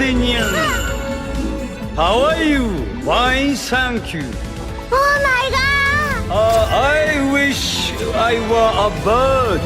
Reunion. How are you? Fine, thank you. Oh my god! I wish I were a bird.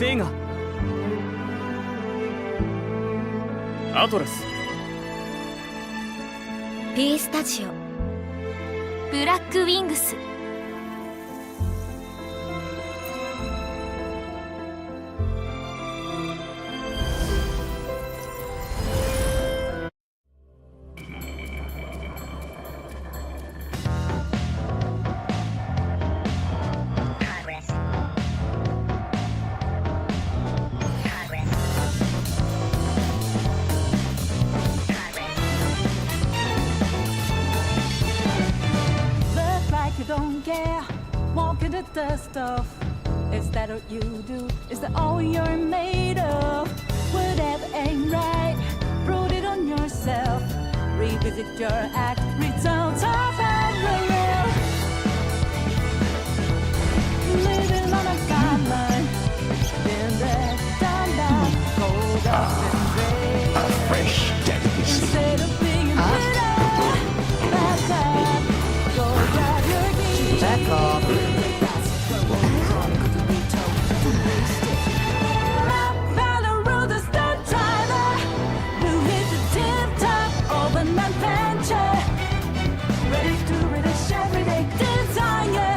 Sega アトラス P スタジオブラックウィングス。You don't care, walking the dust off. Is that what you do? Is that all you're made of? Whatever ain't right, prove it on yourself. Revisit your act, results of unreal. Living on a guideline, been there, done that, cold up and gray. A fresh delicacy. Instead of being bitter, back up, go grab your keys. Back off. Found a road that's the driver who hit the tip top of an adventure. Ready to relish every day, desire,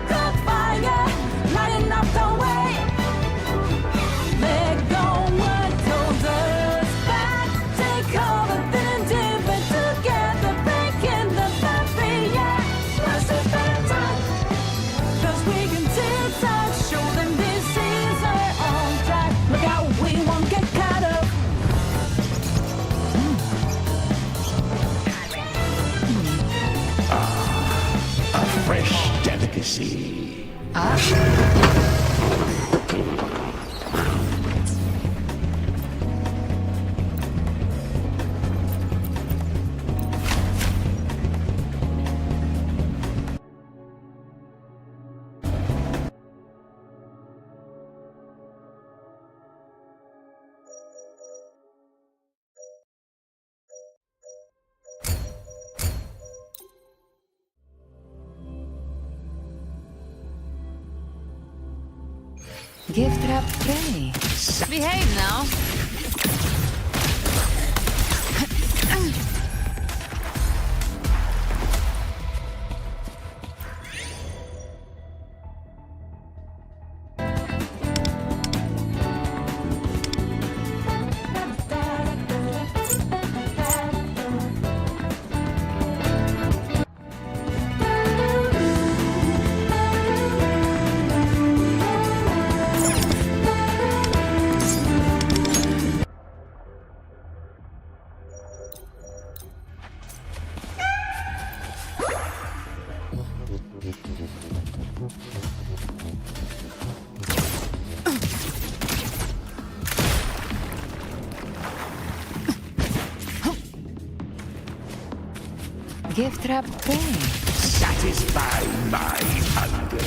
good fire, lighting up the way. Let go what holds us back. Take over, feeling different together, breaking the barrier. Must have been time, 'cause we can tip-top, show them this is our own track. Look out, we won't get caught up. A fresh delicacy. Gift wrap tray. Behave now. Gift wrap tray. Satisfy my hunger.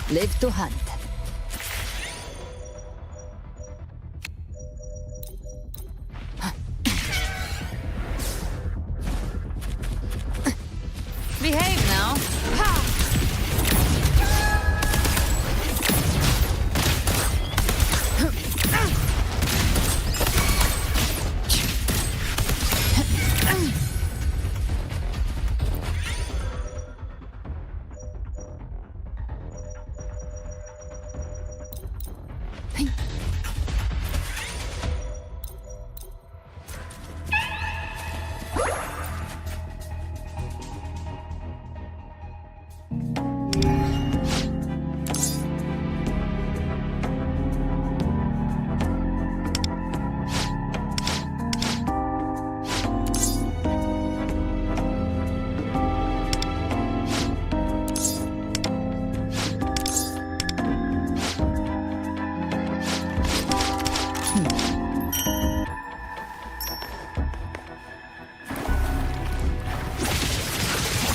Live to hunt. now.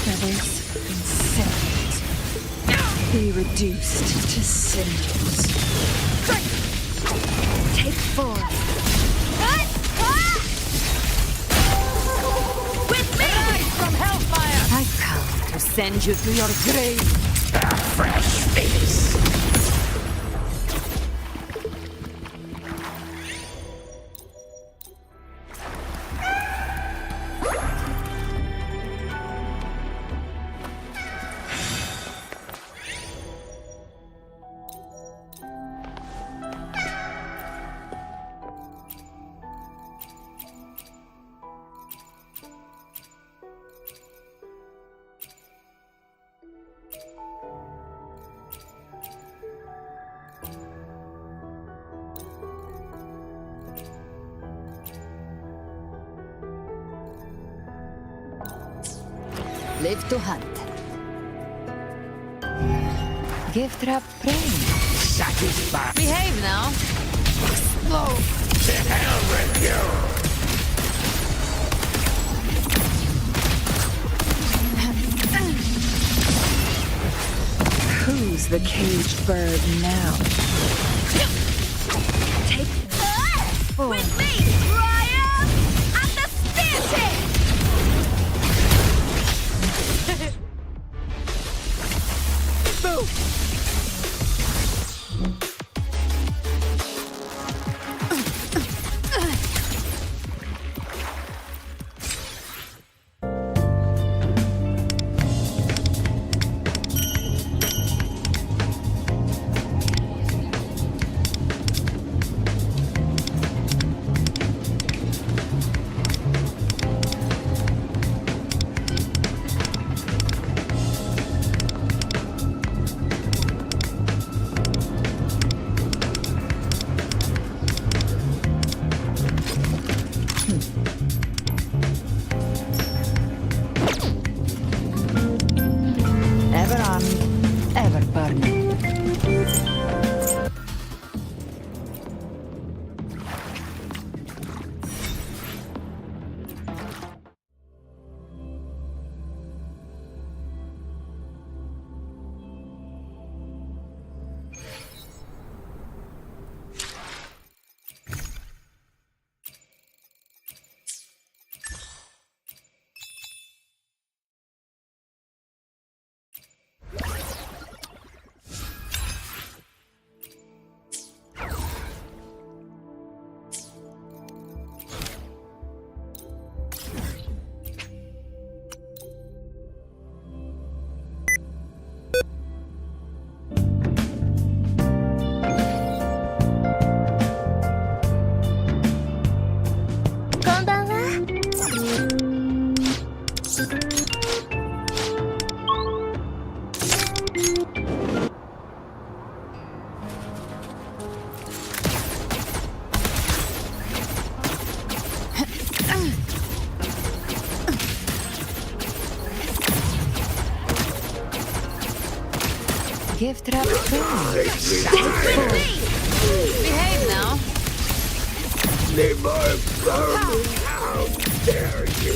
Feathers and cinders be reduced to cinders. Take 4. With me! From hellfire! I come to send you to your grave. A fresh face. Live to hunt. Gift wrap prey. Satisfied. Behave now. Explode. To hell with you. Who's the caged bird now? Take 4. With me! Ryan! At the staircase! Ever armed, ever burning. Gift wrap prey. Behave now. Leave my vermin. How dare you?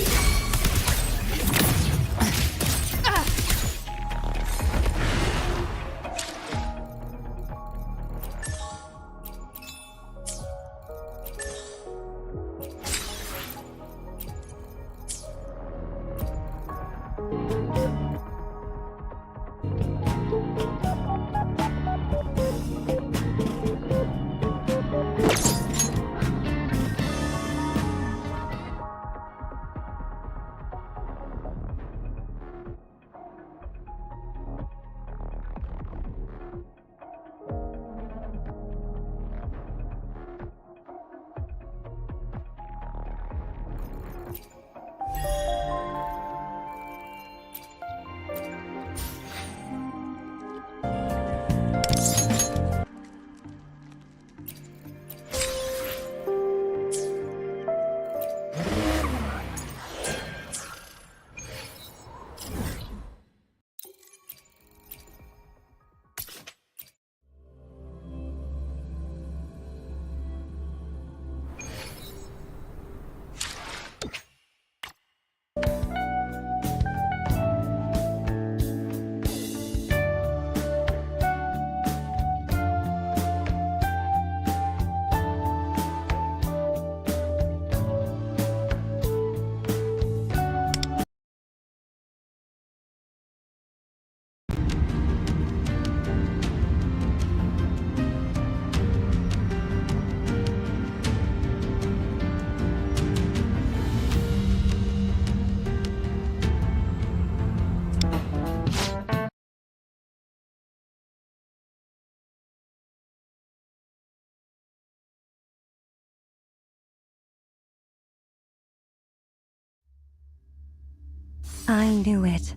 I knew it.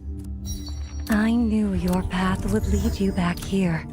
I knew your path would lead you back here.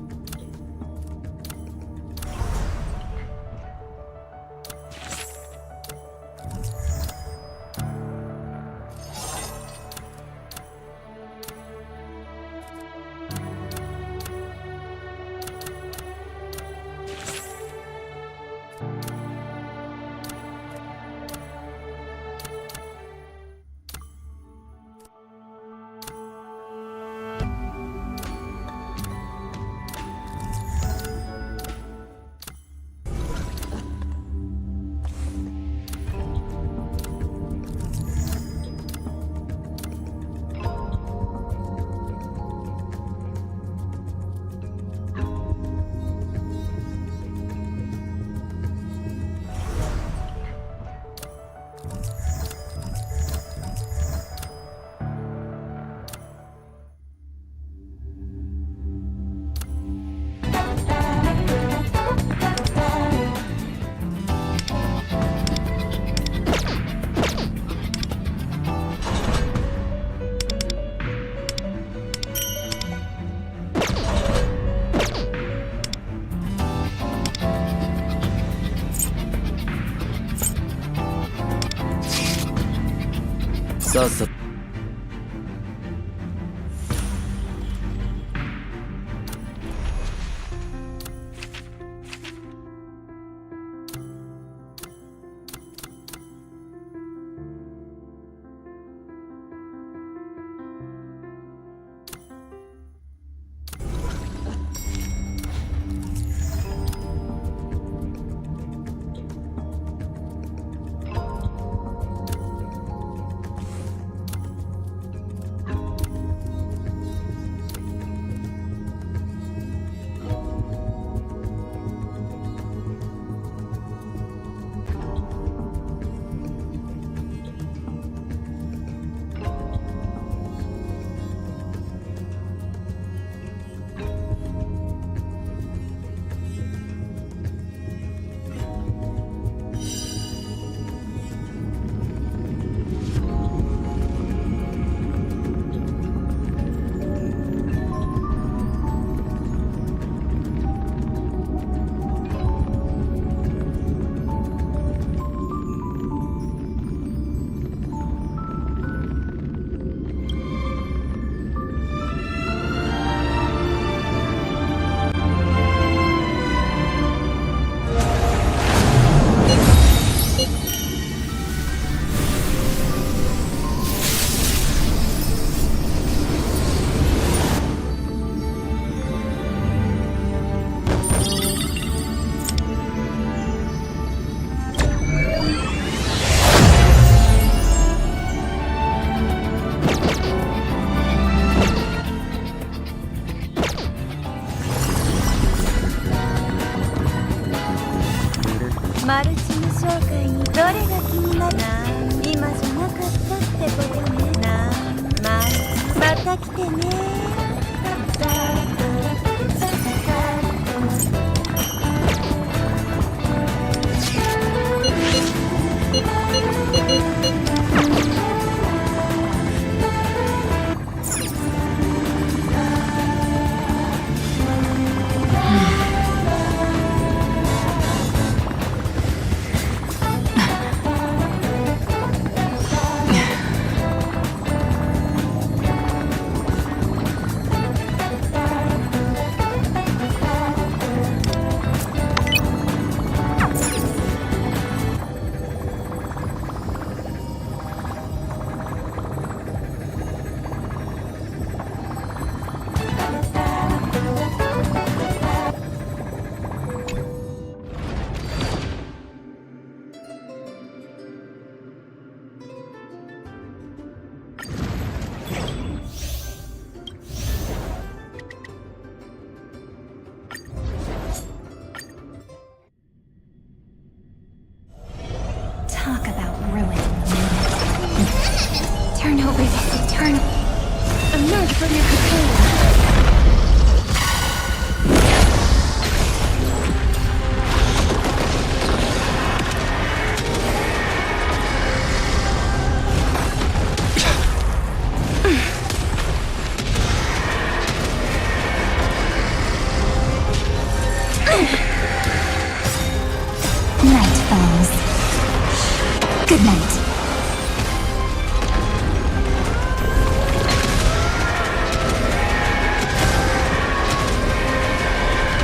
Good night.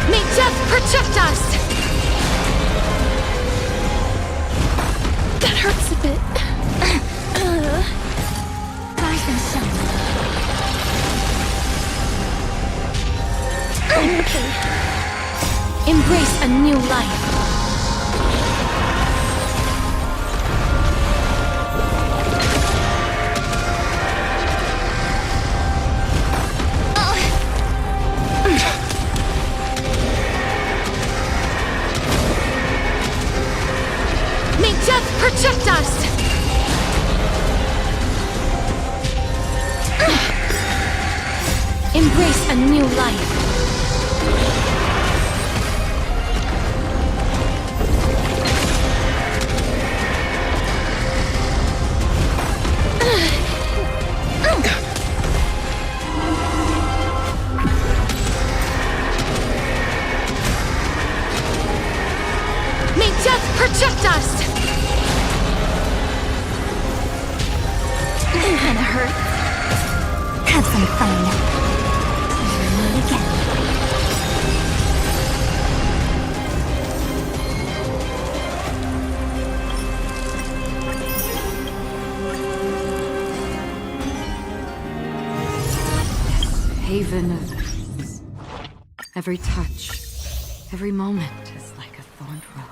May death protect us! That hurts a bit. Rise and shine. Okay. Embrace a new life. May death protect us! Embrace a new life. May death protect us! It kinda hurt. Have some fun. Meet again. Haven of dreams. Every touch, every moment is like a thorned rose.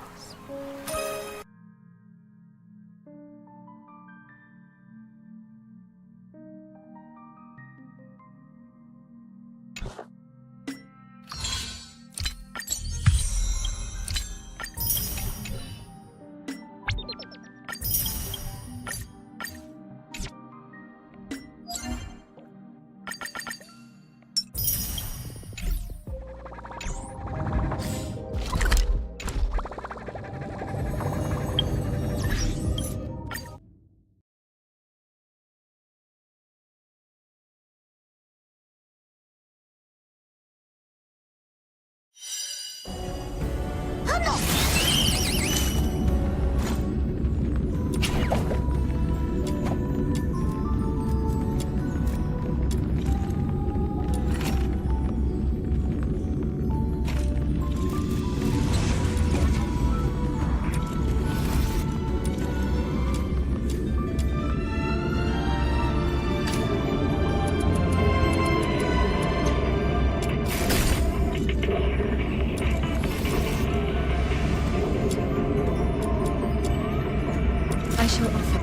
I shall offer.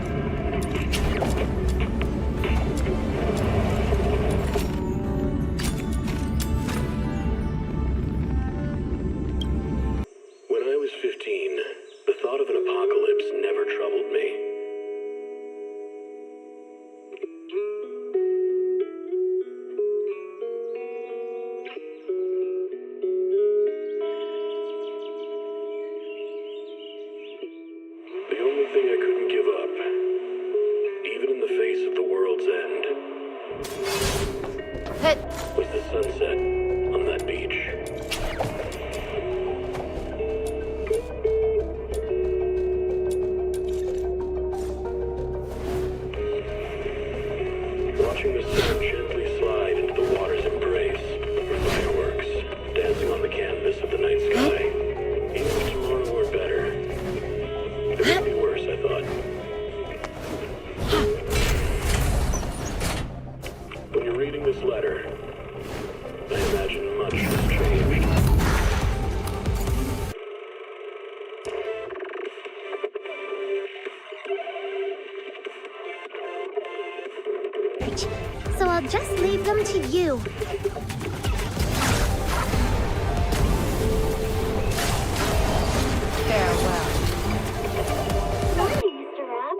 When I was 15, the thought of an apocalypse never troubled me. The only thing I couldn't give up, even in the face of the world's end, Hit. was the sunset on that beach. Watching the sun gently slide into the water's embrace, or fireworks dancing on the canvas of the night sky. Even if tomorrow were better, it would be worse, I thought. When you're reading this letter, I imagine much has changed. So I'll just leave them to you. Farewell. Sorry, Mr. Rob.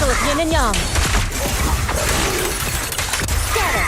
Cycle of yin and yang. Scatter.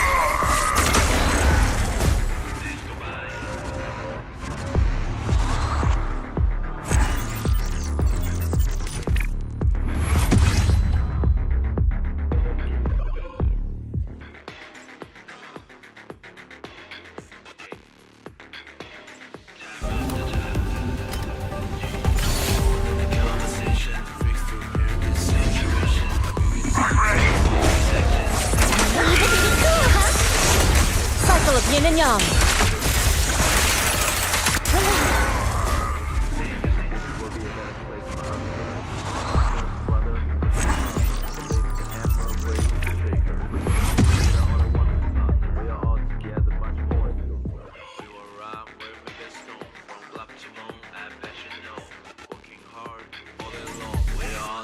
Cycle of yin and yang.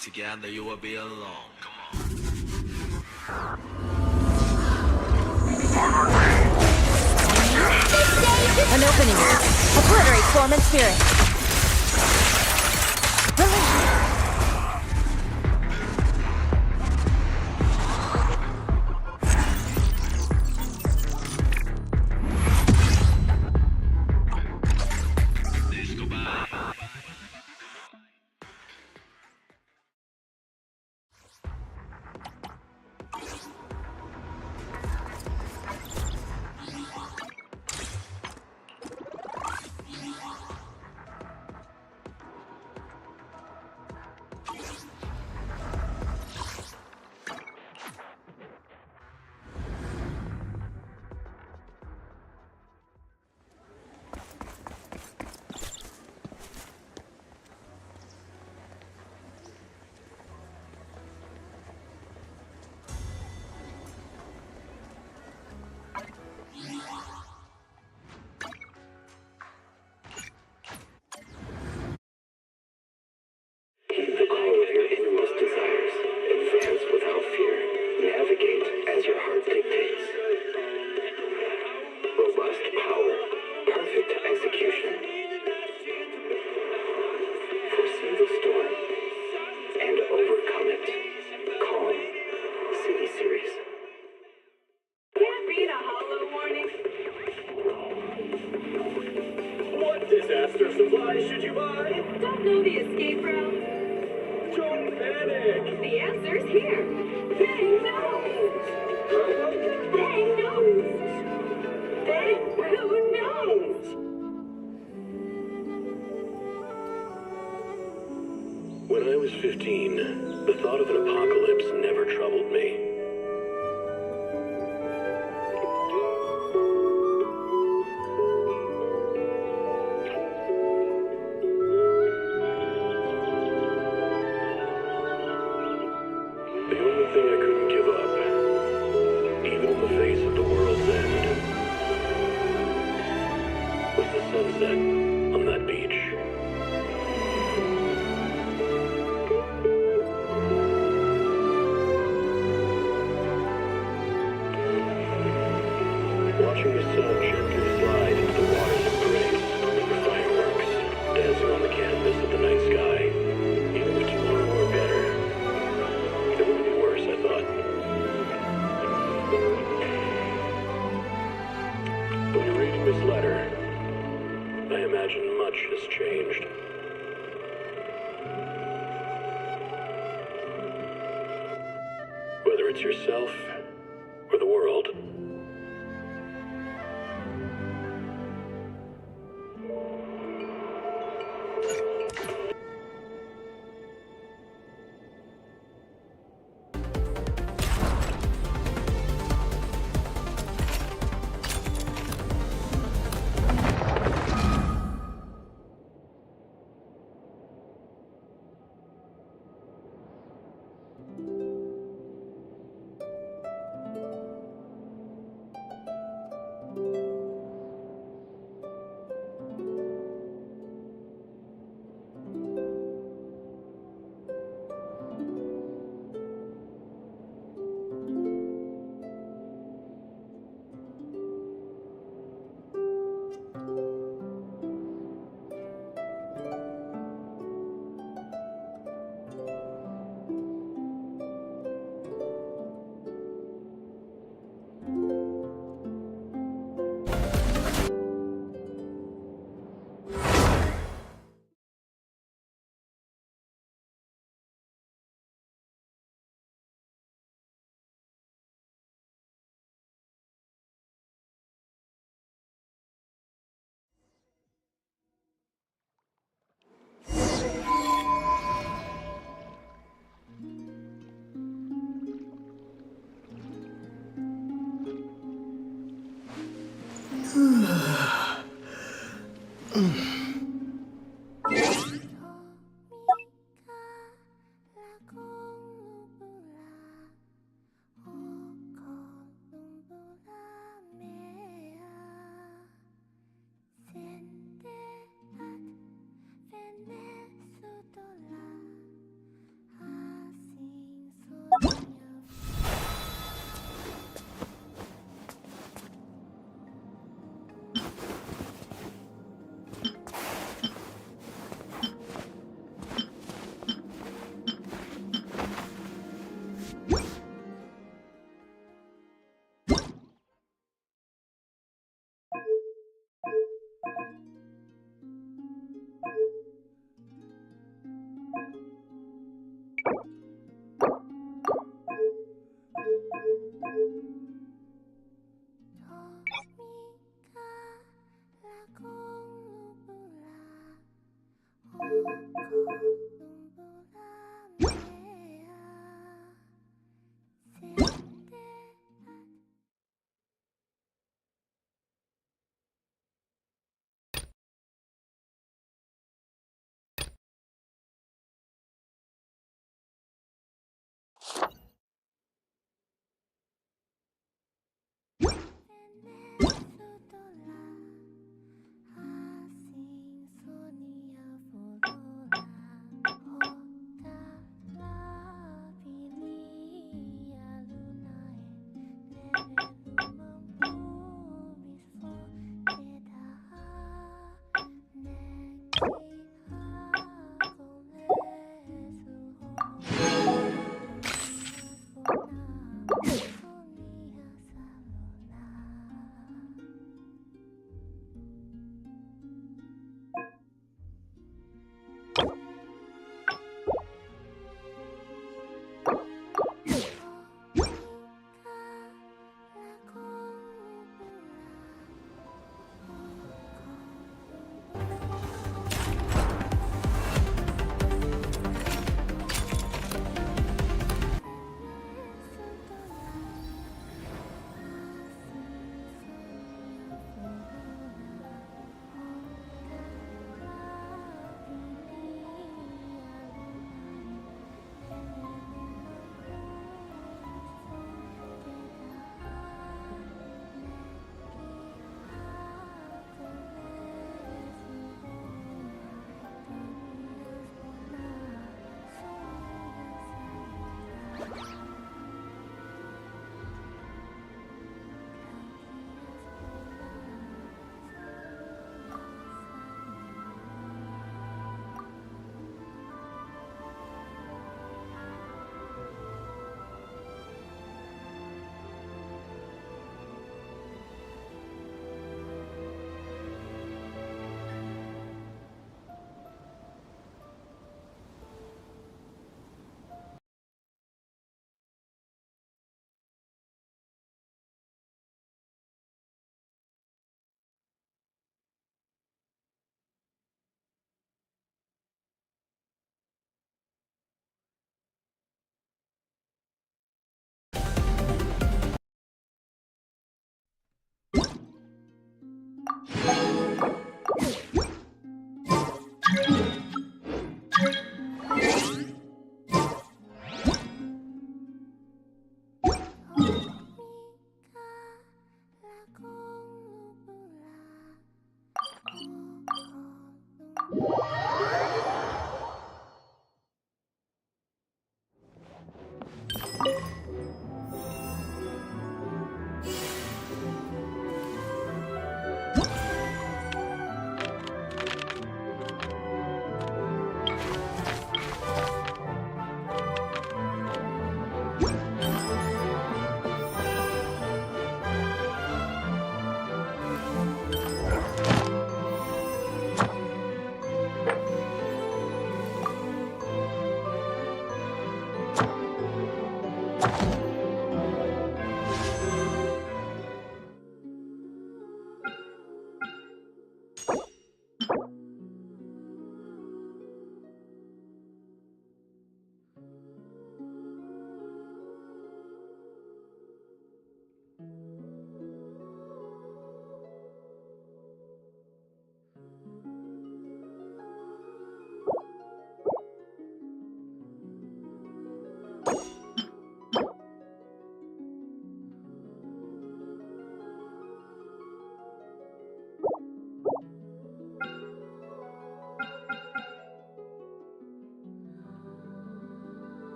Together you will be alone. An opening. Obliterate form and spirit. Heed the call of your innermost desires. Advance without fear. Navigate as your heart dictates. Robust power. Perfect execution. Foresee the storm and overcome it. Calm. City Series. Can't beat a hollow warning. What disaster supplies should you buy? Don't know the escape route. Don't panic. The answer's here. Bang knows. Bang knows. Bang who knows. When I was 15, the thought of an apocalypse never troubled me. The only thing I couldn't give up, even in the face of the world's end, was the sunset on that beach. Watching the sun gently slide into the water's embrace, the fireworks dancing on the canvas of the night sky, even if tomorrow were better, it would be worse, I thought. When you're reading this letter, I imagine much has changed. Whether it's yourself or the world.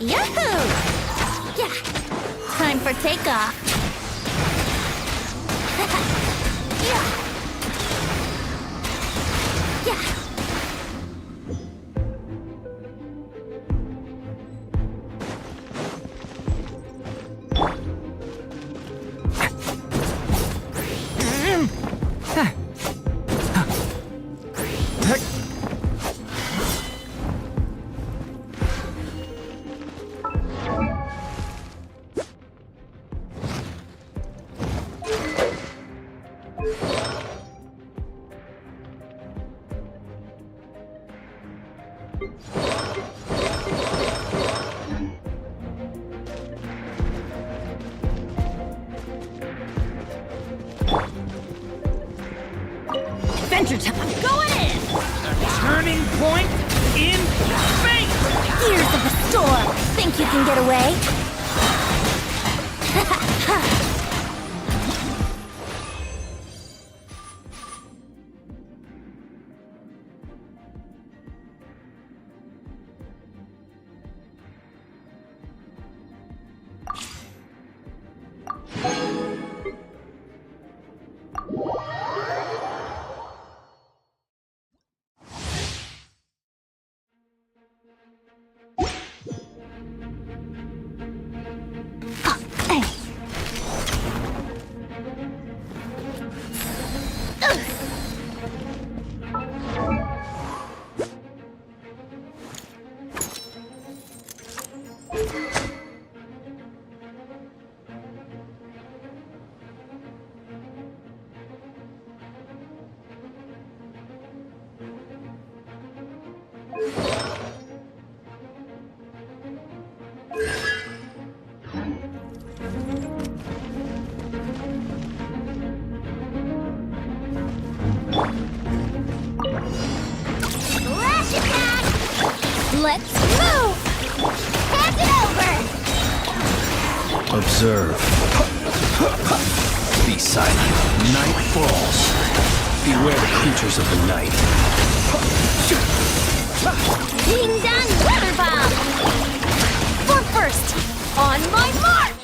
Yahoo! Yeah. Time for takeoff. Yeah. Yeah. Adventure time! Going in! Turning point in space! Gears of the storm! Think you can get away? Lash attack! Let's move! Hand it over! Observe. Be silent. Night falls. Beware the creatures of the night. Ding dong weather bomb! For first, on my mark!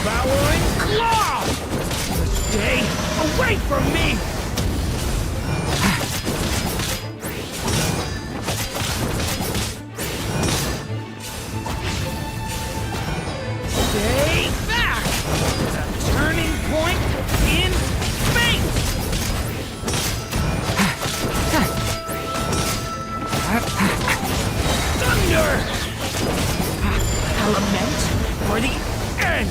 Devouring claw! Stay away from me! Stay back! The turning point in space! Thunder! Element for the end!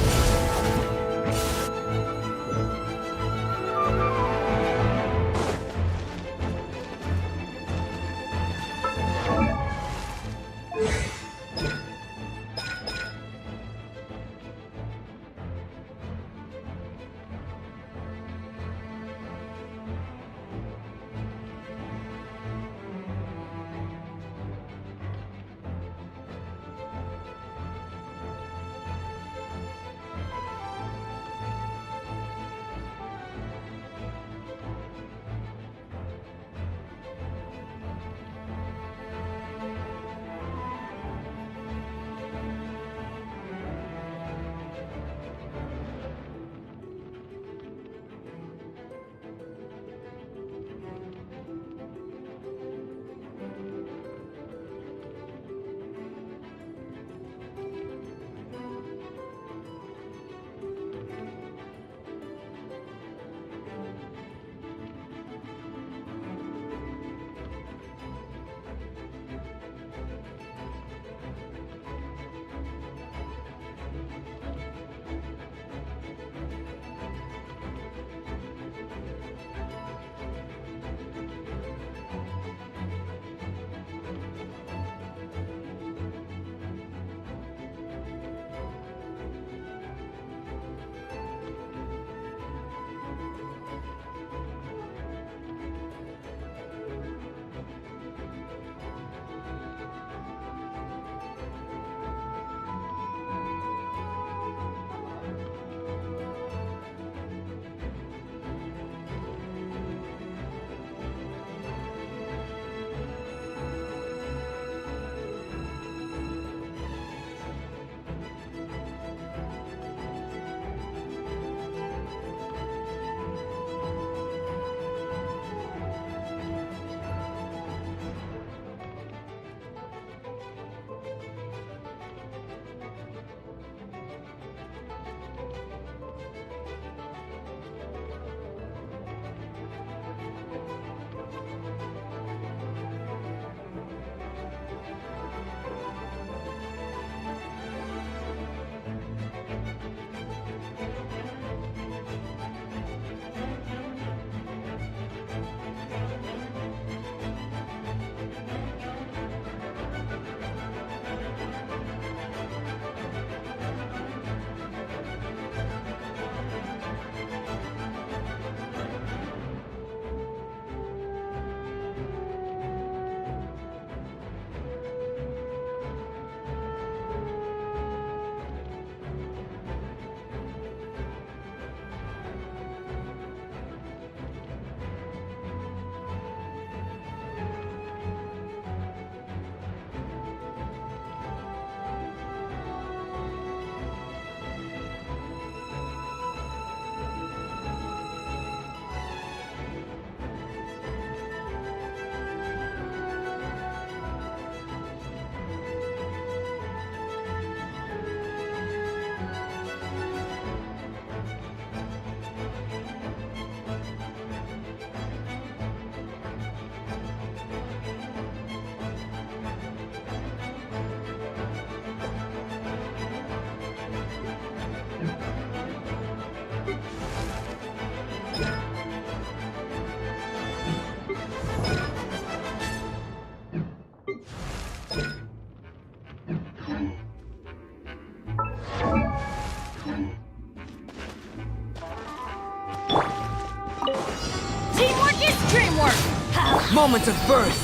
Moments of birth.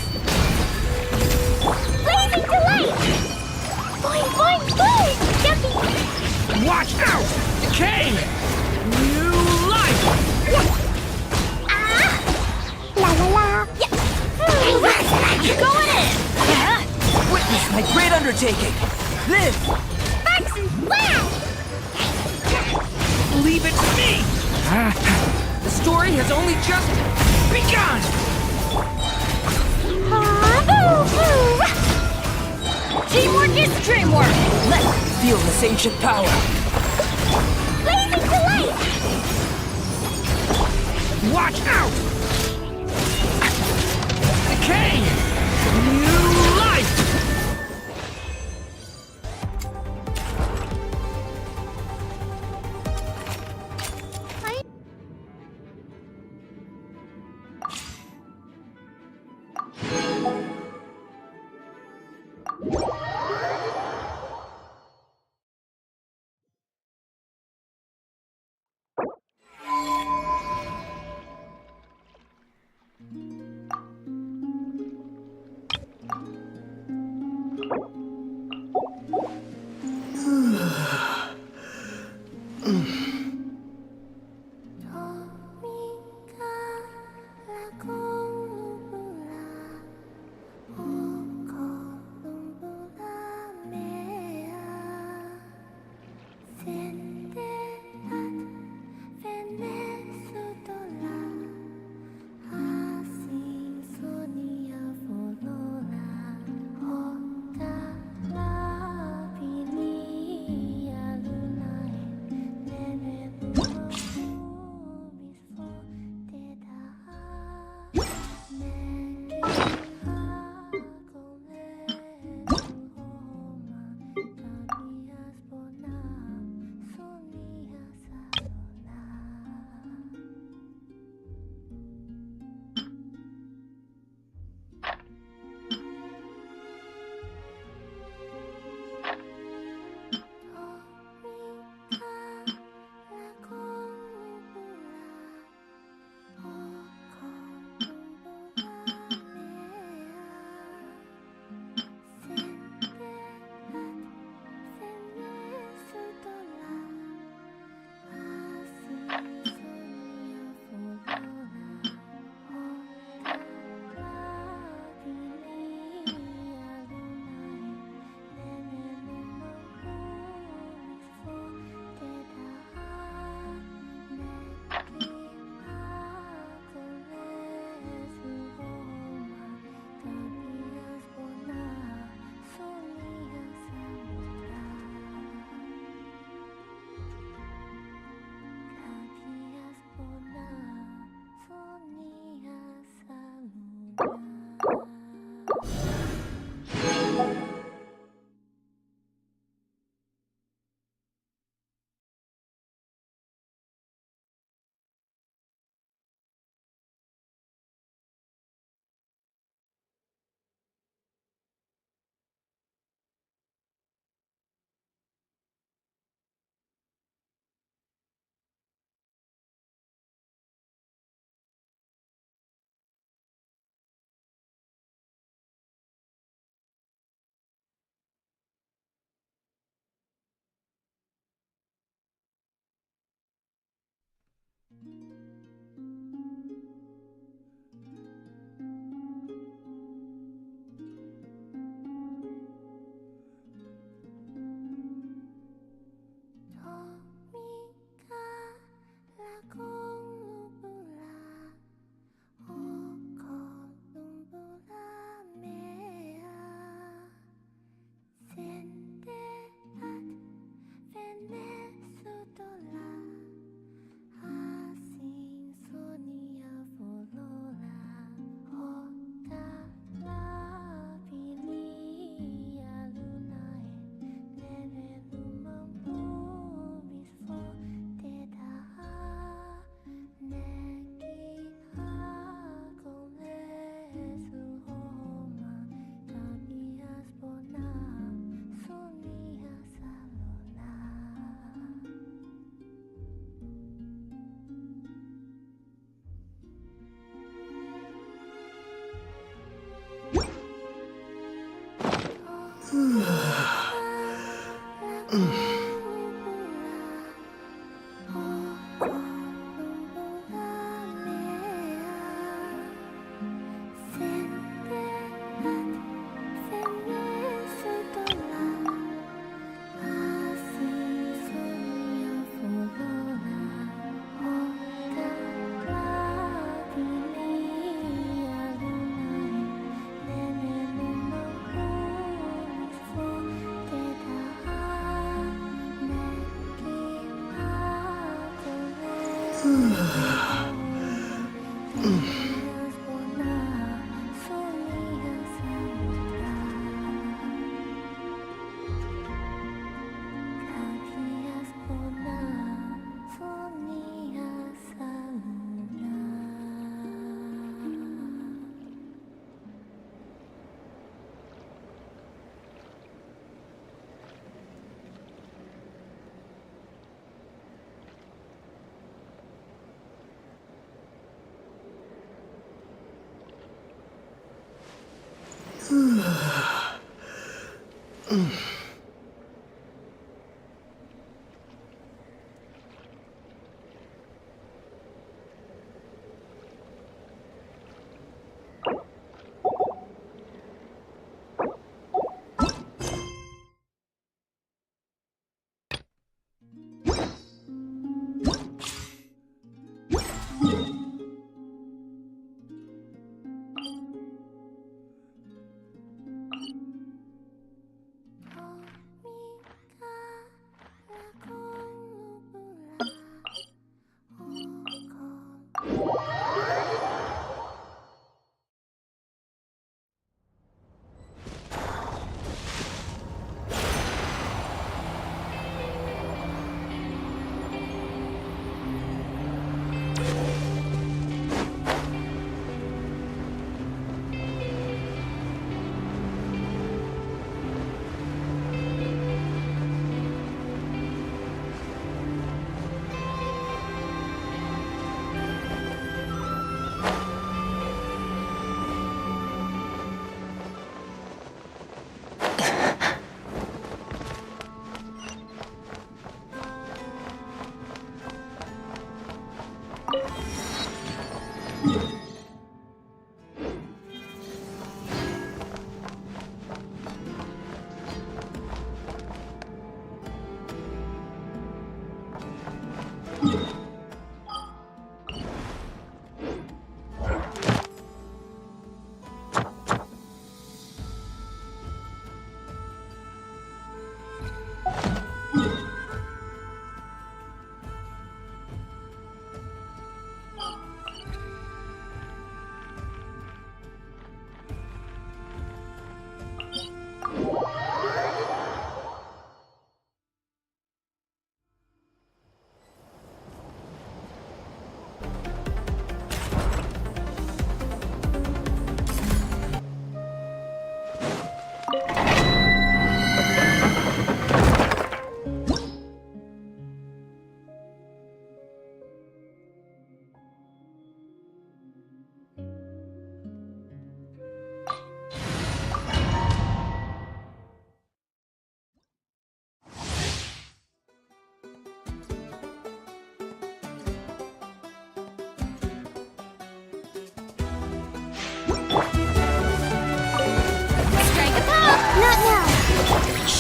Blazing delight! Boing, boing, boing! Yuppie! Watch out! Decay! New life! Ah! La la la! Yeah. Going in! Witness my great undertaking! Live! Sparks and flash! Leave it to me! The story has only just begun! Teamwork is dreamwork! Let's feel this ancient power! Blazing delight! Watch out! Decay! New life!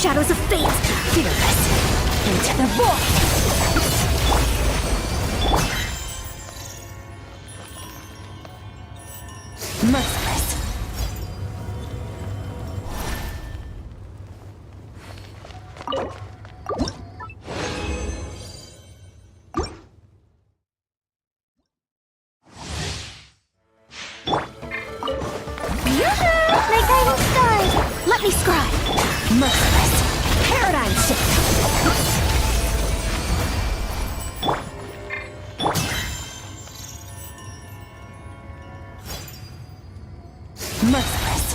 Shadows of fate, fearless, into the void. Merciless. My guiding stars, let me scribe. Merciless. Paradigm shift. Merciless.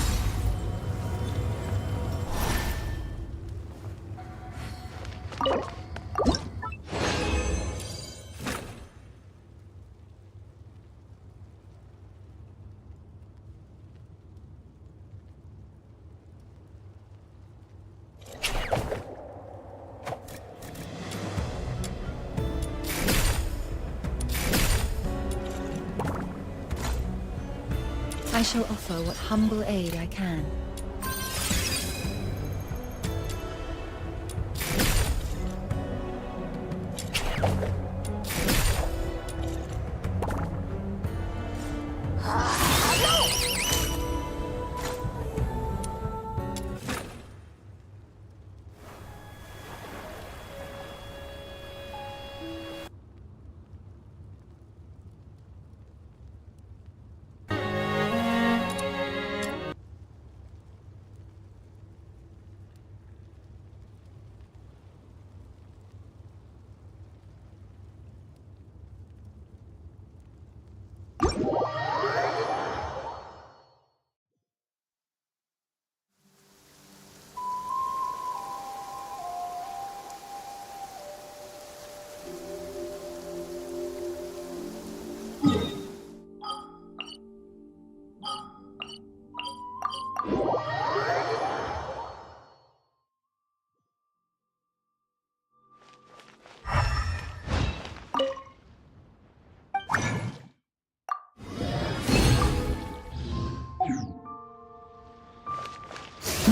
I shall offer what humble aid I can.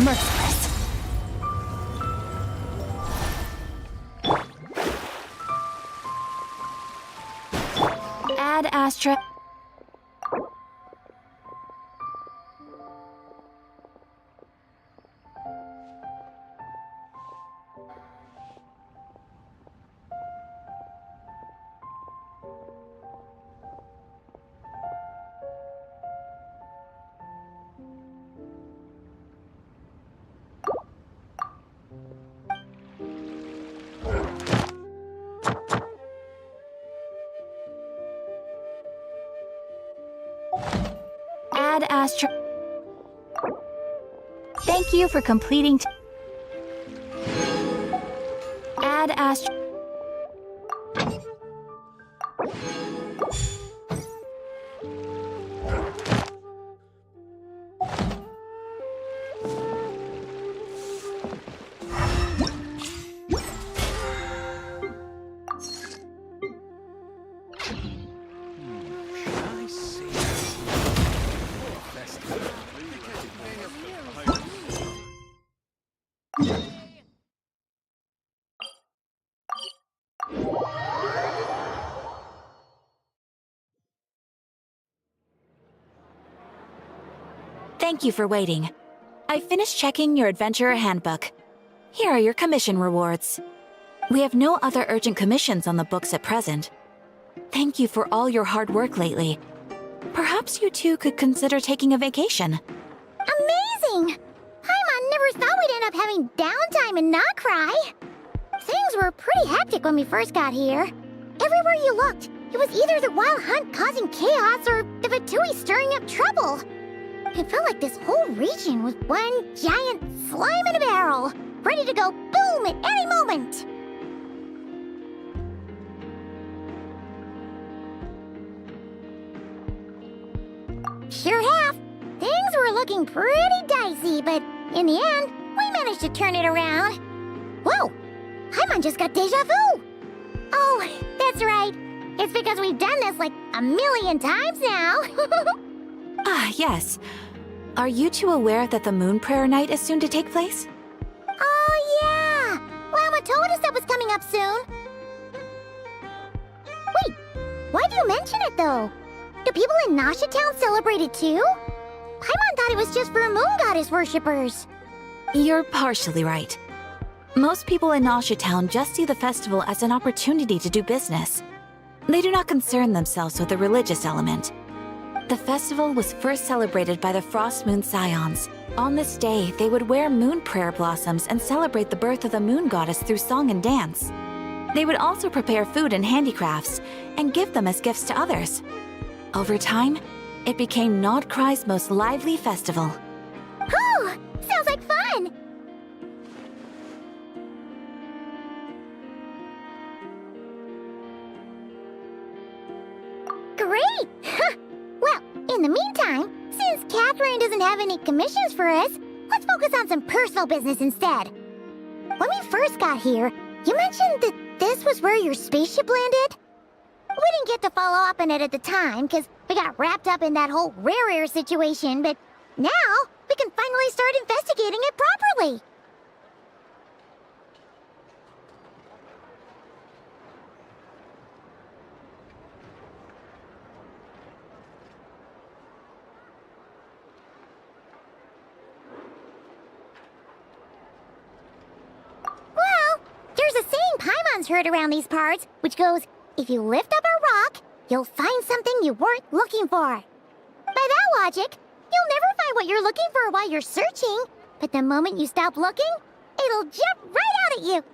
merciless. Ad Astra. Ad Astra. Thank you for completing. Ad Astra. I see. Festival. Thank you for waiting. I finished checking your adventurer handbook. Here are your commission rewards. We have no other urgent commissions on the books at present. Thank you for all your hard work lately. Perhaps you two could consider taking a vacation. Amazing! Paimon never thought we'd end up having downtime in Nocry. Things were pretty hectic when we first got here. Everywhere you looked, it was either the Wild Hunt causing chaos or the Fatui stirring up trouble. It felt like this whole region was one giant slime in a barrel, ready to go boom at any moment. Sure have. Things were looking pretty dicey, but in the end, we managed to turn it around. Whoa! Paimon just got deja vu! Oh, that's right. It's because we've done this like a million times now. Ah, yes. Are you two aware that the Moon Prayer Night is soon to take place? Oh, yeah! Lama told us that was coming up soon. Wait, why do you mention it, though? Do people in Nasha Town celebrate it, too? Paimon thought it was just for Moon Goddess worshippers. You're partially right. Most people in Nasha Town just see the festival as an opportunity to do business. They do not concern themselves with the religious element. The festival was first celebrated by the Frost Moon Scions. On this day, they would wear moon prayer blossoms and celebrate the birth of the moon goddess through song and dance. They would also prepare food and handicrafts and give them as gifts to others. Over time, it became Nodcry's most lively festival. Whew! Sounds like fun! Great! Well, in the meantime, since Catherine doesn't have any commissions for us, let's focus on some personal business instead. When we first got here, you mentioned that this was where your spaceship landed? We didn't get to follow up on it at the time, because we got wrapped up in that whole rare air situation, but now we can finally start investigating it properly. Well, there's a saying Paimon's heard around these parts, which goes, if you lift up a rock, you'll find something you weren't looking for. By that logic, you'll never find what you're looking for while you're searching, but the moment you stop looking, it'll jump right out at you.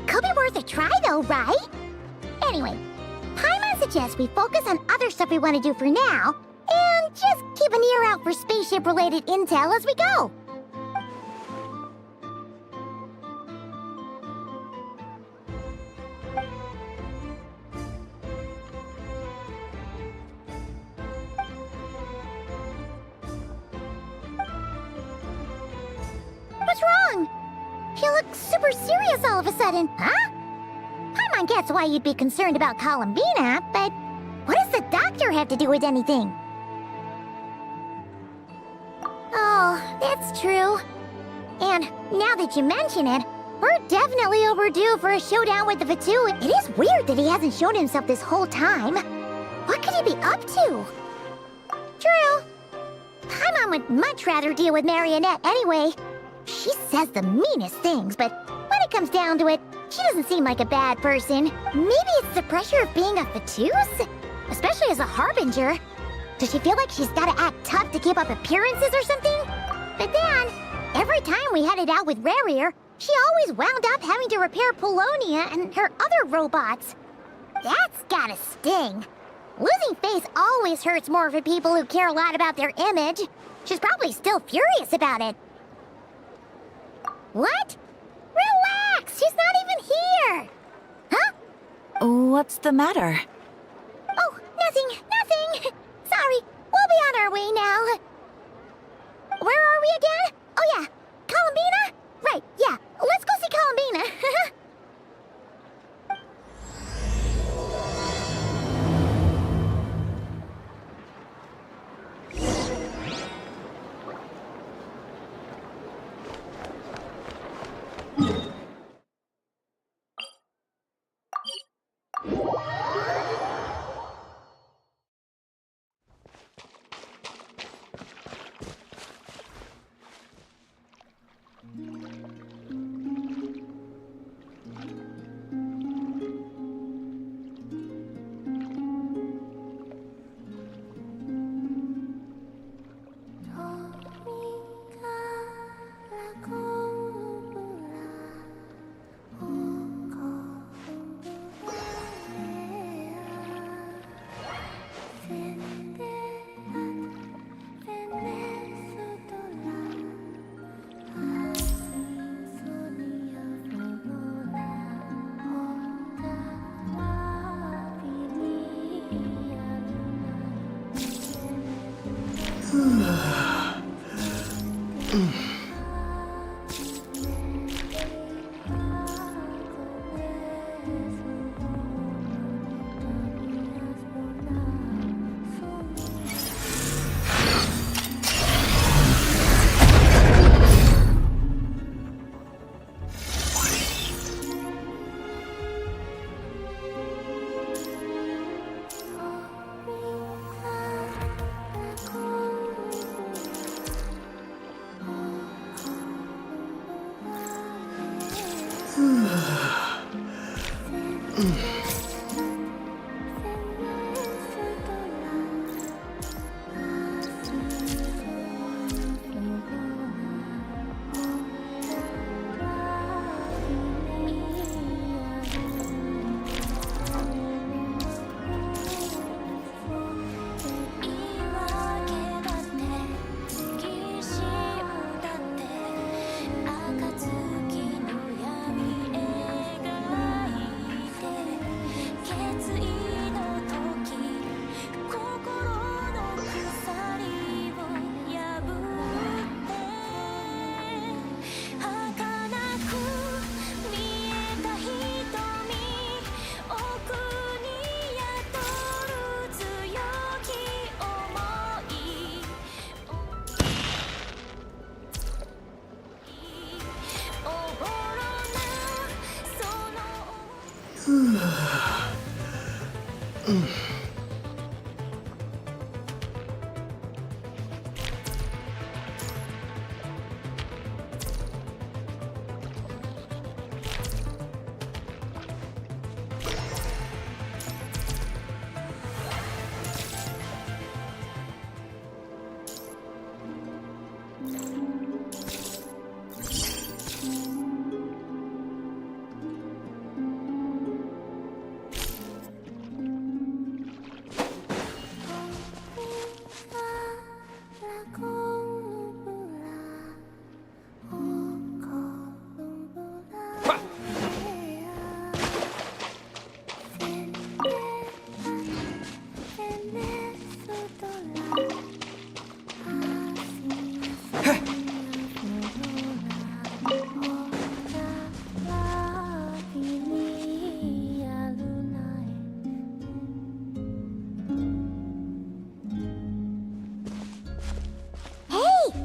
Could be worth a try though, right? Anyway, Paimon suggests we focus on other stuff we want to do for now, and just keep an ear out for spaceship-related intel as we go. What's wrong? You look super serious all of a sudden, huh? Paimon gets why you'd be concerned about Columbina, but what does the doctor have to do with anything? Oh, that's true. And now that you mention it, we're definitely overdue for a showdown with the Vatu. It is weird that he hasn't shown himself this whole time. What could he be up to? True. Paimon would much rather deal with Marionette anyway. She says the meanest things, but when it comes down to it, she doesn't seem like a bad person. Maybe it's the pressure of being a Vatus? Especially as a Harbinger. Does she feel like she's gotta act tough to keep up appearances or something? But then, every time we headed out with Rarier, she always wound up having to repair Polonia and her other robots. That's gotta sting. Losing face always hurts more for people who care a lot about their image. She's probably still furious about it. What? Relax! She's not even here! Huh? What's the matter? Oh, nothing. Sorry, we'll be on our way now. Where are we again? Oh yeah, Columbina? Right, yeah, let's go see Columbina.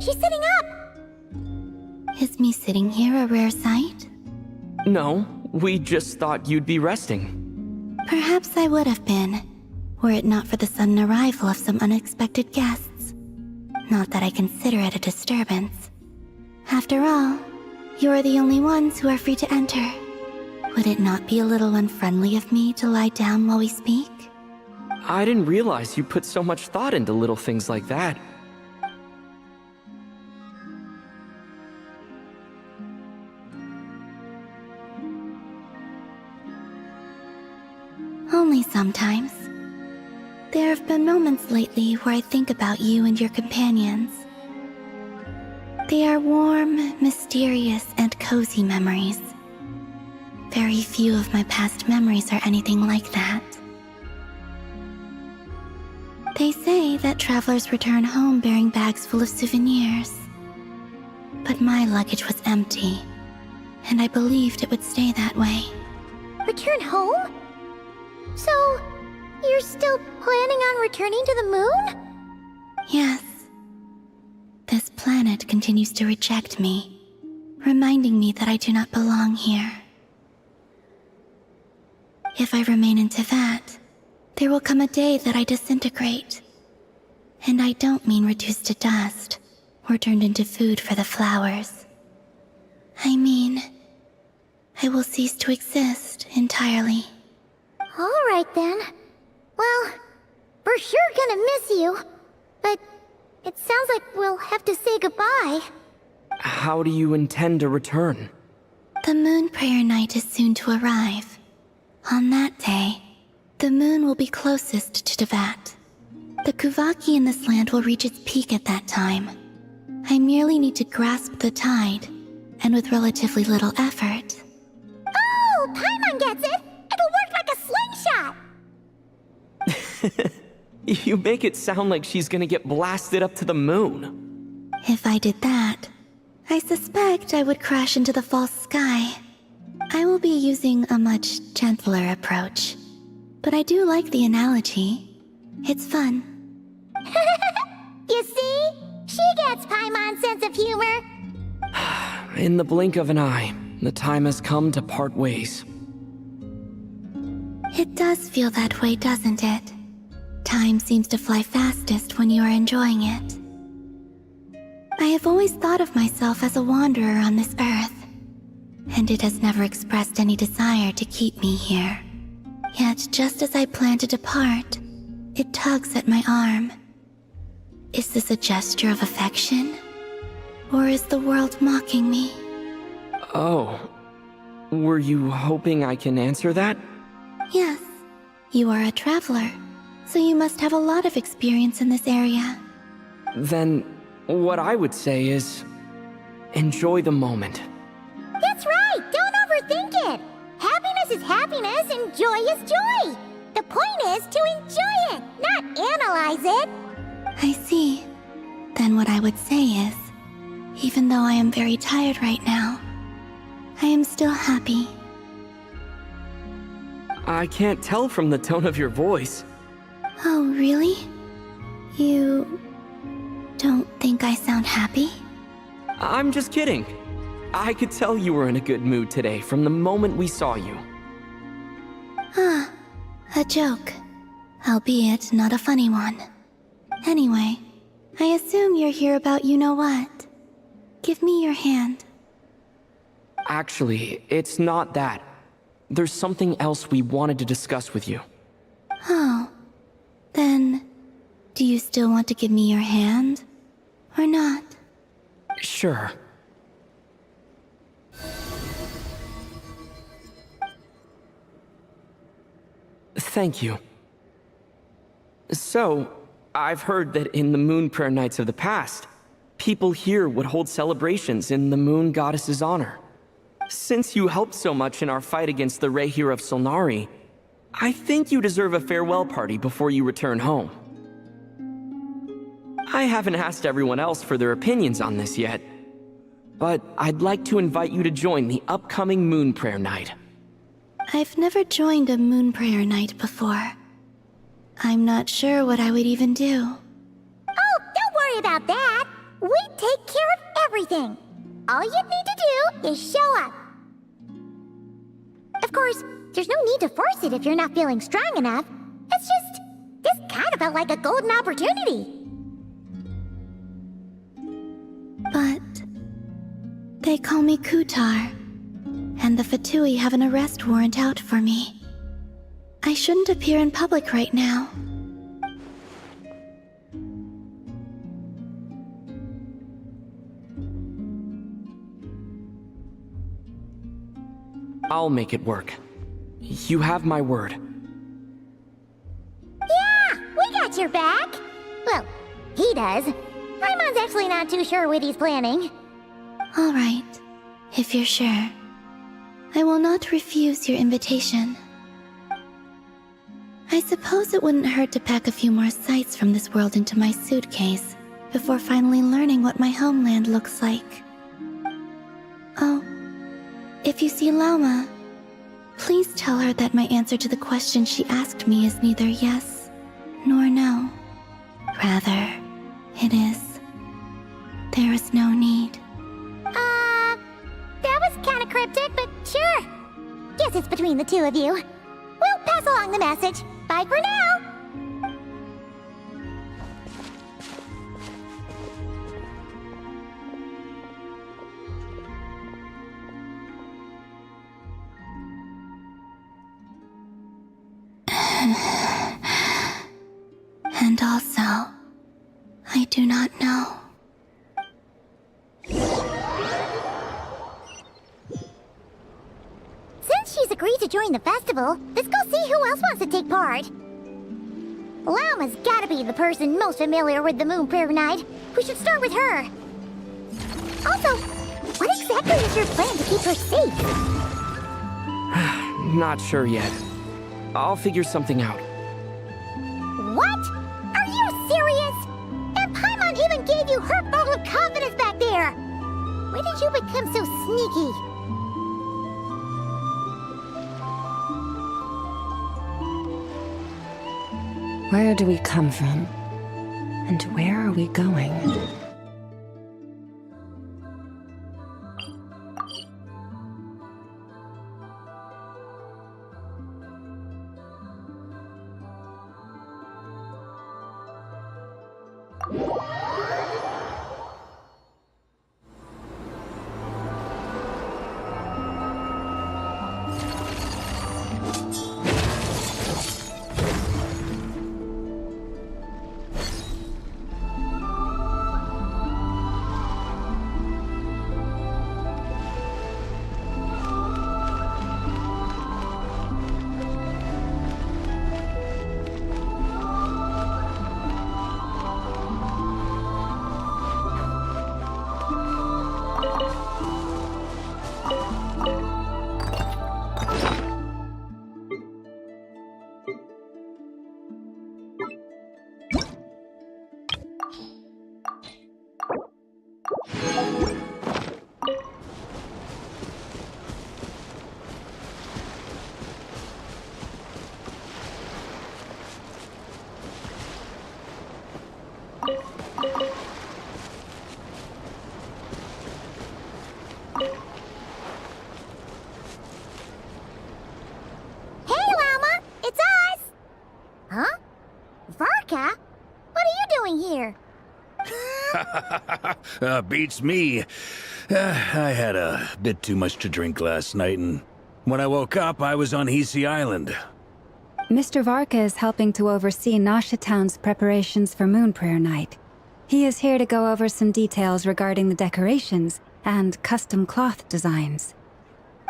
She's sitting up! Is me sitting here a rare sight? No, we just thought you'd be resting. Perhaps I would have been, were it not for the sudden arrival of some unexpected guests. Not that I consider it a disturbance. After all, you are the only ones who are free to enter. Would it not be a little unfriendly of me to lie down while we speak? I didn't realize you put so much thought into little things like that. Only sometimes. There have been moments lately where I think about you and your companions. They are warm, mysterious, and cozy memories. Very few of my past memories are anything like that. They say that travelers return home bearing bags full of souvenirs. But my luggage was empty, and I believed it would stay that way. Return home? So, you're still planning on returning to the moon? Yes. This planet continues to reject me, reminding me that I do not belong here. If I remain in Teyvat, there will come a day that I disintegrate. And I don't mean reduced to dust, or turned into food for the flowers. I mean, I will cease to exist entirely. Alright then. Well, we're sure gonna miss you. But it sounds like we'll have to say goodbye. How do you intend to return? The moon prayer night is soon to arrive. On that day, the moon will be closest to Teyvat. The Kuvaki in this land will reach its peak at that time. I merely need to grasp the tide, and with relatively little effort. Oh, Paimon gets it! It'll work like a slingshot! You make it sound like she's gonna get blasted up to the moon. If I did that, I suspect I would crash into the false sky. I will be using a much gentler approach. But I do like the analogy. It's fun. You see? She gets Paimon's sense of humor. In the blink of an eye, the time has come to part ways. It does feel that way, doesn't it? Time seems to fly fastest when you are enjoying it. I have always thought of myself as a wanderer on this earth, and it has never expressed any desire to keep me here. Yet just as I plan to depart, it tugs at my arm. Is this a gesture of affection? Or is the world mocking me? Oh. Were you hoping I can answer that? Yes. You are a traveler, so you must have a lot of experience in this area. Then, what I would say is... enjoy the moment. That's right! Don't overthink it! Happiness is happiness and joy is joy! The point is to enjoy it, not analyze it! I see. Then what I would say is, even though I am very tired right now, I am still happy. I can't tell from the tone of your voice. Oh, really? You don't think I sound happy? I'm just kidding. I could tell you were in a good mood today from the moment we saw you. Ah, a joke. Albeit not a funny one. Anyway, I assume you're here about you-know-what. Give me your hand. Actually, it's not that. There's something else we wanted to discuss with you. Oh. Then, do you still want to give me your hand? Or not? Sure. Thank you. So, I've heard that in the moon prayer nights of the past, people here would hold celebrations in the moon goddess's honor. Since you helped so much in our fight against the Rehir of Solnari, I think you deserve a farewell party before you return home. I haven't asked everyone else for their opinions on this yet, but I'd like to invite you to join the upcoming moon prayer night. I've never joined a moon prayer night before. I'm not sure what I would even do. Oh, don't worry about that! We'd take everything. All you need to do is show up. Of course, there's no need to force it if you're not feeling strong enough. It's just, this kind of felt like a golden opportunity. But they call me Kutar, and the Fatui have an arrest warrant out for me. I shouldn't appear in public right now. I'll make it work. You have my word. Yeah, we got your back. Well, he does. Paimon's actually not too sure what he's planning. All right, if you're sure. I will not refuse your invitation. I suppose it wouldn't hurt to pack a few more sights from this world into my suitcase before finally learning what my homeland looks like. Oh, if you see Lauma, please tell her that my answer to the question she asked me is neither yes nor no. Rather, it is, there is no need. That was kinda cryptic, but sure. Guess it's between the two of you. We'll pass along the message. Bye for now. And also, I do not know. Since she's agreed to join the festival, let's go see who else wants to take part. Lauma's gotta be the person most familiar with the Moon Prayer Night. We should start with her. Also, what exactly is your plan to keep her safe? Not sure yet. I'll figure something out. What? Are you serious? And Paimon even gave you her vote of confidence back there! When did you become so sneaky? Where do we come from? And where are we going? Beats me. I had a bit too much to drink last night, and when I woke up, I was on Hisi Island. Mr. Varka is helping to oversee Nasha Town's preparations for Moon Prayer Night. He is here to go over some details regarding the decorations and custom cloth designs.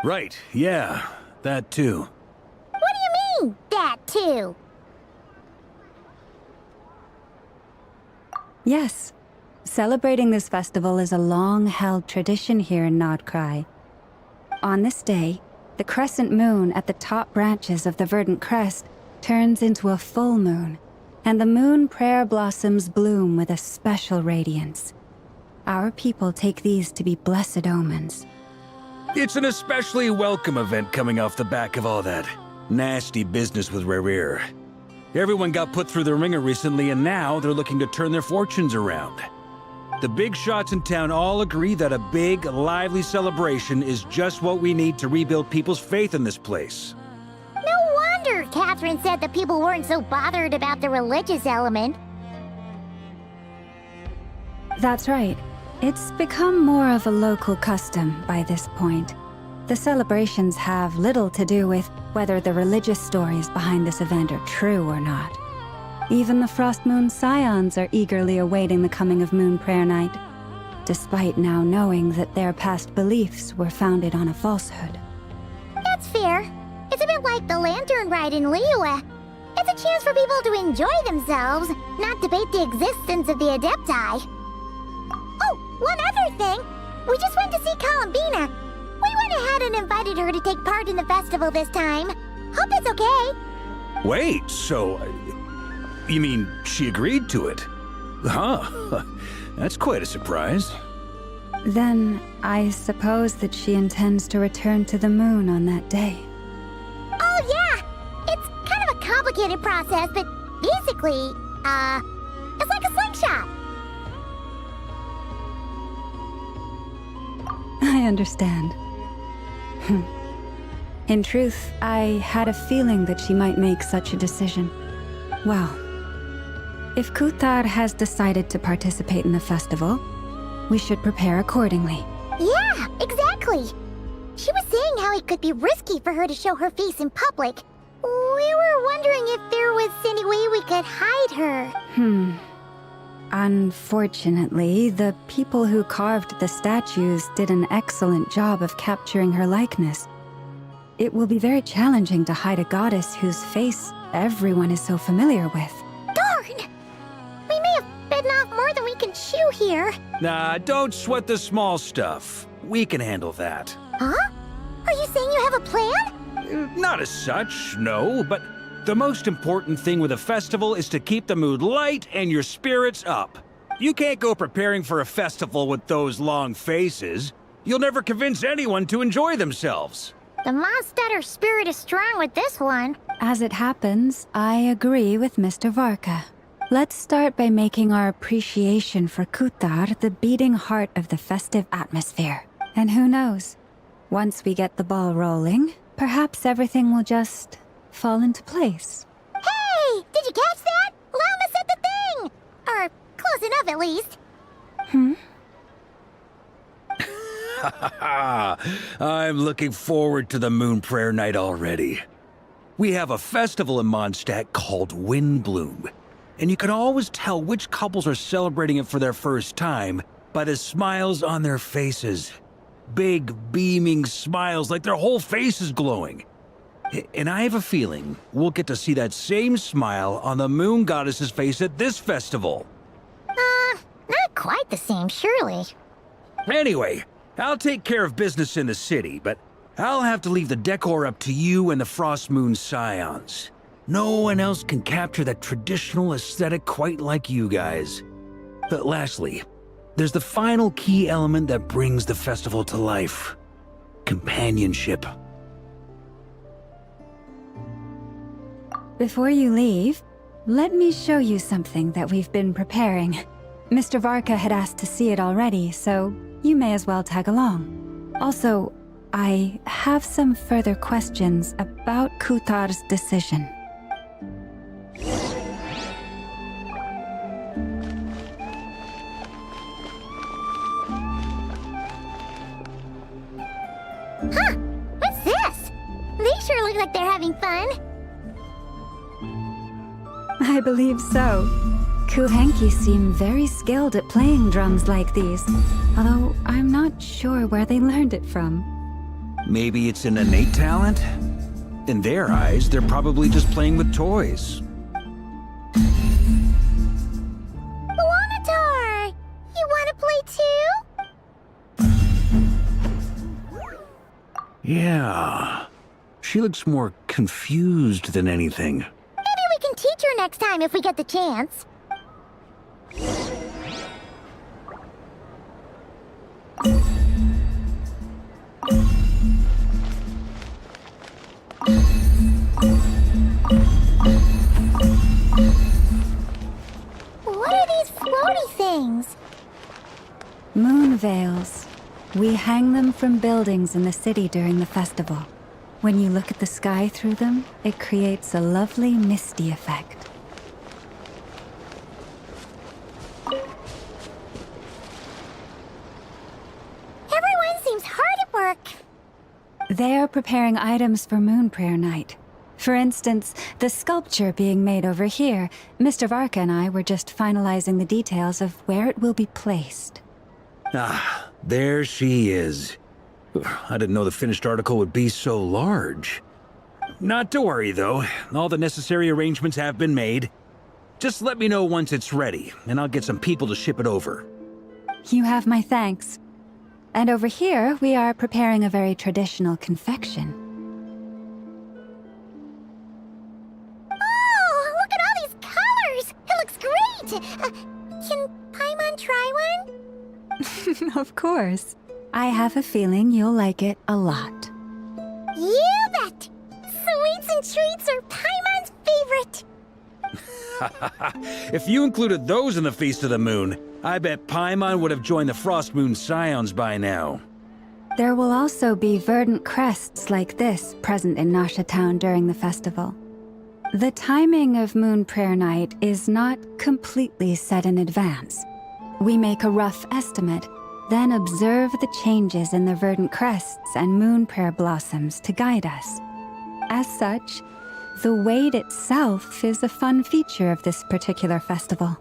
Right, yeah, that too. What do you mean, that too? Yes. Celebrating this festival is a long-held tradition here in Nodcry. On this day, the crescent moon at the top branches of the verdant crest turns into a full moon, and the moon prayer blossoms bloom with a special radiance. Our people take these to be blessed omens. It's an especially welcome event coming off the back of all that nasty business with Rarere. Everyone got put through the ringer recently, and now they're looking to turn their fortunes around. The big shots in town all agree that a big, lively celebration is just what we need to rebuild people's faith in this place. No wonder Catherine said that people weren't so bothered about the religious element. That's right. It's become more of a local custom by this point. The celebrations have little to do with whether the religious stories behind this event are true or not. Even the Frost Moon Scions are eagerly awaiting the coming of Moon Prayer Night, despite now knowing that their past beliefs were founded on a falsehood. That's fair. It's a bit like the Lantern Ride in Liyue. It's a chance for people to enjoy themselves, not debate the existence of the Adepti. Oh, one other thing! We just went to see Columbina. We went ahead and invited her to take part in the festival this time. Hope it's okay. Wait, so... you mean she agreed to it? Huh. That's quite a surprise. Then, I suppose that she intends to return to the moon on that day. Oh, yeah! It's kind of a complicated process, but basically, it's like a slingshot. I understand. In truth, I had a feeling that she might make such a decision. Well, if Kuthar has decided to participate in the festival, we should prepare accordingly. Yeah, exactly. She was saying how it could be risky for her to show her face in public. We were wondering if there was any way we could hide her. Unfortunately, the people who carved the statues did an excellent job of capturing her likeness. It will be very challenging to hide a goddess whose face everyone is so familiar with. Darn! We may have bitten off more than we can chew here. Nah, don't sweat the small stuff. We can handle that. Huh? Are you saying you have a plan? Not as such, no, but the most important thing with a festival is to keep the mood light and your spirits up. You can't go preparing for a festival with those long faces. You'll never convince anyone to enjoy themselves. The Mondstatter spirit is strong with this one. As it happens, I agree with Mr. Varka. Let's start by making our appreciation for Kuthar the beating heart of the festive atmosphere. And who knows? Once we get the ball rolling, perhaps everything will just fall into place. Hey! Did you catch that? Lama said the thing! Or close enough, at least. I'm looking forward to the Moon Prayer Night already. We have a festival in Mondstadt called Windbloom, and you can always tell which couples are celebrating it for their first time by the smiles on their faces. Big, beaming smiles like their whole face is glowing. And I have a feeling we'll get to see that same smile on the Moon Goddess's face at this festival. Not quite the same, surely. Anyway, I'll take care of business in the city, but I'll have to leave the decor up to you and the Frost Moon Scions. No one else can capture that traditional aesthetic quite like you guys. But lastly, there's the final key element that brings the festival to life. Companionship. Before you leave, let me show you something that we've been preparing. Mr. Varka had asked to see it already, so you may as well tag along. Also, I have some further questions about Kuthar's decision. Huh? What's this? They sure look like they're having fun. I believe so. Kuhenki seem very skilled at playing drums like these, although I'm not sure where they learned it from. Maybe it's an innate talent? In their eyes, they're probably just playing with toys. Wanatar! You wanna play too? Yeah. She looks more confused than anything. Maybe we can teach her next time if we get the chance. What are these floaty things? Moon veils. We hang them from buildings in the city during the festival. When you look at the sky through them, it creates a lovely misty effect. Everyone seems hard at work. They are preparing items for Moon Prayer Night. For instance, the sculpture being made over here, Mr. Varka and I were just finalizing the details of where it will be placed. Ah, there she is. I didn't know the finished article would be so large. Not to worry, though. All the necessary arrangements have been made. Just let me know once it's ready, and I'll get some people to ship it over. You have my thanks. And over here, we are preparing a very traditional confection. Oh, look at all these colors! It looks great! Can Paimon try one? Of course. I have a feeling you'll like it a lot. You bet! Sweets and treats are Paimon's favorite! If you included those in the Feast of the Moon, I bet Paimon would have joined the Frost Moon Scions by now. There will also be verdant crests like this present in Nasha Town during the festival. The timing of Moon Prayer Night is not completely set in advance. We make a rough estimate, then observe the changes in the verdant crests and moon prayer blossoms to guide us. As such, the Wade itself is a fun feature of this particular festival.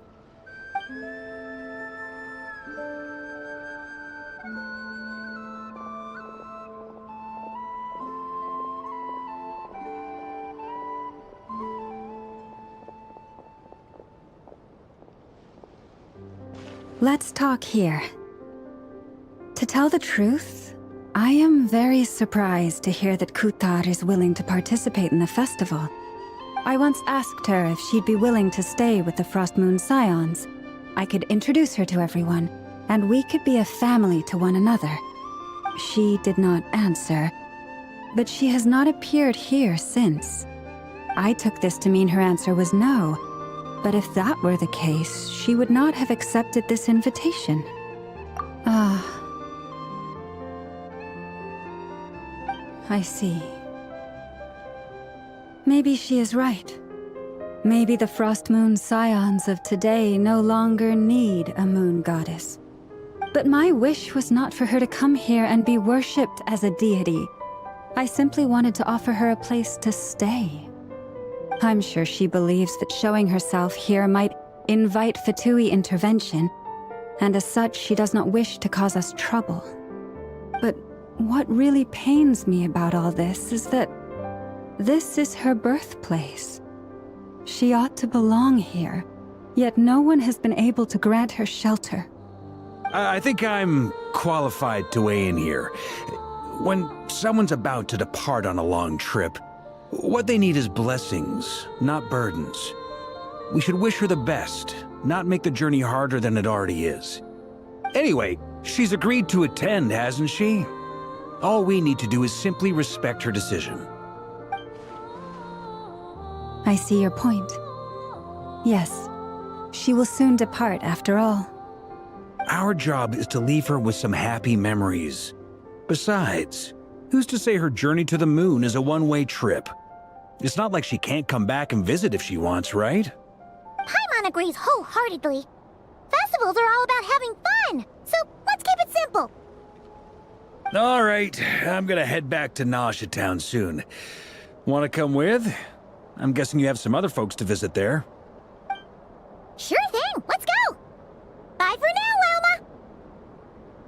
Let's talk here. To tell the truth, I am very surprised to hear that Kutar is willing to participate in the festival. I once asked her if she'd be willing to stay with the Frost Moon Scions. I could introduce her to everyone, and we could be a family to one another. She did not answer, but she has not appeared here since. I took this to mean her answer was no, but if that were the case, she would not have accepted this invitation. I see. Maybe she is right. Maybe the Frost Moon Scions of today no longer need a moon goddess. But my wish was not for her to come here and be worshipped as a deity. I simply wanted to offer her a place to stay. I'm sure she believes that showing herself here might invite Fatui intervention, and as such she does not wish to cause us trouble. But what really pains me about all this is that this is her birthplace. She ought to belong here, yet no one has been able to grant her shelter. I think I'm qualified to weigh in here. When someone's about to depart on a long trip, what they need is blessings, not burdens. We should wish her the best, not make the journey harder than it already is. Anyway, she's agreed to attend, hasn't she? All we need to do is simply respect her decision. I see your point. Yes, she will soon depart after all. Our job is to leave her with some happy memories. Besides, who's to say her journey to the moon is a one-way trip? It's not like she can't come back and visit if she wants, right? Paimon agrees wholeheartedly. Festivals are all about having fun, so let's keep it simple. All right, I'm gonna head back to Nasha Town soon. Want to come with? I'm guessing you have some other folks to visit there. Sure thing, let's go! Bye for now,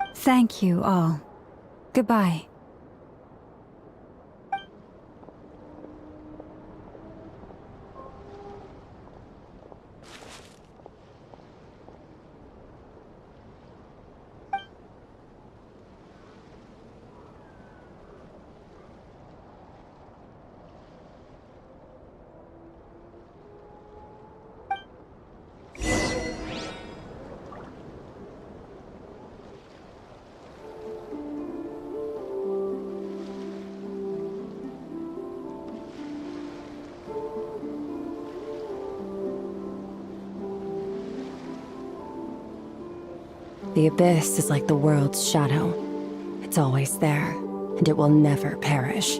Wilma! Thank you all. Goodbye. The abyss is like the world's shadow. It's always there, and it will never perish.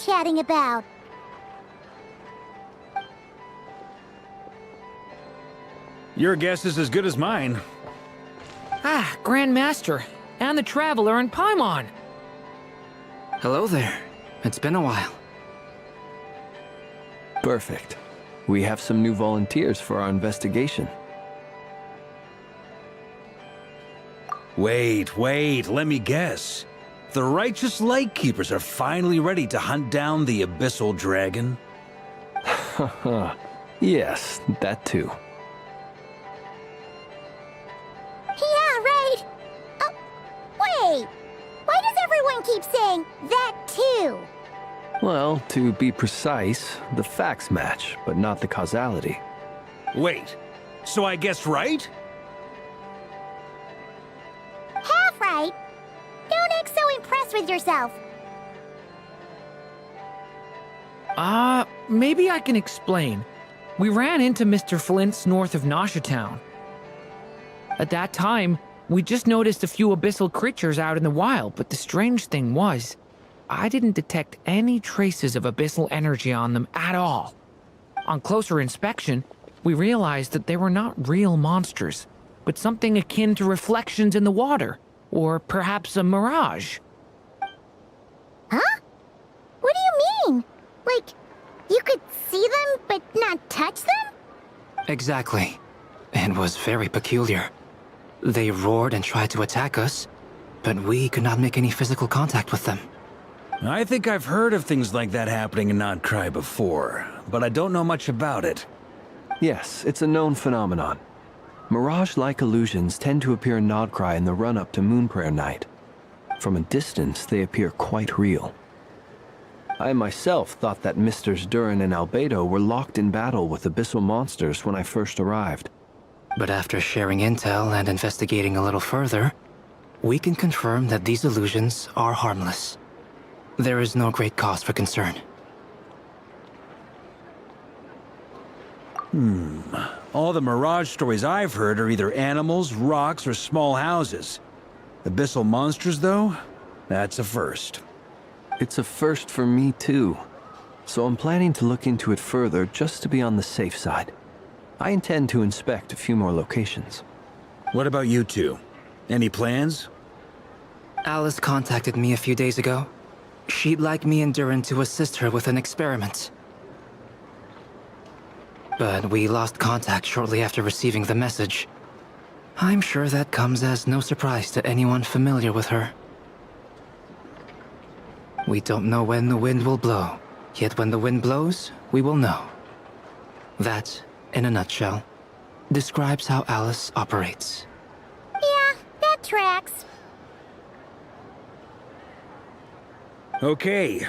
Chatting about? Your guess is as good as mine. Ah, Grandmaster, and the Traveler and Paimon. Hello there. It's been a while. Perfect. We have some new volunteers for our investigation. Wait, let me guess. The righteous Lightkeepers are finally ready to hunt down the Abyssal Dragon? Haha. Yes, that too. Yeah, right! Oh, wait! Why does everyone keep saying that too? Well, to be precise, the facts match, but not the causality. Wait, so I guessed right? Half right. Don't act so impressed with yourself. Maybe I can explain. We ran into Mr. Flint's north of Nosha Town. At that time, we just noticed a few abyssal creatures out in the wild, but the strange thing was, I didn't detect any traces of abyssal energy on them at all. On closer inspection, we realized that they were not real monsters, but something akin to reflections in the water, or perhaps a mirage. Huh? What do you mean? Like, you could see them but not touch them? Exactly. It was very peculiar. They roared and tried to attack us, but we could not make any physical contact with them. I think I've heard of things like that happening in Notcry before, but I don't know much about it. Yes, it's a known phenomenon. Mirage-like illusions tend to appear in Notcry in the run-up to Moonprayer Night. From a distance, they appear quite real. I myself thought that Misters Durin and Albedo were locked in battle with abyssal monsters when I first arrived. But after sharing intel and investigating a little further, we can confirm that these illusions are harmless. There is no great cause for concern. All the Mirage stories I've heard are either animals, rocks, or small houses. Abyssal monsters, though? That's a first. It's a first for me, too. So I'm planning to look into it further just to be on the safe side. I intend to inspect a few more locations. What about you two? Any plans? Alice contacted me a few days ago. She'd like me and Durin to assist her with an experiment. But we lost contact shortly after receiving the message. I'm sure that comes as no surprise to anyone familiar with her. We don't know when the wind will blow, yet when the wind blows, we will know. That, in a nutshell, describes how Alice operates. Yeah, that tracks. Okay.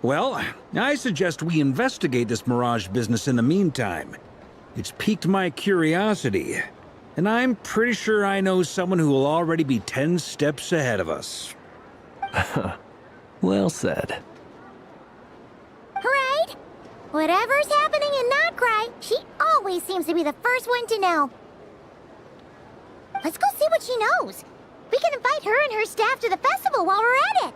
Well, I suggest we investigate this Mirage business in the meantime. It's piqued my curiosity, and I'm pretty sure I know someone who will already be 10 steps ahead of us. Well said. Right? Whatever's happening in Notcry, she always seems to be the first one to know. Let's go see what she knows. We can invite her and her staff to the festival while we're at it.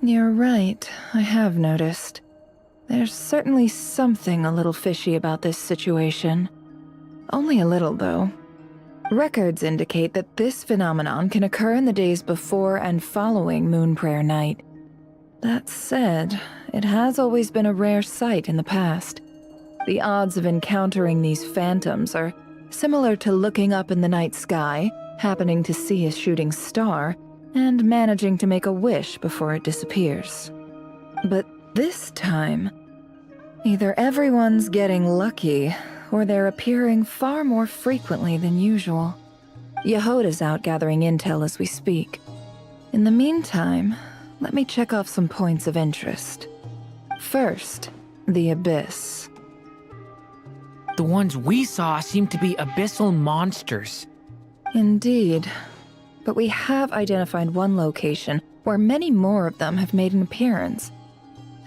You're right, I have noticed. There's certainly something a little fishy about this situation. Only a little, though. Records indicate that this phenomenon can occur in the days before and following Moon Prayer Night. That said, it has always been a rare sight in the past. The odds of encountering these phantoms are similar to looking up in the night sky, happening to see a shooting star, and managing to make a wish before it disappears. But this time, either everyone's getting lucky, or they're appearing far more frequently than usual. Yehoda's out gathering intel as we speak. In the meantime, let me check off some points of interest. First, the Abyss. The ones we saw seem to be abyssal monsters. Indeed. But we have identified one location where many more of them have made an appearance.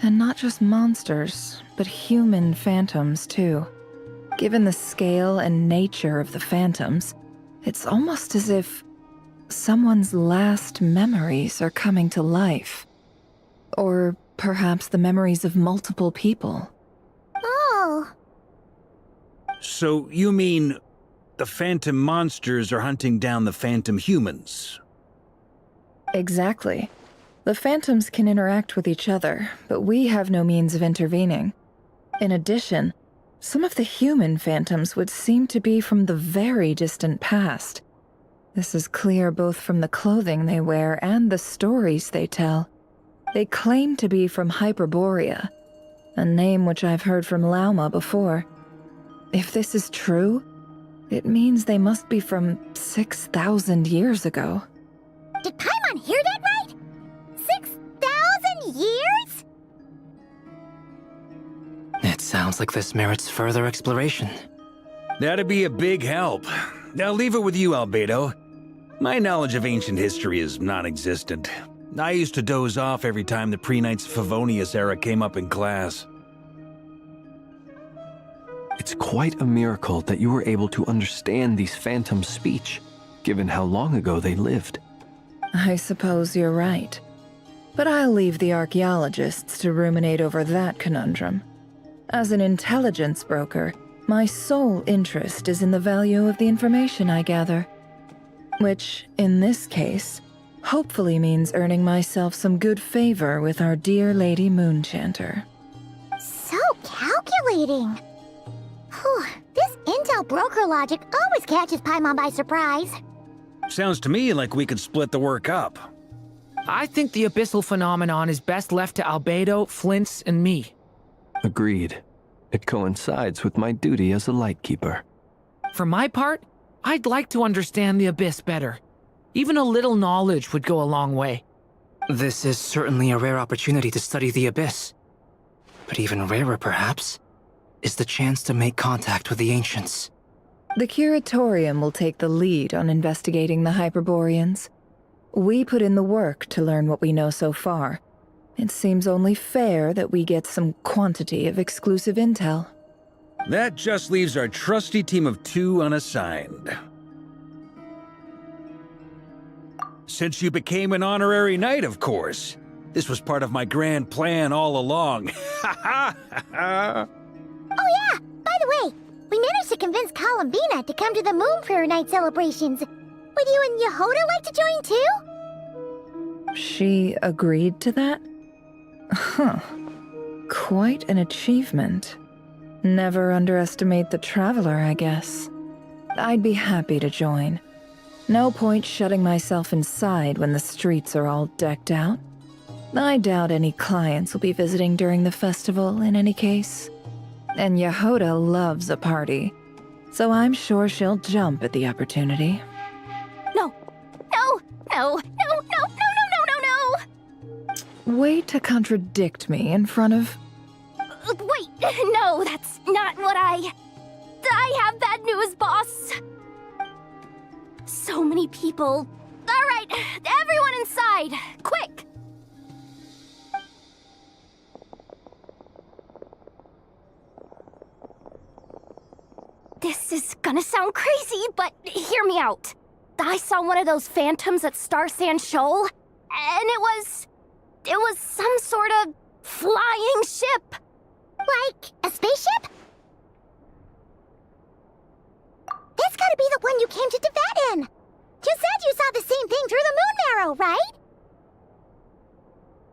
And not just monsters, but human phantoms too. Given the scale and nature of the phantoms, it's almost as if someone's last memories are coming to life. Or perhaps the memories of multiple people. Oh. So you mean the phantom monsters are hunting down the phantom humans? Exactly. The phantoms can interact with each other, but we have no means of intervening. In addition, some of the human phantoms would seem to be from the very distant past. This is clear both from the clothing they wear and the stories they tell. They claim to be from Hyperborea, a name which I've heard from Lauma before. If this is true, it means they must be from 6,000 years ago. Did Paimon hear that right? 6,000 years? It sounds like this merits further exploration. That'd be a big help. I'll leave it with you, Albedo. My knowledge of ancient history is non-existent. I used to doze off every time the pre-Knights Favonius era came up in class. It's quite a miracle that you were able to understand these phantoms' speech, given how long ago they lived. I suppose you're right. But I'll leave the archaeologists to ruminate over that conundrum. As an intelligence broker, my sole interest is in the value of the information I gather. Which, in this case, hopefully means earning myself some good favor with our dear Lady Moonchanter. So calculating. Whew, this intel broker logic always catches Paimon by surprise. Sounds to me like we could split the work up. I think the abyssal phenomenon is best left to Albedo, Flint's, and me. Agreed. It coincides with my duty as a lightkeeper. For my part, I'd like to understand the abyss better. Even a little knowledge would go a long way. This is certainly a rare opportunity to study the abyss. But even rarer, perhaps, is the chance to make contact with the ancients. The Curatorium will take the lead on investigating the Hyperboreans. We put in the work to learn what we know so far. It seems only fair that we get some quantity of exclusive intel. That just leaves our trusty team of 2 unassigned. Since you became an honorary knight, of course. This was part of my grand plan all along. Oh yeah! By the way, we managed to convince Columbina to come to the Moon Prayer Night celebrations. Would you and Yehoda like to join too? She agreed to that? Huh. Quite an achievement. Never underestimate the traveler, I guess. I'd be happy to join. No point shutting myself inside when the streets are all decked out. I doubt any clients will be visiting during the festival in any case. And Yehoda loves a party, so I'm sure she'll jump at the opportunity. No! No! No! No! No! No! No! No! No! Way to contradict me in front of... Wait! No, that's not what I have bad news, boss! So many people. Alright, everyone inside! Quick! This is gonna sound crazy, but hear me out. I saw one of those phantoms at Star Sand Shoal, and it was some sort of flying ship. Like a spaceship? That's gotta be the one you came to Tibet in. You said you saw the same thing through the moon marrow, right?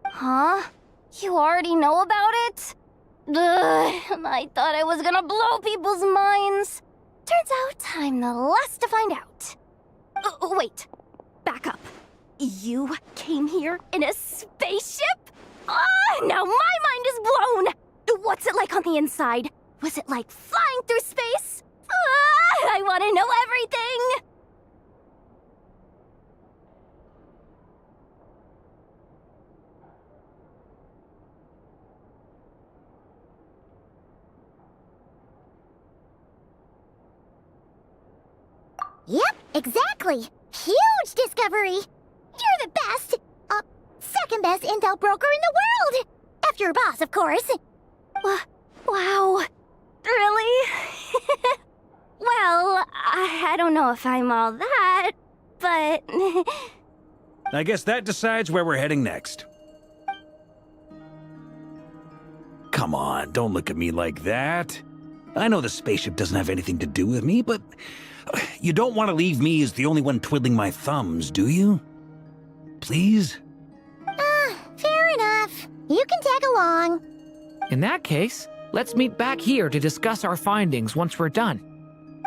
Huh? You already know about it? Ugh, I thought I was gonna blow people's minds. Turns out I'm the last to find out. Wait, back up. You came here in a spaceship? Now my mind is blown! What's it like on the inside? Was it like flying through space? I want to know everything! Yep, exactly. Huge discovery. You're the best. Second best intel broker in the world. After your boss, of course. Wow. Really? Well, I don't know if I'm all that, but... I guess that decides where we're heading next. Come on, don't look at me like that. I know the spaceship doesn't have anything to do with me, but you don't want to leave me as the only one twiddling my thumbs, do you? Please? Fair enough. You can tag along. In that case, let's meet back here to discuss our findings once we're done.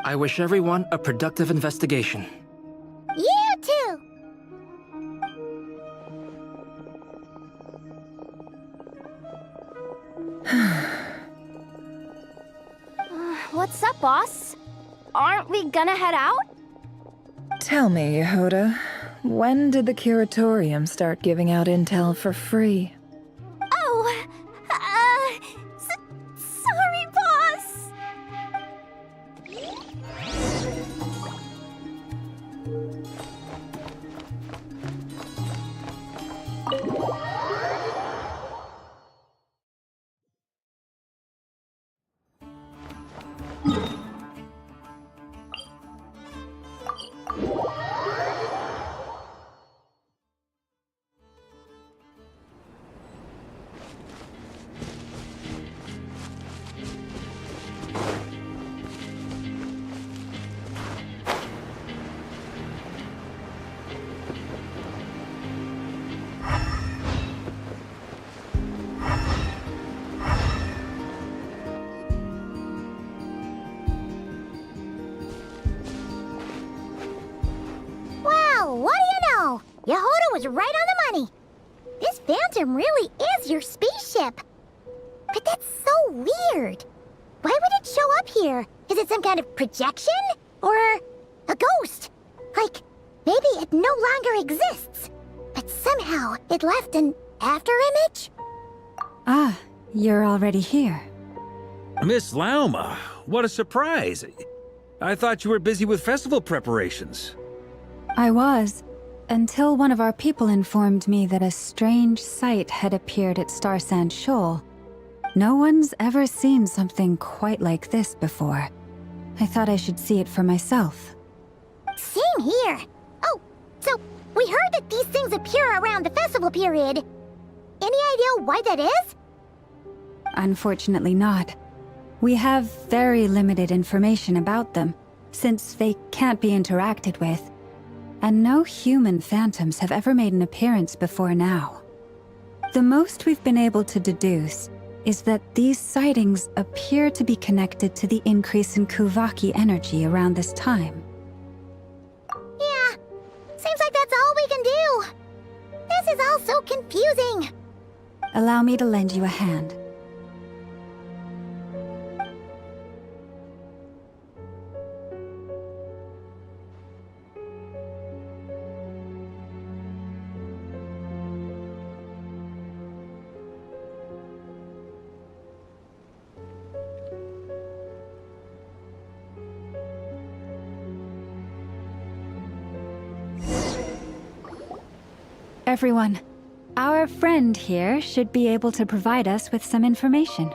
I wish everyone a productive investigation. You too! What's up, boss? Aren't we gonna head out? Tell me, Yehoda, when did the Curatorium start giving out intel for free? Oh, sorry, boss! Well, what do you know? Wow! Yehoda was right on the money. This Phantom really is your spaceship. But that's so weird. Why would it show up here? Is it some kind of projection? Or a ghost? Like, maybe it no longer exists. But somehow it left an afterimage? Ah, you're already here. Miss Lauma, what a surprise. I thought you were busy with festival preparations. I was, until one of our people informed me that a strange sight had appeared at Starsand Shoal. No one's ever seen something quite like this before. I thought I should see it for myself. Same here. Oh, so we heard that these things appear around the festival period. Any idea why that is? Unfortunately not. We have very limited information about them, since they can't be interacted with. And no human phantoms have ever made an appearance before now. The most we've been able to deduce is that these sightings appear to be connected to the increase in Kuvaki energy around this time. Yeah, seems like that's all we can do. This is all so confusing. Allow me to lend you a hand. Everyone, our friend here should be able to provide us with some information.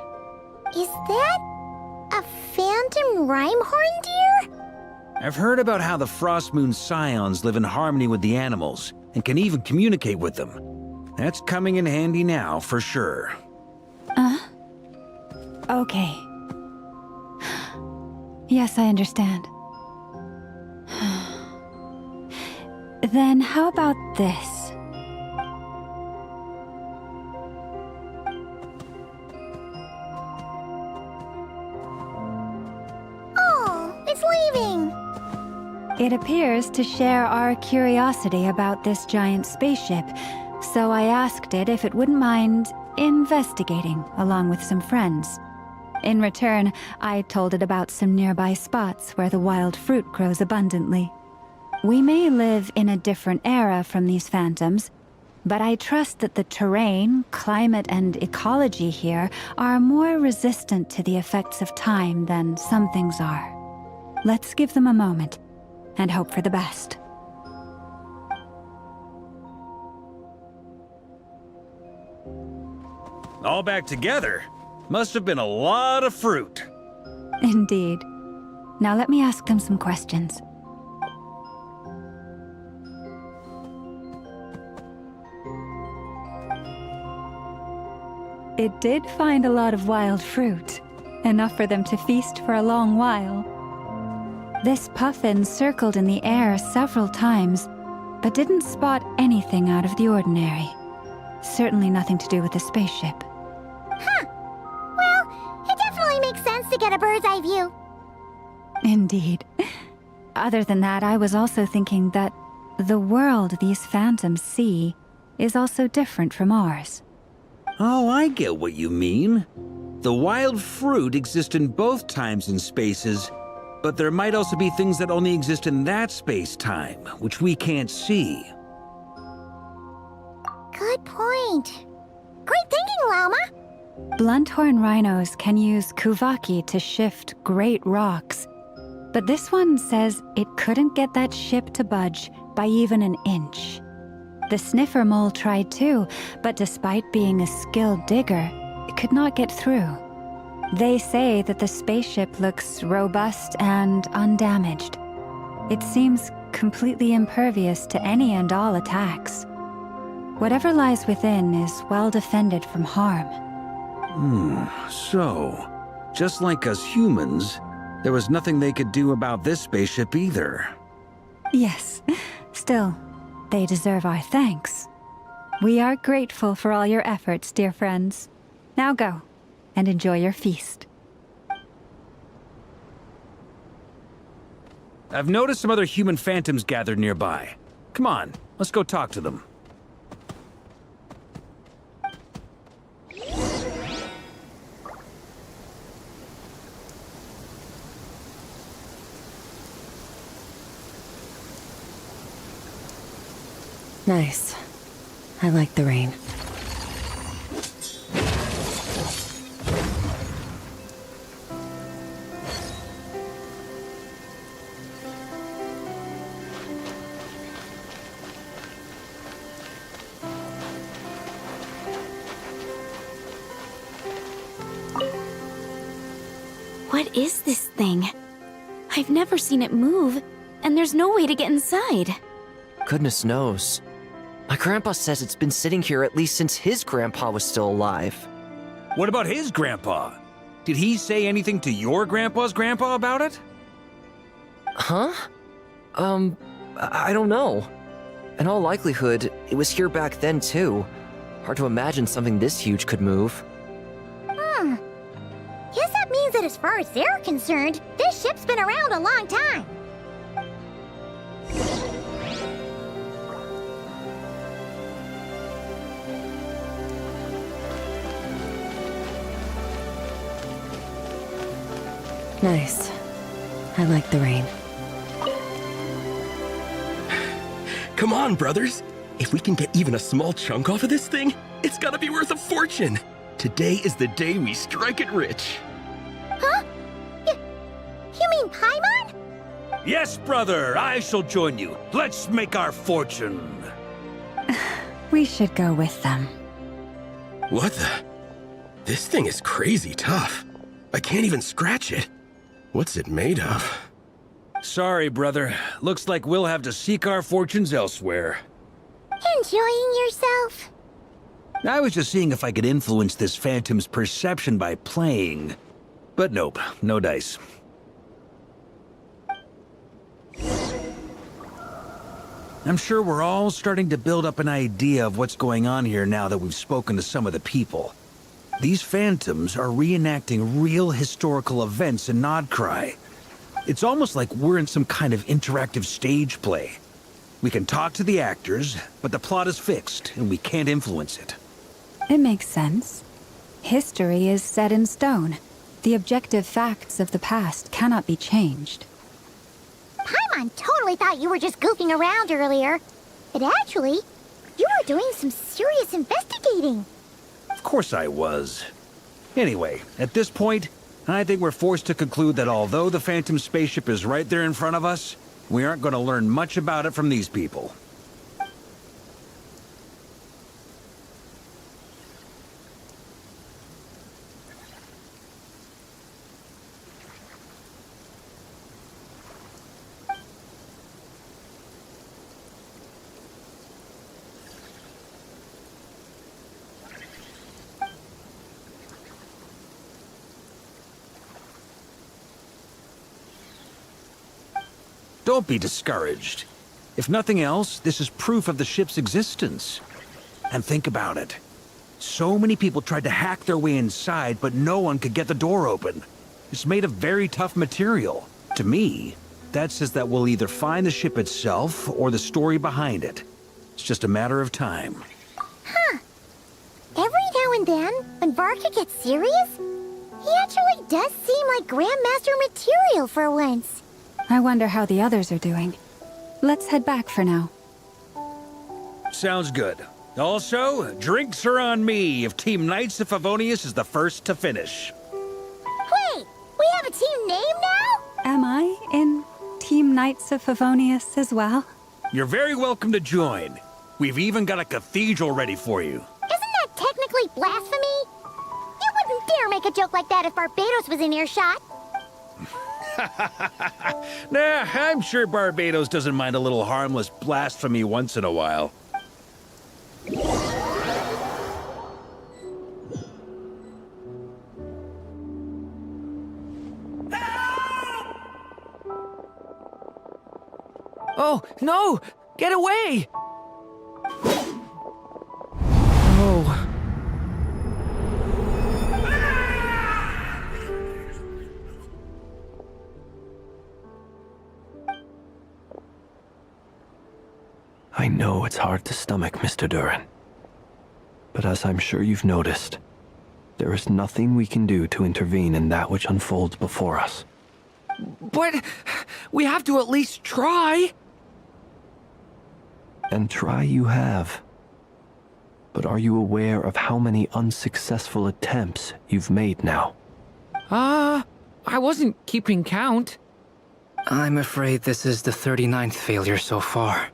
Is that a phantom Rhyme-horn deer? I've heard about how the Frost Moon Scions live in harmony with the animals and can even communicate with them. That's coming in handy now, for sure. Okay. Yes, I understand. Then how about this? Oh, it's leaving. It appears to share our curiosity about this giant spaceship, so I asked it if it wouldn't mind investigating along with some friends. In return, I told it about some nearby spots where the wild fruit grows abundantly. We may live in a different era from these phantoms, but I trust that the terrain, climate, and ecology here are more resistant to the effects of time than some things are. Let's give them a moment and hope for the best. All back together? Must have been a lot of fruit. Indeed. Now let me ask them some questions. It did find a lot of wild fruit, enough for them to feast for a long while. This puffin circled in the air several times, but didn't spot anything out of the ordinary. Certainly nothing to do with the spaceship. Huh. Well, it definitely makes sense to get a bird's eye view. Indeed. Other than that, I was also thinking that the world these phantoms see is also different from ours. Oh, I get what you mean. The wild fruit exist in both times and spaces, but there might also be things that only exist in that space-time, which we can't see. Good point. Great thinking, Lauma. Blunthorn rhinos can use Kuvaki to shift great rocks, but this one says it couldn't get that ship to budge by even an inch. The sniffer mole tried too, but despite being a skilled digger, it could not get through. They say that the spaceship looks robust and undamaged. It seems completely impervious to any and all attacks. Whatever lies within is well defended from harm. So, just like us humans, there was nothing they could do about this spaceship either. Yes, still, they deserve our thanks. We are grateful for all your efforts, dear friends. Now go, and enjoy your feast. I've noticed some other human phantoms gathered nearby. Come on, let's go talk to them. Nice. I like the rain. What is this thing? I've never seen it move, and there's no way to get inside. Goodness knows. My grandpa says it's been sitting here at least since his grandpa was still alive. What about his grandpa? Did he say anything to your grandpa's grandpa about it? Huh? I don't know. In all likelihood, it was here back then too. Hard to imagine something this huge could move. Guess that means that as far as they're concerned, this ship's been around a long time. Nice. I like the rain. Come on, brothers. If we can get even a small chunk off of this thing, it's gotta be worth a fortune. Today is the day we strike it rich. Huh? You mean Paimon? Yes, brother, I shall join you. Let's make our fortune. We should go with them. What the? This thing is crazy tough. I can't even scratch it. What's it made of? Sorry, brother. Looks like we'll have to seek our fortunes elsewhere. Enjoying yourself? I was just seeing if I could influence this phantom's perception by playing. But nope, no dice. I'm sure we're all starting to build up an idea of what's going on here now that we've spoken to some of the people. These phantoms are reenacting real historical events in Nodcry. It's almost like we're in some kind of interactive stage play. We can talk to the actors, but the plot is fixed, and we can't influence it. It makes sense. History is set in stone. The objective facts of the past cannot be changed. Paimon totally thought you were just goofing around earlier. But actually, you were doing some serious investigating. Of course I was. Anyway, at this point, I think we're forced to conclude that although the Phantom spaceship is right there in front of us, we aren't going to learn much about it from these people. Don't be discouraged. If nothing else, this is proof of the ship's existence. And think about it. So many people tried to hack their way inside, but no one could get the door open. It's made of very tough material. To me, that says that we'll either find the ship itself or the story behind it. It's just a matter of time. Huh. Every now and then, when Varka gets serious, he actually does seem like Grandmaster material for once. I wonder how the others are doing. Let's head back for now. Sounds good. Also, drinks are on me if Team Knights of Favonius is the first to finish. Wait, we have a team name now? Am I in Team Knights of Favonius as well? You're very welcome to join. We've even got a cathedral ready for you. Isn't that technically blasphemy? You wouldn't dare make a joke like that if Barbados was in earshot. Nah, I'm sure Barbados doesn't mind a little harmless blasphemy once in a while. Oh, no! Get away! Oh. I know it's hard to stomach, Mr. Durin. But as I'm sure you've noticed, there is nothing we can do to intervene in that which unfolds before us. But we have to at least try. And try you have. But are you aware of how many unsuccessful attempts you've made now? I wasn't keeping count. I'm afraid this is the 39th failure so far.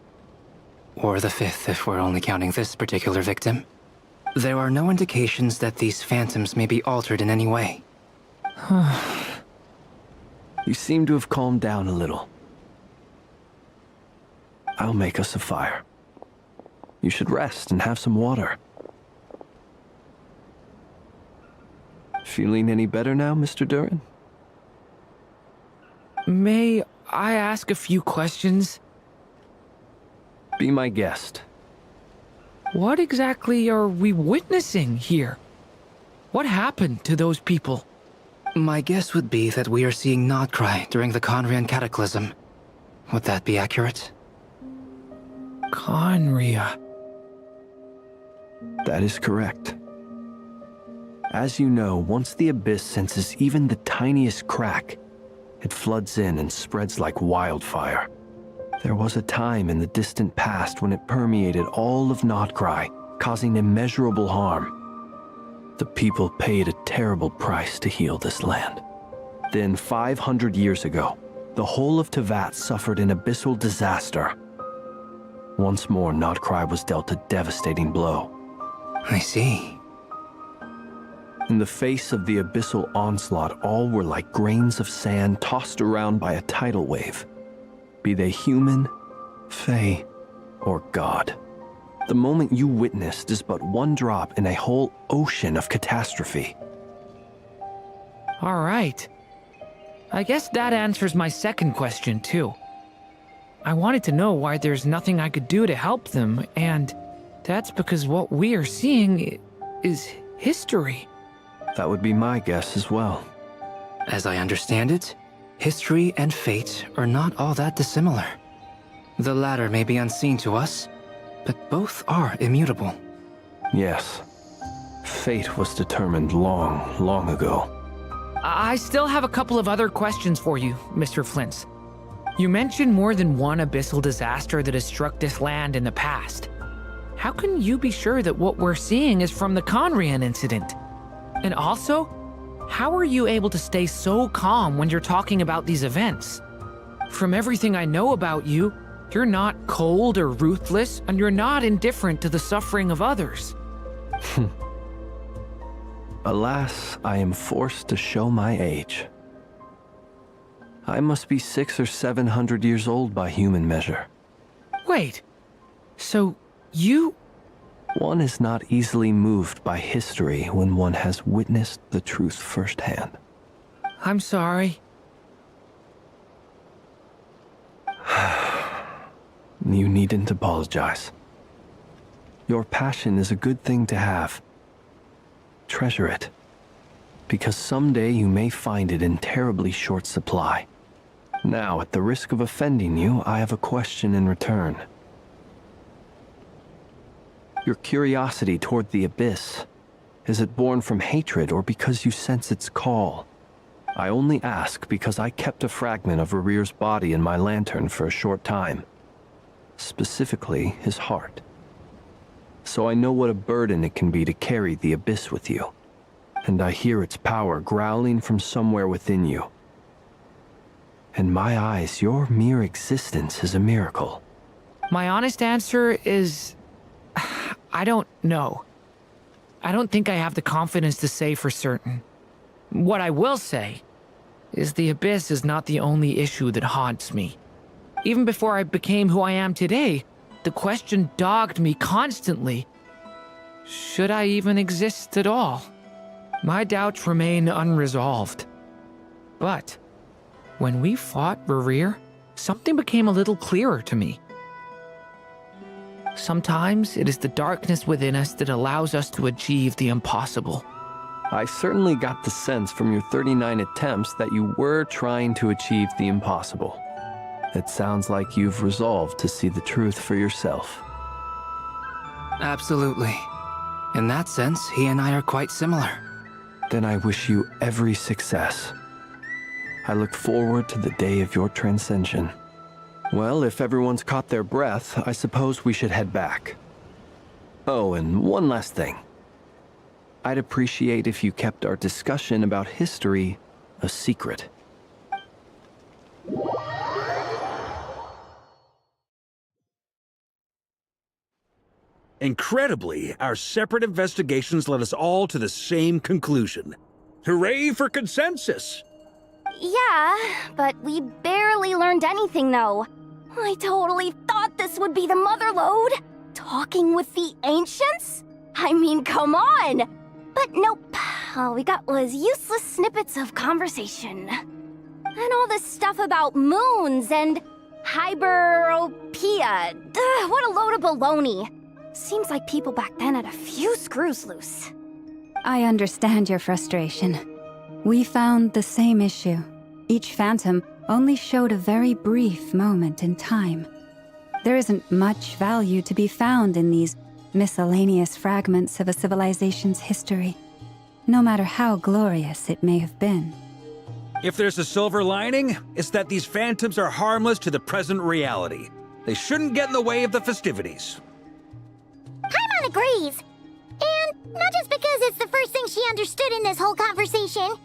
Or the 5th if we're only counting this particular victim. There are no indications that these phantoms may be altered in any way. You seem to have calmed down a little. I'll make us a fire. You should rest and have some water. Feeling any better now, Mr. Durin? May I ask a few questions? Be my guest. What exactly are we witnessing here? What happened to those people? My guess would be that we are seeing Nodcry during the Conrian Cataclysm. Would that be accurate? Conria. That is correct. As you know, once the Abyss senses even the tiniest crack, it floods in and spreads like wildfire. There was a time in the distant past when it permeated all of Nodcry, causing immeasurable harm. The people paid a terrible price to heal this land. Then 500 years ago, the whole of Teyvat suffered an abyssal disaster. Once more, Nodcry was dealt a devastating blow. I see. In the face of the abyssal onslaught, all were like grains of sand tossed around by a tidal wave. Be they human, fae, or god. The moment you witnessed is but one drop in a whole ocean of catastrophe. All right. I guess that answers my second question, too. I wanted to know why there's nothing I could do to help them, and that's because what we are seeing is history. That would be my guess as well. As I understand it, history and fate are not all that dissimilar. The latter may be unseen to us, but both are immutable. Yes. Fate was determined long, long ago. I still have a couple of other questions for you, Mr. Flint. You mentioned more than one abyssal disaster that has struck this land in the past. How can you be sure that what we're seeing is from the Conrian incident? And also, how are you able to stay so calm when you're talking about these events? From everything I know about you, you're not cold or ruthless, and you're not indifferent to the suffering of others. Alas, I am forced to show my age. I must be 600 or 700 years old by human measure. Wait, so you... One is not easily moved by history when one has witnessed the truth firsthand. I'm sorry. You needn't apologize. Your passion is a good thing to have. Treasure it, because someday you may find it in terribly short supply. Now, at the risk of offending you, I have a question in return. Your curiosity toward the Abyss, is it born from hatred or because you sense its call? I only ask because I kept a fragment of Rerir's body in my lantern for a short time. Specifically, his heart. So I know what a burden it can be to carry the Abyss with you. And I hear its power growling from somewhere within you. In my eyes, your mere existence is a miracle. My honest answer is... I don't know. I don't think I have the confidence to say for certain. What I will say is the Abyss is not the only issue that haunts me. Even before I became who I am today, the question dogged me constantly. Should I even exist at all? My doubts remain unresolved. But when we fought Rerir, something became a little clearer to me. Sometimes it is the darkness within us that allows us to achieve the impossible. I certainly got the sense from your 39 attempts that you were trying to achieve the impossible. It sounds like you've resolved to see the truth for yourself. Absolutely. In that sense, he and I are quite similar. Then I wish you every success. I look forward to the day of your transcension. Well, if everyone's caught their breath, I suppose we should head back. Oh, and one last thing. I'd appreciate if you kept our discussion about history a secret. Incredibly, our separate investigations led us all to the same conclusion. Hooray for consensus! Yeah, but we barely learned anything, though. I totally thought this would be the motherlode. Talking with the ancients? I mean, come on! But nope. All we got was useless snippets of conversation. And all this stuff about moons and hyperopia. What a load of baloney. Seems like people back then had a few screws loose. I understand your frustration. We found the same issue. Each phantom only showed a very brief moment in time. There isn't much value to be found in these miscellaneous fragments of a civilization's history, no matter how glorious it may have been. If there's a silver lining, it's that these phantoms are harmless to the present reality. They shouldn't get in the way of the festivities. Paimon agrees. And not just because it's the first thing she understood in this whole conversation.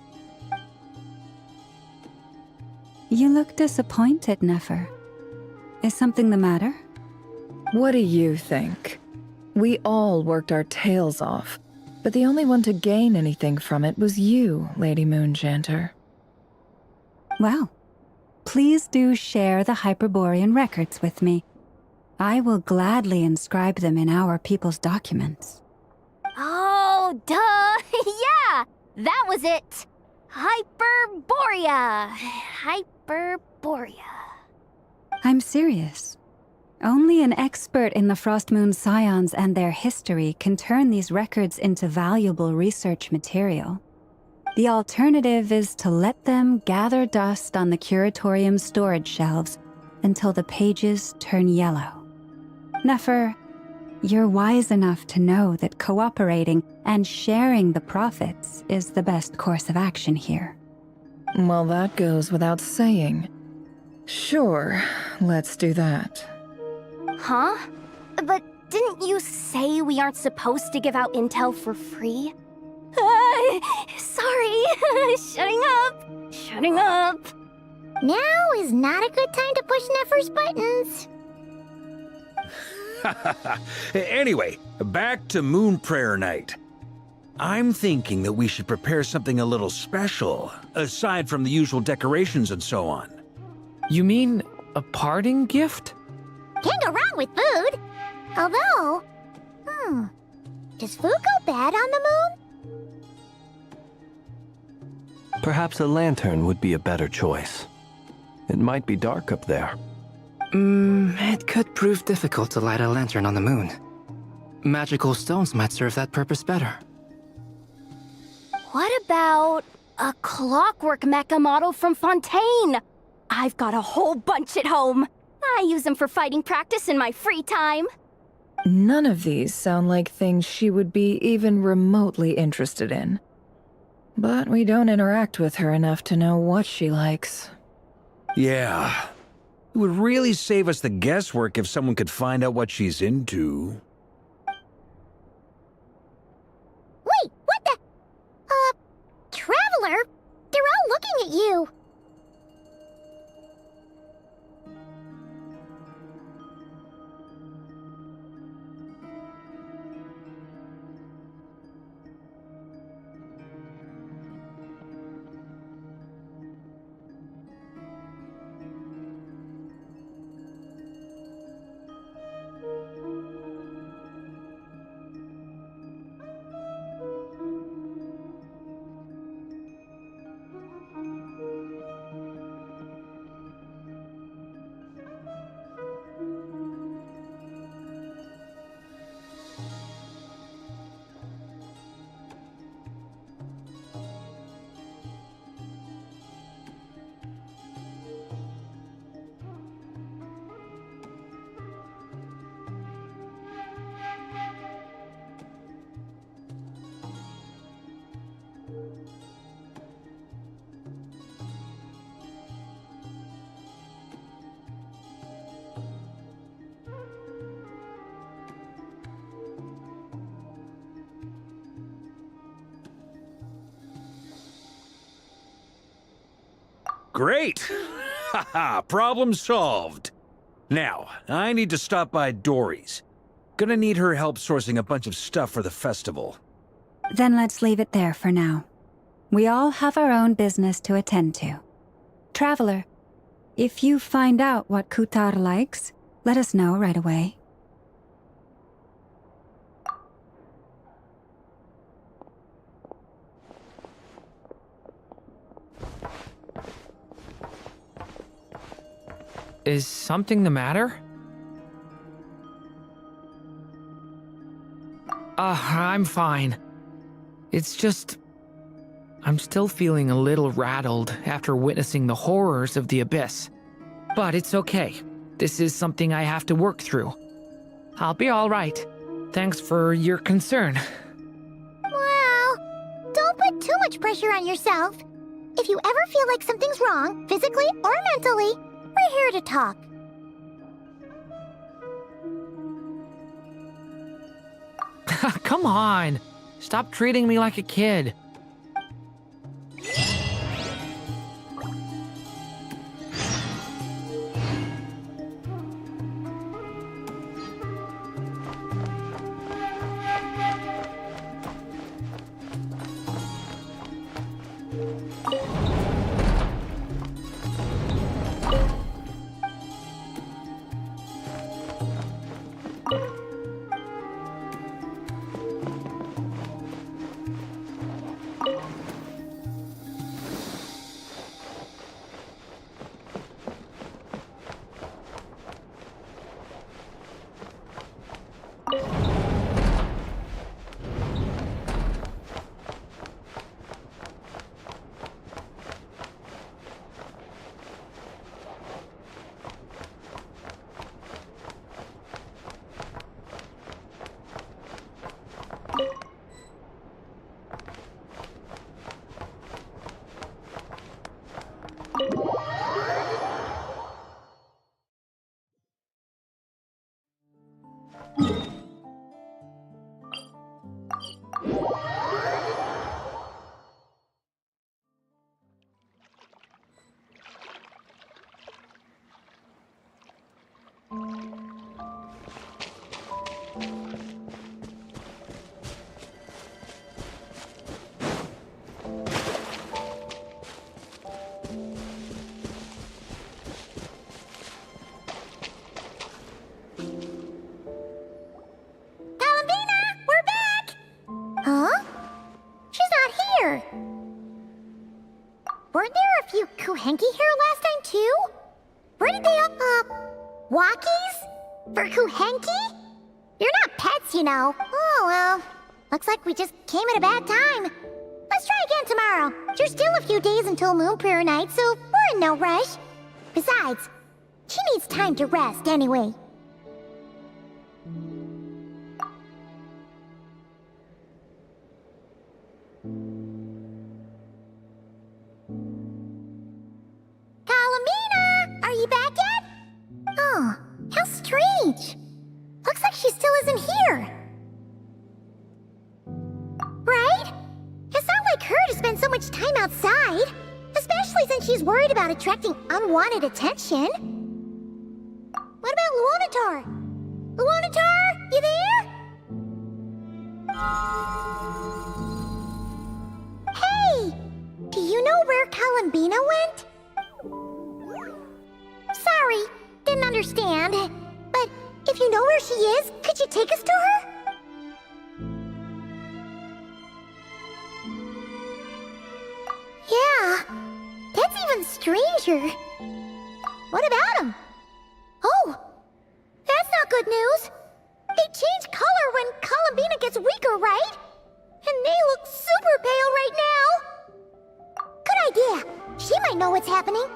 You look disappointed, Nefer. Is something the matter? What do you think? We all worked our tails off, but the only one to gain anything from it was you, Lady Moonjanter. Well, please do share the Hyperborean records with me. I will gladly inscribe them in our people's documents. Oh, duh! Yeah! That was it! Hyperborea! Hyperborea. I'm serious. Only an expert in the Frostmoon Scions and their history can turn these records into valuable research material. The alternative is to let them gather dust on the Curatorium's storage shelves until the pages turn yellow. Nefer, you're wise enough to know that cooperating and sharing the profits is the best course of action here. Well, that goes without saying. Sure, let's do that. Huh? But didn't you say we aren't supposed to give out intel for free? Sorry. Shutting up. Now is not a good time to push Nefer's buttons. Anyway, back to Moon Prayer Night. I'm thinking that we should prepare something a little special, aside from the usual decorations and so on. You mean a parting gift? Can't go wrong with food. Although, does food go bad on the moon? Perhaps a lantern would be a better choice. It might be dark up there. It could prove difficult to light a lantern on the moon. Magical stones might serve that purpose better. What about a clockwork mecha model from Fontaine? I've got a whole bunch at home. I use them for fighting practice in my free time. None of these sound like things she would be even remotely interested in. But we don't interact with her enough to know what she likes. Yeah. It would really save us the guesswork if someone could find out what she's into. Wait, what the? Traveler? They're all looking at you. Great! Haha, problem solved. Now, I need to stop by Dory's. Gonna need her help sourcing a bunch of stuff for the festival. Then let's leave it there for now. We all have our own business to attend to. Traveler, if you find out what Kutar likes, let us know right away. Is something the matter? I'm fine. It's just... I'm still feeling a little rattled after witnessing the horrors of the Abyss. But it's okay. This is something I have to work through. I'll be all right. Thanks for your concern. Well, don't put too much pressure on yourself. If you ever feel like something's wrong, physically or mentally, we're here to talk. Come on. Stop treating me like a kid. Weren't there a few Kuhenki here last time, too? Where did they walkies? For Kuhenki? You're not pets, you know. Oh, well. Looks like we just came at a bad time. Let's try again tomorrow. There's still a few days until Moon Prayer Night, so we're in no rush. Besides, she needs time to rest anyway. Kalamina! Are you back yet? Oh, how strange. Looks like she still isn't here. Right? It's not like her to spend so much time outside. Especially since she's worried about attracting unwanted attention. What about Luonatar? Luonatar, you there? Hey! Do you know where Kalambina went? Sorry, didn't understand. But if you know where she is, could you take us to her? Yeah, that's even stranger. What about him? Oh, that's not good news. They change color when Kalambina gets weaker, right? And they look super pale right now. Good idea. She might know what's happening.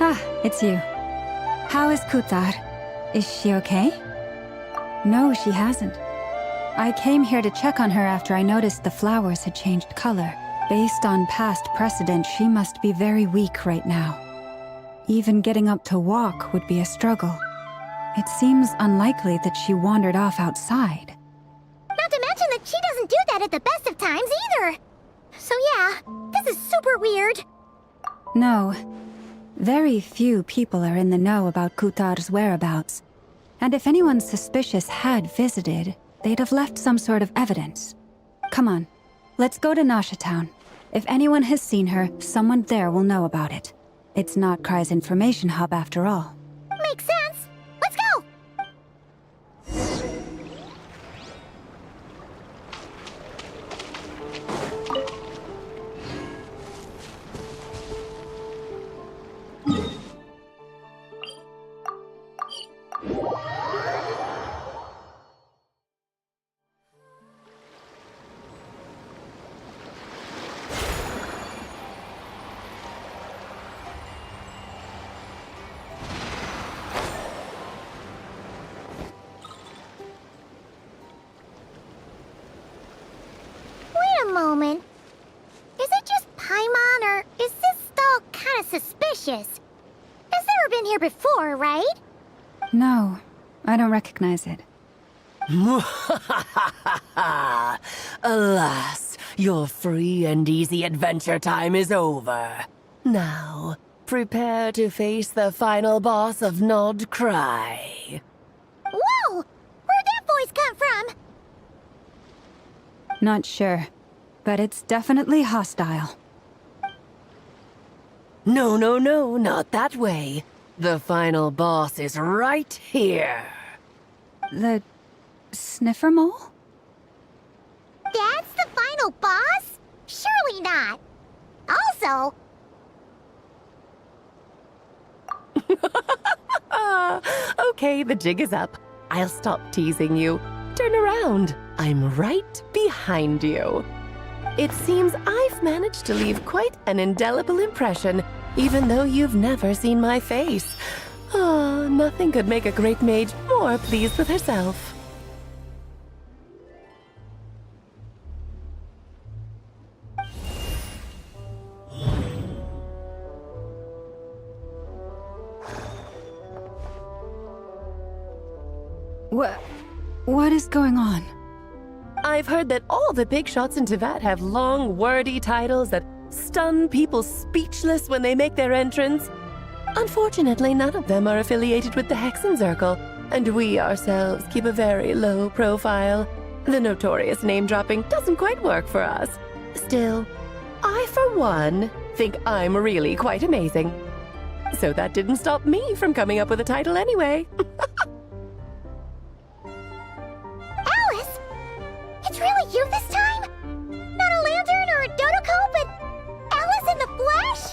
Ah, it's you. How is Kutar? Is she okay? No, she hasn't. I came here to check on her after I noticed the flowers had changed color. Based on past precedent, she must be very weak right now. Even getting up to walk would be a struggle. It seems unlikely that she wandered off outside. met at the best of times either. So yeah, this is super weird. No. Very few people are in the know about Kutar's whereabouts. And if anyone suspicious had visited, they'd have left some sort of evidence. Come on, let's go to Nasha Town. If anyone has seen her, someone there will know about it. It's not Cry's information hub after all. Makes sense. Let's go! Wait a moment. Is it just Paimon, or is this stall kind of suspicious? Has never been here before, right? No, I don't recognize it. Alas, your free and easy adventure time is over. Now, prepare to face the final boss of Nod Cry. Whoa! Where'd that voice come from? Not sure, but it's definitely hostile. No, no, no, not that way. The final boss is right here. The Sniffer Mole? That's the final boss? Surely not. Also... Okay, the jig is up. I'll stop teasing you. Turn around. I'm right behind you. It seems I've managed to leave quite an indelible impression, even though you've never seen my face. Ah, nothing could make a great mage more pleased with herself. What is going on? I've heard that all the big shots in Teyvat have long, wordy titles that stun people speechless when they make their entrance. Unfortunately, none of them are affiliated with the Hexenzirkel, and we ourselves keep a very low profile. The notorious name-dropping doesn't quite work for us. Still, I, for one, think I'm really quite amazing. So that didn't stop me from coming up with a title anyway. Alice! It's really you this time? Not a lantern or a Dodoko, but Alice in the flesh?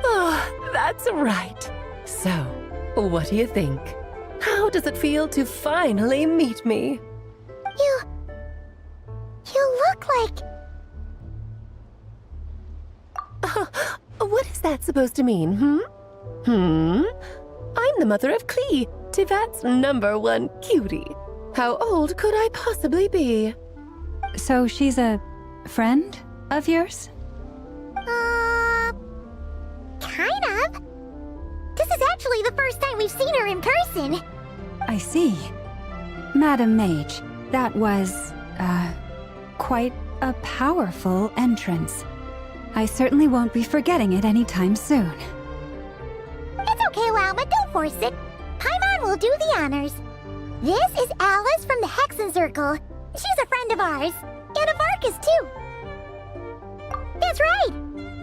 Oh, that's right. So, what do you think? How does it feel to finally meet me? You look like... What is that supposed to mean, I'm the mother of Klee, Teyvat's #1 cutie. How old could I possibly be? So she's a friend of yours? Kind of. This is actually the first time we've seen her in person. I see. Madam Mage, that was, quite a powerful entrance. I certainly won't be forgetting it anytime soon. It's okay, Lauma, don't force it. Paimon will do the honors. This is Alice from the Hexenzirkel. She's a friend of ours. And of Arcus, too. That's right.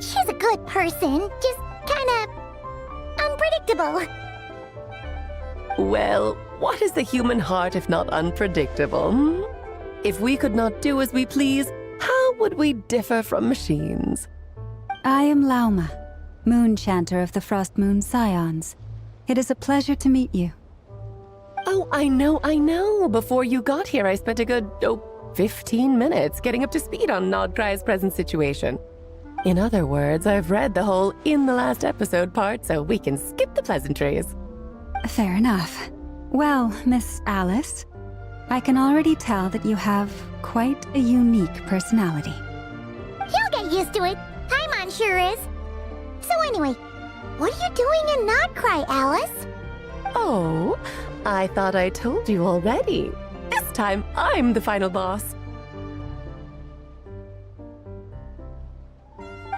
She's a good person, just kinda... unpredictable. Well, what is the human heart if not unpredictable? If we could not do as we please, how would we differ from machines? I am Lauma, Moon Chanter of the Frost Moon Scions. It is a pleasure to meet you. Oh, I know. Before you got here, I spent a good, 15 minutes getting up to speed on Nod Cry's present situation. In other words, I've read the whole in the last episode part, so we can skip the pleasantries. Fair enough. Well, Miss Alice, I can already tell that you have quite a unique personality. You'll get used to it. Paimon sure is. So anyway, what are you doing in Nod Cry, Alice? Oh, I thought I told you already. This time, I'm the final boss.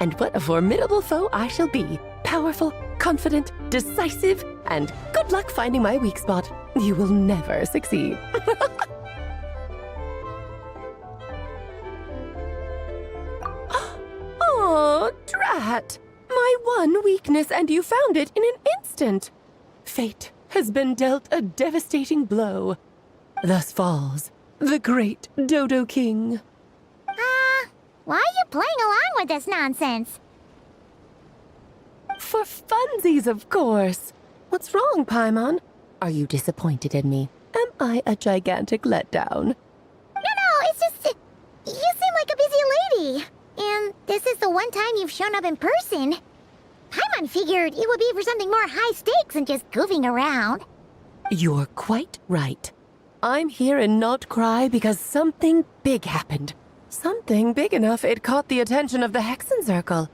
And what a formidable foe I shall be. Powerful, confident, decisive, and good luck finding my weak spot. You will never succeed. Oh, drat! My one weakness, and you found it in an instant. Fate has been dealt a devastating blow. Thus falls the great Dodo King. Why are you playing along with this nonsense? For funsies, of course. What's wrong, Paimon? Are you disappointed in me? Am I a gigantic letdown? No, it's just... you seem like a busy lady. And this is the one time you've shown up in person. Paimon figured it would be for something more high stakes than just goofing around. You're quite right. I'm here in Notcry because something big happened. Something big enough it caught the attention of the Hexen Circle.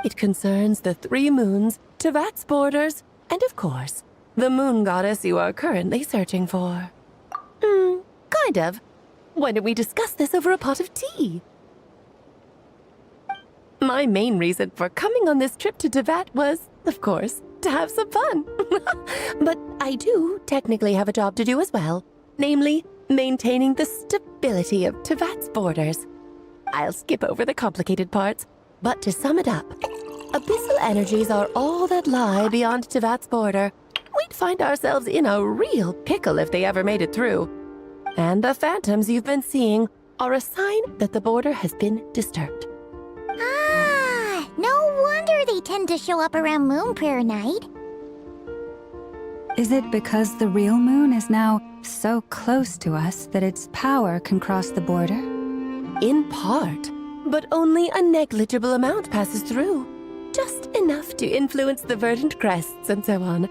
It concerns the 3 moons, Tevat's borders, and of course, the moon goddess you are currently searching for. Kind of. Why don't we discuss this over a pot of tea? My main reason for coming on this trip to Tevat was, of course, to have some fun. But I do technically have a job to do as well, namely, maintaining the stability of Tevat's borders. I'll skip over the complicated parts, but to sum it up, abyssal energies are all that lie beyond Tevat's border. We'd find ourselves in a real pickle if they ever made it through. And the phantoms you've been seeing are a sign that the border has been disturbed. No wonder they tend to show up around Moon Prayer Night. Is it because the real moon is now so close to us that its power can cross the border? In part, but only a negligible amount passes through. Just enough to influence the verdant crests and so on.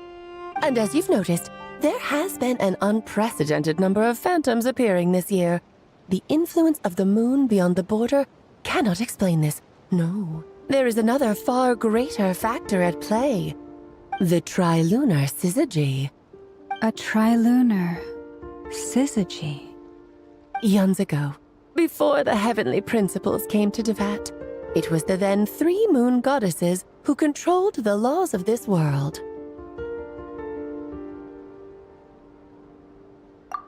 And as you've noticed, there has been an unprecedented number of phantoms appearing this year. The influence of the moon beyond the border cannot explain this. No, there is another far greater factor at play. The trilunar syzygy. A trilunar syzygy? Eons ago, before the heavenly principles came to Tevat, it was the then 3 moon goddesses who controlled the laws of this world.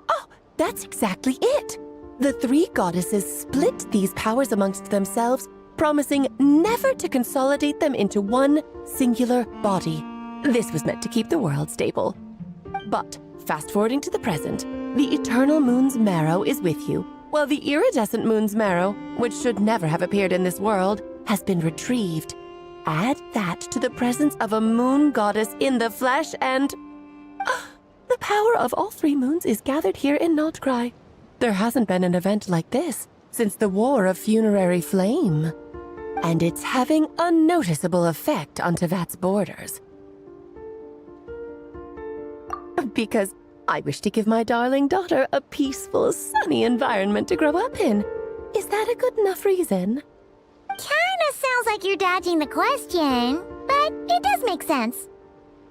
Oh, that's exactly it! The 3 goddesses split these powers amongst themselves, promising never to consolidate them into one singular body. This was meant to keep the world stable. But, fast-forwarding to the present, the eternal moon's marrow is with you, while the iridescent moon's marrow, which should never have appeared in this world, has been retrieved. Add that to the presence of a moon goddess in the flesh and... the power of all 3 moons is gathered here in Notcry. There hasn't been an event like this since the War of Funerary Flame. And it's having a noticeable effect on Tevat's borders. Because I wish to give my darling daughter a peaceful, sunny environment to grow up in. Is that a good enough reason? Kinda sounds like you're dodging the question, but it does make sense.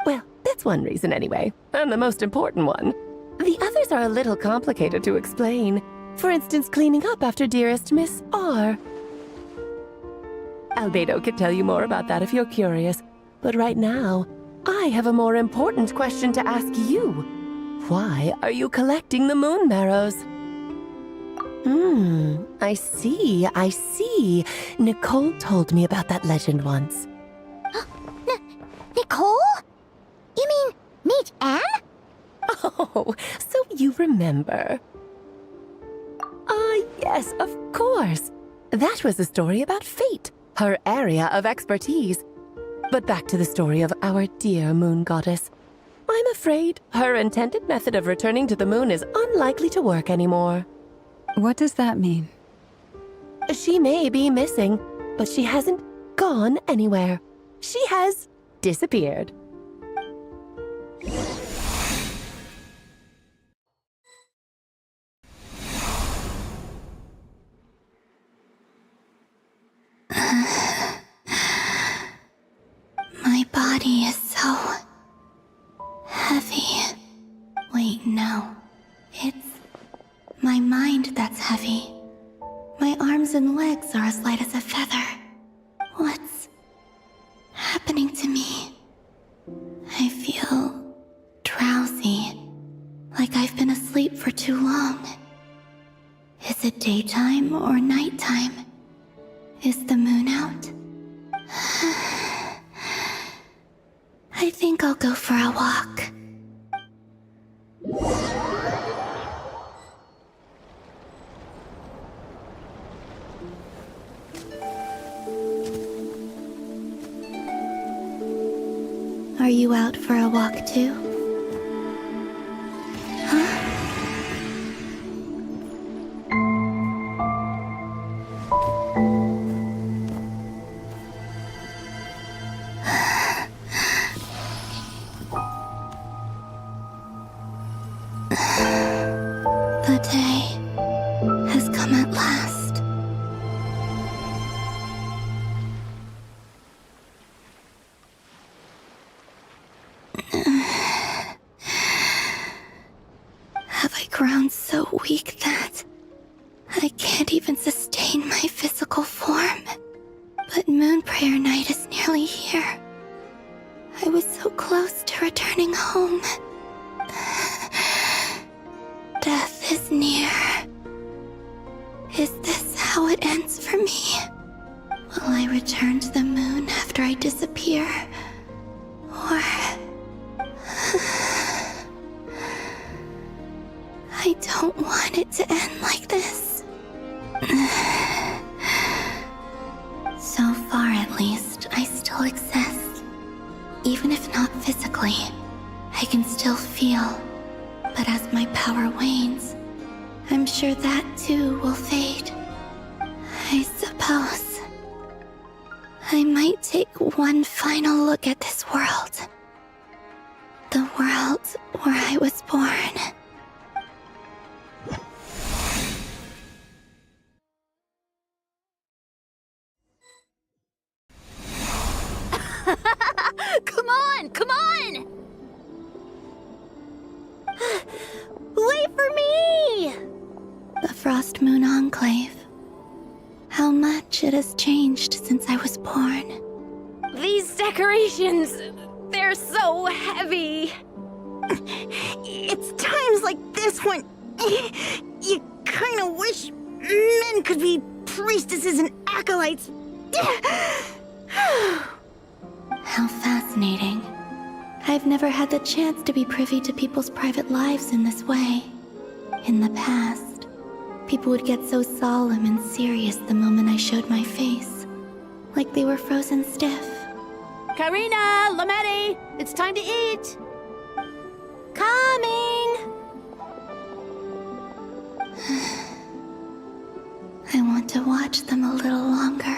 Well, that's one reason anyway, and the most important one. The others are a little complicated to explain. For instance, cleaning up after dearest Miss R. Albedo could tell you more about that if you're curious, but right now, I have a more important question to ask you. Why are you collecting the moon marrows? I see. Nicole told me about that legend once. Nicole? You mean Mage Anne? Oh, so you remember. Yes, of course. That was a story about fate, her area of expertise. But back to the story of our dear moon goddess. I'm afraid her intended method of returning to the moon is unlikely to work anymore. What does that mean? She may be missing, but she hasn't gone anywhere. She has disappeared. My body is so heavy. Wait, no. It's my mind that's heavy. My arms and legs are as light as a feather. What's happening to me? I feel drowsy, like I've been asleep for too long. Is it daytime or nighttime? Is the moon out? I think I'll go for a walk. Are you out for a walk too? The day has come at last. Have I grown so weak that I can't even sustain my physical form? But Moon Prayer Night is nearly here. I was so close to returning home. Death is near. Is this how it ends for me? Will I return to the moon after I disappear? Or... I don't want it to end like this. So far, at least, I still exist. Even if not physically, I can still feel. But as my power wanes, I'm sure that too will fade. I suppose I might take one final look at this world. The world where I was born. Come on! Come on! Wait for me! The Frost Moon Enclave. How much it has changed since I was born. These decorations, they're so heavy. It's times like this when you kind of wish men could be priestesses and acolytes. How fascinating. I've never had the chance to be privy to people's private lives in this way. In the past, people would get so solemn and serious the moment I showed my face. Like they were frozen stiff. Karina, Lametti, it's time to eat. Coming. I want to watch them a little longer.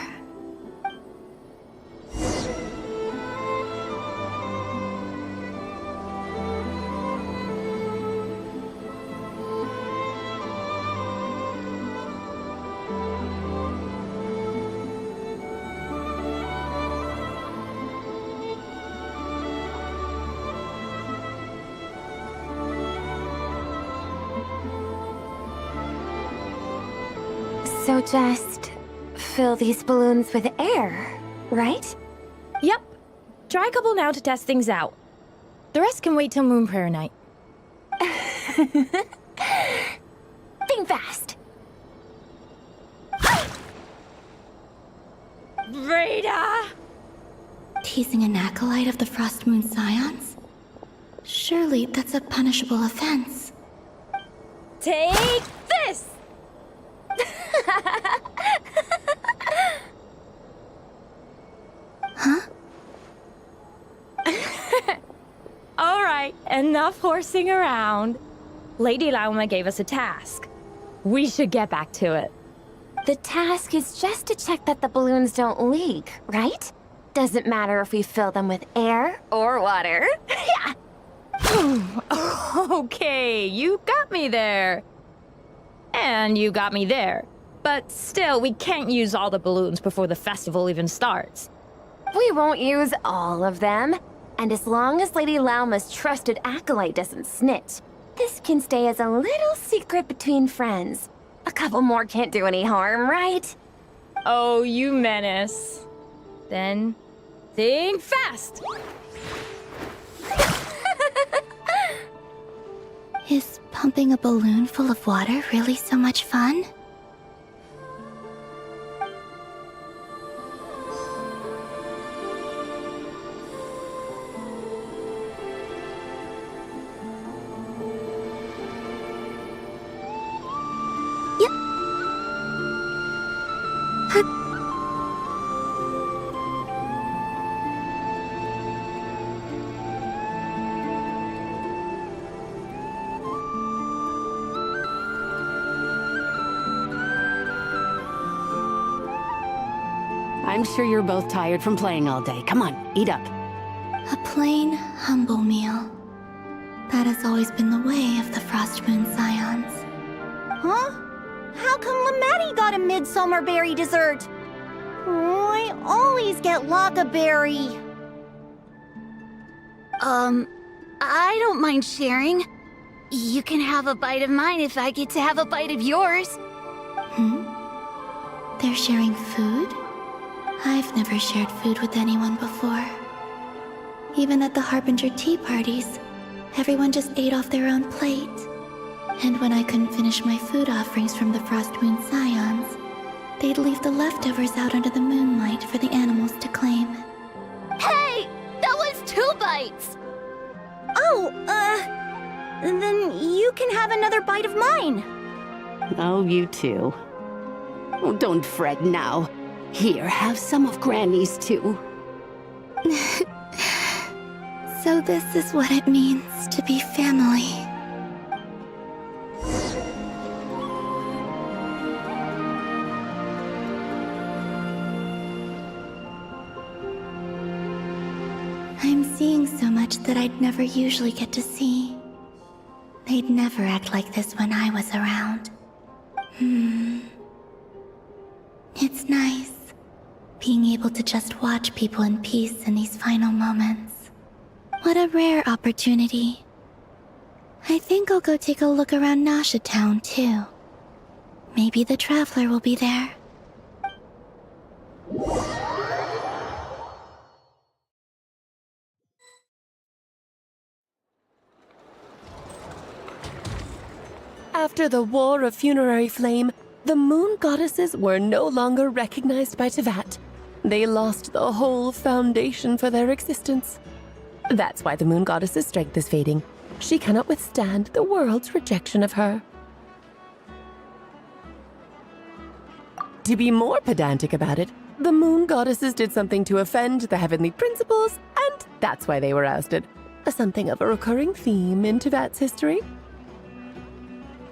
So just fill these balloons with air, right? Yep. Try a couple now to test things out. The rest can wait till Moon Prayer Night. Think fast. Rita! Teasing an acolyte of the Frost Moon Scions? Surely that's a punishable offense. Take this! Huh? Alright, enough horsing around. Lady Lauma gave us a task. We should get back to it. The task is just to check that the balloons don't leak, right? Doesn't matter if we fill them with air or water. Yeah. Okay, you got me there. And you got me there. But still, we can't use all the balloons before the festival even starts. We won't use all of them. And as long as Lady Lauma's trusted acolyte doesn't snitch, this can stay as a little secret between friends. A couple more can't do any harm, right? Oh, you menace. Then, Think fast! Is pumping a balloon full of water really so much fun? I'm sure you're both tired from playing all day. Come on, eat up. A plain, humble meal. That has always been the way of the Frost Moon Scions. Huh? How come Lamatti got a midsummer berry dessert? Oh, I always get Lockaberry. I don't mind sharing. You can have a bite of mine if I get to have a bite of yours. They're sharing food? I've never shared food with anyone before. Even at the Harbinger tea parties, everyone just ate off their own plate. And when I couldn't finish my food offerings from the Frost Moon Scions, they'd leave the leftovers out under the moonlight for the animals to claim. Hey! That was 2 bites! Oh, then you can have another bite of mine. Oh, you too. Oh, don't fret now. Here, have some of Granny's too. So this is what it means to be family. I'm seeing so much that I'd never usually get to see. They'd never act like this when I was around. It's nice, being able to just watch people in peace in these final moments. What a rare opportunity. I think I'll go take a look around Nasha Town, too. Maybe the Traveler will be there. After the War of Funerary Flame, the Moon Goddesses were no longer recognized by Teyvat. They lost the whole foundation for their existence. That's why the Moon Goddess's strength is fading. She cannot withstand the world's rejection of her. To be more pedantic about it, the Moon Goddesses did something to offend the Heavenly Principles, and that's why they were ousted. Something of a recurring theme in Teyvat's history.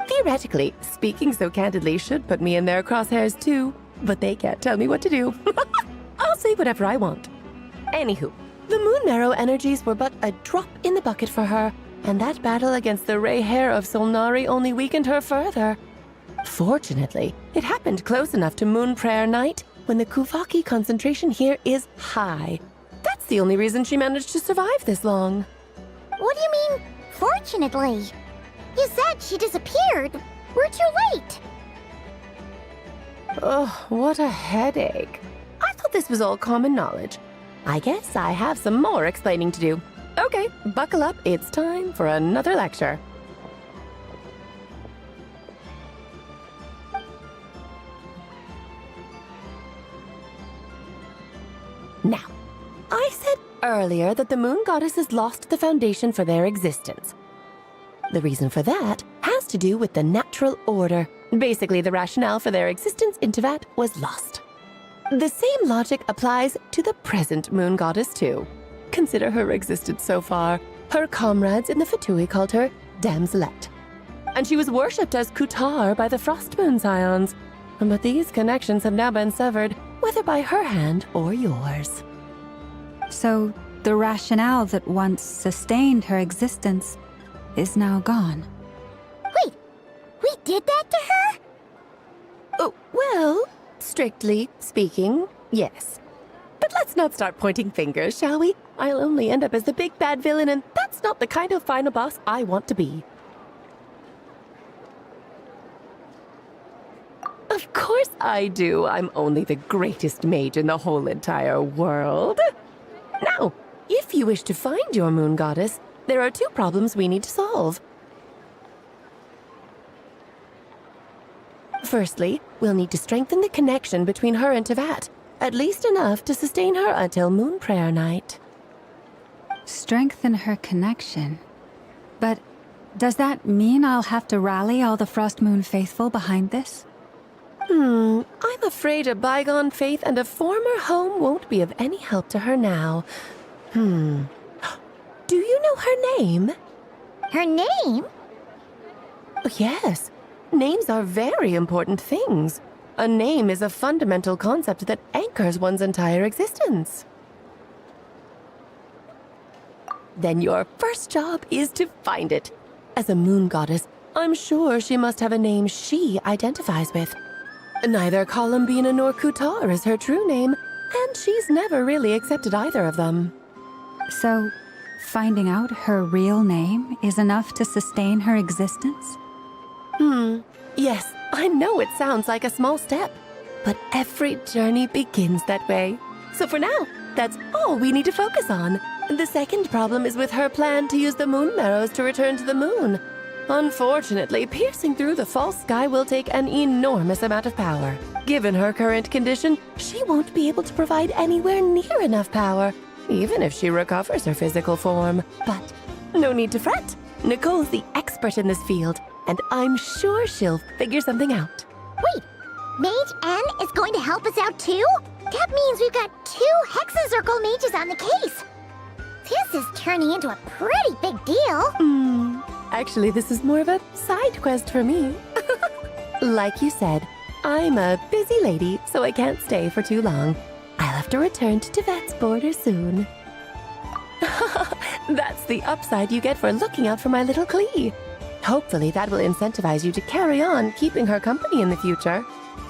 Theoretically, speaking so candidly should put me in their crosshairs too, but they can't tell me what to do. I'll say whatever I want. Anywho, the Moon Marrow energies were but a drop in the bucket for her, and that battle against the Ray Hair of Solnari only weakened her further. Fortunately, it happened close enough to Moon Prayer Night when the Kuvaki concentration here is high. That's the only reason she managed to survive this long. What do you mean, fortunately? You said she disappeared. We're too late. Oh, what a headache. I thought this was all common knowledge. I guess I have some more explaining to do. Okay, buckle up. It's time for another lecture. Now, I said earlier that the Moon Goddesses lost the foundation for their existence. The reason for that has to do with the natural order. Basically, the rationale for their existence in Teyvat was lost. The same logic applies to the present Moon Goddess too. Consider her existence so far. Her comrades in the Fatui called her Damselette. And she was worshipped as Kutar by the Frost Moon Scions. But these connections have now been severed, whether by her hand or yours. So, the rationale that once sustained her existence is now gone. Wait, we did that to her? Oh, well, strictly speaking, yes. But let's not start pointing fingers, shall we? I'll only end up as the big bad villain, and that's not the kind of final boss I want to be. Of course I do. I'm only the greatest mage in the whole entire world. if you wish to find your moon goddess, there are two problems we need to solve. Firstly, we'll need to strengthen the connection between her and Tevat, at least enough to sustain her until Moon Prayer Night. Strengthen her connection. But does that mean I'll have to rally all the Frost Moon faithful behind this? I'm afraid a bygone faith and a former home won't be of any help to her now. Do you know her name? Her name? Yes. Names are very important things. A name is a fundamental concept that anchors one's entire existence. Then your first job is to find it. As a moon goddess, I'm sure she must have a name she identifies with. Neither Columbina nor Kutar is her true name, and she's never really accepted either of them. So, finding out her real name is enough to sustain her existence? Yes, I know it sounds like a small step, but every journey begins that way. So for now, that's all we need to focus on. The second problem is with her plan to use the moon marrows to return to the moon. Unfortunately, piercing through the false sky will take an enormous amount of power. Given her current condition, she won't be able to provide anywhere near enough power, even if she recovers her physical form. But no need to fret. Nicole's the expert in this field, and I'm sure she'll figure something out. Wait, Mage N is going to help us out too? That means we've got 2 Hexacircle mages on the case. This is turning into a pretty big deal. Actually, this is more of a side quest for me. Like you said, I'm a busy lady, so I can't stay for too long. I'll have to return to Tevat's border soon. That's the upside you get for looking out for my little Klee. Hopefully that will incentivize you to carry on keeping her company in the future.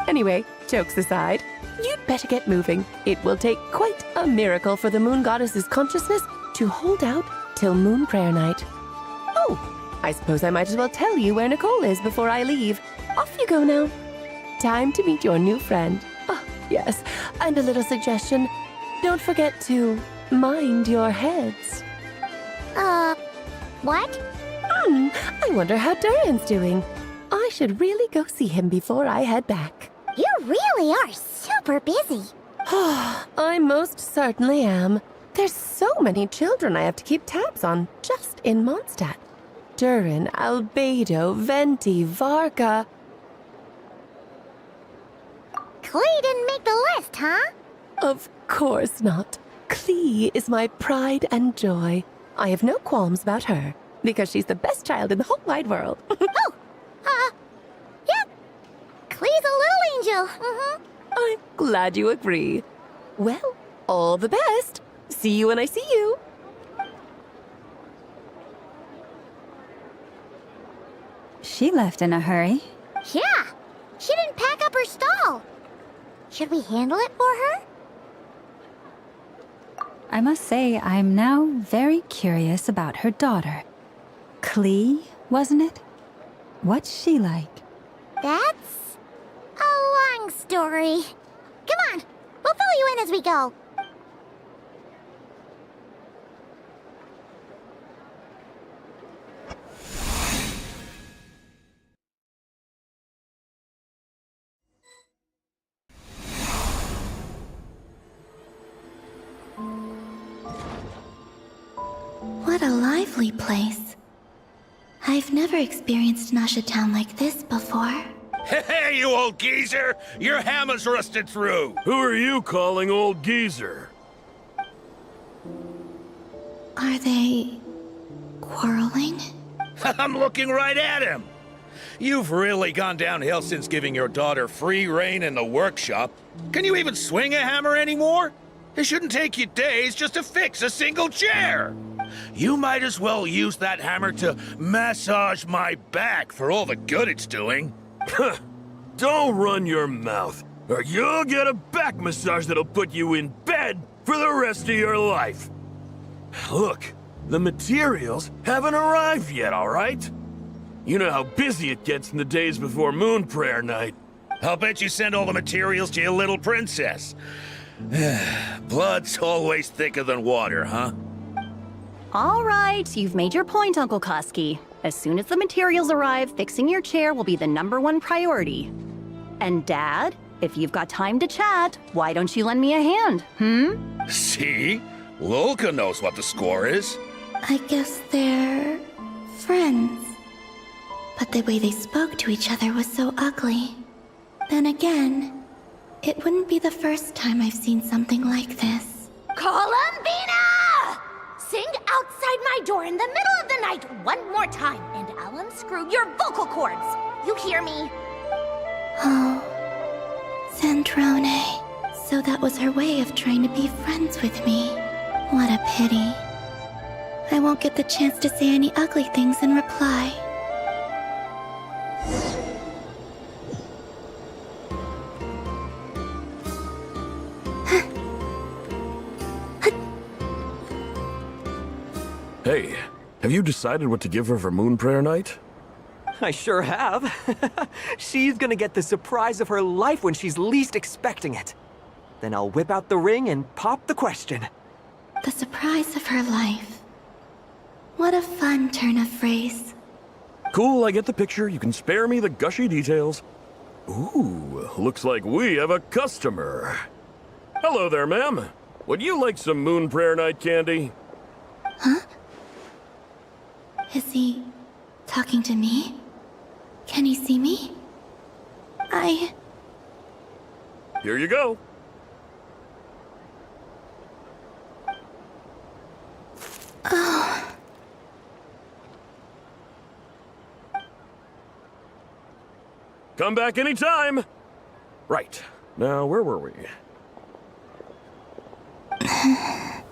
Anyway, jokes aside, you'd better get moving. It will take quite a miracle for the moon goddess's consciousness to hold out till Moon Prayer Night. Oh, I suppose I might as well tell you where Nicole is before I leave. Off you go now. Time to meet your new friend. Oh, yes, and a little suggestion. Don't forget to mind your heads. What? I wonder how Durin's doing. I should really go see him before I head back. You really are super busy. I most certainly am. There's so many children I have to keep tabs on just in Mondstadt. Durin, Albedo, Venti, Varka. Klee didn't make the list, huh? Of course not. Klee is my pride and joy. I have no qualms about her, because she's the best child in the whole wide world. Yep. Klee's a little angel. I'm glad you agree. Well, all the best. See you when I see you. She left in a hurry. Yeah, she didn't pack up her stall. Should we handle it for her? I must say, I'm now very curious about her daughter. Klee, wasn't it? What's she like? That's a long story. Come on, we'll fill you in as we go. What a lively place. I've never experienced Nasha Town like this before. Hey, you old geezer! Your hammer's rusted through! Who are you calling old geezer? Are they quarreling? I'm looking right at him! You've really gone downhill since giving your daughter free reign in the workshop. Can you even swing a hammer anymore? It shouldn't take you days just to fix a single chair! You might as well use that hammer to massage my back for all the good it's doing. Don't run your mouth, or you'll get a back massage that'll put you in bed for the rest of your life. Look, the materials haven't arrived yet, all right? You know how busy it gets in the days before Moon Prayer Night. I'll bet you send all the materials to your little princess. Blood's always thicker than water, huh? All right, you've made your point, Uncle Koski. As soon as the materials arrive, fixing your chair will be the #1 priority. And Dad, if you've got time to chat, why don't you lend me a hand, See? Lolka knows what the score is. I guess they're friends. But the way they spoke to each other was so ugly. Then again, it wouldn't be the first time I've seen something like this. Columbina! Sing outside my door in the middle of the night one more time, and I'll unscrew your vocal cords. You hear me? Oh, Zandrone. So that was her way of trying to be friends with me. What a pity. I won't get the chance to say any ugly things in reply. Hey, have you decided what to give her for Moon Prayer Night? I sure have. She's gonna get the surprise of her life when she's least expecting it. Then I'll whip out the ring and pop the question. The surprise of her life. What a fun turn of phrase. Cool, I get the picture. You can spare me the gushy details. Ooh, looks like we have a customer. Hello there, ma'am. Would you like some Moon Prayer Night candy? Huh? Is he talking to me? Can he see me? Here you go. Oh. Come back anytime. Right. Now, where were we? I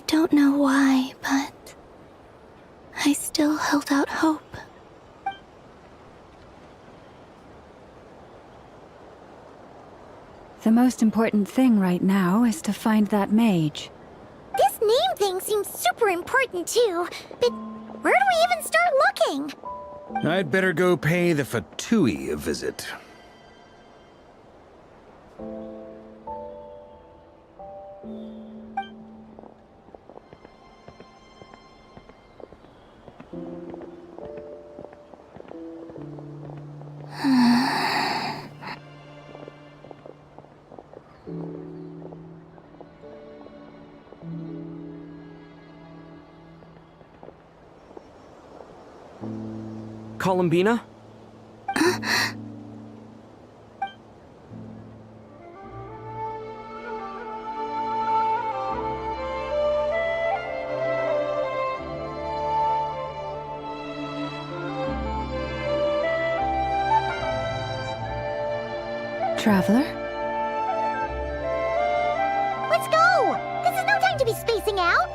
don't know why, but I still held out hope. The most important thing right now is to find that mage. This name thing seems super important too, but where do we even start looking? I'd better go pay the Fatui a visit. Columbina? Traveler? Let's go! This is no time to be spacing out!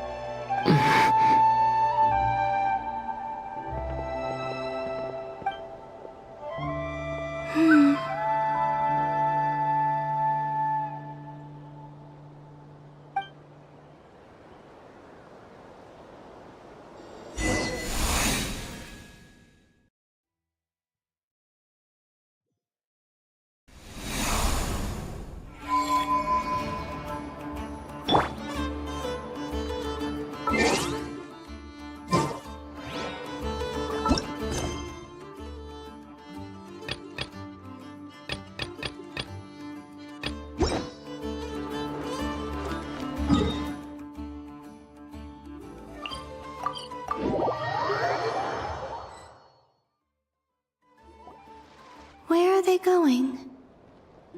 Where are they going?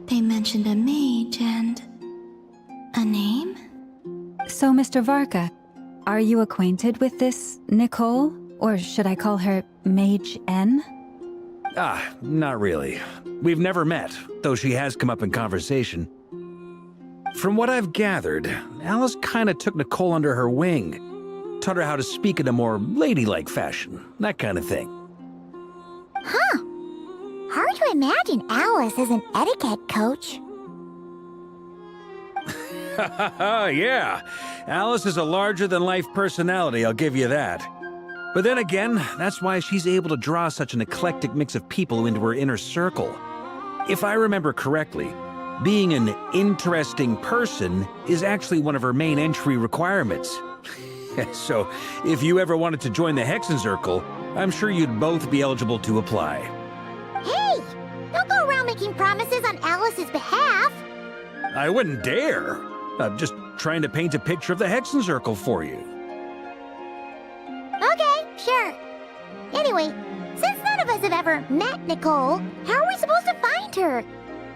They mentioned a mage and... a name? So, Mr. Varka, are you acquainted with this Nicole? Or should I call her Mage N? Not really. We've never met, though she has come up in conversation. From what I've gathered, Alice kinda took Nicole under her wing. Taught her how to speak in a more ladylike fashion, that kind of thing. Huh. Hard to imagine Alice as an etiquette coach. Yeah, Alice is a larger-than-life personality, I'll give you that. But then again, that's why she's able to draw such an eclectic mix of people into her inner circle. If I remember correctly, being an interesting person is actually one of her main entry requirements. So, if you ever wanted to join the Hexenzirkel, I'm sure you'd both be eligible to apply. Hey! Don't go around making promises on Alice's behalf! I wouldn't dare. I'm just trying to paint a picture of the Hexenzirkel for you. Okay, sure. Anyway, since none of us have ever met Nicole, how are we supposed to find her?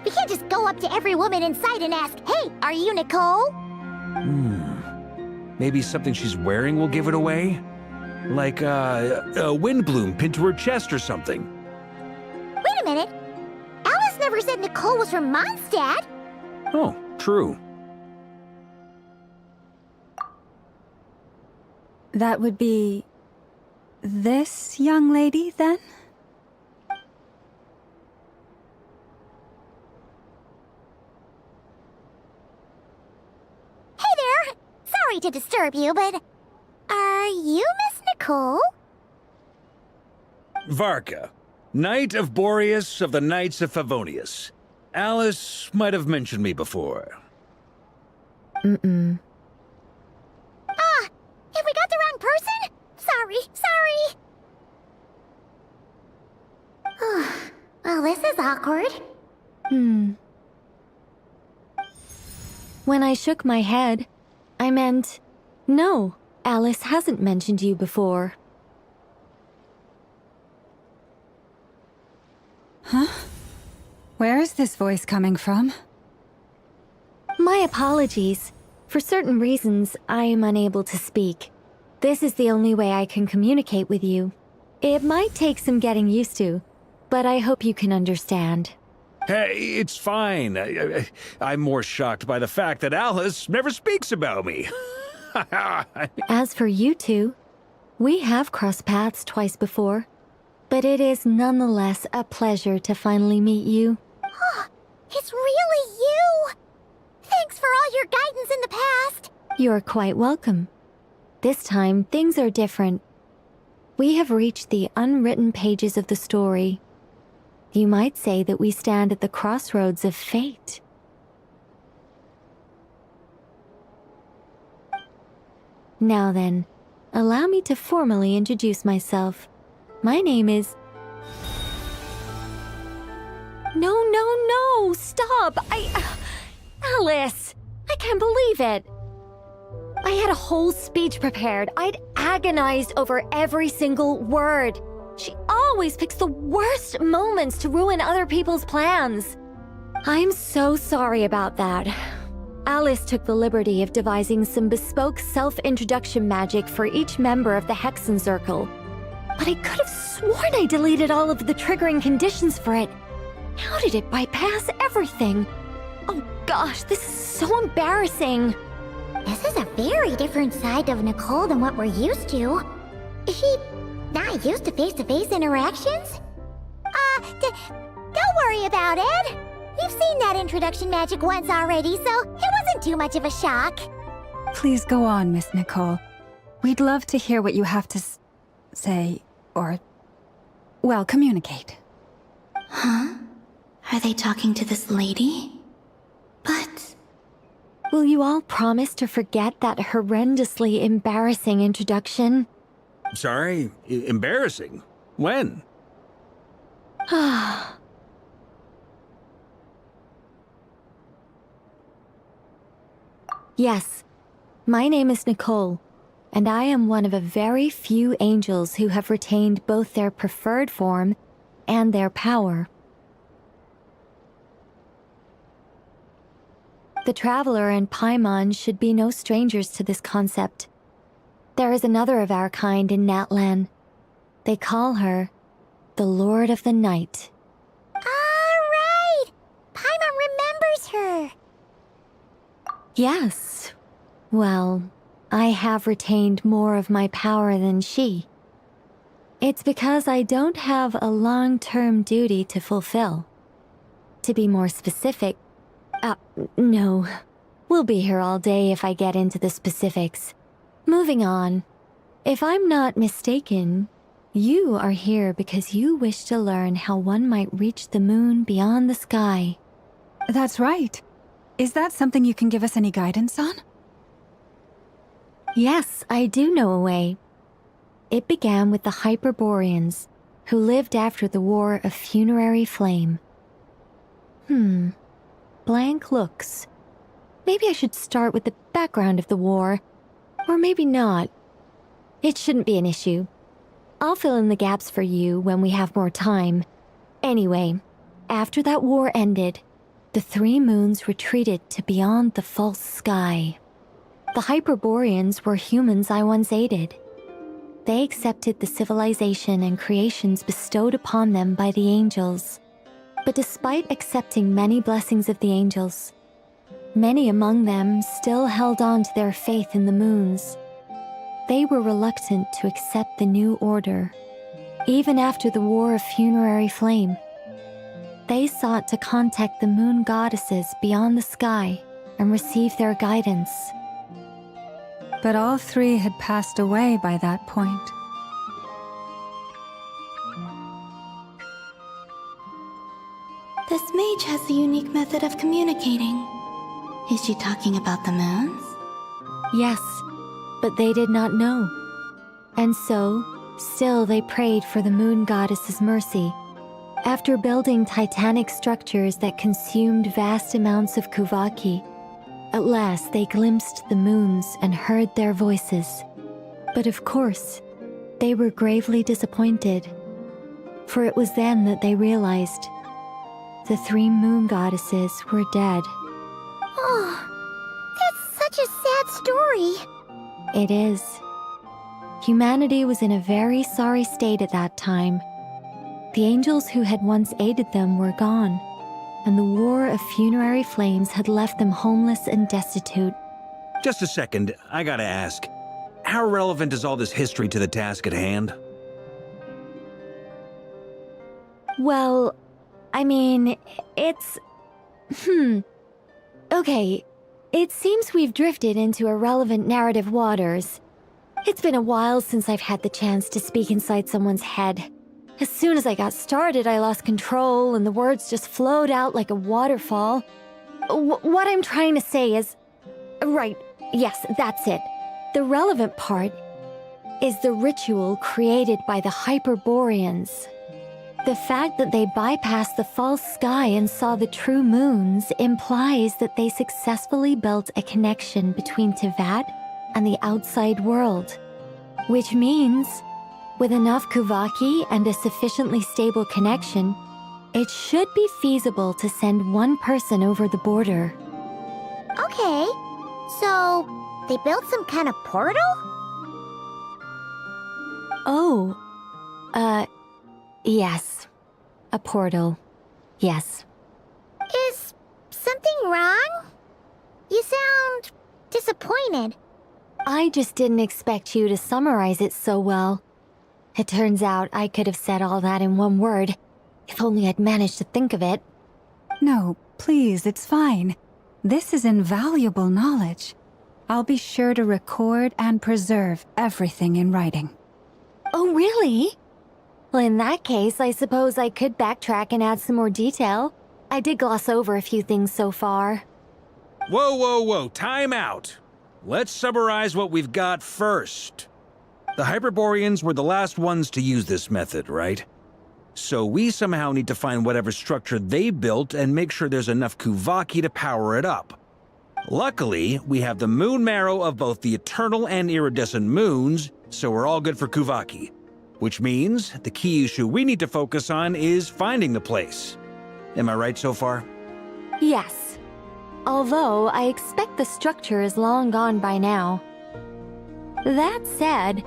We can't just go up to every woman in sight and ask, "Hey, are you Nicole?" Maybe something she's wearing will give it away? Like a windbloom pinned to her chest or something. Wait a minute. Alice never said Nicole was from Mondstadt. Oh, true. That would be this young lady, then? Hey there! Sorry to disturb you, but are you Miss Nicole? Varka, Knight of Boreas of the Knights of Favonius. Alice might have mentioned me before. Mm-mm. Ah! Have we got the wrong person? Sorry. Well, this is awkward. When I shook my head, I meant, no, Alice hasn't mentioned you before. Huh? Where is this voice coming from? My apologies. For certain reasons, I am unable to speak. This is the only way I can communicate with you. It might take some getting used to, but I hope you can understand. Hey, it's fine. I'm more shocked by the fact that Alice never speaks about me. As for you two, we have crossed paths twice before, but it is nonetheless a pleasure to finally meet you. It's really you! Thanks for all your guidance in the past! You're quite welcome. This time, things are different. We have reached the unwritten pages of the story. You might say that we stand at the crossroads of fate. Now then, allow me to formally introduce myself. My name is... No, stop! Alice! I can't believe it! I had a whole speech prepared. I'd agonized over every single word. She always picks the worst moments to ruin other people's plans. I'm so sorry about that. Alice took the liberty of devising some bespoke self-introduction magic for each member of the Hexenzirkel. But I could have sworn I deleted all of the triggering conditions for it. How did it bypass everything? Oh gosh, this is so embarrassing. This is a very different side of Nicole than what we're used to. Is she not used to face-to-face interactions? Don't worry about it. You've seen that introduction magic once already, so it wasn't too much of a shock. Please go on, Miss Nicole. We'd love to hear what you have to say, or, well, communicate. Huh? Are they talking to this lady? But... Will you all promise to forget that horrendously embarrassing introduction? Sorry? Embarrassing? When? Yes, my name is Nicole, and I am one of a very few angels who have retained both their preferred form and their power. The Traveler and Paimon should be no strangers to this concept. There is another of our kind in Natlan. They call her the Lord of the Night. Right! Paimon remembers her. Yes. Well, I have retained more of my power than she. It's because I don't have a long-term duty to fulfill. To be more specific, no. We'll be here all day if I get into the specifics. Moving on. If I'm not mistaken, you are here because you wish to learn how one might reach the moon beyond the sky. That's right. Is that something you can give us any guidance on? Yes, I do know a way. It began with the Hyperboreans, who lived after the War of Funerary Flame. Blank looks. Maybe I should start with the background of the war. Or maybe not. It shouldn't be an issue. I'll fill in the gaps for you when we have more time. Anyway, after that war ended, the three moons retreated to beyond the false sky. The Hyperboreans were humans I once aided. They accepted the civilization and creations bestowed upon them by the angels. But despite accepting many blessings of the angels, many among them still held on to their faith in the moons. They were reluctant to accept the new order, even after the War of Funerary Flame. They sought to contact the moon goddesses beyond the sky and receive their guidance. But all three had passed away by that point. This mage has a unique method of communicating. Is she talking about the moons? Yes, but they did not know. And so, still they prayed for the moon goddess's mercy. After building titanic structures that consumed vast amounts of Kuvaki, at last they glimpsed the moons and heard their voices. But of course, they were gravely disappointed. For it was then that they realized the three moon goddesses were dead. Oh, that's such a sad story. It is. Humanity was in a very sorry state at that time. The angels who had once aided them were gone, and the War of Funerary Flames had left them homeless and destitute. Just a second, I gotta ask. How relevant is all this history to the task at hand? Well, I mean, it's... Okay, it seems we've drifted into irrelevant narrative waters. It's been a while since I've had the chance to speak inside someone's head. As soon as I got started, I lost control and the words just flowed out like a waterfall. What I'm trying to say is... Right, yes, that's it. The relevant part is the ritual created by the Hyperboreans. The fact that they bypassed the false sky and saw the true moons implies that they successfully built a connection between Teyvat and the outside world. Which means, with enough Kuvaki and a sufficiently stable connection, it should be feasible to send one person over the border. Okay, so they built some kind of portal? Oh, yes. A portal. Yes. Is something wrong? You sound disappointed. I just didn't expect you to summarize it so well. It turns out I could have said all that in one word, if only I'd managed to think of it. No, please, it's fine. This is invaluable knowledge. I'll be sure to record and preserve everything in writing. Oh, really? Well, in that case, I suppose I could backtrack and add some more detail. I did gloss over a few things so far. Whoa, whoa, whoa, time out. Let's summarize what we've got first. The Hyperboreans were the last ones to use this method, right? So we somehow need to find whatever structure they built and make sure there's enough Kuvaki to power it up. Luckily, we have the moon marrow of both the eternal and iridescent moons, so we're all good for Kuvaki. Which means the key issue we need to focus on is finding the place. Am I right so far? Yes. Although I expect the structure is long gone by now. That said,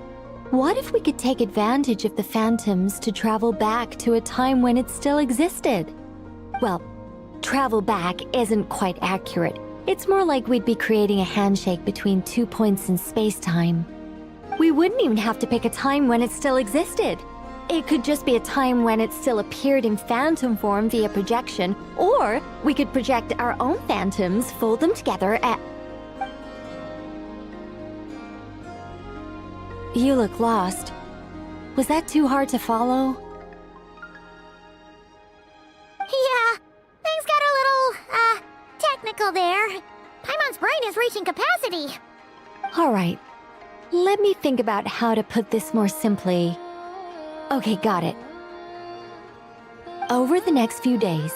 what if we could take advantage of the phantoms to travel back to a time when it still existed? Well, travel back isn't quite accurate. It's more like we'd be creating a handshake between 2 points in space-time. We wouldn't even have to pick a time when it still existed. It could just be a time when it still appeared in phantom form via projection, or we could project our own phantoms, fold them together, and... You look lost. Was that too hard to follow? Yeah, things got a little, technical there. Paimon's brain is reaching capacity. All right. Let me think about how to put this more simply. Okay, got it. Over the next few days,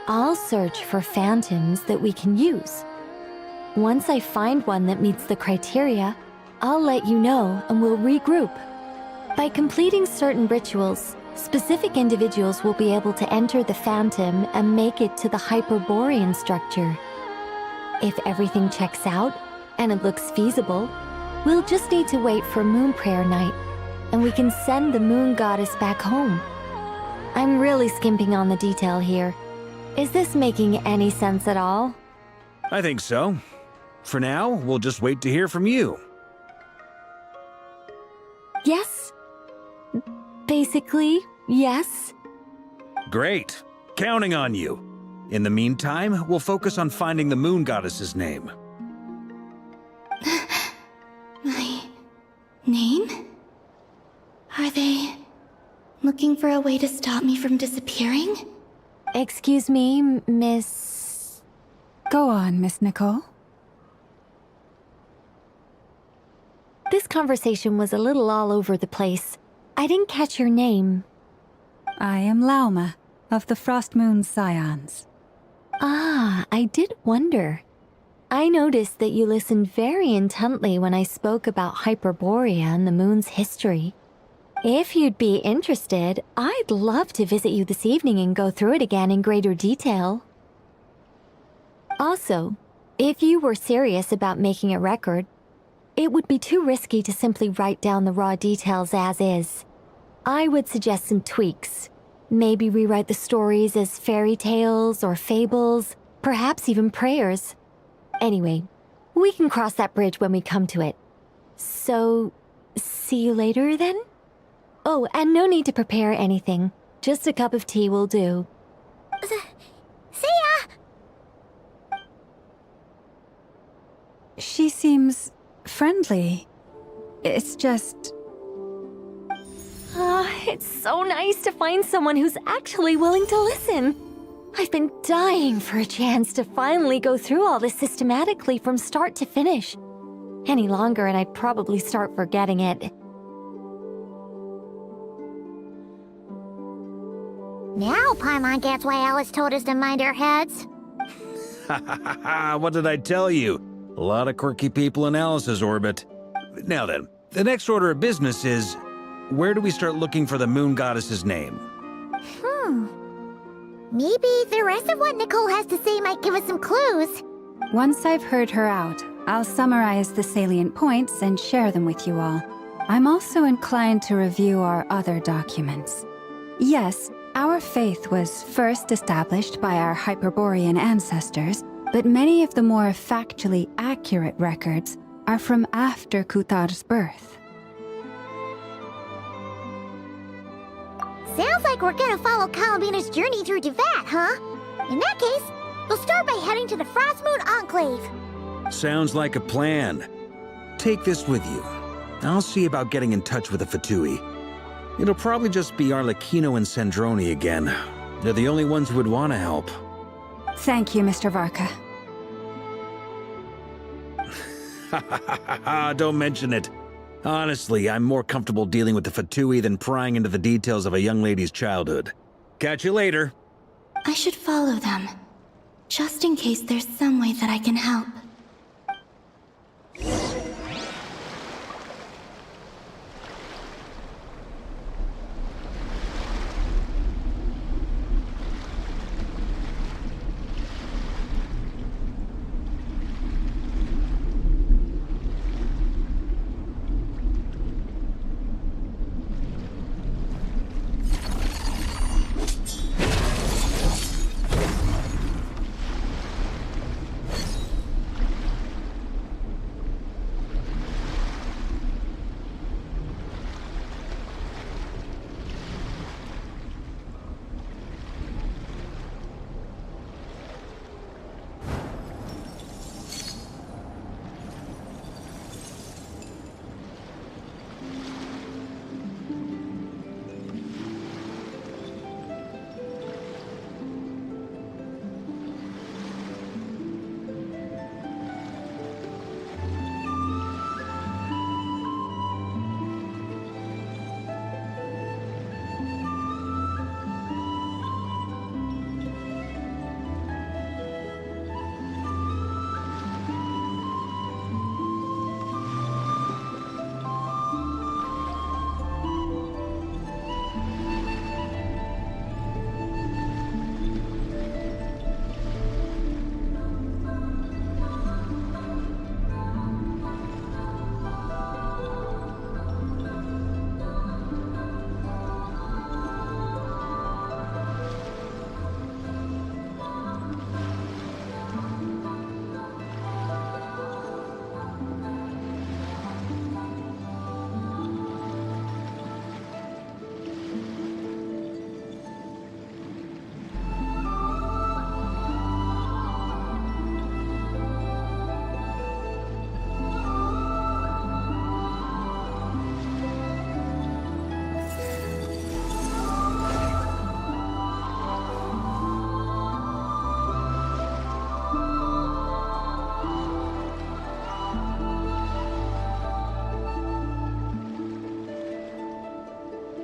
I'll search for phantoms that we can use. Once I find one that meets the criteria, I'll let you know and we'll regroup. By completing certain rituals, specific individuals will be able to enter the phantom and make it to the Hyperborean structure. If everything checks out and it looks feasible, we'll just need to wait for Moon Prayer Night, and we can send the Moon Goddess back home. I'm really skimping on the detail here. Is this making any sense at all? I think so. For now, we'll just wait to hear from you. Yes. Basically, yes. Great. Counting on you. In the meantime, we'll focus on finding the Moon Goddess's name. My name? Are they looking for a way to stop me from disappearing? Excuse me, Miss... Go on, Miss Nicole. This conversation was a little all over the place. I didn't catch your name. I am Lauma, of the Frost Moon Scions. Ah, I did wonder. I noticed that you listened very intently when I spoke about Hyperborea and the moon's history. If you'd be interested, I'd love to visit you this evening and go through it again in greater detail. Also, if you were serious about making a record, it would be too risky to simply write down the raw details as is. I would suggest some tweaks. Maybe rewrite the stories as fairy tales or fables, perhaps even prayers. Anyway, we can cross that bridge when we come to it. So, see you later then? Oh, and no need to prepare anything. Just a cup of tea will do. See ya! She seems friendly. It's just... It's so nice to find someone who's actually willing to listen. I've been dying for a chance to finally go through all this systematically from start to finish. Any longer and I'd probably start forgetting it. Now Paimon gets why Alice told us to mind our heads. What did I tell you? A lot of quirky people in Alice's orbit. Now then, the next order of business is... where do we start looking for the Moon Goddess's name? Maybe the rest of what Nicole has to say might give us some clues. Once I've heard her out, I'll summarize the salient points and share them with you all. I'm also inclined to review our other documents. Yes, our faith was first established by our Hyperborean ancestors, but many of the more factually accurate records are from after Kuthar's birth. Sounds like we're gonna follow Columbina's journey through Teyvat, huh? In that case, we'll start by heading to the Frost Moon Enclave. Sounds like a plan. Take this with you. I'll see about getting in touch with the Fatui. It'll probably just be Arlecchino and Sandroni again. They're the only ones who would want to help. Thank you, Mr. Varka. Don't mention it. Honestly, I'm more comfortable dealing with the Fatui than prying into the details of a young lady's childhood. Catch you later. I should follow them, just in case there's some way that I can help.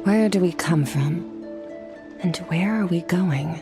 Where do we come from? And where are we going?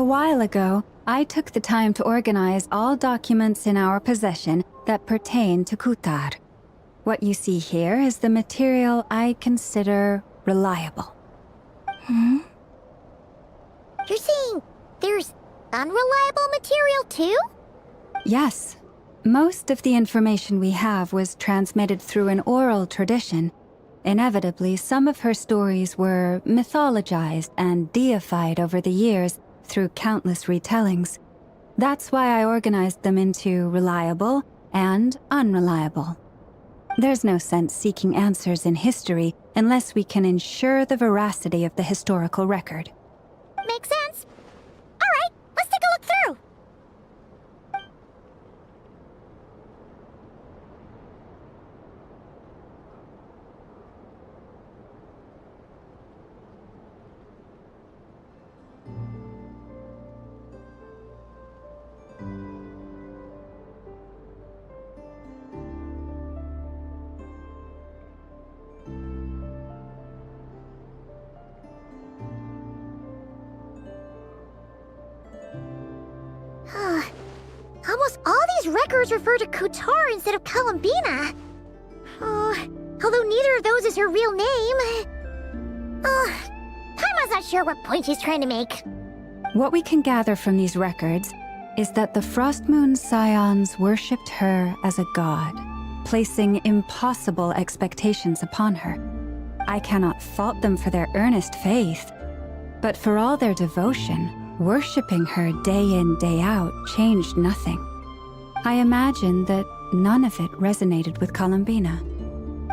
A while ago, I took the time to organize all documents in our possession that pertain to Kutar. What you see here is the material I consider reliable. You're saying there's unreliable material too? Yes. Most of the information we have was transmitted through an oral tradition. Inevitably, some of her stories were mythologized and deified over the years through countless retellings. That's why I organized them into reliable and unreliable. There's no sense seeking answers in history unless we can ensure the veracity of the historical record. Makes sense. All right, let's take a look through. others refer to Kutar instead of Columbina. Although neither of those is her real name. Paimon's not sure what point she's trying to make. What we can gather from these records is that the Frost Moon Scions worshipped her as a god, placing impossible expectations upon her. I cannot fault them for their earnest faith, but for all their devotion, worshipping her day in, day out changed nothing. I imagine that none of it resonated with Columbina.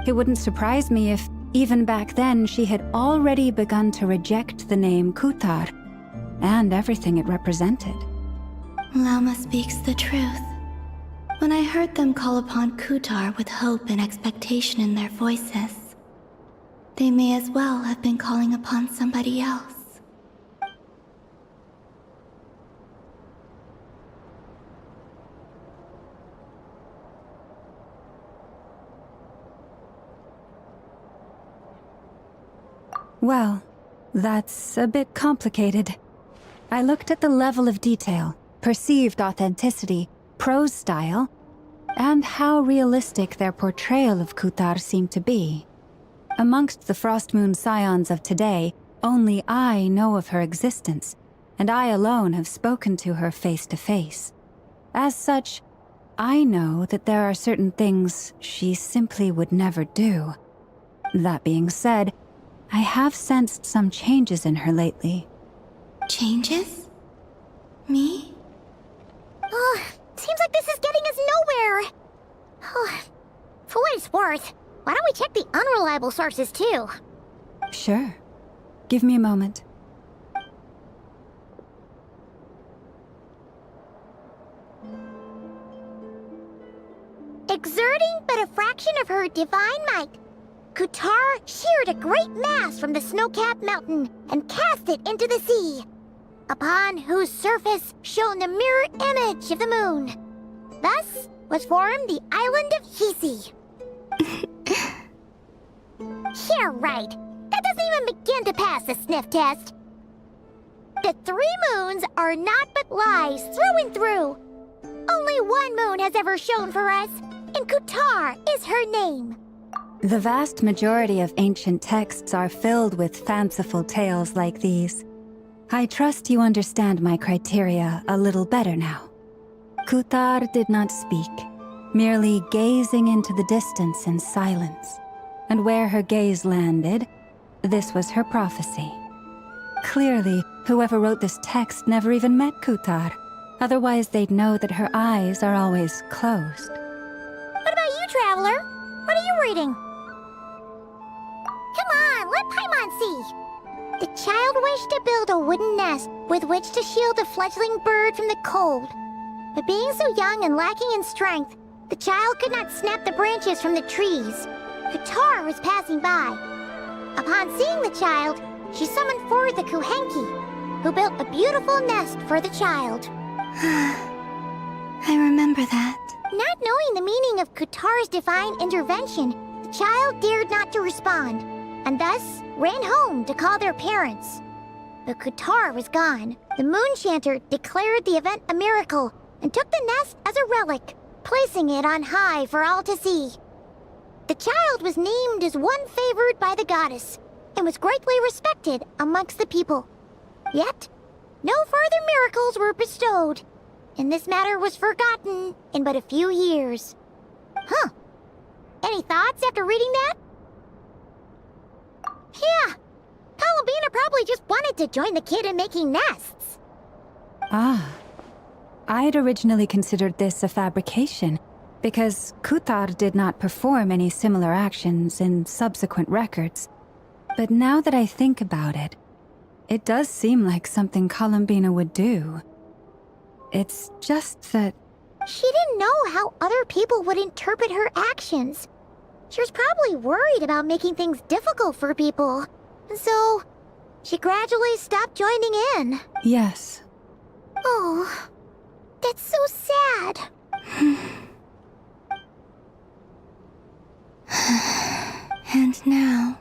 It wouldn't surprise me if, even back then, she had already begun to reject the name Kutar and everything it represented. Lama speaks the truth. When I heard them call upon Kutar with hope and expectation in their voices, they may as well have been calling upon somebody else. Well, that's a bit complicated. I looked at the level of detail, perceived authenticity, prose style, and how realistic their portrayal of Kutar seemed to be. Amongst the Frost Moon Scions of today, only I know of her existence, and I alone have spoken to her face to face. As such, I know that there are certain things she simply would never do. That being said, I have sensed some changes in her lately. Changes? Me? Seems like this is getting us nowhere. For what it's worth, why don't we check the unreliable sources too? Sure. Give me a moment. Exerting but a fraction of her divine might, Kutar sheared a great mass from the snow-capped mountain and cast it into the sea, upon whose surface shone the mirror image of the moon. Thus was formed the island of Hisi. Yeah, right. That doesn't even begin to pass the sniff test. The 3 moons are naught but lies through and through. Only one moon has ever shone for us, and Kutar is her name. The vast majority of ancient texts are filled with fanciful tales like these. I trust you understand my criteria a little better now. Kutar did not speak, merely gazing into the distance in silence. And where her gaze landed, this was her prophecy. Clearly, whoever wrote this text never even met Kutar. Otherwise, they'd know that her eyes are always closed. What about you, Traveler? What are you reading? Come on, let Paimon see. The child wished to build a wooden nest with which to shield a fledgling bird from the cold. But being so young and lacking in strength, the child could not snap the branches from the trees. Kutar was passing by. Upon seeing the child, she summoned forth the Kuhenki, who built a beautiful nest for the child. I remember that. Not knowing the meaning of Kutar's divine intervention, the child dared not to respond, and thus ran home to call their parents. But Kutar was gone. The Moon Chanter declared the event a miracle and took the nest as a relic, placing it on high for all to see. The child was named as one favored by the goddess and was greatly respected amongst the people. Yet, no further miracles were bestowed, and this matter was forgotten in but a few years. Huh. Any thoughts after reading that? Yeah. Columbina probably just wanted to join the kid in making nests. Ah. I'd originally considered this a fabrication, because Kutar did not perform any similar actions in subsequent records. But now that I think about it, it does seem like something Columbina would do. It's just that... She didn't know how other people would interpret her actions. She was probably worried about making things difficult for people. So, she gradually stopped joining in. Yes. Oh, that's so sad. And now,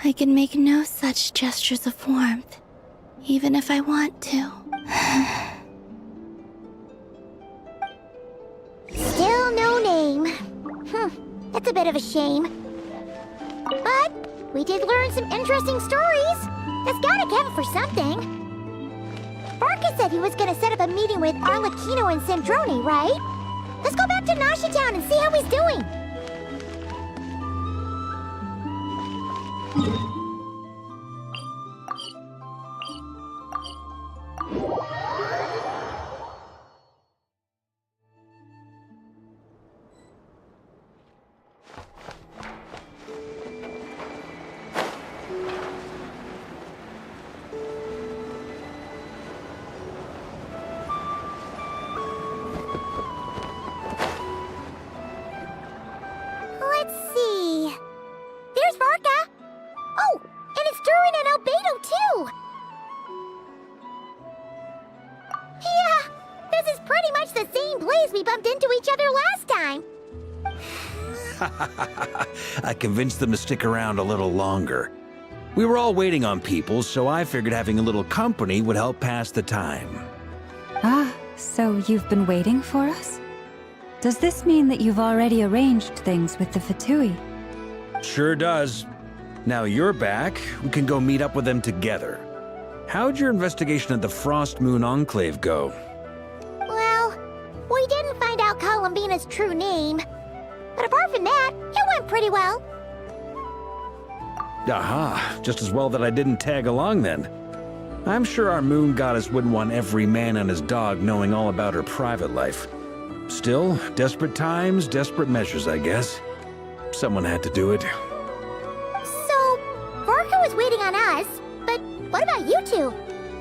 I can make no such gestures of warmth, even if I want to. a shame. But we did learn some interesting stories. That's gotta count for something. Varka said he was gonna set up a meeting with Arlecchino and Sandrone, right? Let's go back to Nasha Town and see how he's doing. Let's see. There's Varka. Oh, and it's Durin and Albedo too. Yeah, this is pretty much the same place we bumped into each other last time. I convinced them to stick around a little longer. We were all waiting on people, so I figured having a little company would help pass the time. Ah, so you've been waiting for us? Does this mean that you've already arranged things with the Fatui? Sure does. Now you're back, we can go meet up with them together. How'd your investigation of the Frost Moon Enclave go? Well, we didn't find out Columbina's true name. But apart from that, it went pretty well. Aha, just as well that I didn't tag along then. I'm sure our moon goddess wouldn't want every man and his dog knowing all about her private life. Still, desperate times, desperate measures, I guess. Someone had to do it. So, Varka was waiting on us, but what about you two?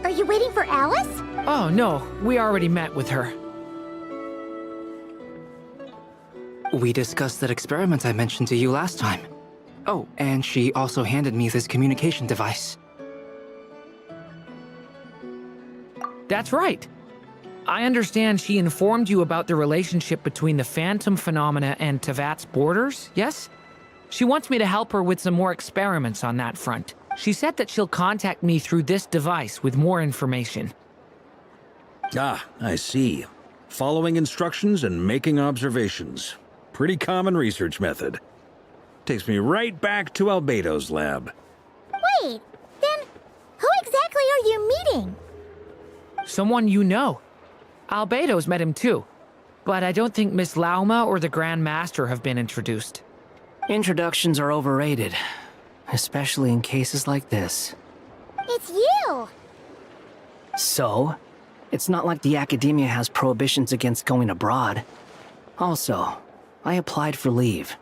Are you waiting for Alice? Oh, no. We already met with her. We discussed that experiment I mentioned to you last time. Oh, and she also handed me this communication device. That's right. I understand she informed you about the relationship between the Phantom phenomena and Tevat's borders, yes? She wants me to help her with some more experiments on that front. She said that she'll contact me through this device with more information. Ah, I see. Following instructions and making observations. Pretty common research method. Takes me right back to Albedo's lab. Wait, then who exactly are you meeting? Someone you know. Albedo's met him too. But I don't think Miss Lauma or the Grand Master have been introduced. Introductions are overrated, especially in cases like this. It's you! So, it's not like the Academia has prohibitions against going abroad. Also, I applied for leave.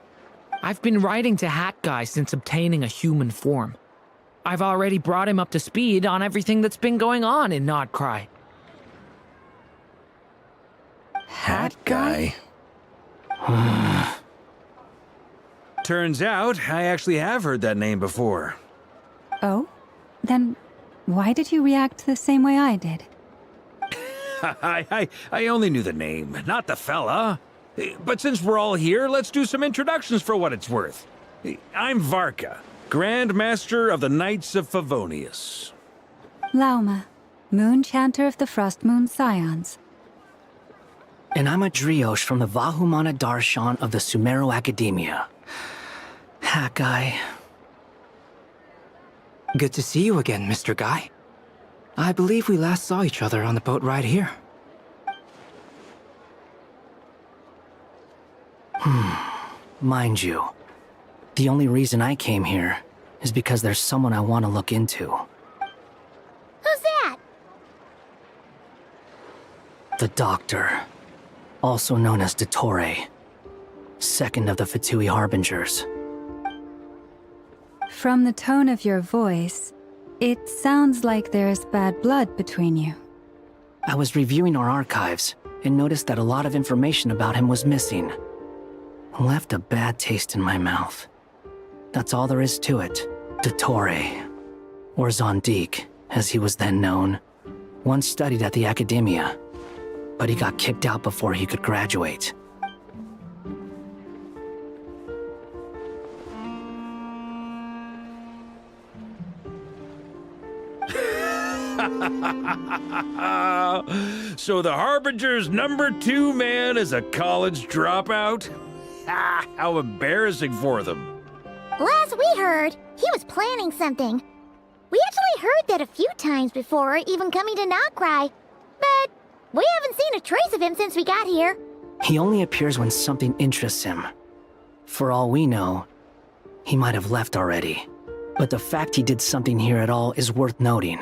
I've been writing to Hat Guy since obtaining a human form. I've already brought him up to speed on everything that's been going on in Nodcry. Hat Guy? Turns out, I actually have heard that name before. Oh? Then why did you react the same way I did? I only knew the name, not the fella. But since we're all here, let's do some introductions for what it's worth. I'm Varka, Grand Master of the Knights of Favonius. Lauma, Moon Chanter of the Frost Moon Scions. And I'm a Driosh from the Vahumana Darshan of the Sumero Academia. Hat Guy. Good to see you again, Mr. Guy. I believe we last saw each other on the boat ride here. Mind you, the only reason I came here is because there's someone I want to look into. Who's that? The Doctor, also known as Dottore, second of the Fatui Harbingers. From the tone of your voice, it sounds like there's bad blood between you. I was reviewing our archives and noticed that a lot of information about him was missing. Left a bad taste in my mouth. That's all there is to it. Dottore, or Zondique, as he was then known, once studied at the Academia, but he got kicked out before he could graduate. So the Harbinger's #2 man is a college dropout? How embarrassing for them. Last we heard, he was planning something. We actually heard that a few times before, even coming to Notcry. But we haven't seen a trace of him since we got here. He only appears when something interests him. For all we know, he might have left already. But the fact he did something here at all is worth noting.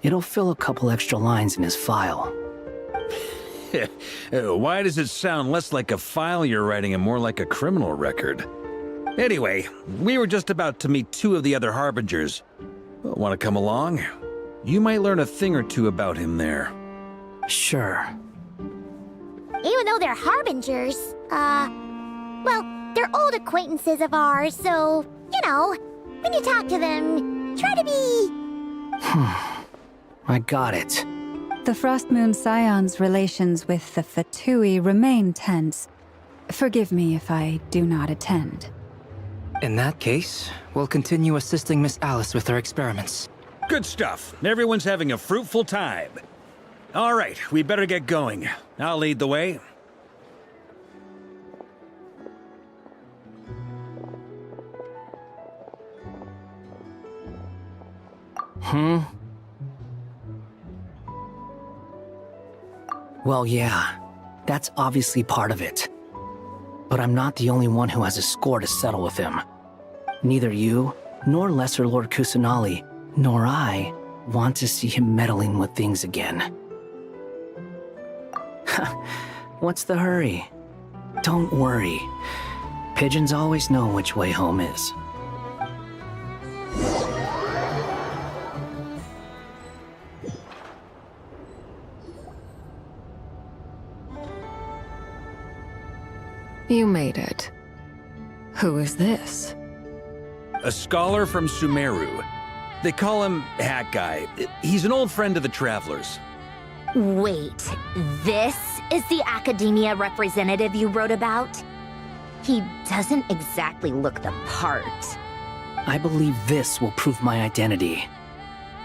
It'll fill a couple extra lines in his file. Why does it sound less like a file you're writing and more like a criminal record? Anyway, we were just about to meet 2 of the other Harbingers. Want to come along? You might learn a thing or two about him there. Sure. Even though they're Harbingers, well, they're old acquaintances of ours, so, you know, when you talk to them, try to be... I got it. The Frost Moon Scion's relations with the Fatui remain tense. Forgive me if I do not attend. In that case, we'll continue assisting Miss Alice with her experiments. Good stuff. Everyone's having a fruitful time. All right, we better get going. I'll lead the way. Well, yeah, that's obviously part of it. But I'm not the only one who has a score to settle with him. Neither you, nor Lesser Lord Kusanali, nor I want to see him meddling with things again. What's the hurry? Don't worry. Pigeons always know which way home is. You made it. Who is this? A scholar from Sumeru. They call him Hat Guy. He's an old friend of the Travelers. Wait, this is the Academia representative you wrote about? He doesn't exactly look the part. I believe this will prove my identity.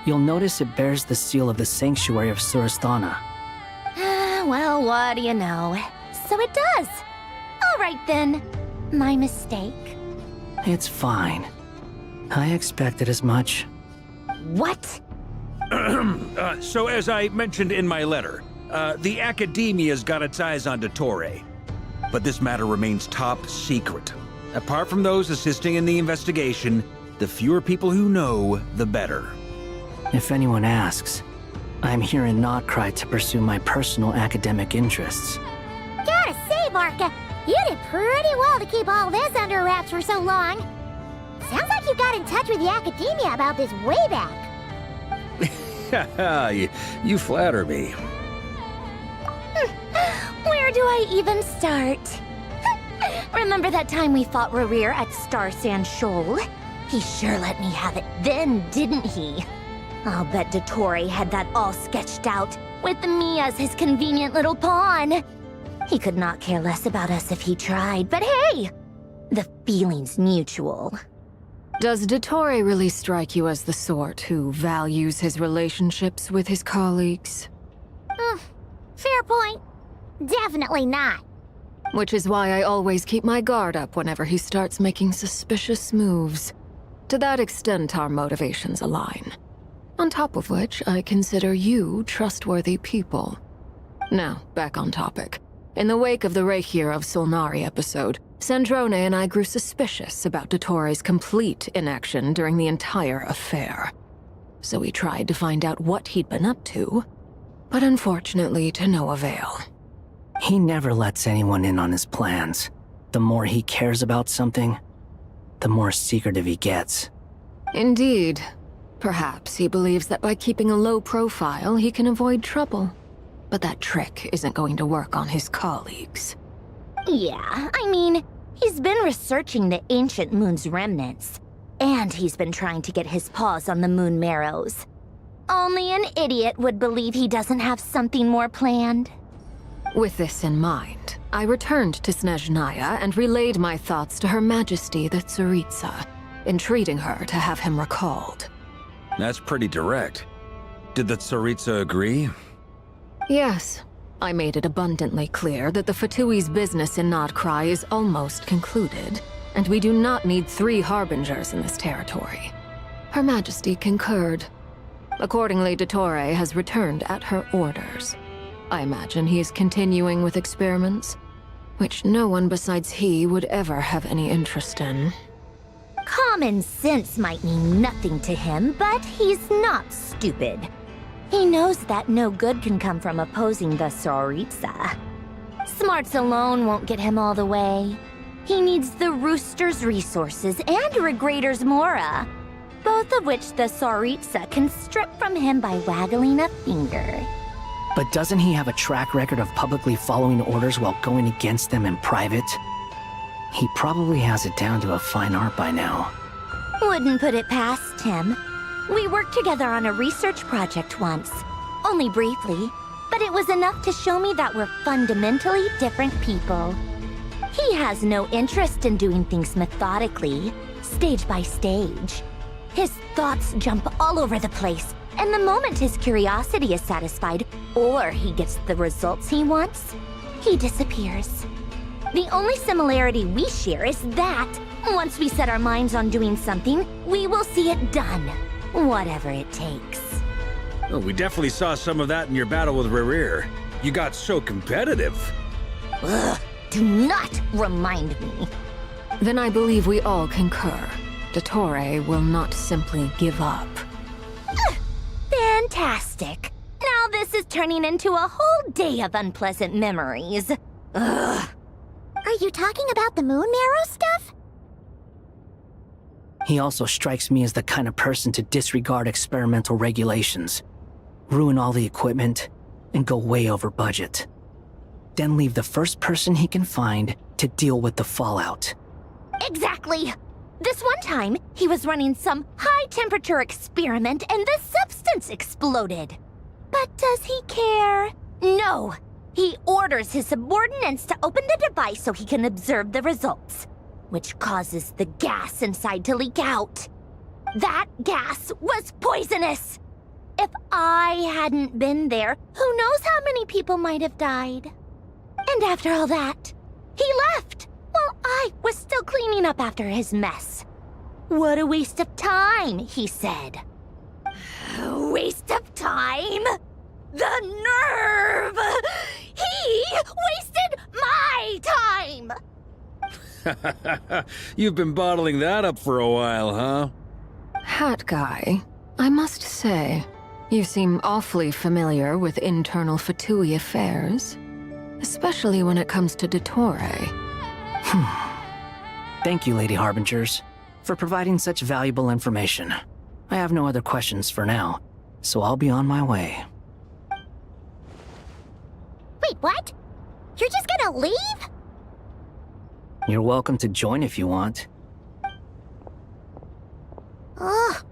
You'll notice it bears the seal of the Sanctuary of Surasthana. Well, what do you know? So it does. All right then. My mistake. It's fine. I expected as much. What? So as I mentioned in my letter, the Academia's got its eyes on Dottore. But this matter remains top secret. Apart from those assisting in the investigation, the fewer people who know, the better. If anyone asks, I'm here in Notcry to pursue my personal academic interests. Gotta say, Marka, you did pretty well to keep all this under wraps for so long. Sounds like you got in touch with the Academia about this way back. You flatter me. Where do I even start? Remember that time we fought Rerir at Star Sand Shoal? He sure let me have it then, didn't he? I'll bet Dottore had that all sketched out, with me as his convenient little pawn. He could not care less about us if he tried, but hey! The feeling's mutual. Does Dottore really strike you as the sort who values his relationships with his colleagues? Fair point. Definitely not. Which is why I always keep my guard up whenever he starts making suspicious moves. To that extent, our motivations align. On top of which, I consider you trustworthy people. Now, back on topic. In the wake of the Reihir of Solnari episode, Sandrone and I grew suspicious about Dottore's complete inaction during the entire affair. So we tried to find out what he'd been up to, but unfortunately to no avail. He never lets anyone in on his plans. The more he cares about something, the more secretive he gets. Indeed. Perhaps he believes that by keeping a low profile, he can avoid trouble. But that trick isn't going to work on his colleagues. Yeah, I mean, he's been researching the ancient moon's remnants. And he's been trying to get his paws on the moon marrows. Only an idiot would believe he doesn't have something more planned. With this in mind, I returned to Snezhnaya and relayed my thoughts to Her Majesty the Tsaritsa, entreating her to have him recalled. That's pretty direct. Did the Tsaritsa agree? Yes. I made it abundantly clear that the Fatui's business in Nodcry is almost concluded, and we do not need 3 harbingers in this territory. Her Majesty concurred. Accordingly, Dottore has returned at her orders. I imagine he is continuing with experiments, which no one besides he would ever have any interest in. Common sense might mean nothing to him, but he's not stupid. He knows that no good can come from opposing the Tsaritsa. Smarts alone won't get him all the way. He needs the Rooster's resources and Regrator's Mora, both of which the Tsaritsa can strip from him by waggling a finger. But doesn't he have a track record of publicly following orders while going against them in private? He probably has it down to a fine art by now. Wouldn't put it past him. We worked together on a research project once. Only briefly, but it was enough to show me that we're fundamentally different people. He has no interest in doing things methodically, stage by stage. His thoughts jump all over the place, and the moment his curiosity is satisfied, or he gets the results he wants, he disappears. The only similarity we share is that, once we set our minds on doing something, we will see it done, whatever it takes. Oh, we definitely saw some of that in your battle with Rerir. You got so competitive. Ugh, do not remind me. Then I believe we all concur. Dottore will not simply give up. Fantastic. Now this is turning into a whole day of unpleasant memories. Ugh. Are you talking about the Moon Marrow stuff? He also strikes me as the kind of person to disregard experimental regulations, ruin all the equipment, and go way over budget. Then leave the first person he can find to deal with the fallout. Exactly. This one time, he was running some high-temperature experiment and the substance exploded. But does he care? No. He orders his subordinates to open the device so he can observe the results, which causes the gas inside to leak out. That gas was poisonous. If I hadn't been there, who knows how many people might have died. And after all that, he left while I was still cleaning up after his mess. What a waste of time, he said. Waste of time? The nerve! He wasted my time! You've been bottling that up for a while, huh? Hat Guy, I must say, you seem awfully familiar with internal Fatui affairs. Especially when it comes to Dottore. Thank you, Lady Harbingers, for providing such valuable information. I have no other questions for now, so I'll be on my way. Wait, what? You're just gonna leave? You're welcome to join if you want. Ugh.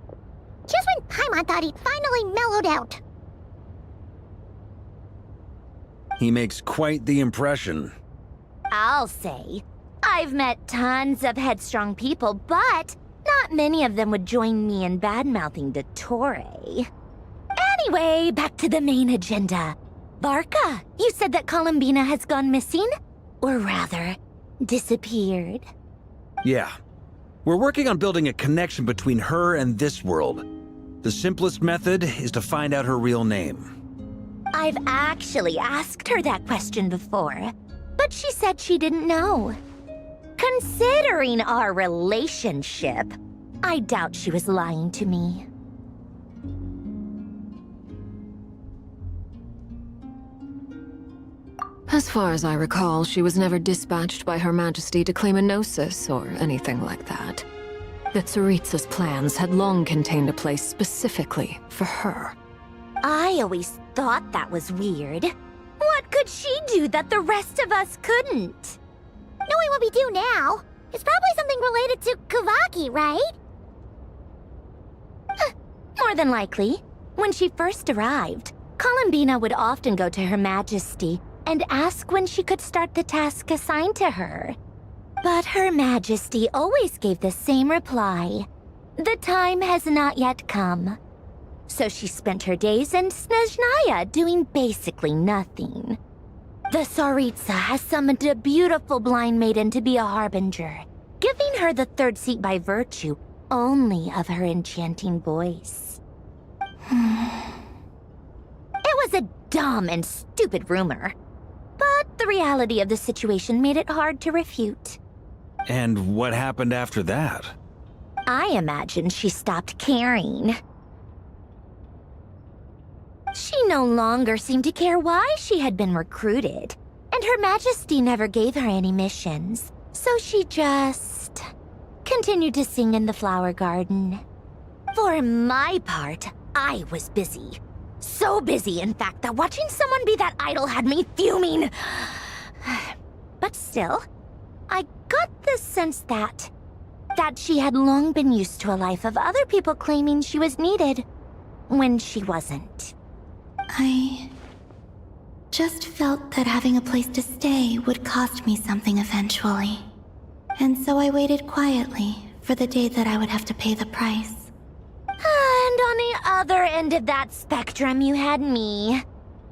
Just when Paimon thought he'd finally mellowed out. He makes quite the impression. I'll say. I've met tons of headstrong people, but not many of them would join me in bad-mouthing Dottore. Anyway, back to the main agenda. Barca, you said that Columbina has gone missing? Or rather, disappeared. Yeah. We're working on building a connection between her and this world. The simplest method is to find out her real name. I've actually asked her that question before, but she said she didn't know. Considering our relationship, I doubt she was lying to me. As far as I recall, she was never dispatched by Her Majesty to claim a gnosis or anything like that. The Tsaritsa's plans had long contained a place specifically for her. I always thought that was weird. What could she do that the rest of us couldn't? Knowing what we do now, it's probably something related to Kavaki, right? More than likely. When she first arrived, Columbina would often go to Her Majesty and ask when she could start the task assigned to her. But Her Majesty always gave the same reply. The time has not yet come. So she spent her days in Snezhnaya doing basically nothing. The Tsaritsa has summoned a beautiful blind maiden to be a harbinger, giving her the third seat by virtue only of her enchanting voice. It was a dumb and stupid rumor, but the reality of the situation made it hard to refute. And what happened after that? I imagine she stopped caring. She no longer seemed to care why she had been recruited, and Her Majesty never gave her any missions, so she just continued to sing in the flower garden. For my part, I was busy. So busy, in fact, that watching someone be that idol had me fuming. But still, I got the sense that she had long been used to a life of other people claiming she was needed when she wasn't. I just felt that having a place to stay would cost me something eventually. And so I waited quietly for the day that I would have to pay the price. And on the other end of that spectrum, you had me.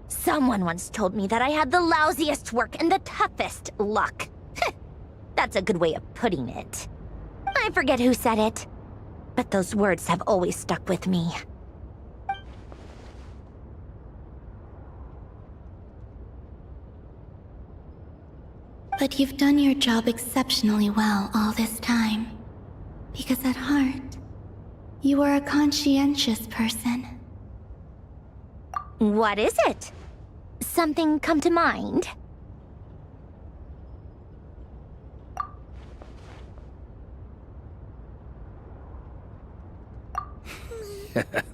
Someone once told me that I had the lousiest work and the toughest luck. That's a good way of putting it. I forget who said it, but those words have always stuck with me. But you've done your job exceptionally well all this time. Because at heart, you are a conscientious person. What is it? Something come to mind?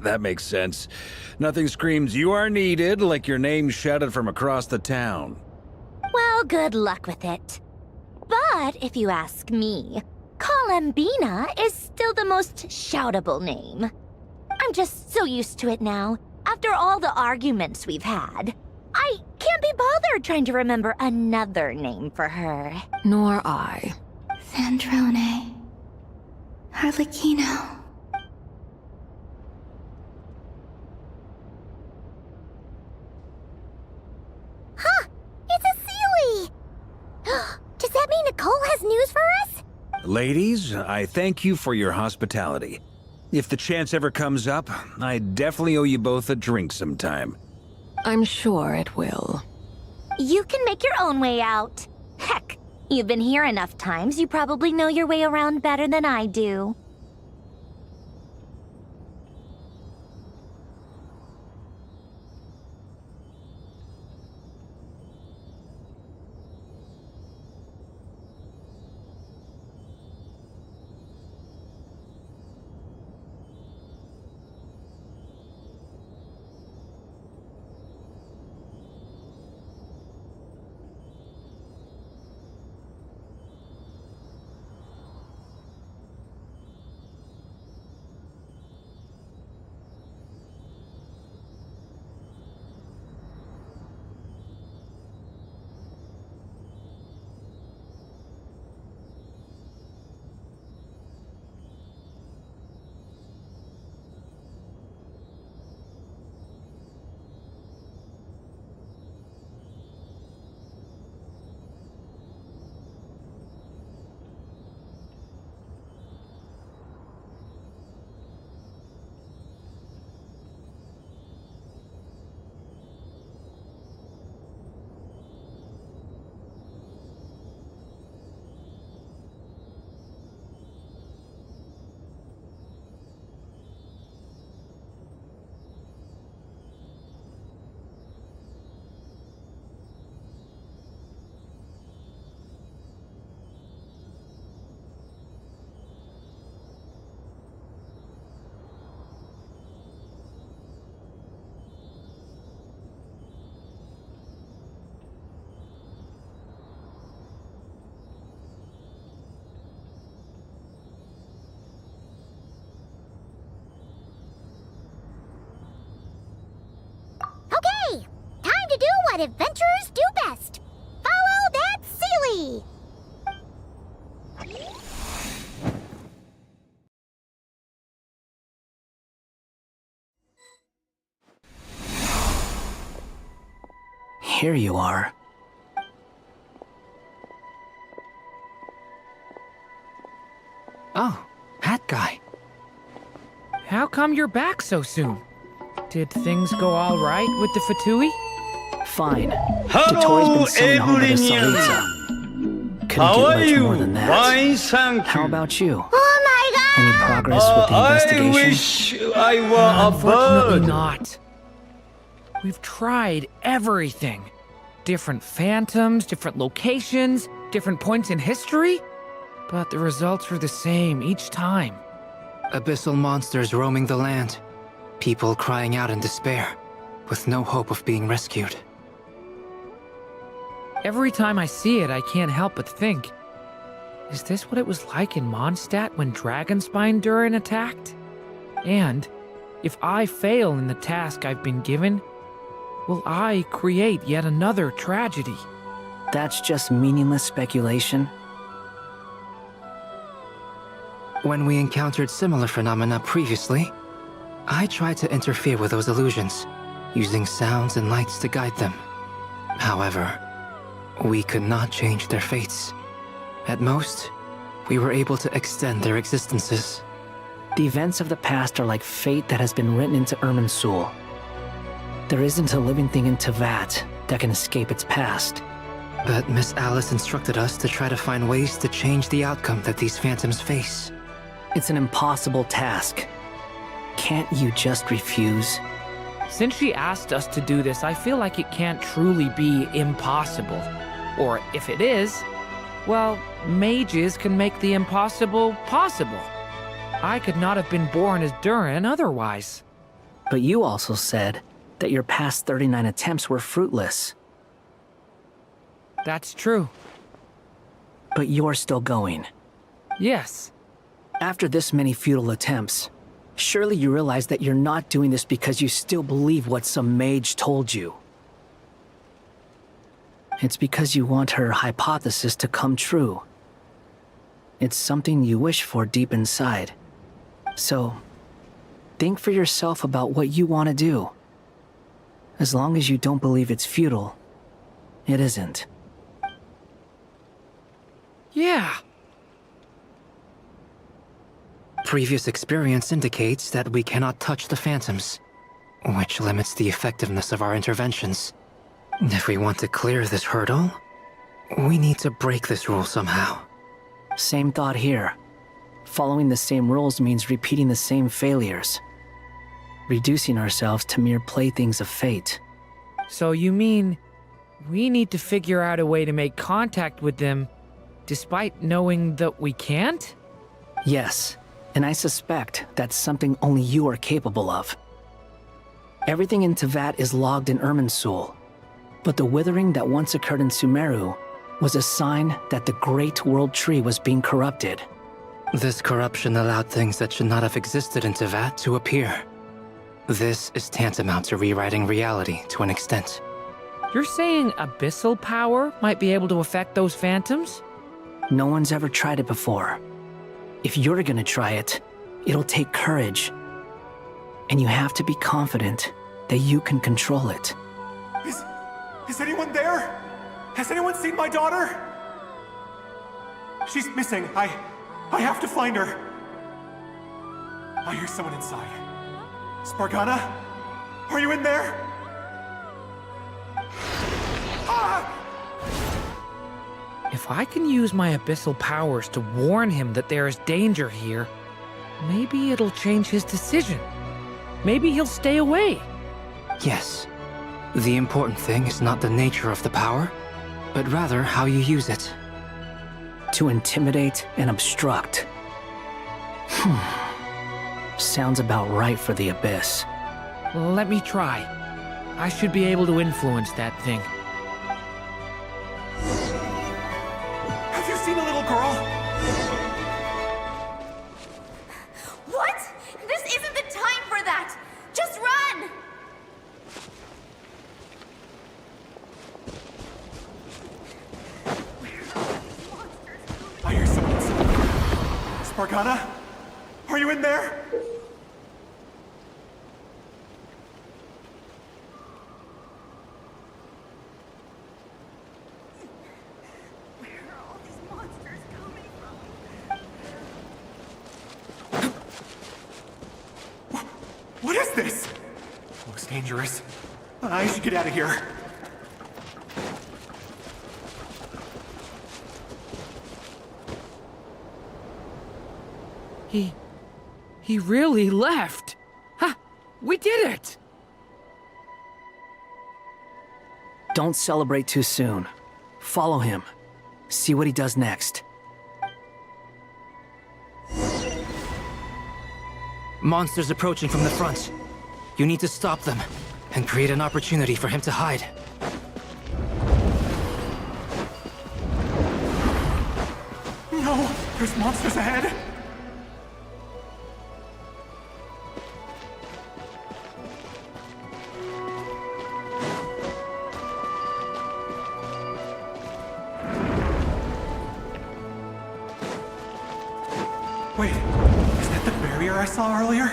That makes sense. Nothing screams you are needed like your name shouted from across the town. Well, good luck with it. But if you ask me, Kalambina is still the most shoutable name. I'm just so used to it now, after all the arguments we've had. I can't be bothered trying to remember another name for her. Nor I. Sandrone. Harlequino. Huh! It's a Seelie! Does that mean Nicole has news for us? Ladies, I thank you for your hospitality. If the chance ever comes up, I definitely owe you both a drink sometime. I'm sure it will. You can make your own way out. Heck, you've been here enough times, you probably know your way around better than I do. Okay, time to do what adventurers do best. Follow that Seelie! Here you are. Oh, hat guy. How come you're back so soon? Did things go all right with the Fatui? Fine. Hello, Dotori's been summoned home by the everyone. Salitza. Couldn't How get are much you? more than that. Fine, thank you. How about you? Oh my god! Any progress with the investigation? I wish I were a Unfortunately bird. not. We've tried everything. Different phantoms, different locations, different points in history. But the results are the same each time. Abyssal monsters roaming the land. People crying out in despair, with no hope of being rescued. Every time I see it, I can't help but think, is this what it was like in Mondstadt when Dragonspine Durin attacked? And if I fail in the task I've been given, will I create yet another tragedy? That's just meaningless speculation. When we encountered similar phenomena previously, I tried to interfere with those illusions, using sounds and lights to guide them. However, we could not change their fates. At most, we were able to extend their existences. The events of the past are like fate that has been written into Irminsul. There isn't a living thing in Teyvat that can escape its past. But Miss Alice instructed us to try to find ways to change the outcome that these phantoms face. It's an impossible task. Can't you just refuse? Since she asked us to do this, I feel like it can't truly be impossible. Or if it is, well, mages can make the impossible possible. I could not have been born as Durin otherwise. But you also said that your past 39 attempts were fruitless. That's true. But you're still going. Yes. After this many futile attempts, surely you realize that you're not doing this because you still believe what some mage told you. It's because you want her hypothesis to come true. It's something you wish for deep inside. So, think for yourself about what you want to do. As long as you don't believe it's futile, it isn't. Yeah. Previous experience indicates that we cannot touch the phantoms, which limits the effectiveness of our interventions. If we want to clear this hurdle, we need to break this rule somehow. Same thought here. Following the same rules means repeating the same failures. Reducing ourselves to mere playthings of fate. So you mean we need to figure out a way to make contact with them despite knowing that we can't? Yes, and I suspect that's something only you are capable of. Everything in Teyvat is logged in Irminsul, but the withering that once occurred in Sumeru was a sign that the Great World Tree was being corrupted. This corruption allowed things that should not have existed in Teyvat to appear. This is tantamount to rewriting reality to an extent. You're saying abyssal power might be able to affect those phantoms? No one's ever tried it before. If you're gonna try it, it'll take courage. And you have to be confident that you can control it. Is anyone there? Has anyone seen my daughter? She's missing. I have to find her. I hear someone inside. Spargana? Are you in there? Ah! If I can use my abyssal powers to warn him that there is danger here, maybe it'll change his decision. Maybe he'll stay away. Yes. The important thing is not the nature of the power, but rather how you use it. To intimidate and obstruct. Sounds about right for the Abyss. Let me try. I should be able to influence that thing. Have you seen a little girl? What? This isn't the time for that! Just run! I hear someone inside. Spargana? Are you in there? What is this? Looks dangerous. I should get out of here. He really left. Ha! We did it! Don't celebrate too soon. Follow him. See what he does next. Monsters approaching from the front. You need to stop them and create an opportunity for him to hide. No! There's monsters ahead! Wait, is that the barrier I saw earlier?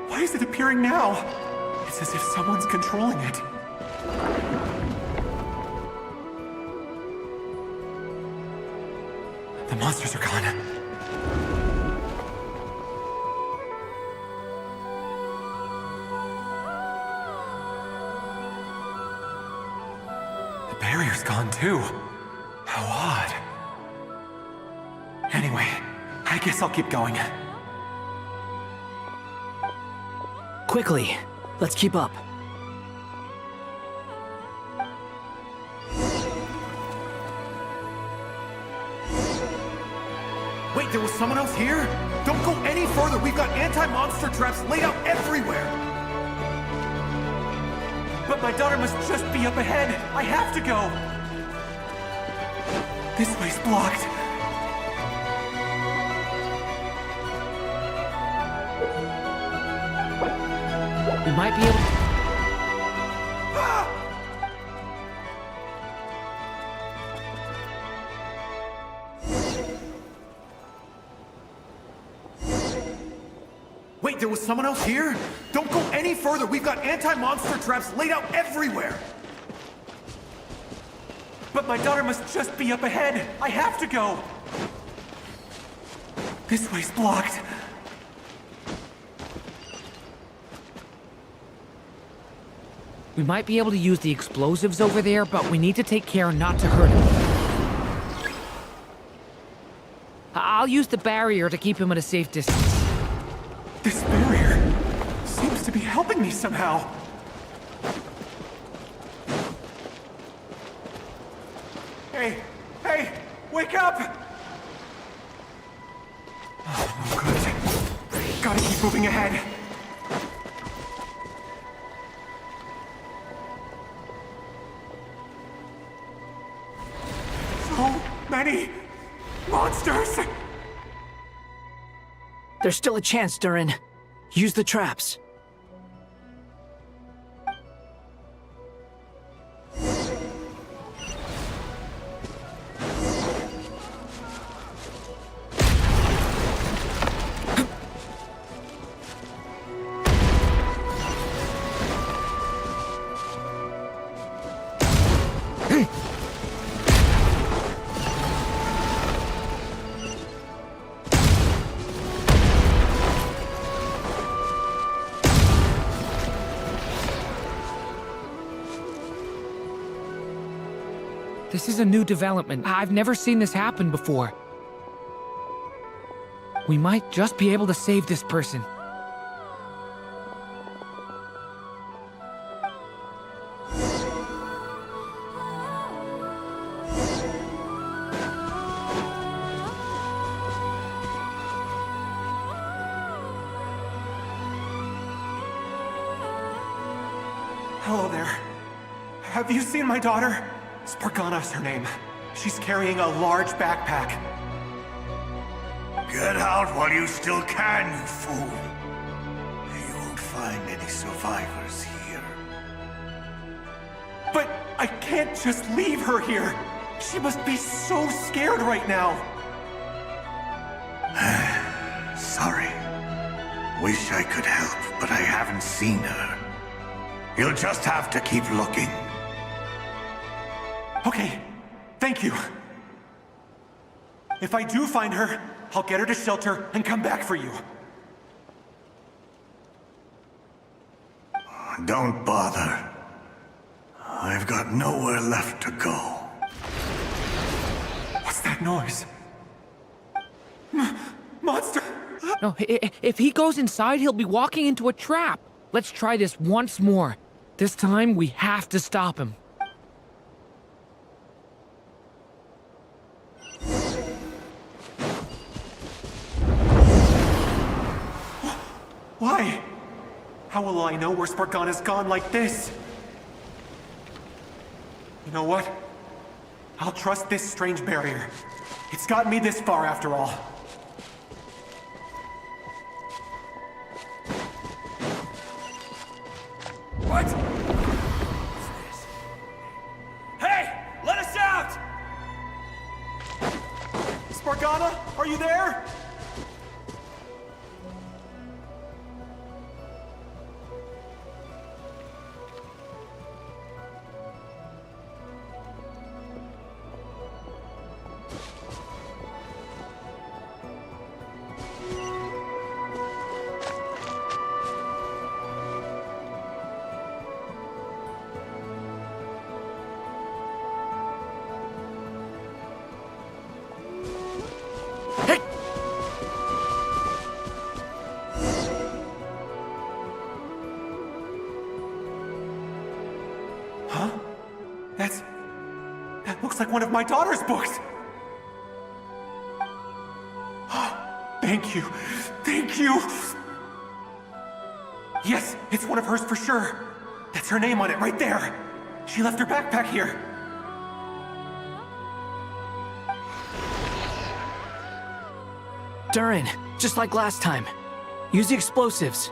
Why is it appearing now? It's as if someone's controlling it. The monsters are gone. The barrier's gone too. How odd. Anyway, I guess I'll keep going. Quickly, let's keep up. Wait, there was someone else here? Don't go any further. We've got anti-monster traps laid out everywhere. But my daughter must just be up ahead. I have to go. This way's blocked. We might be able to... Wait, there was someone else here? Don't go any further. We've got anti-monster traps laid out everywhere. But my daughter must just be up ahead. I have to go. This way's blocked. We might be able to use the explosives over there, but we need to take care not to hurt him. I'll use the barrier to keep him at a safe distance. This barrier seems to be helping me somehow. Hey, wake up! Oh, good. Gotta keep moving ahead. So many monsters! There's still a chance, Durin. Use the traps. This is a new development. I've never seen this happen before. We might just be able to save this person. Hello there. Have you seen my daughter? Spargana's her name. She's carrying a large backpack. Get out while you still can, you fool. You won't find any survivors here. But I can't just leave her here. She must be so scared right now. Sorry. Wish I could help, but I haven't seen her. You'll just have to keep looking. Okay, thank you. If I do find her, I'll get her to shelter and come back for you. Don't bother. I've got nowhere left to go. What's that noise? Monster! No, if he goes inside, he'll be walking into a trap. Let's try this once more. This time, we have to stop him. Why? How will I know where Spargana's gone like this? You know what? I'll trust this strange barrier. It's gotten me this far after all. What? Hey! Let us out! Spargana, are you there? That looks like one of my daughter's books! Thank you. Thank you! Yes, it's one of hers for sure. That's her name on it right there. She left her backpack here. Durin, just like last time. Use the explosives.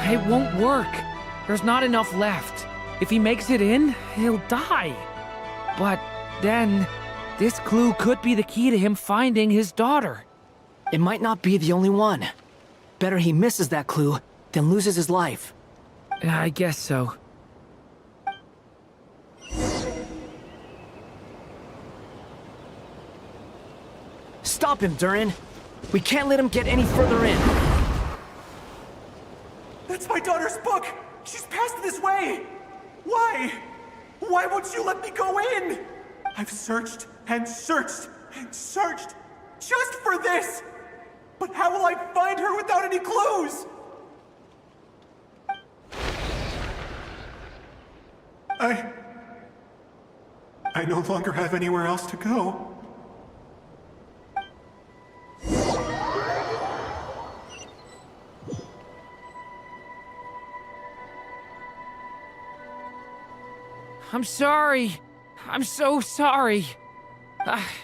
It won't work. There's not enough left. If he makes it in, he'll die. But then, this clue could be the key to him finding his daughter. It might not be the only one. Better he misses that clue than loses his life. I guess so. Stop him, Durin. We can't let him get any further in. That's my daughter's book! She's passed this way! Why? Why won't you let me go in? I've searched and searched and searched just for this! But how will I find her without any clues? I no longer have anywhere else to go. I'm sorry. I'm so sorry.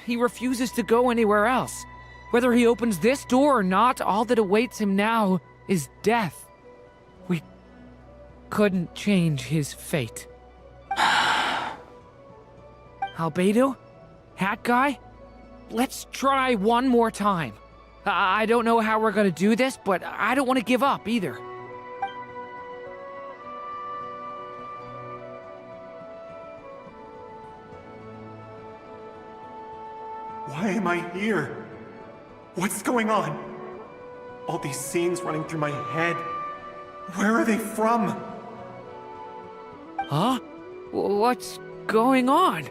He refuses to go anywhere else. Whether he opens this door or not, all that awaits him now is death. We couldn't change his fate. Albedo? Hat Guy? Let's try one more time. I don't know how we're gonna do this, but I don't want to give up either. Why am I here? What's going on? All these scenes running through my head. Where are they from? Huh? What's going on?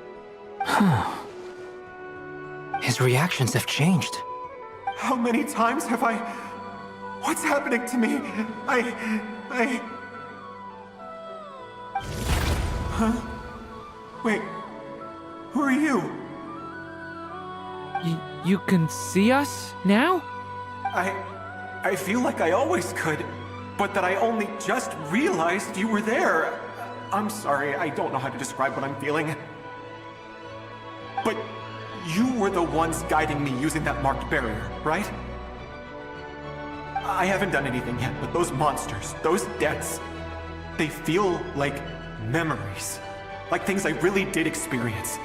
His reactions have changed. How many times have I... What's happening to me? Huh? Wait. Who are you? You can see us now? I feel like I always could, but that I only just realized you were there. I'm sorry, I don't know how to describe what I'm feeling. But you were the ones guiding me using that marked barrier, right? I haven't done anything yet, but those monsters, those deaths, they feel like memories. Like things I really did experience.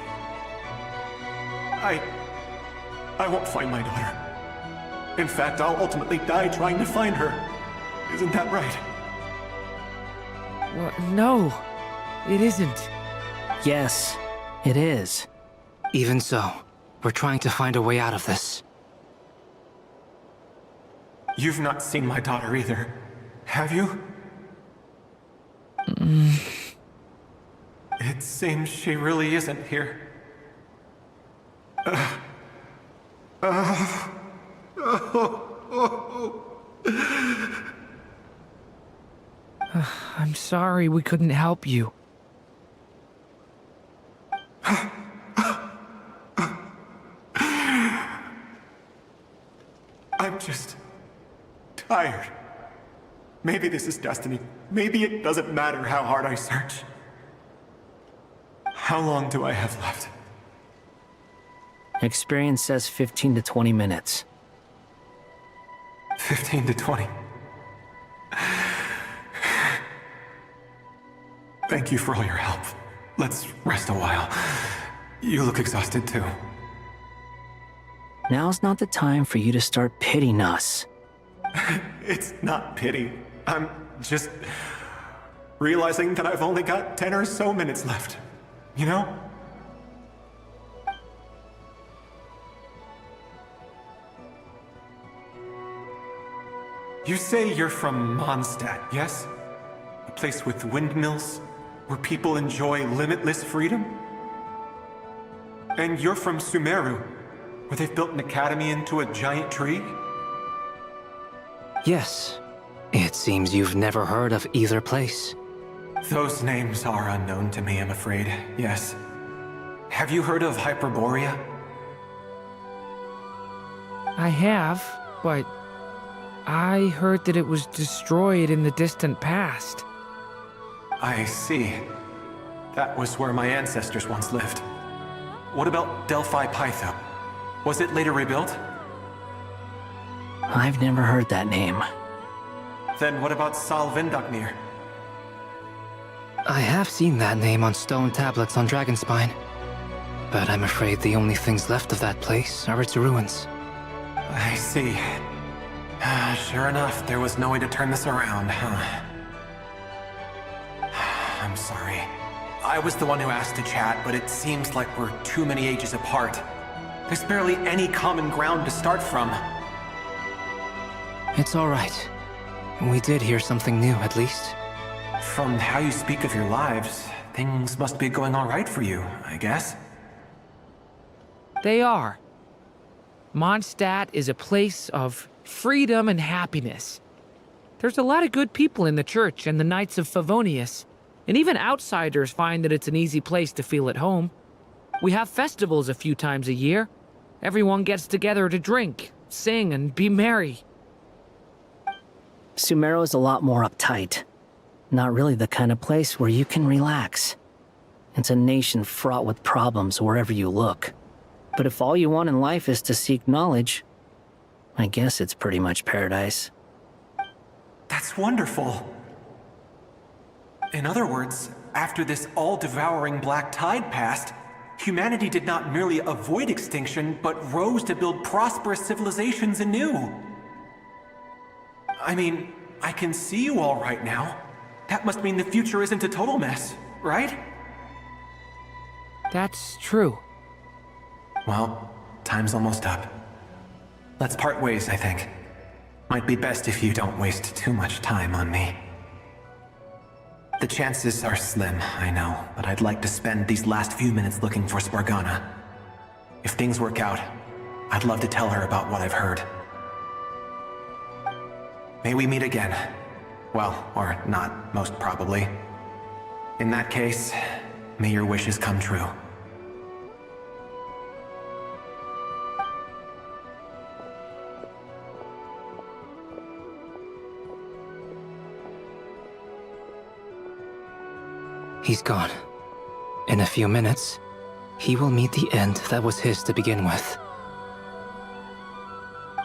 I won't find my daughter. In fact, I'll ultimately die trying to find her. Isn't that right? What? No, it isn't. Yes, it is. Even so, we're trying to find a way out of this. You've not seen my daughter either, have you? It seems she really isn't here. I'm sorry we couldn't help you. I'm just tired. Maybe this is destiny. Maybe it doesn't matter how hard I search. How long do I have left? Experience says 15 to 20 minutes. 15 to 20. Thank you for all your help. Let's rest a while. You look exhausted too. Now's not the time for you to start pitying us. It's not pity. I'm just realizing that I've only got 10 or so minutes left. You know? You say you're from Mondstadt, yes? A place with windmills, where people enjoy limitless freedom? And you're from Sumeru, where they've built an academy into a giant tree? Yes. It seems you've never heard of either place. Those names are unknown to me, I'm afraid, yes. Have you heard of Hyperborea? I have, but I heard that it was destroyed in the distant past. I see. That was where my ancestors once lived. What about Delphi Pytho? Was it later rebuilt? I've never heard that name. Then what about Sal Vindaknir? I have seen that name on stone tablets on Dragonspine. But I'm afraid the only things left of that place are its ruins. I see. Sure enough, there was no way to turn this around, huh? I'm sorry. I was the one who asked to chat, but it seems like we're too many ages apart. There's barely any common ground to start from. It's all right. We did hear something new, at least. From how you speak of your lives, things must be going all right for you, I guess. They are. Mondstadt is a place of freedom and happiness. There's a lot of good people in the church and the Knights of Favonius, and even outsiders find that it's an easy place to feel at home. We have festivals a few times a year. Everyone gets together to drink, sing, and be merry. Sumeru is a lot more uptight. Not really the kind of place where you can relax. It's a nation fraught with problems wherever you look. But if all you want in life is to seek knowledge, I guess it's pretty much paradise. That's wonderful. In other words, after this all-devouring black tide passed, humanity did not merely avoid extinction, but rose to build prosperous civilizations anew. I mean, I can see you all right now. That must mean the future isn't a total mess, right? That's true. Well, time's almost up. Let's part ways, I think. Might be best if you don't waste too much time on me. The chances are slim, I know, but I'd like to spend these last few minutes looking for Spargana. If things work out, I'd love to tell her about what I've heard. May we meet again. Well, or not, most probably. In that case, may your wishes come true. He's gone. In a few minutes, he will meet the end that was his to begin with.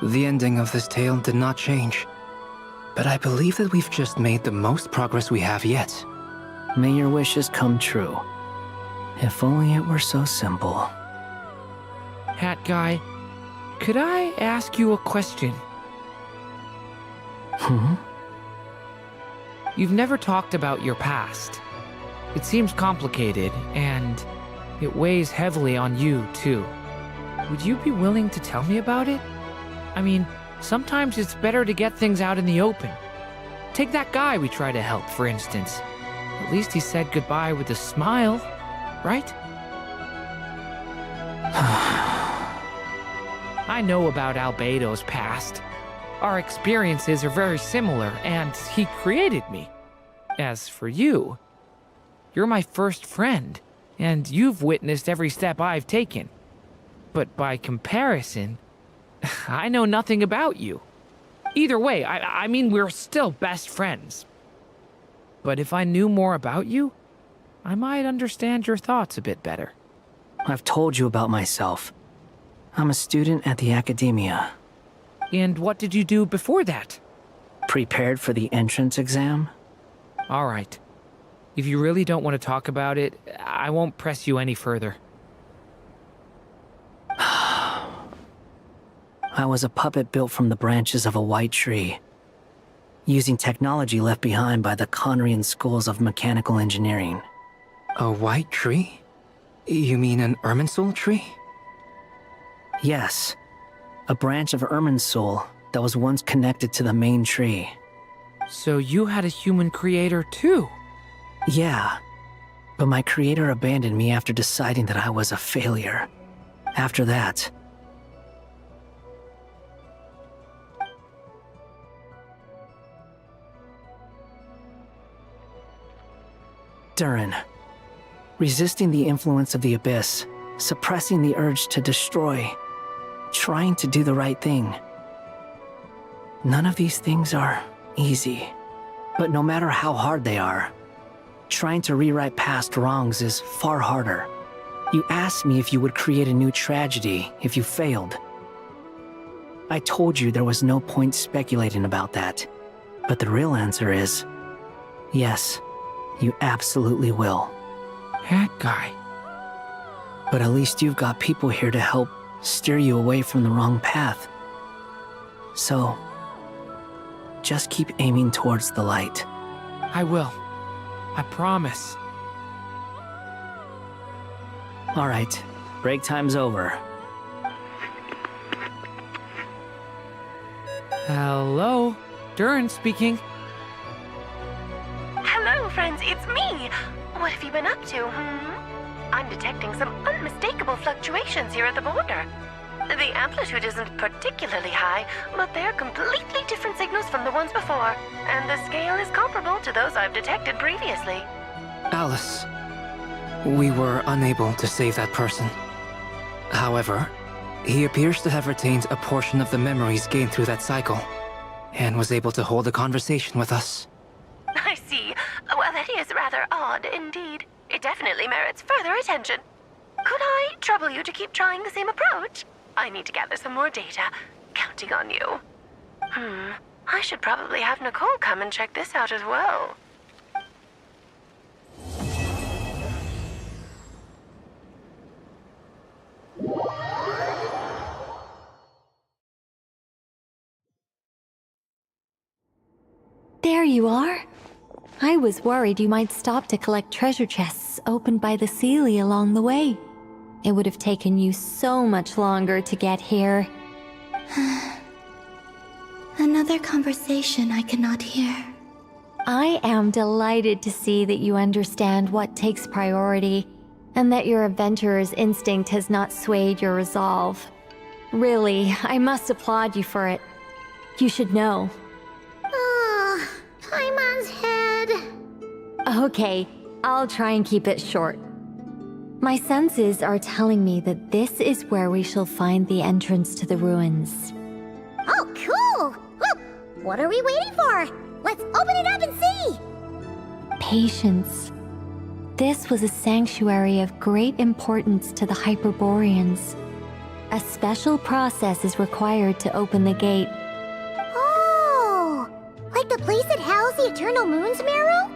The ending of this tale did not change, but I believe that we've just made the most progress we have yet. May your wishes come true. If only it were so simple. Hat Guy, could I ask you a question? You've never talked about your past. It seems complicated, and it weighs heavily on you, too. Would you be willing to tell me about it? I mean, sometimes it's better to get things out in the open. Take that guy we tried to help, for instance. At least he said goodbye with a smile, right? I know about Albedo's past. Our experiences are very similar, and he created me. As for you, you're my first friend, and you've witnessed every step I've taken. But by comparison, I know nothing about you. Either way, I mean, we're still best friends. But if I knew more about you, I might understand your thoughts a bit better. I've told you about myself. I'm a student at the Academia. And what did you do before that? Prepared for the entrance exam? All right. If you really don't want to talk about it, I won't press you any further. I was a puppet built from the branches of a white tree, using technology left behind by the Conrian schools of mechanical engineering. A white tree? You mean an Irminsul tree? Yes. A branch of Irminsul that was once connected to the main tree. So you had a human creator too? Yeah. But my creator abandoned me after deciding that I was a failure. After that, Durin. Resisting the influence of the Abyss, suppressing the urge to destroy, trying to do the right thing. None of these things are easy, but no matter how hard they are, trying to rewrite past wrongs is far harder. You asked me if you would create a new tragedy if you failed. I told you there was no point speculating about that, but the real answer is, yes, you absolutely will. Hat Guy. But at least you've got people here to help steer you away from the wrong path. So, just keep aiming towards the light. I will. I promise. All right, break time's over. Hello? Durin speaking. Hello, friends, it's me. What have you been up to, I'm detecting some unmistakable fluctuations here at the border. The amplitude isn't particularly high, but they're completely different signals from the ones before, and the scale is comparable to those I've detected previously. Alice, we were unable to save that person. However, he appears to have retained a portion of the memories gained through that cycle, and was able to hold a conversation with us. I see. Well, that is rather odd indeed. It definitely merits further attention. Could I trouble you to keep trying the same approach? I need to gather some more data. Counting on you. I should probably have Nicole come and check this out as well. There you are. I was worried you might stop to collect treasure chests opened by the Seelie along the way. It would have taken you so much longer to get here. Another conversation I cannot hear. I am delighted to see that you understand what takes priority, and that your adventurer's instinct has not swayed your resolve. Really, I must applaud you for it. You should know. Paimon's head. Okay, I'll try and keep it short. My senses are telling me that this is where we shall find the entrance to the ruins. Oh, cool! Well, what are we waiting for? Let's open it up and see! Patience. This was a sanctuary of great importance to the Hyperboreans. A special process is required to open the gate. Oh! Like the place that housed the Eternal Moon's Marrow?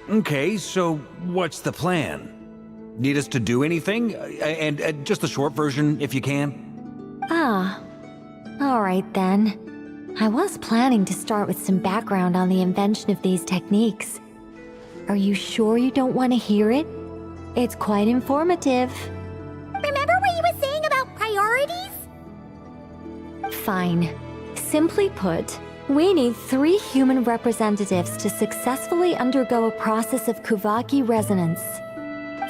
Okay, so what's the plan? Need us to do anything? And just the short version, if you can. Ah, all right then. I was planning to start with some background on the invention of these techniques. Are you sure you don't want to hear it? It's quite informative. Remember what you were saying about priorities? Fine. Simply put, we need 3 human representatives to successfully undergo a process of Kuvaki resonance.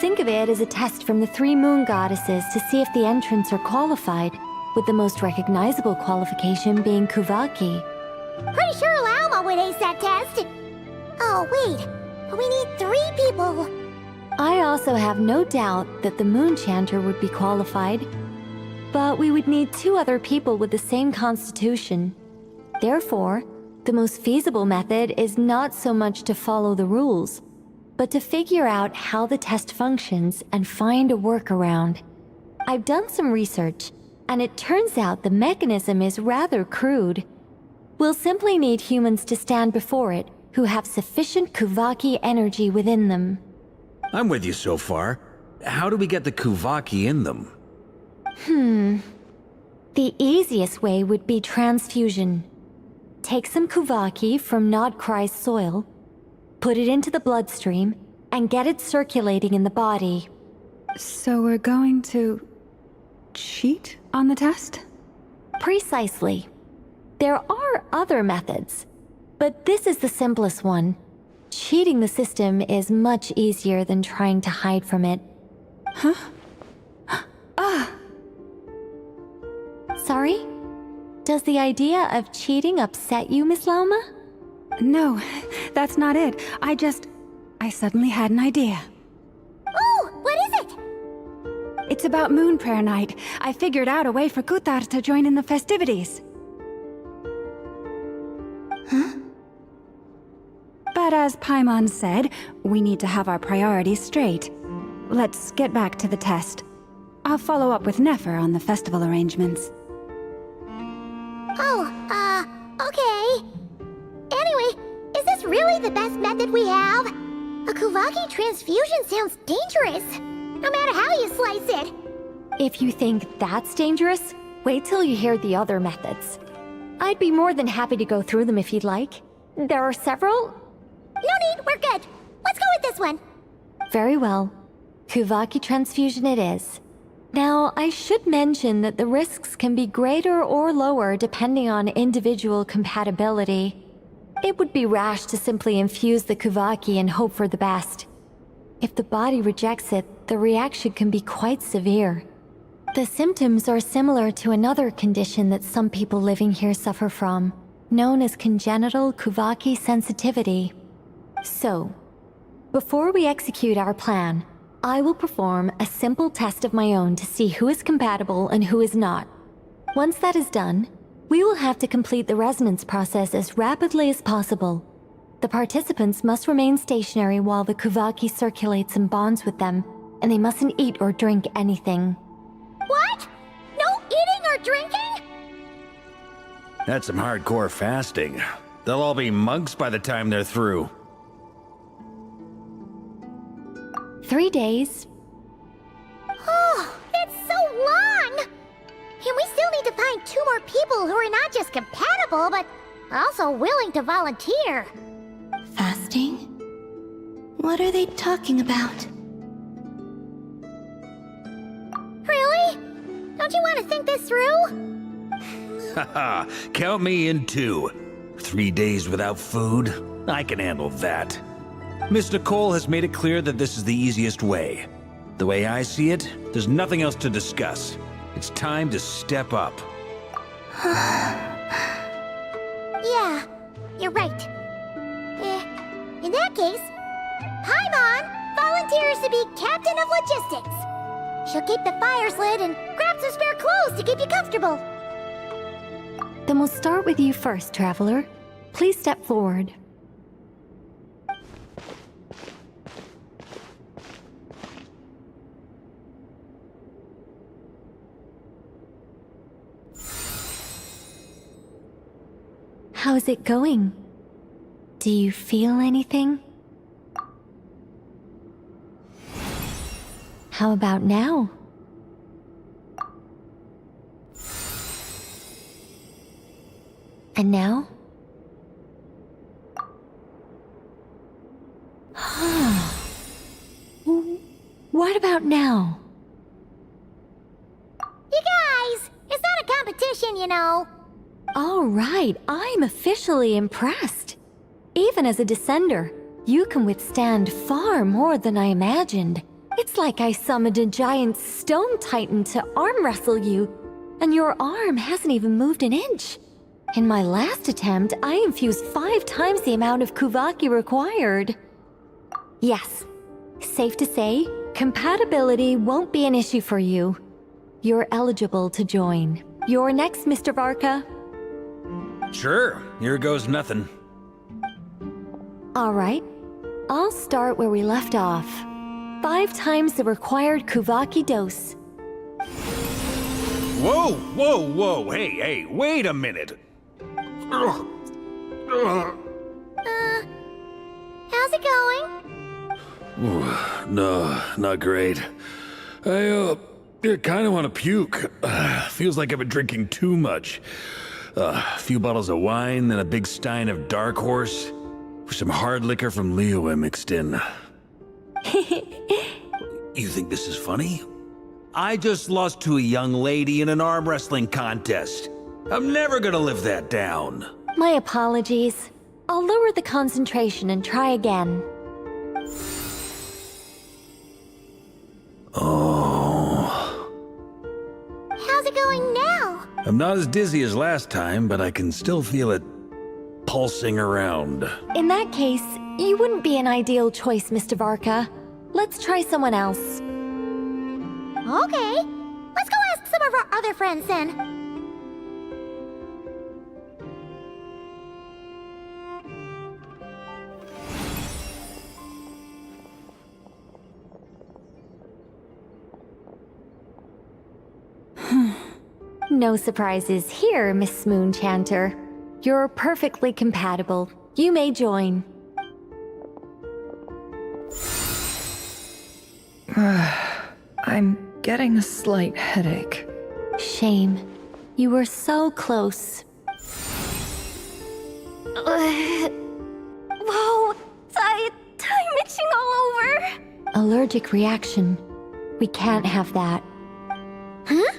Think of it as a test from the 3 moon goddesses to see if the entrants are qualified, with the most recognizable qualification being Kuvaki. Pretty sure Lauma would ace that test. Oh, wait. We need 3 people. I also have no doubt that the Moon Chanter would be qualified, but we would need 2 other people with the same constitution. Therefore, the most feasible method is not so much to follow the rules, but to figure out how the test functions and find a workaround. I've done some research, and it turns out the mechanism is rather crude. We'll simply need humans to stand before it who have sufficient Kuvaki energy within them. I'm with you so far. How do we get the Kuvaki in them? The easiest way would be transfusion. Take some Kuvaki from Nodcry's soil, put it into the bloodstream, and get it circulating in the body. So we're going to cheat on the test? Precisely. There are other methods, but this is the simplest one. Cheating the system is much easier than trying to hide from it. Huh? Sorry? Does the idea of cheating upset you, Miss Lauma? No, that's not it. I suddenly had an idea. Oh, what is it? It's about Moon Prayer Night. I figured out a way for Kuthar to join in the festivities. Huh? But as Paimon said, we need to have our priorities straight. Let's get back to the test. I'll follow up with Nefer on the festival arrangements. Oh, okay. Anyway, is this really the best method we have? A Kuvaki transfusion sounds dangerous, no matter how you slice it. If you think that's dangerous, wait till you hear the other methods. I'd be more than happy to go through them if you'd like. There are several. No need, we're good. Let's go with this one. Very well. Kuvaki transfusion it is. Now, I should mention that the risks can be greater or lower depending on individual compatibility. It would be rash to simply infuse the Kuvaki and hope for the best. If the body rejects it, the reaction can be quite severe. The symptoms are similar to another condition that some people living here suffer from, known as congenital Kuvaki sensitivity. So, before we execute our plan, I will perform a simple test of my own to see who is compatible and who is not. Once that is done, we will have to complete the resonance process as rapidly as possible. The participants must remain stationary while the Kuvaki circulates and bonds with them, and they mustn't eat or drink anything. What? No eating or drinking? That's some hardcore fasting. They'll all be monks by the time they're through. 3 days. Oh, it's so long! And we still need to find 2 more people who are not just compatible, but also willing to volunteer. Fasting? What are they talking about? Really? Don't you want to think this through? Haha, count me in too. 3 days without food? I can handle that. Miss Nicole has made it clear that this is the easiest way. The way I see it, there's nothing else to discuss. It's time to step up. Yeah, you're right. In that case, Paimon volunteers to be Captain of Logistics. She'll keep the fires lit and grab some spare clothes to keep you comfortable. Then we'll start with you first, Traveler. Please step forward. How's it going? Do you feel anything? How about now? And now? What about now? You guys, it's not a competition, you know. All right, I'm officially impressed. Even as a descender, you can withstand far more than I imagined. It's like I summoned a giant stone titan to arm wrestle you, and your arm hasn't even moved an inch. In my last attempt, I infused 5 times the amount of Kuvaki required. Yes, safe to say, compatibility won't be an issue for you. You're eligible to join. You're next, Mr. Varka. Sure, here goes nothing. All right, I'll start where we left off. 5 times the required Kuvaki dose. Whoa, whoa, whoa, hey, wait a minute. How's it going? No, not great. I kind of want to puke. Feels like I've been drinking too much. A few bottles of wine, then a big stein of Dark Horse, with some hard liquor from Liyue mixed in. You think this is funny? I just lost to a young lady in an arm wrestling contest. I'm never gonna live that down. My apologies. I'll lower the concentration and try again. Oh. How's it going now? I'm not as dizzy as last time, but I can still feel it pulsing around. In that case, you wouldn't be an ideal choice, Mr. Varka. Let's try someone else. Okay, let's go ask some of our other friends then. No surprises here, Miss Moonchanter. You're perfectly compatible. You may join. I'm getting a slight headache. Shame. You were so close. Whoa! Time itching all over! Allergic reaction. We can't have that. Huh?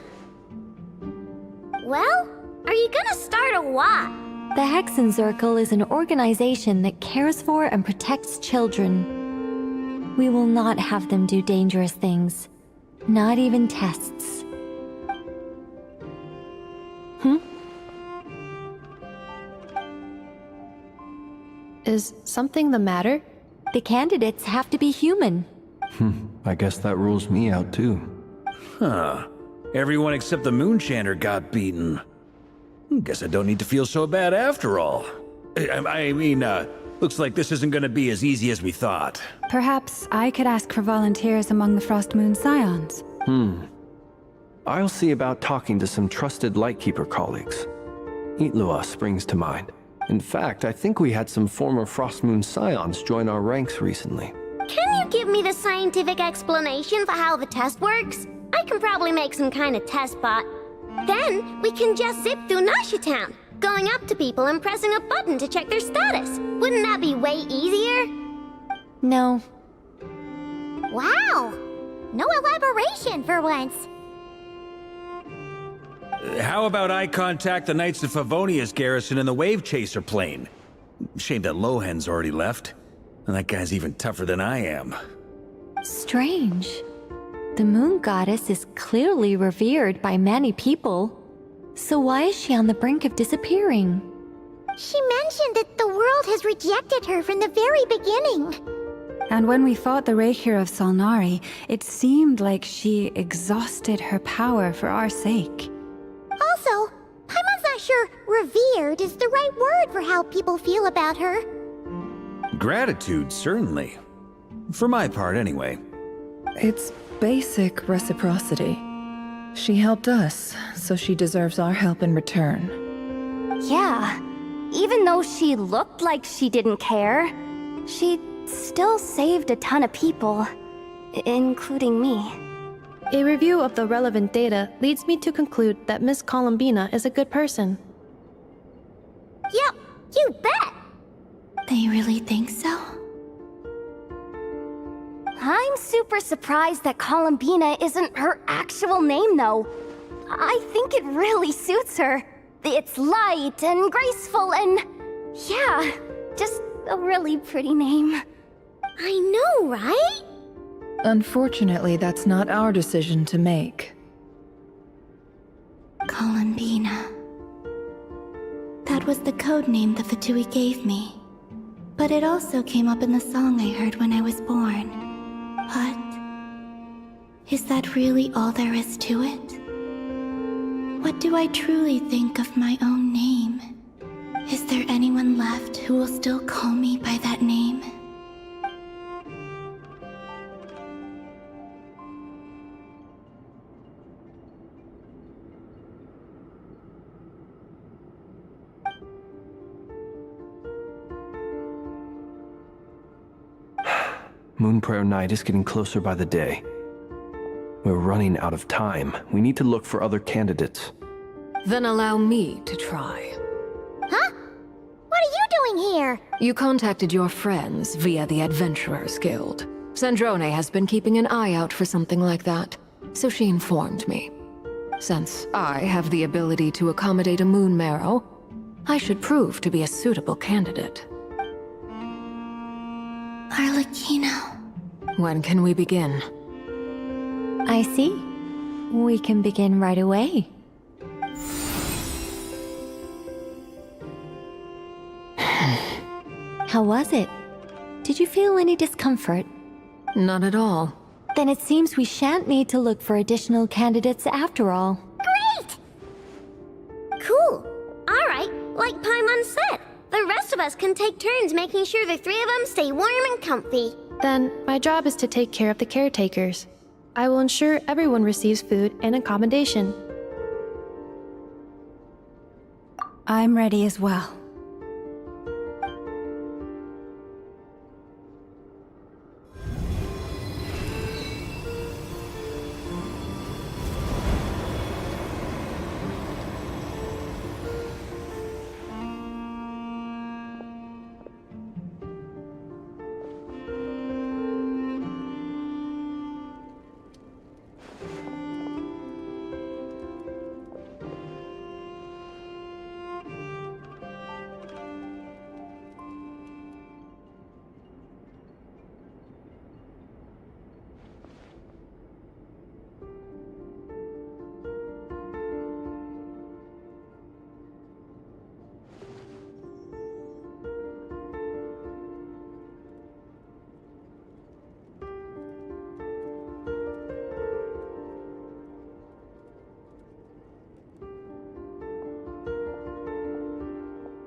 Well, are you gonna start a what? The Hexenzirkel is an organization that cares for and protects children. We will not have them do dangerous things. Not even tests. Is something the matter? The candidates have to be human. I guess that rules me out too. Huh. Everyone except the Moonchanter got beaten. Guess I don't need to feel so bad after all. I mean, looks like this isn't gonna be as easy as we thought. Perhaps I could ask for volunteers among the Frost Moon Scions. I'll see about talking to some trusted Lightkeeper colleagues. Itlua springs to mind. In fact, I think we had some former Frost Moon Scions join our ranks recently. Can you give me the scientific explanation for how the test works? I can probably make some kind of test bot. Then we can just zip through Nasha Town, going up to people and pressing a button to check their status. Wouldn't that be way easier? No. Wow! No elaboration for once. How about I contact the Knights of Favonius garrison in the Wave Chaser plane? Shame that Lohan's already left. And that guy's even tougher than I am. Strange. The Moon Goddess is clearly revered by many people. So why is she on the brink of disappearing? She mentioned that the world has rejected her from the very beginning. And when we fought the Reikir of Solnari, it seemed like she exhausted her power for our sake. Also, Paimon's not sure revered is the right word for how people feel about her. Gratitude, certainly. For my part, anyway. It's basic reciprocity. She helped us, so she deserves our help in return. Yeah. even though she looked like she didn't care, she still saved a ton of people, including me. A review of the relevant data leads me to conclude that Miss Columbina is a good person. Yep, you bet! They really think so? I'm super surprised that Columbina isn't her actual name, though. I think it really suits her. It's light and graceful and... yeah, just a really pretty name. I know, right? Unfortunately, that's not our decision to make. Columbina. That was the code name the Fatui gave me. But it also came up in the song I heard when I was born. But... is that really all there is to it? What do I truly think of my own name? Is there anyone left who will still call me by that name? Moonprayer Night is getting closer by the day. We're running out of time. We need to look for other candidates. Then allow me to try. Huh? What are you doing here? You contacted your friends via the Adventurers Guild. Sandrone has been keeping an eye out for something like that, so she informed me. Since I have the ability to accommodate a moon marrow, I should prove to be a suitable candidate. Arlecchino. When can we begin? I see. We can begin right away. How was it? Did you feel any discomfort? Not at all. Then it seems we shan't need to look for additional candidates after all. Great! Cool. Alright, like Paimon said, the rest of us can take turns making sure the three of them stay warm and comfy. Then, my job is to take care of the caretakers. I will ensure everyone receives food and accommodation. I'm ready as well.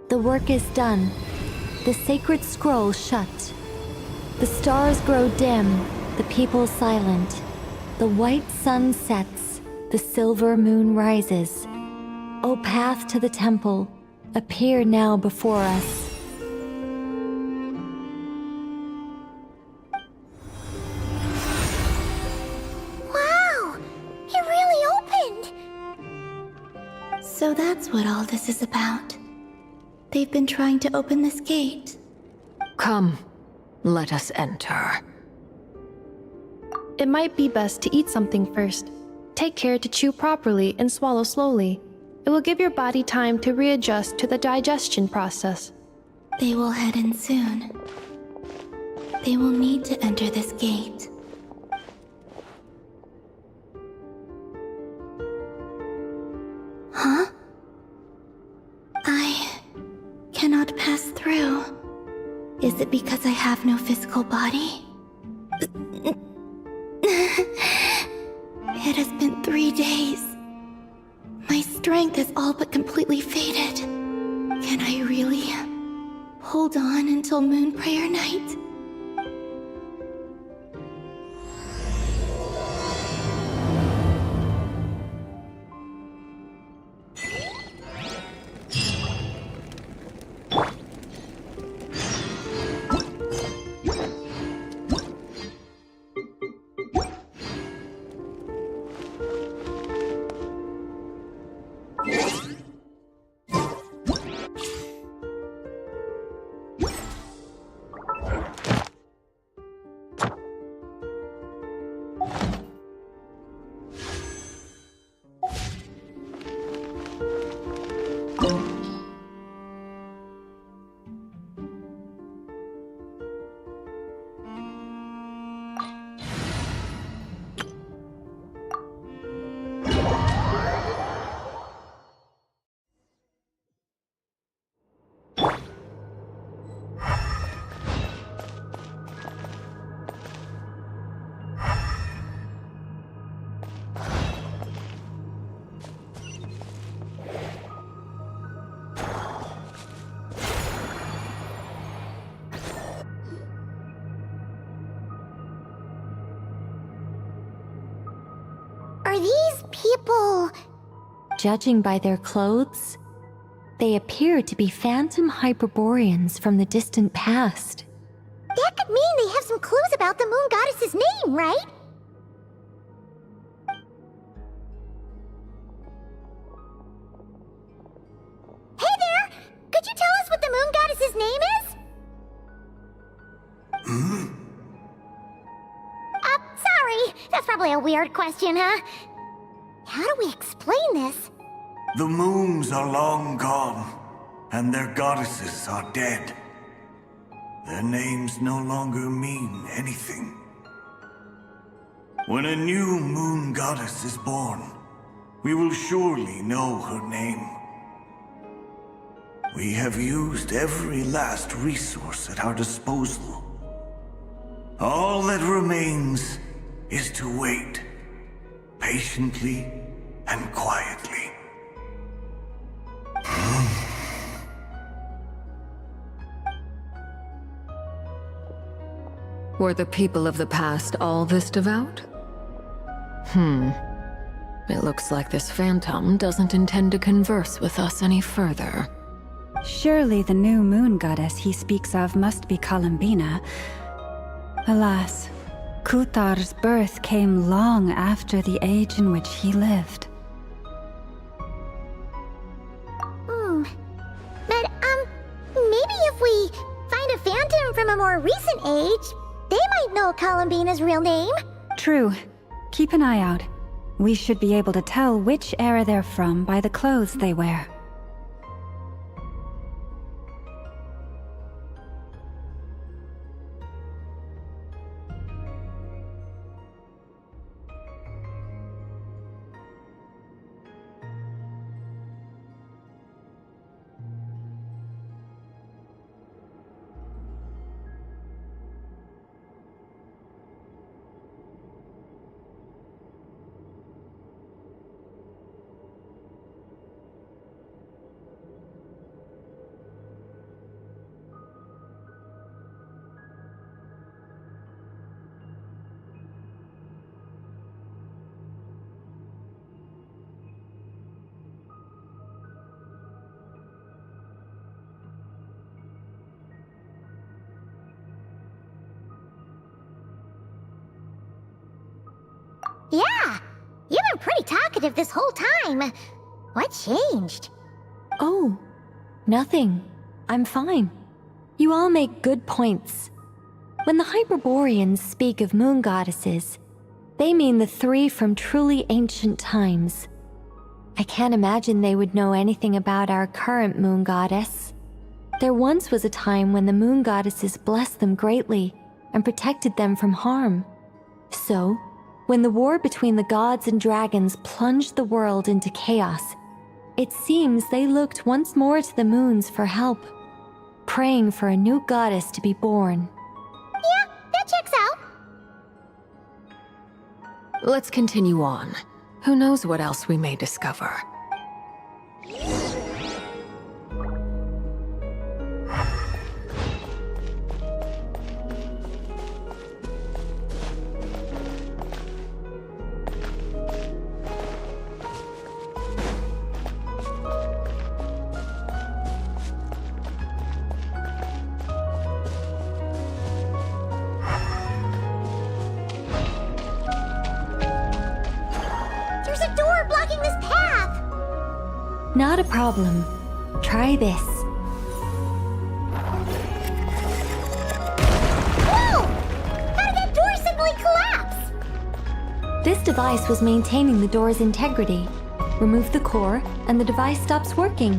The work is done. The sacred scroll shut. The stars grow dim, the people silent. The white sun sets, the silver moon rises. O path to the temple, appear now before us. Wow! It really opened! So that's what all this is about. They've been trying to open this gate. Come, let us enter. It might be best to eat something first. Take care to chew properly and swallow slowly. It will give your body time to readjust to the digestion process. They will head in soon. They will need to enter this gate. Huh? I cannot pass through. Is it because I have no physical body? It has been 3 days. My strength has all but completely faded. Can I really hold on until Moonprayer Night? people... Judging by their clothes, they appear to be phantom Hyperboreans from the distant past. That could mean they have some clues about the moon goddess's name, right? Hey there! Could you tell us what the moon goddess's name is? Sorry. That's probably a weird question, huh? How do we explain this? The moons are long gone, and their goddesses are dead. Their names no longer mean anything. When a new moon goddess is born, we will surely know her name. We have used every last resource at our disposal. All that remains is to wait, patiently and quietly. Were the people of the past all this devout? It looks like this phantom doesn't intend to converse with us any further. Surely the new moon goddess he speaks of must be Columbina. Alas, Kuthar's birth came long after the age in which he lived. But, maybe if we find a phantom from a more recent age, they might know Columbina's real name. True. Keep an eye out. We should be able to tell which era they're from by the clothes they wear. Yeah, you've been pretty talkative this whole time. What changed? Oh, nothing. I'm fine. You all make good points. When the Hyperboreans speak of moon goddesses, they mean the three from truly ancient times. I can't imagine they would know anything about our current moon goddess. There once was a time when the moon goddesses blessed them greatly and protected them from harm. So, when the war between the gods and dragons plunged the world into chaos, it seems they looked once more to the moons for help, praying for a new goddess to be born. Yeah, that checks out. Let's continue on. Who knows what else we may discover? There's a door blocking this path. Not a problem. Try this. Whoa! How did that door suddenly collapse? This device was maintaining the door's integrity. Remove the core, and the device stops working.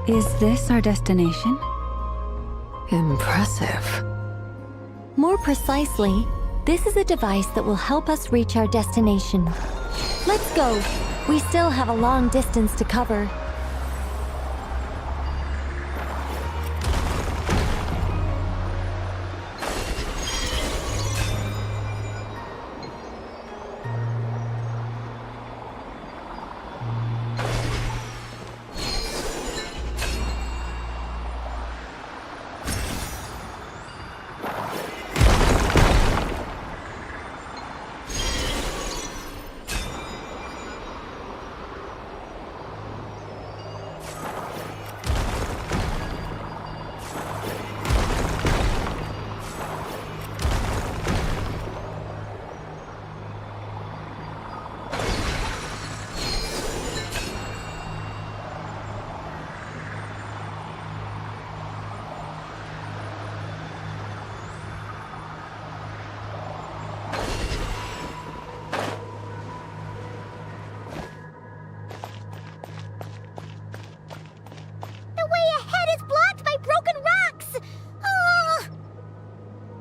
Is this our destination? Impressive. More precisely, this is a device that will help us reach our destination. Let's go. We still have a long distance to cover.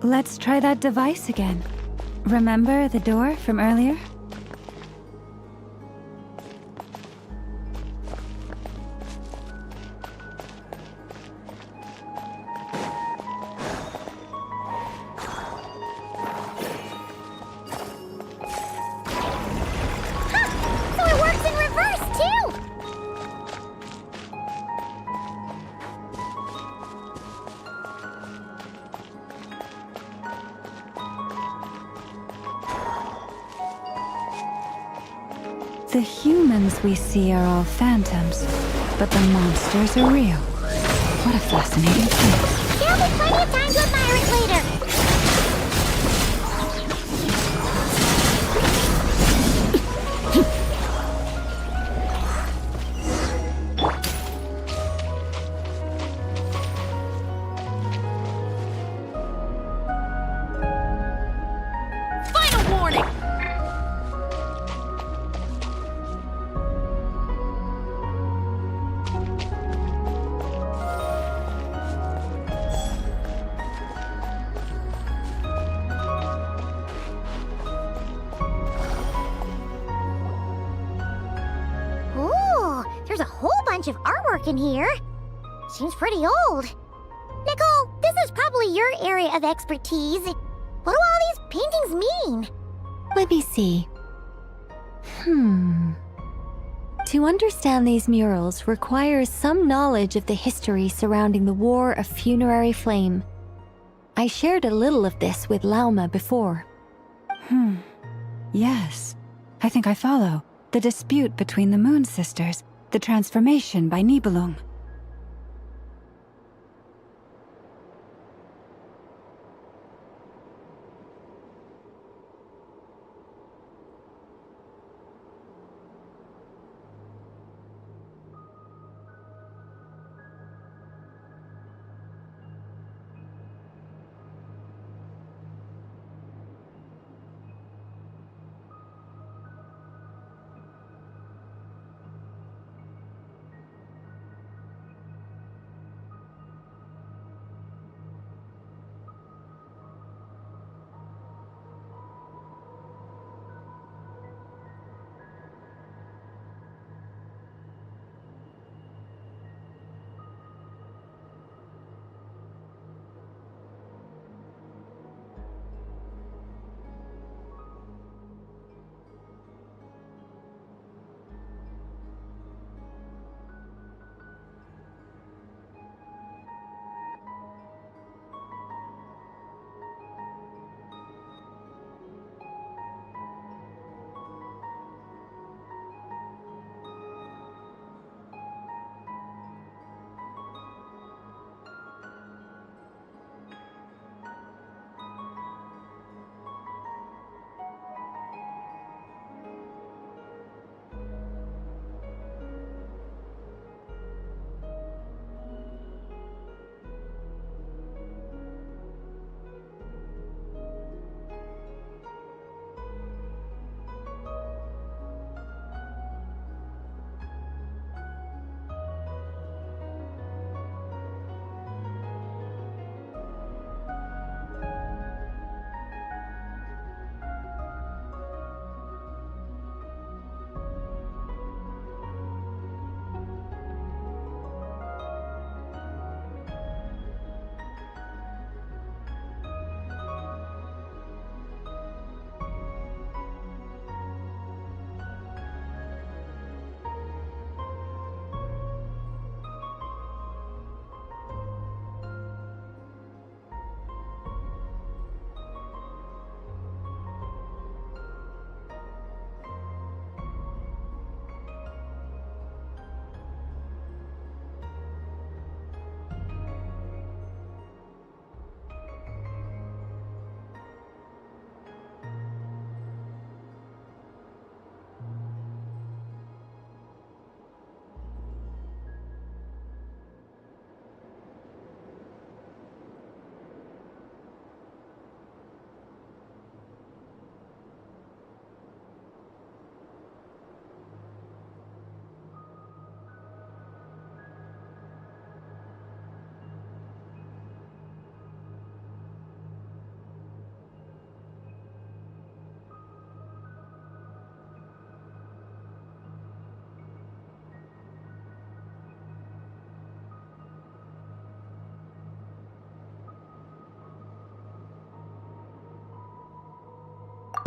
Let's try that device again. Remember the door from earlier? So it works in reverse, too! The humans we see are all phantoms, but the monsters are real. What a fascinating thing. There'll be plenty of time to admire it later. Final warning! Ooh, there's a whole bunch of artwork in here. Seems pretty old. Nicole, this is probably your area of expertise. What do all these paintings mean? Let me see. To understand these murals requires some knowledge of the history surrounding the War of Funerary Flame. I shared a little of this with Lauma before. Yes. I think I follow. The dispute between the Moon Sisters. The transformation by Nibelung.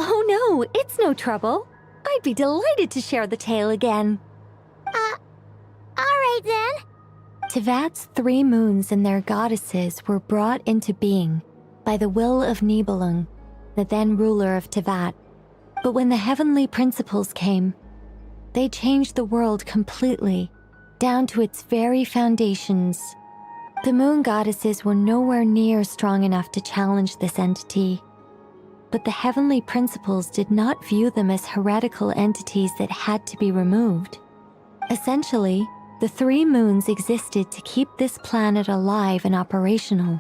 Oh no, it's no trouble. I'd be delighted to share the tale again. Alright then. Tevat's 3 moons and their goddesses were brought into being by the will of Nibelung, the then ruler of Tevat. But when the heavenly principles came, they changed the world completely, down to its very foundations. The moon goddesses were nowhere near strong enough to challenge this entity. But the heavenly principles did not view them as heretical entities that had to be removed. Essentially, the 3 moons existed to keep this planet alive and operational,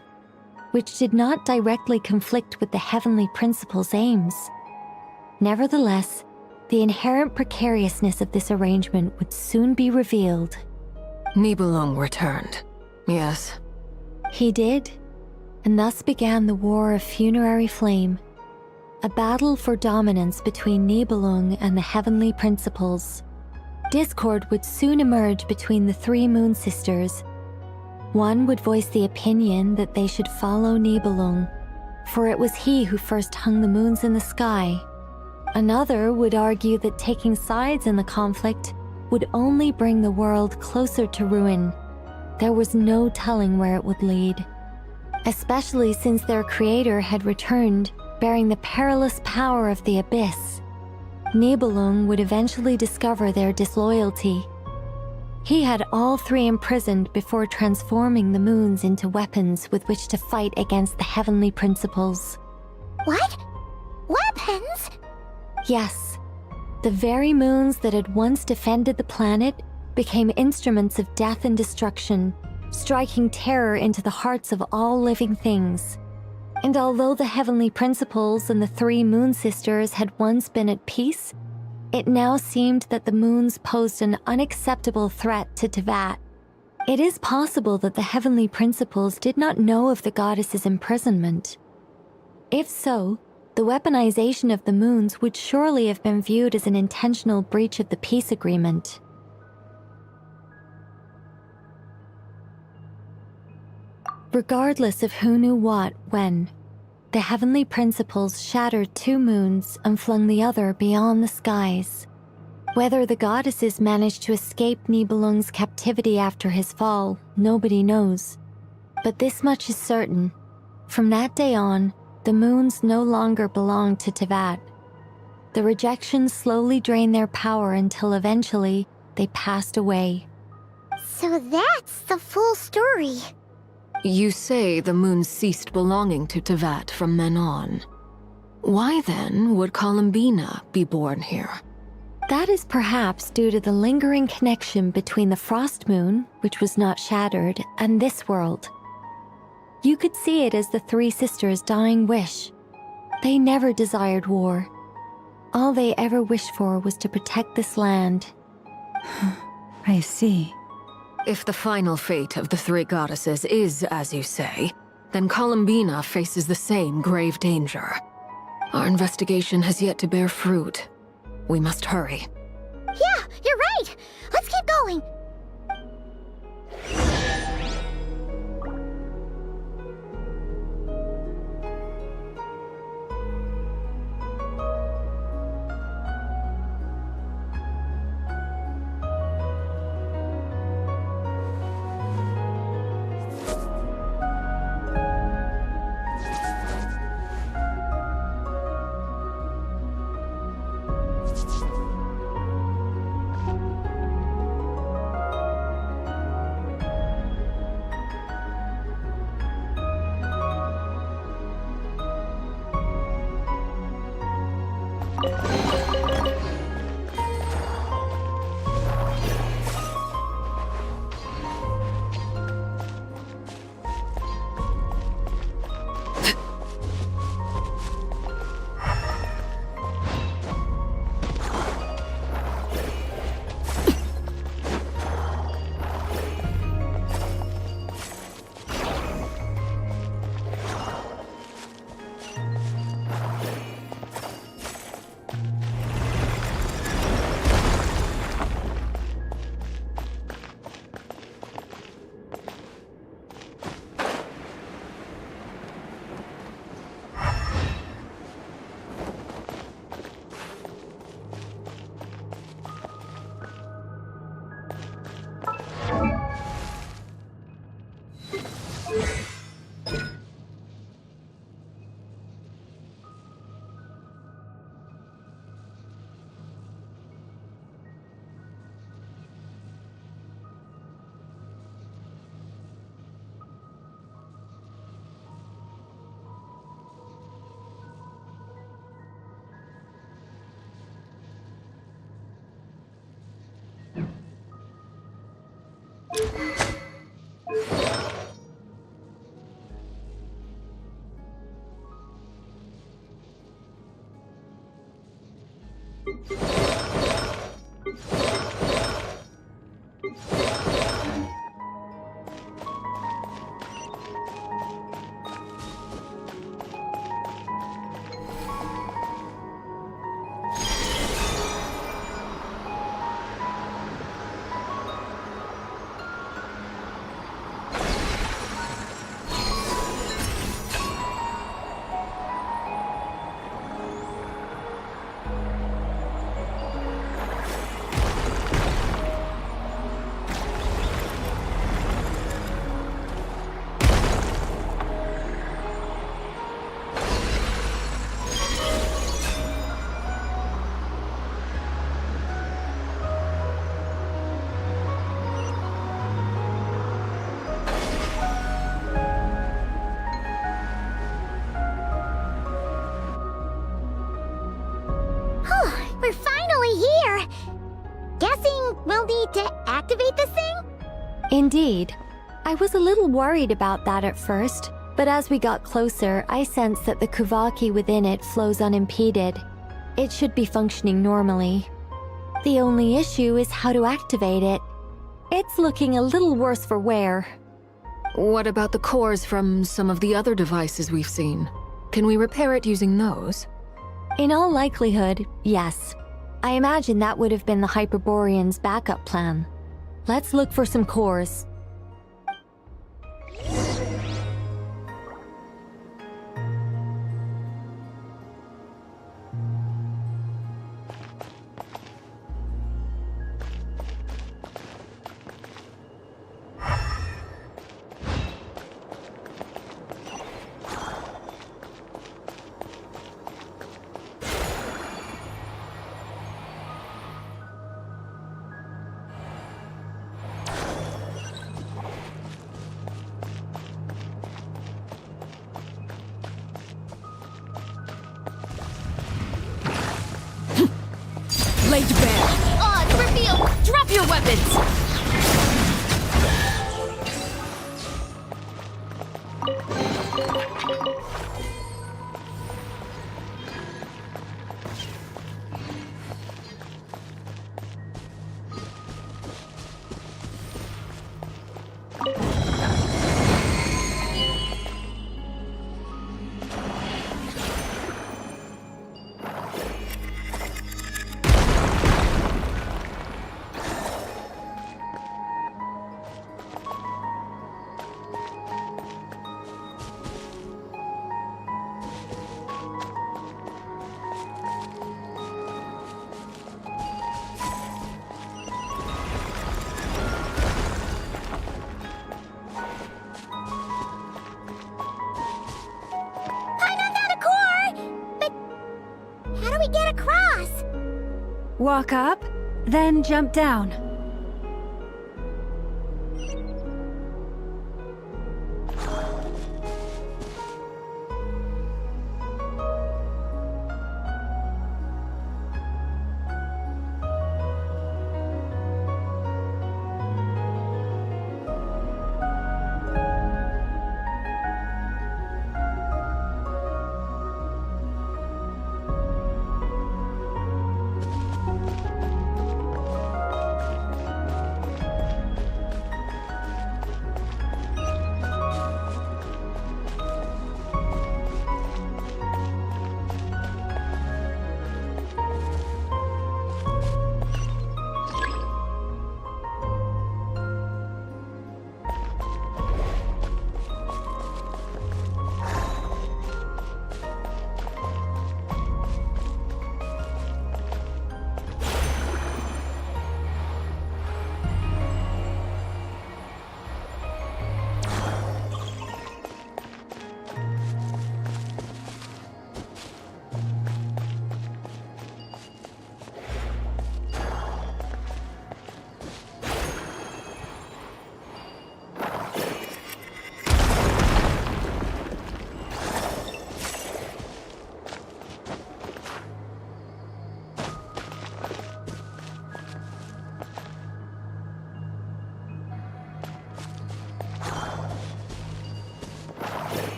which did not directly conflict with the heavenly principles' aims. Nevertheless, the inherent precariousness of this arrangement would soon be revealed. Nibelung returned, yes. He did, and thus began the War of Funerary Flame, a battle for dominance between Nibelung and the heavenly principles. Discord would soon emerge between the 3 moon sisters. One would voice the opinion that they should follow Nibelung, for it was he who first hung the moons in the sky. Another would argue that taking sides in the conflict would only bring the world closer to ruin. There was no telling where it would lead, especially since their creator had returned bearing the perilous power of the abyss. Nibelung would eventually discover their disloyalty. He had all 3 imprisoned before transforming the moons into weapons with which to fight against the heavenly principles. What? Weapons? Yes, the very moons that had once defended the planet became instruments of death and destruction, striking terror into the hearts of all living things. And although the heavenly principles and the 3 moon sisters had once been at peace, it now seemed that the moons posed an unacceptable threat to Tevat. It is possible that the heavenly principles did not know of the goddess's imprisonment. If so, the weaponization of the moons would surely have been viewed as an intentional breach of the peace agreement. Regardless of who knew what, when, the heavenly principles shattered 2 moons and flung the other beyond the skies. Whether the goddesses managed to escape Nibelung's captivity after his fall, nobody knows. But this much is certain. From that day on, the moons no longer belonged to Tevat. The rejection slowly drained their power until eventually they passed away. So that's the full story. You say the moon ceased belonging to Tevat from then on. Why then would Columbina be born here? That is perhaps due to the lingering connection between the Frost Moon, which was not shattered, and this world. You could see it as the 3 sisters' dying wish. They never desired war. All they ever wished for was to protect this land. I see. If the final fate of the 3 goddesses is as you say, then Columbina faces the same grave danger. Our investigation has yet to bear fruit. We must hurry. Yeah, you're right. Let's keep going. We're finally here! Guessing we'll need to activate this thing? Indeed. I was a little worried about that at first, but as we got closer, I sensed that the Kuvaki within it flows unimpeded. It should be functioning normally. The only issue is how to activate it. It's looking a little worse for wear. What about the cores from some of the other devices we've seen? Can we repair it using those? In all likelihood, yes. I imagine that would have been the Hyperborean's backup plan. Let's look for some cores. Laid bare. Odds revealed! Drop your weapons! Walk up, then jump down.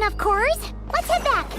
of course. Let's head back.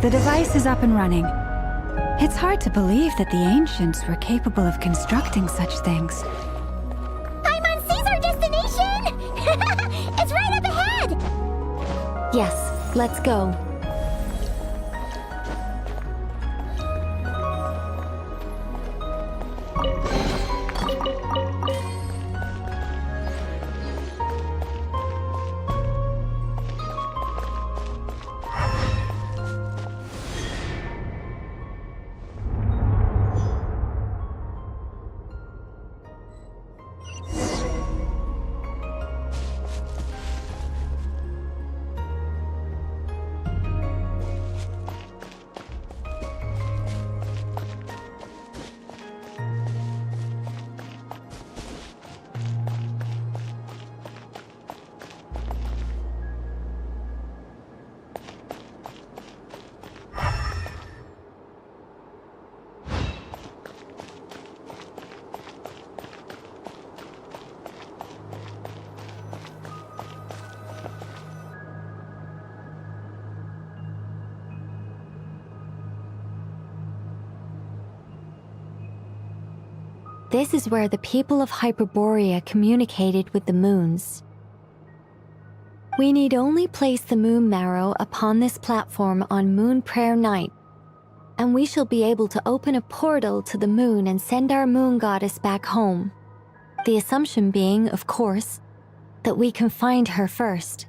The device is up and running. It's hard to believe that the ancients were capable of constructing such things. I'm on Caesar destination! It's right up ahead! Yes, let's go. This is where the people of Hyperborea communicated with the moons. We need only place the moon marrow upon this platform on Moon Prayer Night, and we shall be able to open a portal to the moon and send our moon goddess back home. The assumption being, of course, that we can find her first.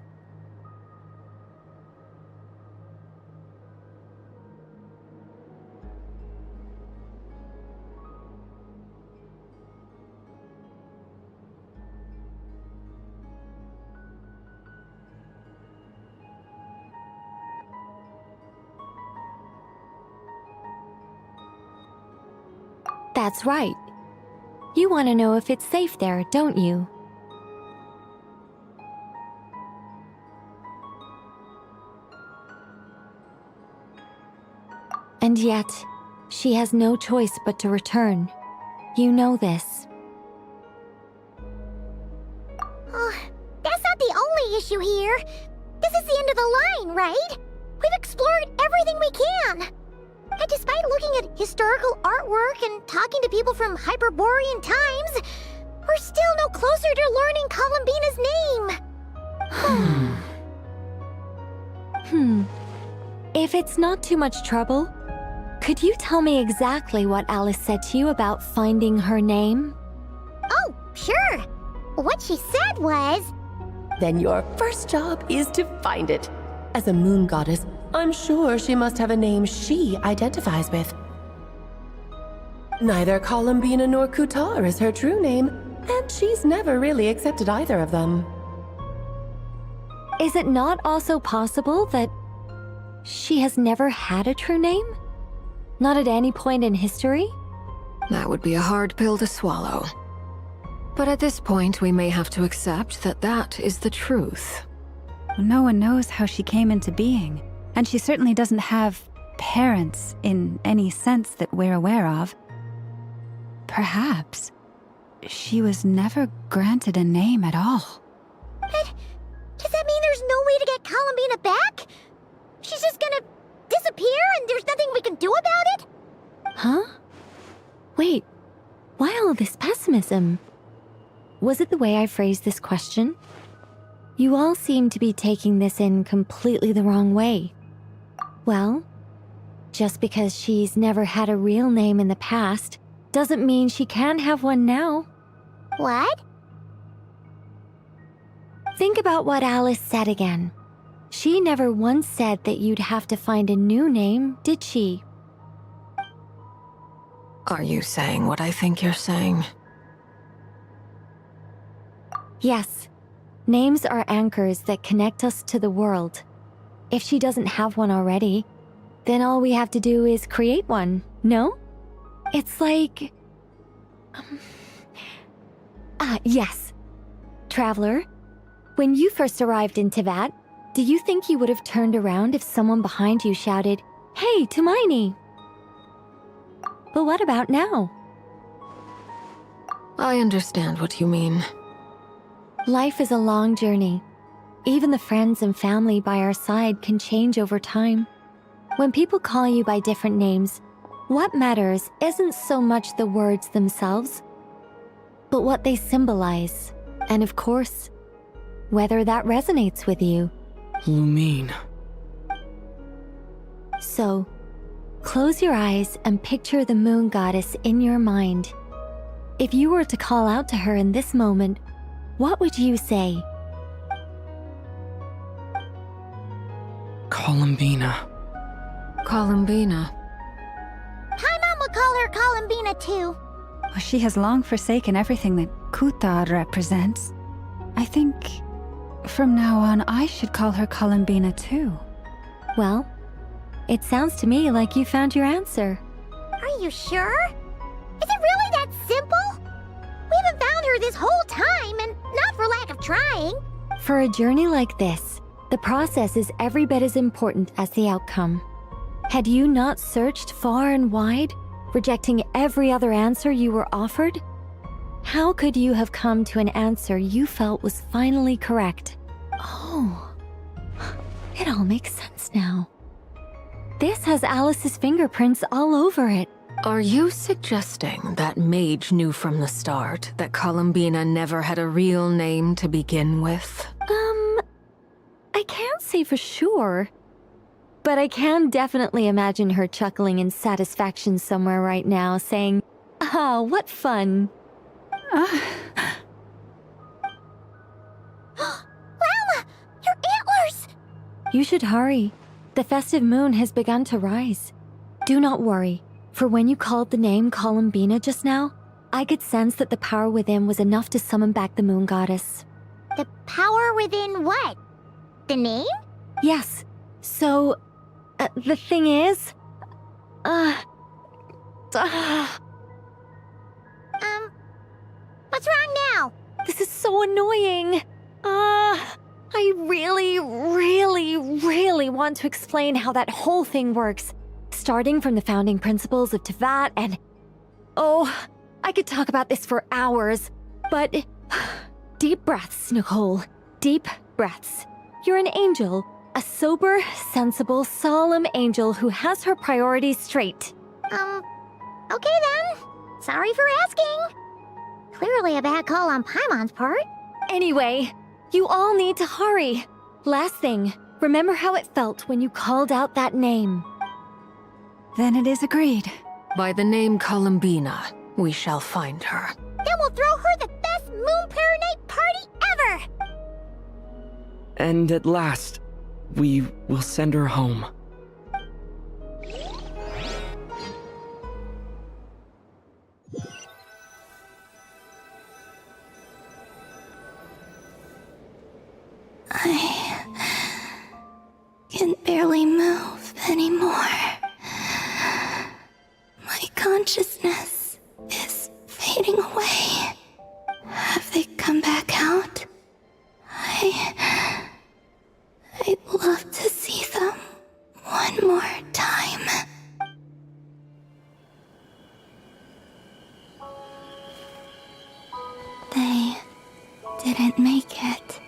That's right. You want to know if it's safe there, don't you? And yet, she has no choice but to return. You know this. Oh, that's not the only issue here. This is the end of the line, right? We've explored everything we can. And despite looking at historical artwork and talking to people from Hyperborean times, we're still no closer to learning Columbina's name. If it's not too much trouble, could you tell me exactly what Alice said to you about finding her name? Oh, sure. What she said was... Then your first job is to find it. As a moon goddess, I'm sure she must have a name she identifies with. Neither Columbina nor Kutar is her true name, and she's never really accepted either of them. Is it not also possible that she has never had a true name? Not at any point in history? That would be a hard pill to swallow. But at this point, we may have to accept that that is the truth. No one knows how she came into being, and she certainly doesn't have parents in any sense that we're aware of. Perhaps she was never granted a name at all. But does that mean there's no way to get Columbina back? She's just gonna disappear and there's nothing we can do about it? Huh? Wait, why all this pessimism? Was it the way I phrased this question? You all seem to be taking this in completely the wrong way. Well, just because she's never had a real name in the past doesn't mean she can't have one now. What? Think about what Alice said again. She never once said that you'd have to find a new name, did she? Are you saying what I think you're saying? Yes. Names are anchors that connect us to the world. If she doesn't have one already, then all we have to do is create one, no? It's like... yes. Traveler, when you first arrived in Teyvat, do you think you would have turned around if someone behind you shouted, "Hey, Tumaini"? But what about now? I understand what you mean. Life is a long journey. Even the friends and family by our side can change over time. When people call you by different names, what matters isn't so much the words themselves, but what they symbolize, and of course, whether that resonates with you. Lumine. So, close your eyes and picture the moon goddess in your mind. If you were to call out to her in this moment, what would you say? Columbina. Columbina. Paimon would call her Columbina too. Well, she has long forsaken everything that Kutar represents. I think from now on I should call her Columbina too. Well, it sounds to me like you found your answer. Are you sure? Is it really that simple? We haven't found her this whole time, and not for lack of trying. For a journey like this, the process is every bit as important as the outcome. Had you not searched far and wide, rejecting every other answer you were offered, how could you have come to an answer you felt was finally correct? Oh, it all makes sense now. This has Alice's fingerprints all over it. Are you suggesting that Mage knew from the start that Columbina never had a real name to begin with? I can't say for sure. But I can definitely imagine her chuckling in satisfaction somewhere right now, saying, "Ah, what fun." Llama! Your antlers! You should hurry. The festive moon has begun to rise. Do not worry, for when you called the name Columbina just now, I could sense that the power within was enough to summon back the moon goddess. The power within what? The name? Yes. So, the thing is... What's wrong now? This is so annoying. I really want to explain how that whole thing works. Starting from the founding principles of Teyvat and... Oh, I could talk about this for hours. But... Deep breaths, Nicole. Deep breaths. You're an angel. A sober, sensible, solemn angel who has her priorities straight. Okay then. Sorry for asking. Clearly a bad call on Paimon's part. Anyway, you all need to hurry. Last thing, remember how it felt when you called out that name. Then it is agreed. By the name Columbina, we shall find her. Then we'll throw her the best Moon Night party ever! And at last, we will send her home. I can barely move anymore. My consciousness is fading away. Have they come back out? I'd love to see them one more time. They didn't make it.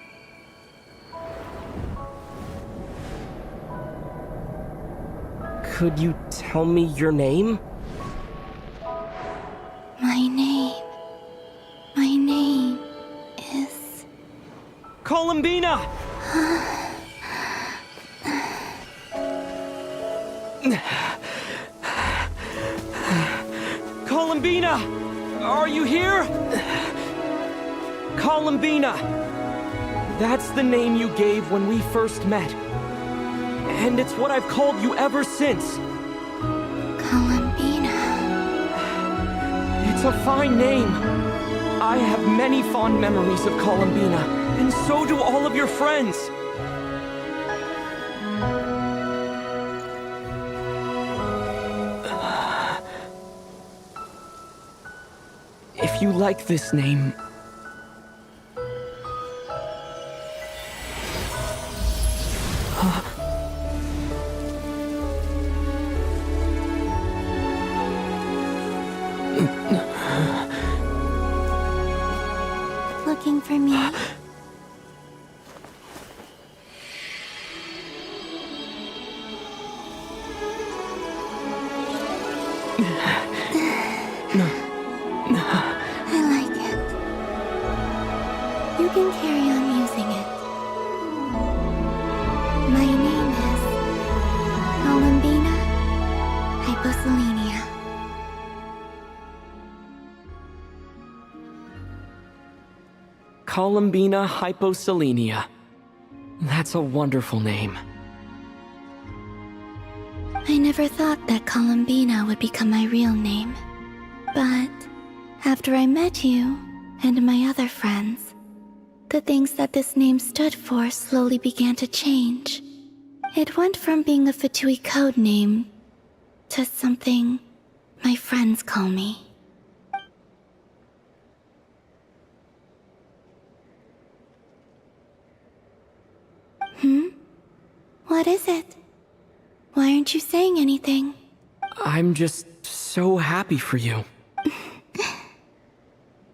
Could you tell me your name? My name is... Columbina! Columbina! Are you here? Columbina! That's the name you gave when we first met. And it's what I've called you ever since. Columbina. It's a fine name. I have many fond memories of Columbina, and so do all of your friends. If you like this name... Looking for me? I like it. You can carry on using it. My name is Columbina Hyposelenia. Columbina Hyposelenia. That's a wonderful name. I never thought that Columbina would become my real name. But after I met you and my other friends, the things that this name stood for slowly began to change. It went from being a Fatui code name to something my friends call me. What is it? Why aren't you saying anything? I'm just so happy for you.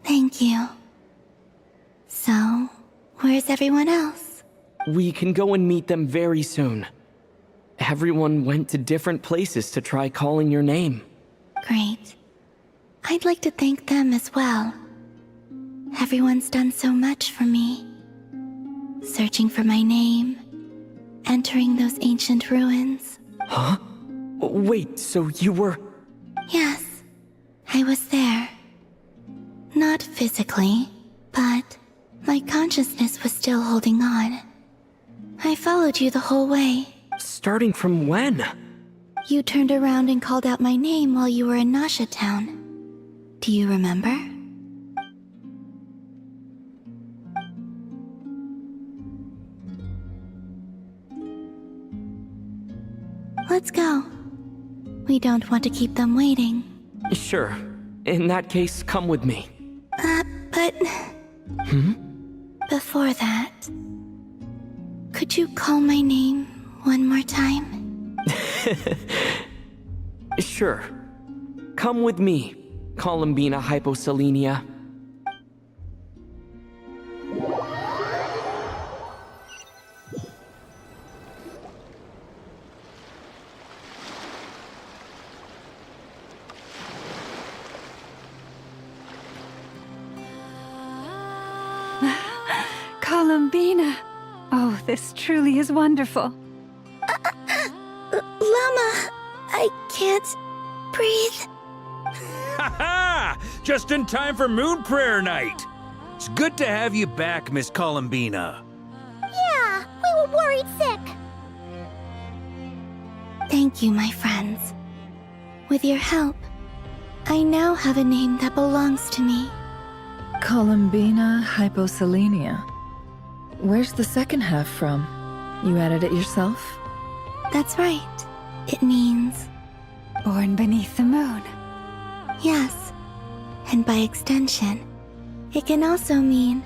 Thank you. So, where's everyone else? We can go and meet them very soon. Everyone went to different places to try calling your name. Great. I'd like to thank them as well. Everyone's done so much for me. Searching for my name, entering those ancient ruins. Huh? Wait, so you were... Yes, I was there. Not physically, but my consciousness was still holding on. I followed you the whole way. Starting from when? You turned around and called out my name while you were in Nasha Town. Do you remember? Let's go. We don't want to keep them waiting. Sure. In that case, come with me. But... Before that... Could you call my name one more time? Sure. Come with me, Columbina Hyposelenia. Columbina! Oh, this truly is wonderful. Llama, I can't breathe. Ha ha! Just in time for Moon Prayer Night! It's good to have you back, Miss Columbina. Yeah, we were worried sick. Thank you, my friends. With your help, I now have a name that belongs to me. Columbina Hyposelenia. Where's the second half from? You added it yourself? That's right. It means... Born beneath the moon. Yes. And by extension, it can also mean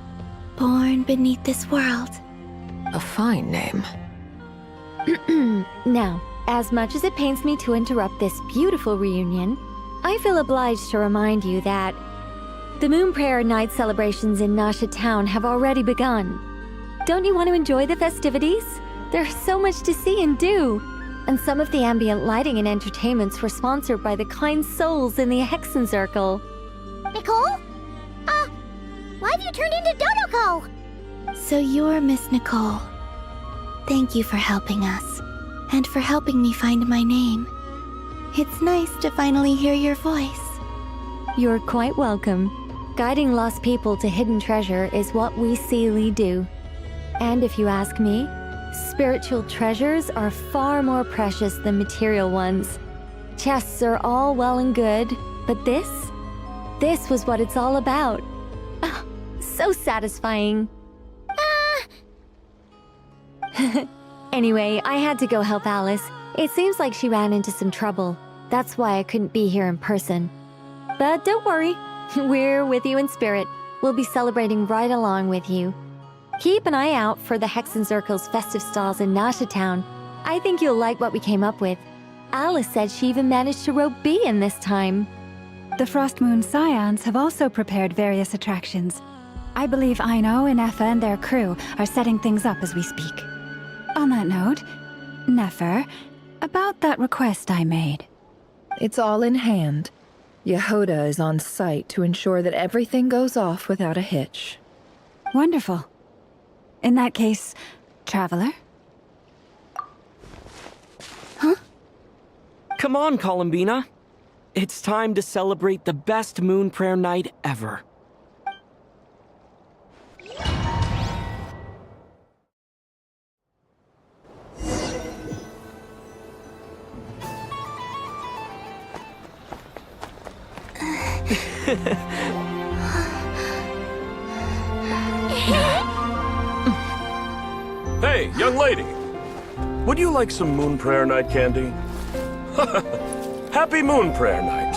born beneath this world. A fine name. Now, as much as it pains me to interrupt this beautiful reunion, I feel obliged to remind you that the Moon Prayer Night celebrations in Nasha Town have already begun. Don't you want to enjoy the festivities? There's so much to see and do. And some of the ambient lighting and entertainments were sponsored by the kind souls in the Hexen Circle. Nicole? Why have you turned into Dodoko? So you're Miss Nicole. Thank you for helping us, and for helping me find my name. It's nice to finally hear your voice. You're quite welcome. Guiding lost people to hidden treasure is what we Seelie do. And if you ask me, spiritual treasures are far more precious than material ones. Chests are all well and good, but this was what it's all about. Ah, so satisfying. Anyway, I had to go help Alice. It seems like she ran into some trouble. That's why I couldn't be here in person. But don't worry, we're with you in spirit. We'll be celebrating right along with you. Keep an eye out for the Hexen Circle's festive stalls in Nasha Town. I think you'll like what we came up with. Alice said she even managed to rope B in this time. The Frost Moon Scions have also prepared various attractions. I believe Aino and Effa and their crew are setting things up as we speak. On that note, Nefer, about that request I made. It's all in hand. Yehoda is on site to ensure that everything goes off without a hitch. Wonderful. In that case, Traveler? Huh? Come on, Columbina. It's time to celebrate the best Moon Prayer Night ever. Hey, young lady. Would you like some Moon Prayer Night candy? Happy Moon Prayer Night.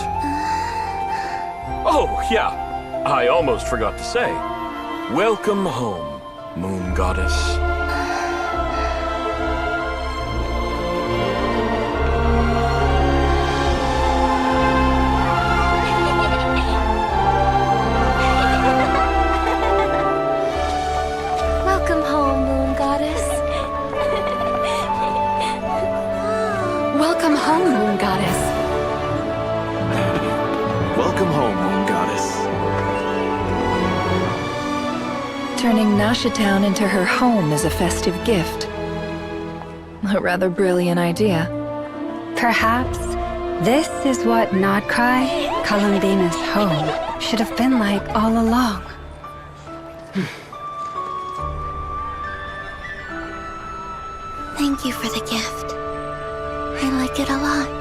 Oh, yeah. I almost forgot to say. Welcome home, Moon Goddess. Welcome home, Moon Goddess. Welcome home, Moon Goddess. Turning Nasha Town into her home is a festive gift. A rather brilliant idea. Perhaps this is what Notcry, Columbina's home, should have been like all along. Thank you for the gift. I like it a lot.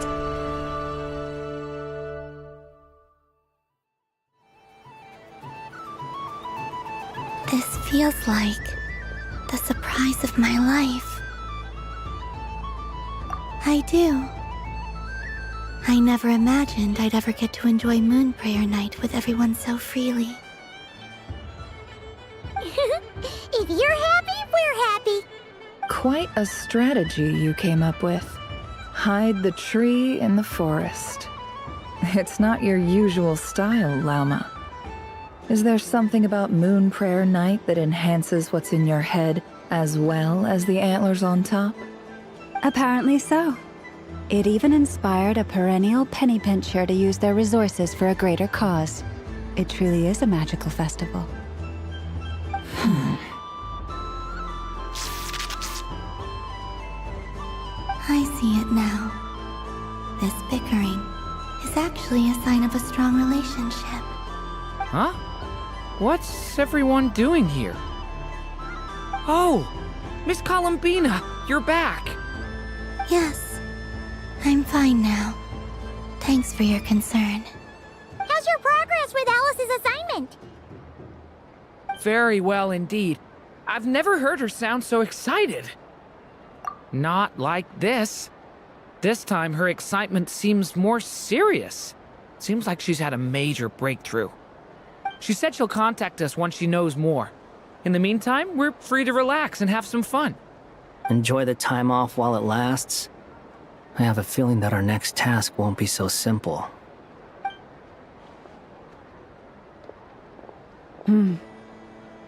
This feels like the surprise of my life. I do. I never imagined I'd ever get to enjoy Moon Prayer Night with everyone so freely. If you're happy, we're happy. Quite a strategy you came up with. Hide the tree in the forest. It's not your usual style, Lauma. Is there something about Moon Prayer Night that enhances what's in your head as well as the antlers on top? Apparently so. It even inspired a perennial penny pincher to use their resources for a greater cause. It truly is a magical festival. I see it now. This bickering is actually a sign of a strong relationship. Huh? What's everyone doing here? Oh! Miss Columbina, you're back! Yes, I'm fine now. Thanks for your concern. How's your progress with Alice's assignment? Very well indeed. I've never heard her sound so excited. Not like this. This time her excitement seems more serious. Seems like she's had a major breakthrough. She said she'll contact us once she knows more. In the meantime, we're free to relax and have some fun. Enjoy the time off while it lasts. I have a feeling that our next task won't be so simple.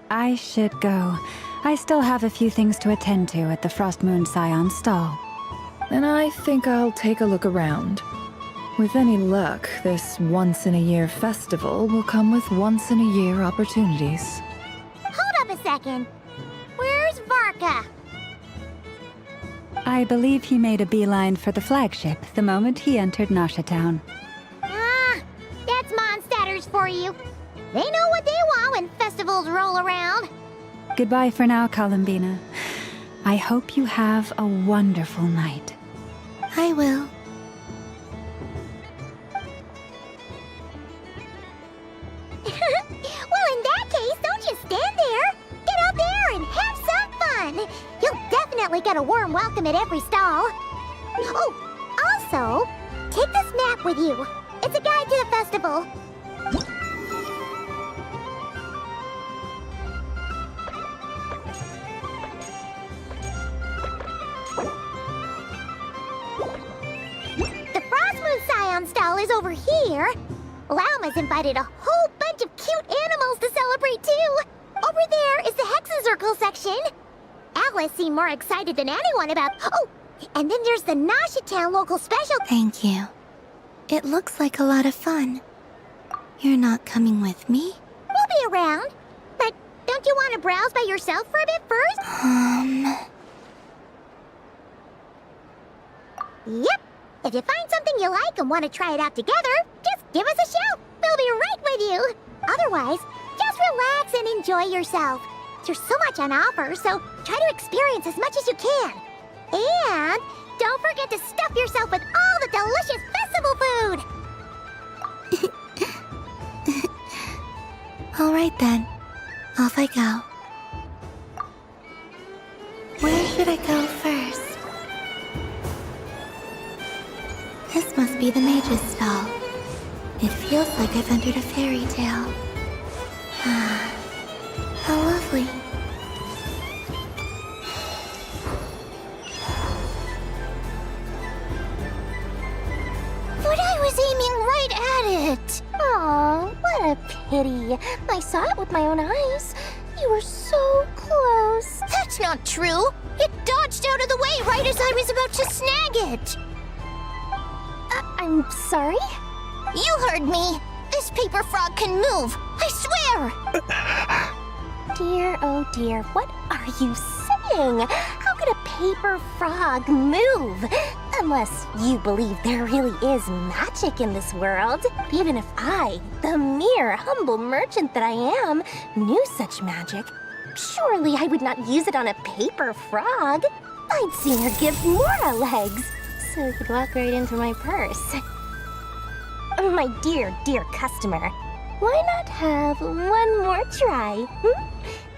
I should go. I still have a few things to attend to at the Frostmoon Scion stall. And I think I'll take a look around. With any luck, this once-in-a-year festival will come with once-in-a-year opportunities. Hold up a second. Where's Varka? I believe he made a beeline for the flagship the moment he entered Nasha Town. Ah, that's Mondstadters for you. They know what they want when festivals roll around. Goodbye for now, Columbina. I hope you have a wonderful night. I will. Well, in that case, don't just stand there. Get out there and have some fun. You'll definitely get a warm welcome at every stall. Oh, also, take this map with you. It's a guide to the festival. The Frostmoon Scion stall is over here. Lauma's invited a whole bunch of cute animals to celebrate too. Over there is the Hexacircle section. Alice seemed more excited than anyone about... Oh, and then there's the Nasha Town local special... Thank you. It looks like a lot of fun. You're not coming with me? We'll be around. But don't you want to browse by yourself for a bit first? Yep. If you find something you like and want to try it out together, just give us a shout. We'll be right with you. Otherwise, just relax and enjoy yourself. There's so much on offer, so try to experience as much as you can. And don't forget to stuff yourself with all the delicious festival food. All right then. Off I go. Where should I go first? This must be the mage's stall. It feels like I've entered a fairy tale. Ah, how lovely. But I was aiming right at it. Aw, what a pity. I saw it with my own eyes. You were so close. That's not true. It dodged out of the way right as I was about to snag it. I'm sorry? You heard me. This paper frog can move. I swear. oh dear, what are you saying? How could a paper frog move? Unless you believe there really is magic in this world. Even if I, the mere humble merchant that I am, knew such magic, surely I would not use it on a paper frog. I'd sooner give Mora legs, so it could walk right into my purse. My dear, dear customer, why not have one more try?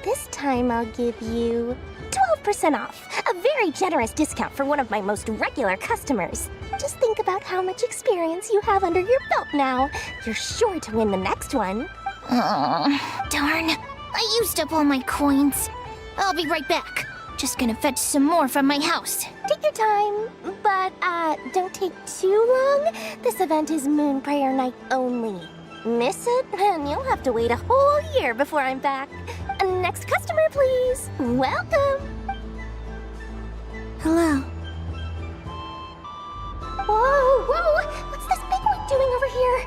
This time I'll give you 12% off, a very generous discount for one of my most regular customers. Just think about how much experience you have under your belt now. You're sure to win the next one. Darn. I used up all my coins. I'll be right back. Just gonna fetch some more from my house. Take your time, but don't take too long. This event is Moon Prayer Night only. Miss it, and you'll have to wait a whole year before I'm back. Next customer, please. Welcome. Hello. Whoa, whoa! What's this bigwig doing over here?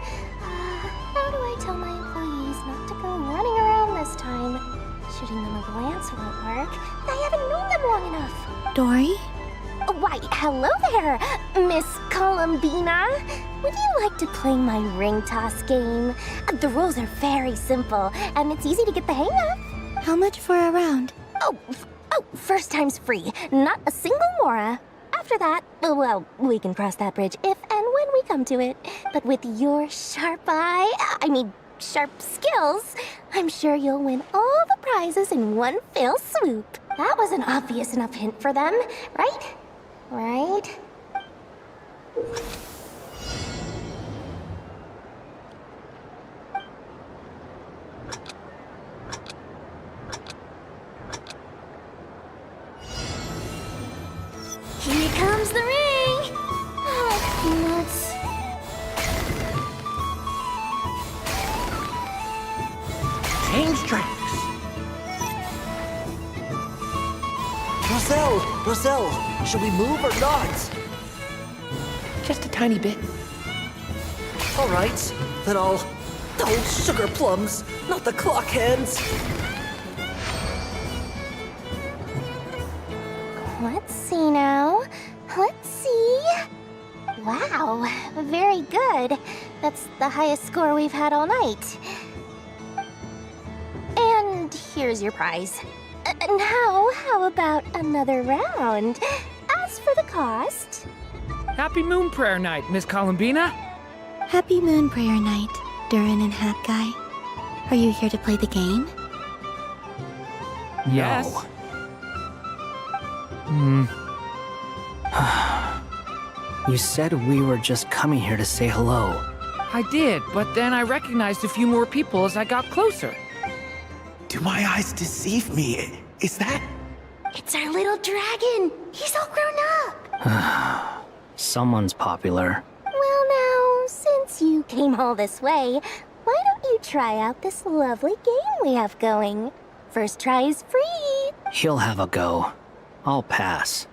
How do I tell my employees not to go running around this time? Shooting them a glance won't work. I haven't known them long enough. Dory? Why, hello there, Miss Columbina. Would you like to play my ring toss game? The rules are very simple, and it's easy to get the hang of. How much for a round? Oh, first time's free. Not a single mora. After that, well, we can cross that bridge if and when we come to it. But with your sharp sharp skills, I'm sure you'll win all the prizes in one fell swoop. That was an obvious enough hint for them, right? Right? Here comes the ring! Oh, nuts. Change tracks! Roselle, should we move or not? Just a tiny bit. All right, then I'll sugar plums, not the clock hands. Let's see now. Let's see. Wow, very good. That's the highest score we've had all night. And here's your prize. Now, how about another round? As for the cost... Happy Moon Prayer Night, Miss Columbina. Happy Moon Prayer Night, Durin and Hat Guy. Are you here to play the game? Yes. You said we were just coming here to say hello. I did, but then I recognized a few more people as I got closer. Do my eyes deceive me? Is that... It's our little dragon! He's all grown up! Someone's popular. Well now, since you came all this way, why don't you try out this lovely game we have going? First try is free! He'll have a go. I'll pass.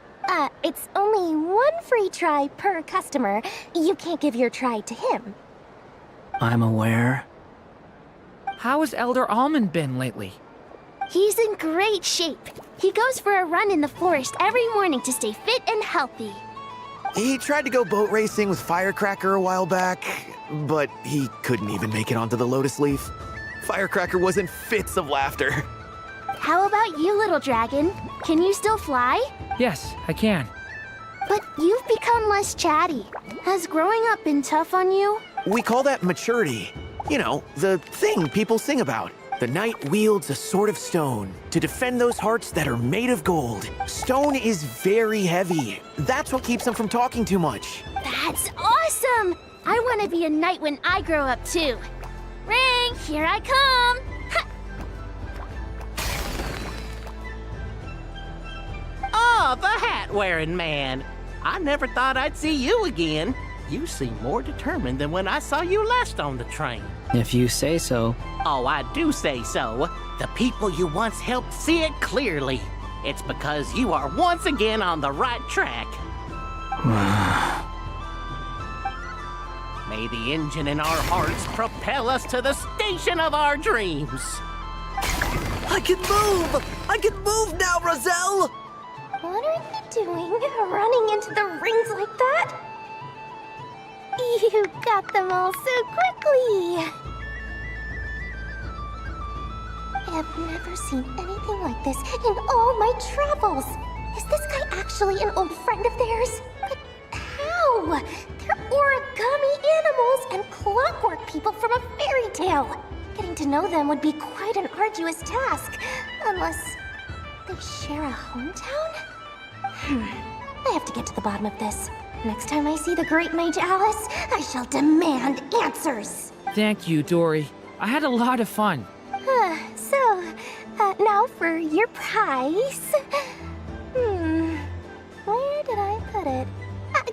It's only one free try per customer. You can't give your try to him. I'm aware. How has Elder Almond been lately? He's in great shape. He goes for a run in the forest every morning to stay fit and healthy. He tried to go boat racing with Firecracker a while back, but he couldn't even make it onto the Lotus Leaf. Firecracker was in fits of laughter. How about you, little dragon? Can you still fly? Yes, I can. But you've become less chatty. Has growing up been tough on you? We call that maturity. You know, the thing people sing about. The knight wields a sword of stone to defend those hearts that are made of gold. Stone is very heavy. That's what keeps him from talking too much. That's awesome! I want to be a knight when I grow up too. Ring, here I come! Ha! Oh, the hat-wearing man. I never thought I'd see you again. You seem more determined than when I saw you last on the train. If you say so. Oh, I do say so. The people you once helped see it clearly. It's because you are once again on the right track. May the engine in our hearts propel us to the station of our dreams. I can move! I can move now, Roselle! What are you doing, running into the rings like that? You got them all so quickly! I have never seen anything like this in all my travels! Is this guy actually an old friend of theirs? But how? They're origami animals and clockwork people from a fairy tale! Getting to know them would be quite an arduous task, unless they share a hometown? I have to get to the bottom of this. Next time I see the Great Mage Alice, I shall demand answers! Thank you, Dory. I had a lot of fun. Now for your prize. Where did I put it?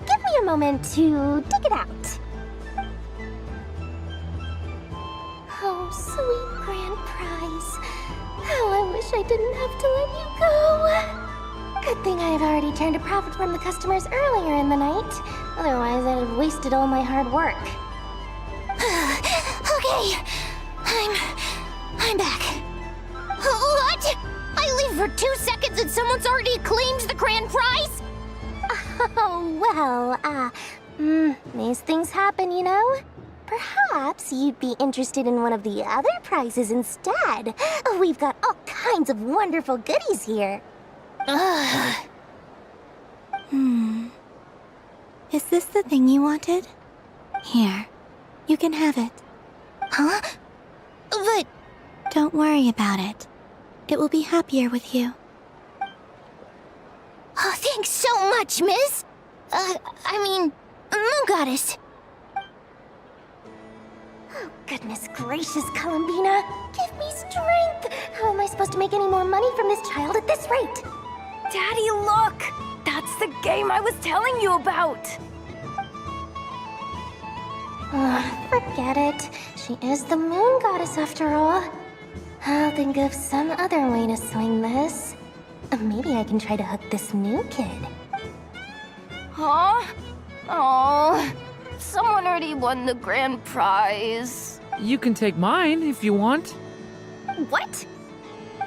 Give me a moment to dig it out. Oh, sweet grand prize. How I wish I didn't have to let you go. Good thing I've already turned a profit from the customers earlier in the night. Otherwise, I'd have wasted all my hard work. Okay, I'm back. What? I leave for 2 seconds and someone's already claimed the grand prize? Oh, well, these things happen, you know? Perhaps you'd be interested in one of the other prizes instead. We've got all kinds of wonderful goodies here. Is this the thing you wanted? Here, you can have it. Huh? But... Don't worry about it. It will be happier with you. Oh, thanks so much, miss. Moon Goddess. Oh, goodness gracious, Columbina. Give me strength. How am I supposed to make any more money from this child at this rate? Daddy, look! That's the game I was telling you about! Forget it. She is the Moon Goddess after all. I'll think of some other way to swing this. Maybe I can try to hook this new kid. Huh? Oh, someone already won the grand prize. You can take mine if you want. What?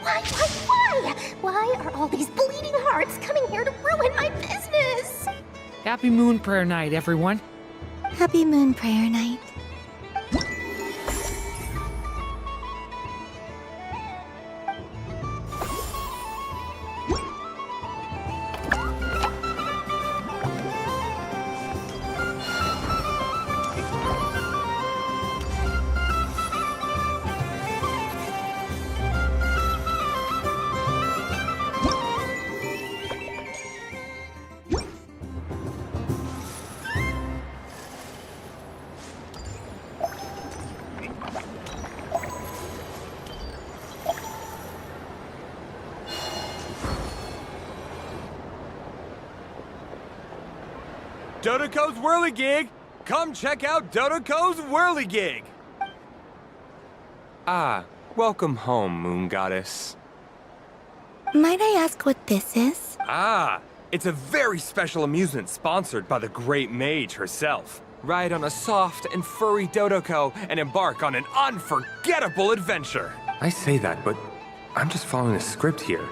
Why? Why are all these bleeding hearts coming here to ruin my business? Happy Moon Prayer Night, everyone. Happy Moon Prayer Night. Dodoco's Whirligig! Come check out Dodoco's Whirligig! Ah, welcome home, Moon Goddess. Might I ask what this is? Ah, it's a very special amusement sponsored by the Great Mage herself. Ride on a soft and furry Dodoco and embark on an unforgettable adventure. I say that, but I'm just following a script here.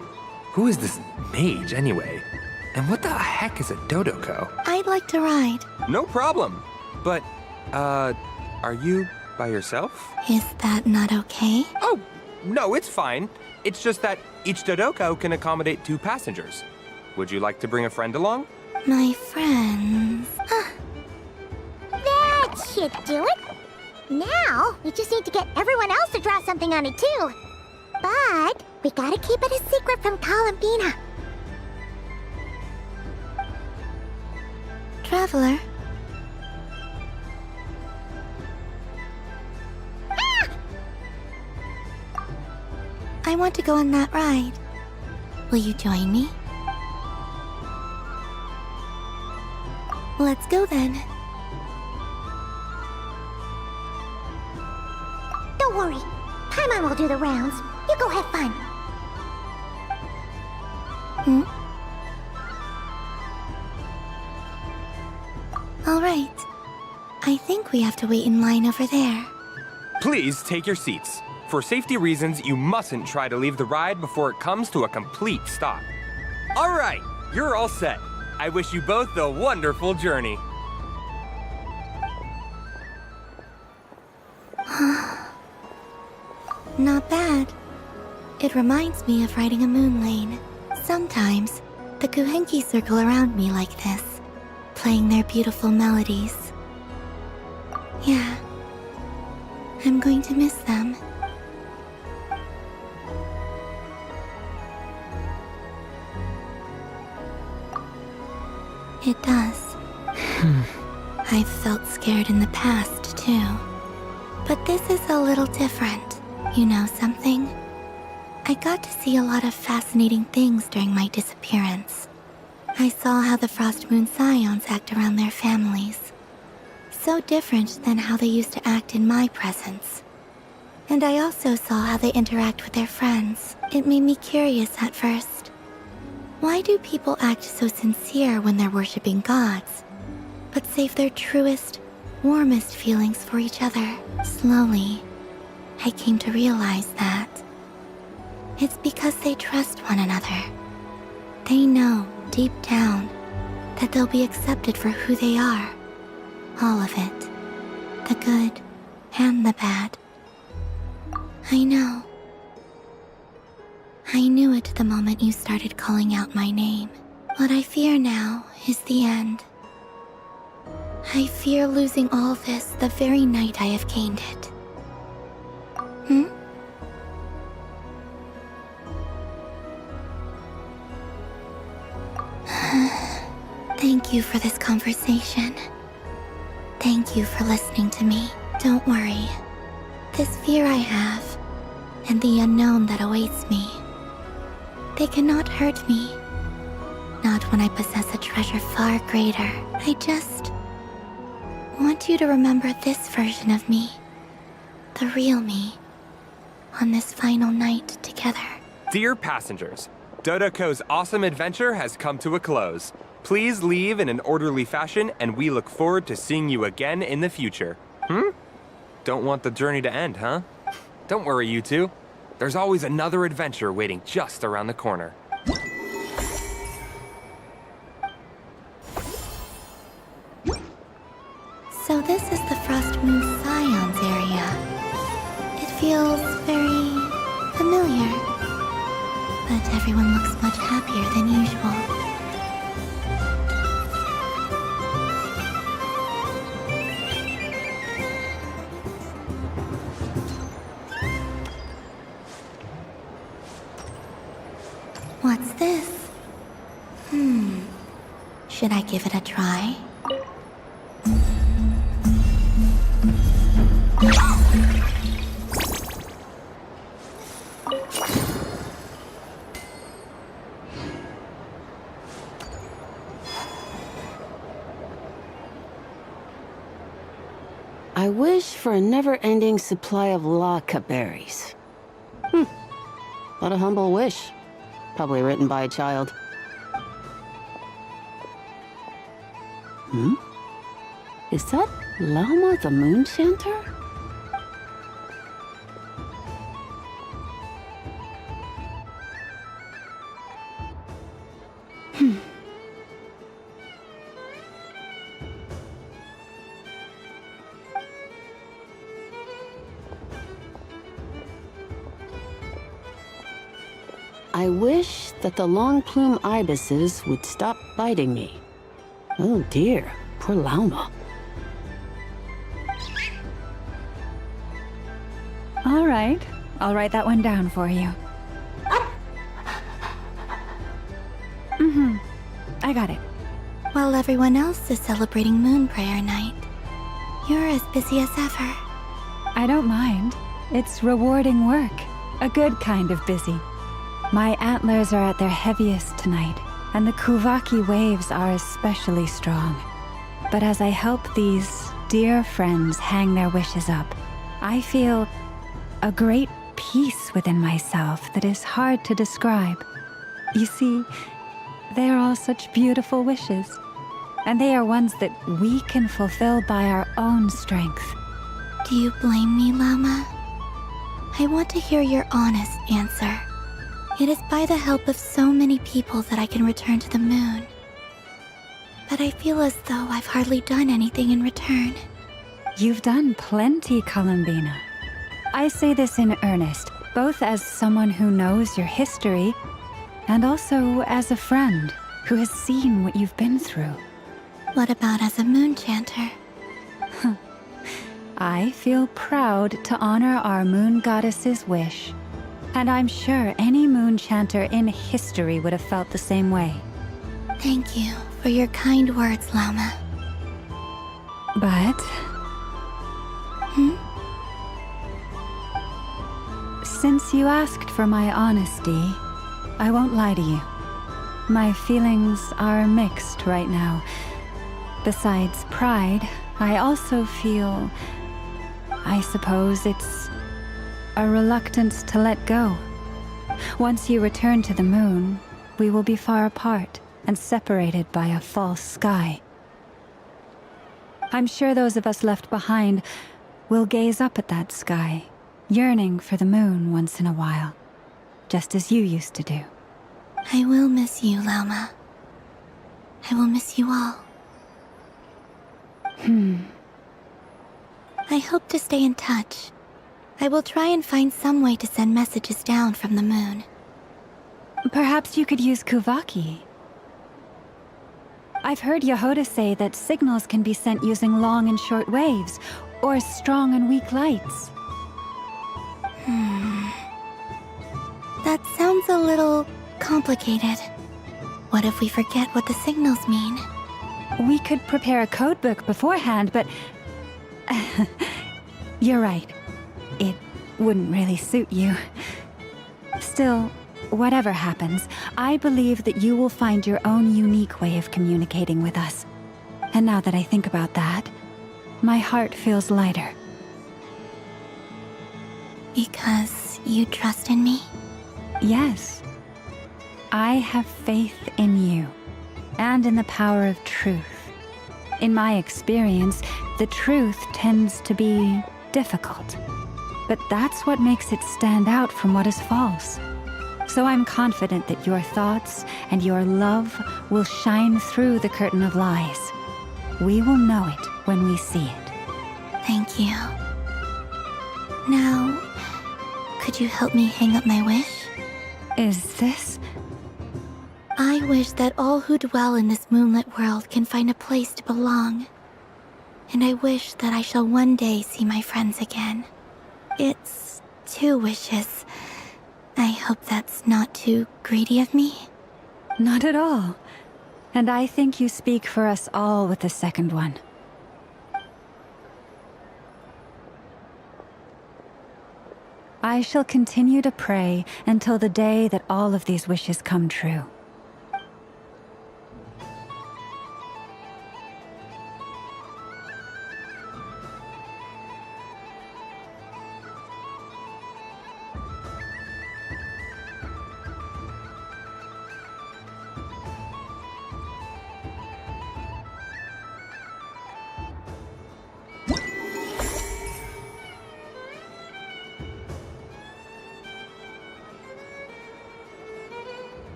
Who is this mage, anyway? And what the heck is a Dodoco? I'd like to ride. No problem. But, are you by yourself? Is that not okay? Oh, no, it's fine. It's just that each Dodoco can accommodate 2 passengers. Would you like to bring a friend along? My friends. That should do it. Now, we just need to get everyone else to draw something on it too. But we gotta keep it a secret from Columbina. Traveler. I want to go on that ride. Will you join me? Let's go then. Don't worry. Paimon will do the rounds. You go have fun. All right. I think we have to wait in line over there. Please take your seats. For safety reasons, you mustn't try to leave the ride before it comes to a complete stop. All right, you're all set. I wish you both a wonderful journey. Not bad. It reminds me of riding a moon lane. Sometimes, the Kuhenki circle around me like this, playing their beautiful melodies. Yeah, I'm going to miss them. It does. I've felt scared in the past, too. But this is a little different. You know something? I got to see a lot of fascinating things during my disappearance. I saw how the Frost Moon Scions act around their families. So different than how they used to act in my presence. And I also saw how they interact with their friends. It made me curious at first. Why do people act so sincere when they're worshipping gods, but save their truest, warmest feelings for each other? Slowly, I came to realize that it's because they trust one another. They know, deep down, that they'll be accepted for who they are. All of it. The good and the bad. I know. I knew it the moment you started calling out my name. What I fear now is the end. I fear losing all this the very night I have gained it. Thank you for this conversation. Thank you for listening to me. Don't worry. This fear I have, and the unknown that awaits me, they cannot hurt me. Not when I possess a treasure far greater. I just want you to remember this version of me, the real me, on this final night together. Dear passengers, Dodoko's awesome adventure has come to a close. Please leave in an orderly fashion, and we look forward to seeing you again in the future. Don't want the journey to end, huh? Don't worry, you two. There's always another adventure waiting just around the corner. So this is the Frost Moon Scions area. It feels very familiar. But everyone looks much happier than usual. What's this? Should I give it a try? I wish for a never-ending supply of Laka berries. What a humble wish. Probably written by a child. Is that Lauma the Moon Chanter? I wish that the long plume ibises would stop biting me. Oh dear, poor Lauma. All right, I'll write that one down for you. I got it. While everyone else is celebrating Moon Prayer Night, you're as busy as ever. I don't mind. It's rewarding work. A good kind of busy. My antlers are at their heaviest tonight, and the Kuvaki waves are especially strong. But as I help these dear friends hang their wishes up, I feel a great peace within myself that is hard to describe. You see, they are all such beautiful wishes, and they are ones that we can fulfill by our own strength. Do you blame me, Lauma? I want to hear your honest answer. It is by the help of so many people that I can return to the moon. But I feel as though I've hardly done anything in return. You've done plenty, Columbina. I say this in earnest, both as someone who knows your history, and also as a friend who has seen what you've been through. What about as a moon chanter? I feel proud to honor our moon goddess's wish. And I'm sure any moon chanter in history would have felt the same way. Thank you for your kind words, Lauma. But... Since you asked for my honesty, I won't lie to you. My feelings are mixed right now. Besides pride, I also feel... I suppose it's a reluctance to let go. Once you return to the moon, we will be far apart and separated by a false sky. I'm sure those of us left behind will gaze up at that sky, yearning for the moon once in a while, just as you used to do. I will miss you, Lauma. I will miss you all. I hope to stay in touch. I will try and find some way to send messages down from the moon. Perhaps you could use Kuvaki. I've heard Yehoda say that signals can be sent using long and short waves, or strong and weak lights. That sounds a little complicated. What if we forget what the signals mean? We could prepare a codebook beforehand, but... You're right. It wouldn't really suit you. Still, whatever happens, I believe that you will find your own unique way of communicating with us. And now that I think about that, my heart feels lighter. Because you trust in me? Yes. I have faith in you, and in the power of truth. In my experience, the truth tends to be difficult. But that's what makes it stand out from what is false. So I'm confident that your thoughts and your love will shine through the curtain of lies. We will know it when we see it. Thank you. Now, could you help me hang up my wish? Is this? I wish that all who dwell in this moonlit world can find a place to belong. And I wish that I shall one day see my friends again. It's 2 wishes. I hope that's not too greedy of me. Not at all. And I think you speak for us all with the second one. I shall continue to pray until the day that all of these wishes come true.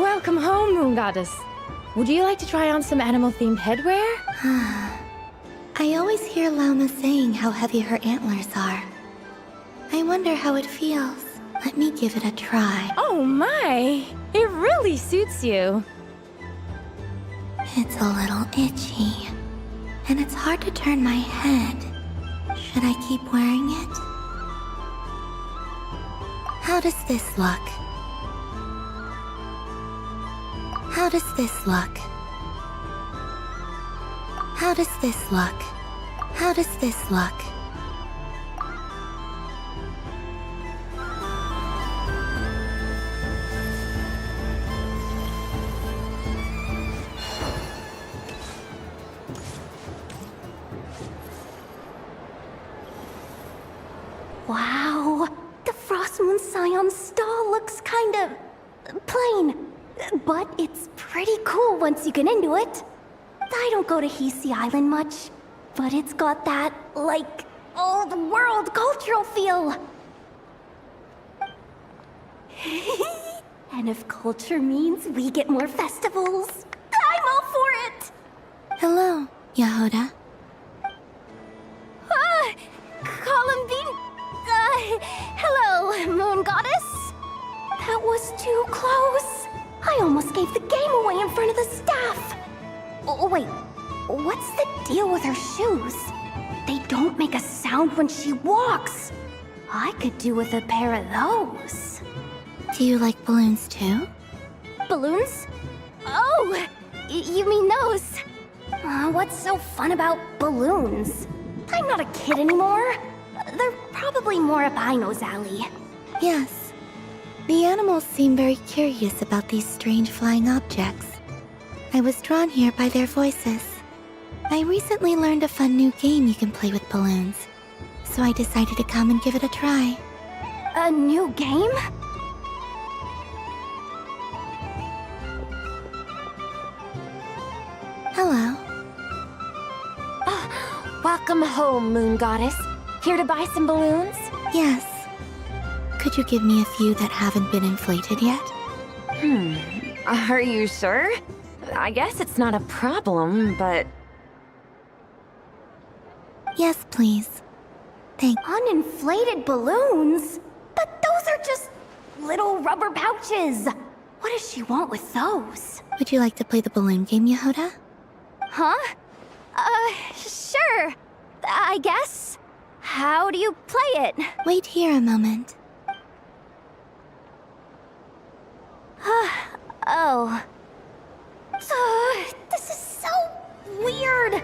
Welcome home, Moon Goddess. Would you like to try on some animal-themed headwear? I always hear Llama saying how heavy her antlers are. I wonder how it feels. Let me give it a try. Oh my! It really suits you. It's a little itchy, and it's hard to turn my head. Should I keep wearing it? How does this look? How does this look? How does this look? How does this look? Wow, the Frost Moon Scion stall looks kind of plain, but it's pretty cool once you get into it. I don't go to Hisi Island much, but it's got that, like, old world cultural feel. And if culture means we get more festivals, I'm all for it! Hello, Yehoda. Columbine... hello, Moon Goddess. That was too close. I almost gave the game away in front of the staff. Oh, wait. What's the deal with her shoes? They don't make a sound when she walks. I could do with a pair of those. Do you like balloons too? Balloons? Oh, you mean those? What's so fun about balloons? I'm not a kid anymore. They're probably more up Aino's alley. Yes. The animals seem very curious about these strange flying objects. I was drawn here by their voices. I recently learned a fun new game you can play with balloons, so I decided to come and give it a try. A new game? Hello. Welcome home, Moon Goddess. Here to buy some balloons? Yes. Could you give me a few that haven't been inflated yet? Are you sure? I guess it's not a problem, but... Yes, please. Thank... Uninflated balloons? But those are just little rubber pouches. What does she want with those? Would you like to play the balloon game, Yehoda? Huh? Sure. I guess. How do you play it? Wait here a moment. Oh. This is so weird.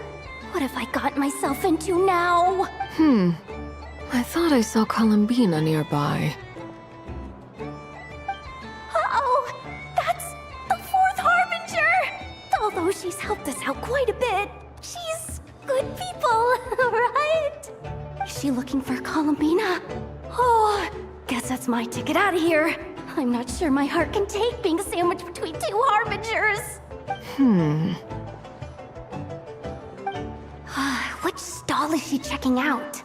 What have I gotten myself into now? I thought I saw Columbina nearby. Uh-oh! That's the Fourth Harbinger! Although she's helped us out quite a bit, she's good people, right? Is she looking for Columbina? Oh, guess that's my ticket out of here. I'm not sure my heart can take being sandwiched between two Harbingers. Which stall is she checking out?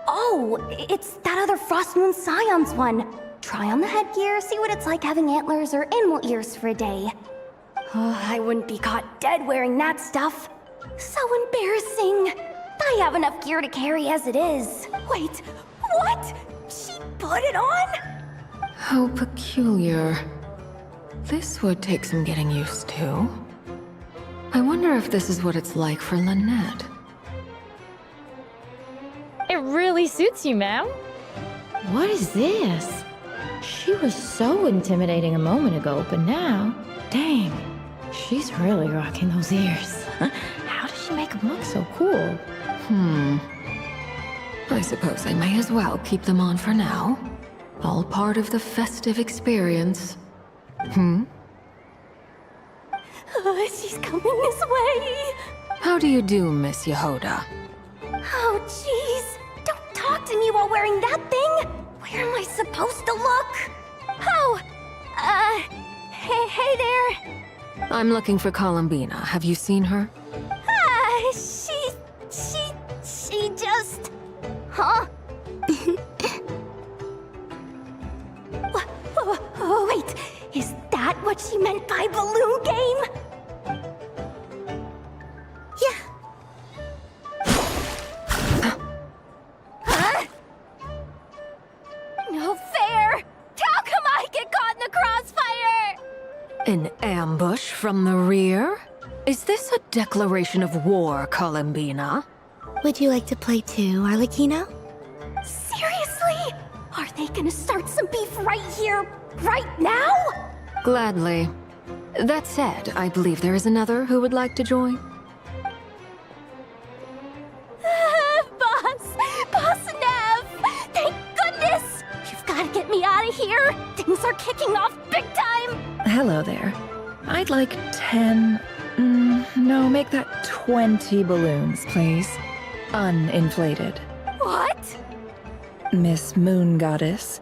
Oh, it's that other Frost Moon Scion's one. Try on the headgear, see what it's like having antlers or animal ears for a day. Oh, I wouldn't be caught dead wearing that stuff. So embarrassing. I have enough gear to carry as it is. Wait, what? She put it on? How peculiar. This would take some getting used to. I wonder if this is what it's like for Lynette. It really suits you, ma'am. What is this? She was so intimidating a moment ago, but now, dang, she's really rocking those ears. How does she make them look so cool? I suppose I may as well keep them on for now. All part of the festive experience. She's coming this way. How do you do, Miss Yehoda? Oh, jeez. Don't talk to me while wearing that thing. Where am I supposed to look? Oh, hey there. I'm looking for Columbina. Have you seen her? She just... Huh? Oh, wait, is that that what she meant by balloon game? Yeah. Huh? No fair! How come I get caught in the crossfire? An ambush from the rear? Is this a declaration of war, Columbina? Would you like to play too, Arlecchino? Seriously? Are they gonna start some beef right here, right now? Gladly. That said, I believe there is another who would like to join. Boss Nev! Thank goodness! You've gotta get me out of here! Things are kicking off big time! Hello there. I'd like 10... no, make that 20 balloons, please. Uninflated. What? Miss Moon Goddess,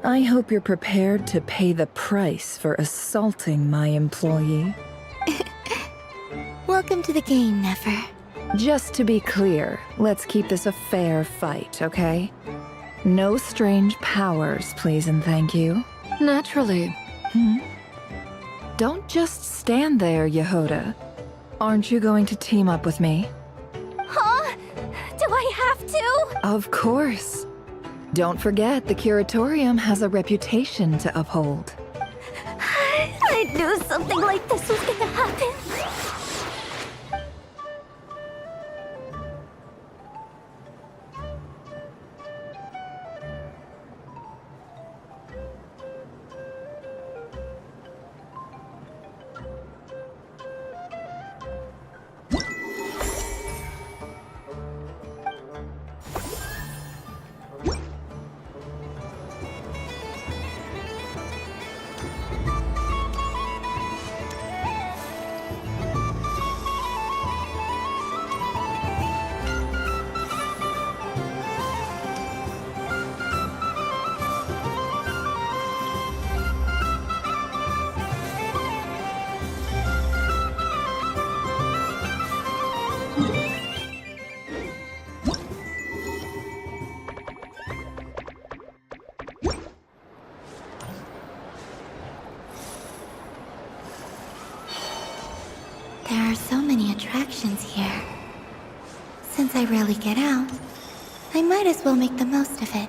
I hope you're prepared to pay the price for assaulting my employee. Welcome to the game, Nefer. Just to be clear, let's keep this a fair fight, okay? No strange powers, please and thank you. Naturally. Don't just stand there, Yehoda. Aren't you going to team up with me? Huh? Do I have to? Of course. Don't forget, the Curatorium has a reputation to uphold. I knew something like this was gonna happen. There are so many attractions here. Since I rarely get out, I might as well make the most of it.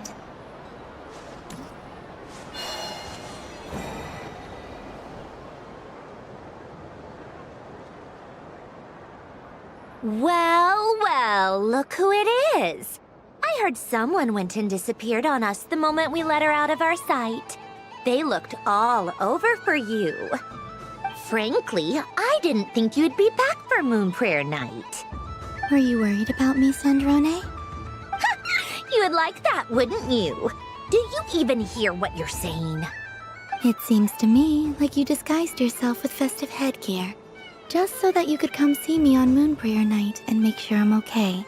Well, look who it is. I heard someone went and disappeared on us the moment we let her out of our sight. They looked all over for you. Frankly, I didn't think you'd be back for Moon Prayer Night. Were you worried about me, Sandrone? You would like that, wouldn't you? Do you even hear what you're saying? It seems to me like you disguised yourself with festive headgear, just so that you could come see me on Moon Prayer Night and make sure I'm okay.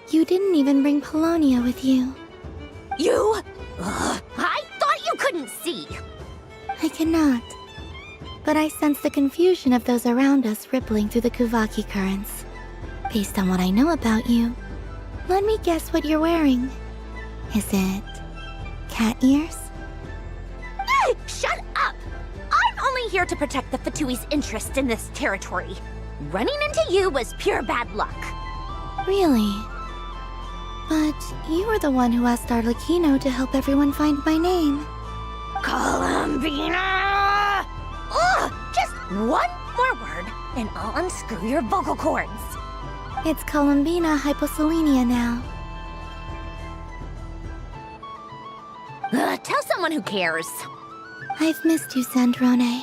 You didn't even bring Polonia with you. You? Ugh, I thought you couldn't see. I cannot. But I sense the confusion of those around us rippling through the Kuvaki currents. Based on what I know about you, let me guess what you're wearing. Is it cat ears? Shut up! I'm only here to protect the Fatui's interest in this territory. Running into you was pure bad luck. Really? But you were the one who asked Arlecchino to help everyone find my name. Columbina! Ugh! Just one more word, and I'll unscrew your vocal cords. It's Columbina Hyposelenia now. Tell someone who cares. I've missed you, Sandrone.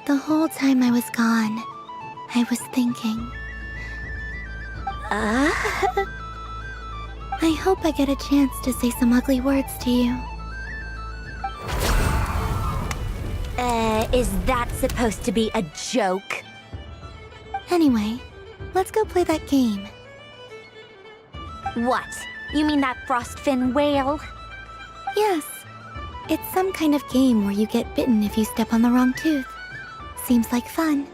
The whole time I was gone, I was thinking. I hope I get a chance to say some ugly words to you. Is that supposed to be a joke? Anyway, let's go play that game. What? You mean that frostfin whale? Yes. It's some kind of game where you get bitten if you step on the wrong tooth. Seems like fun.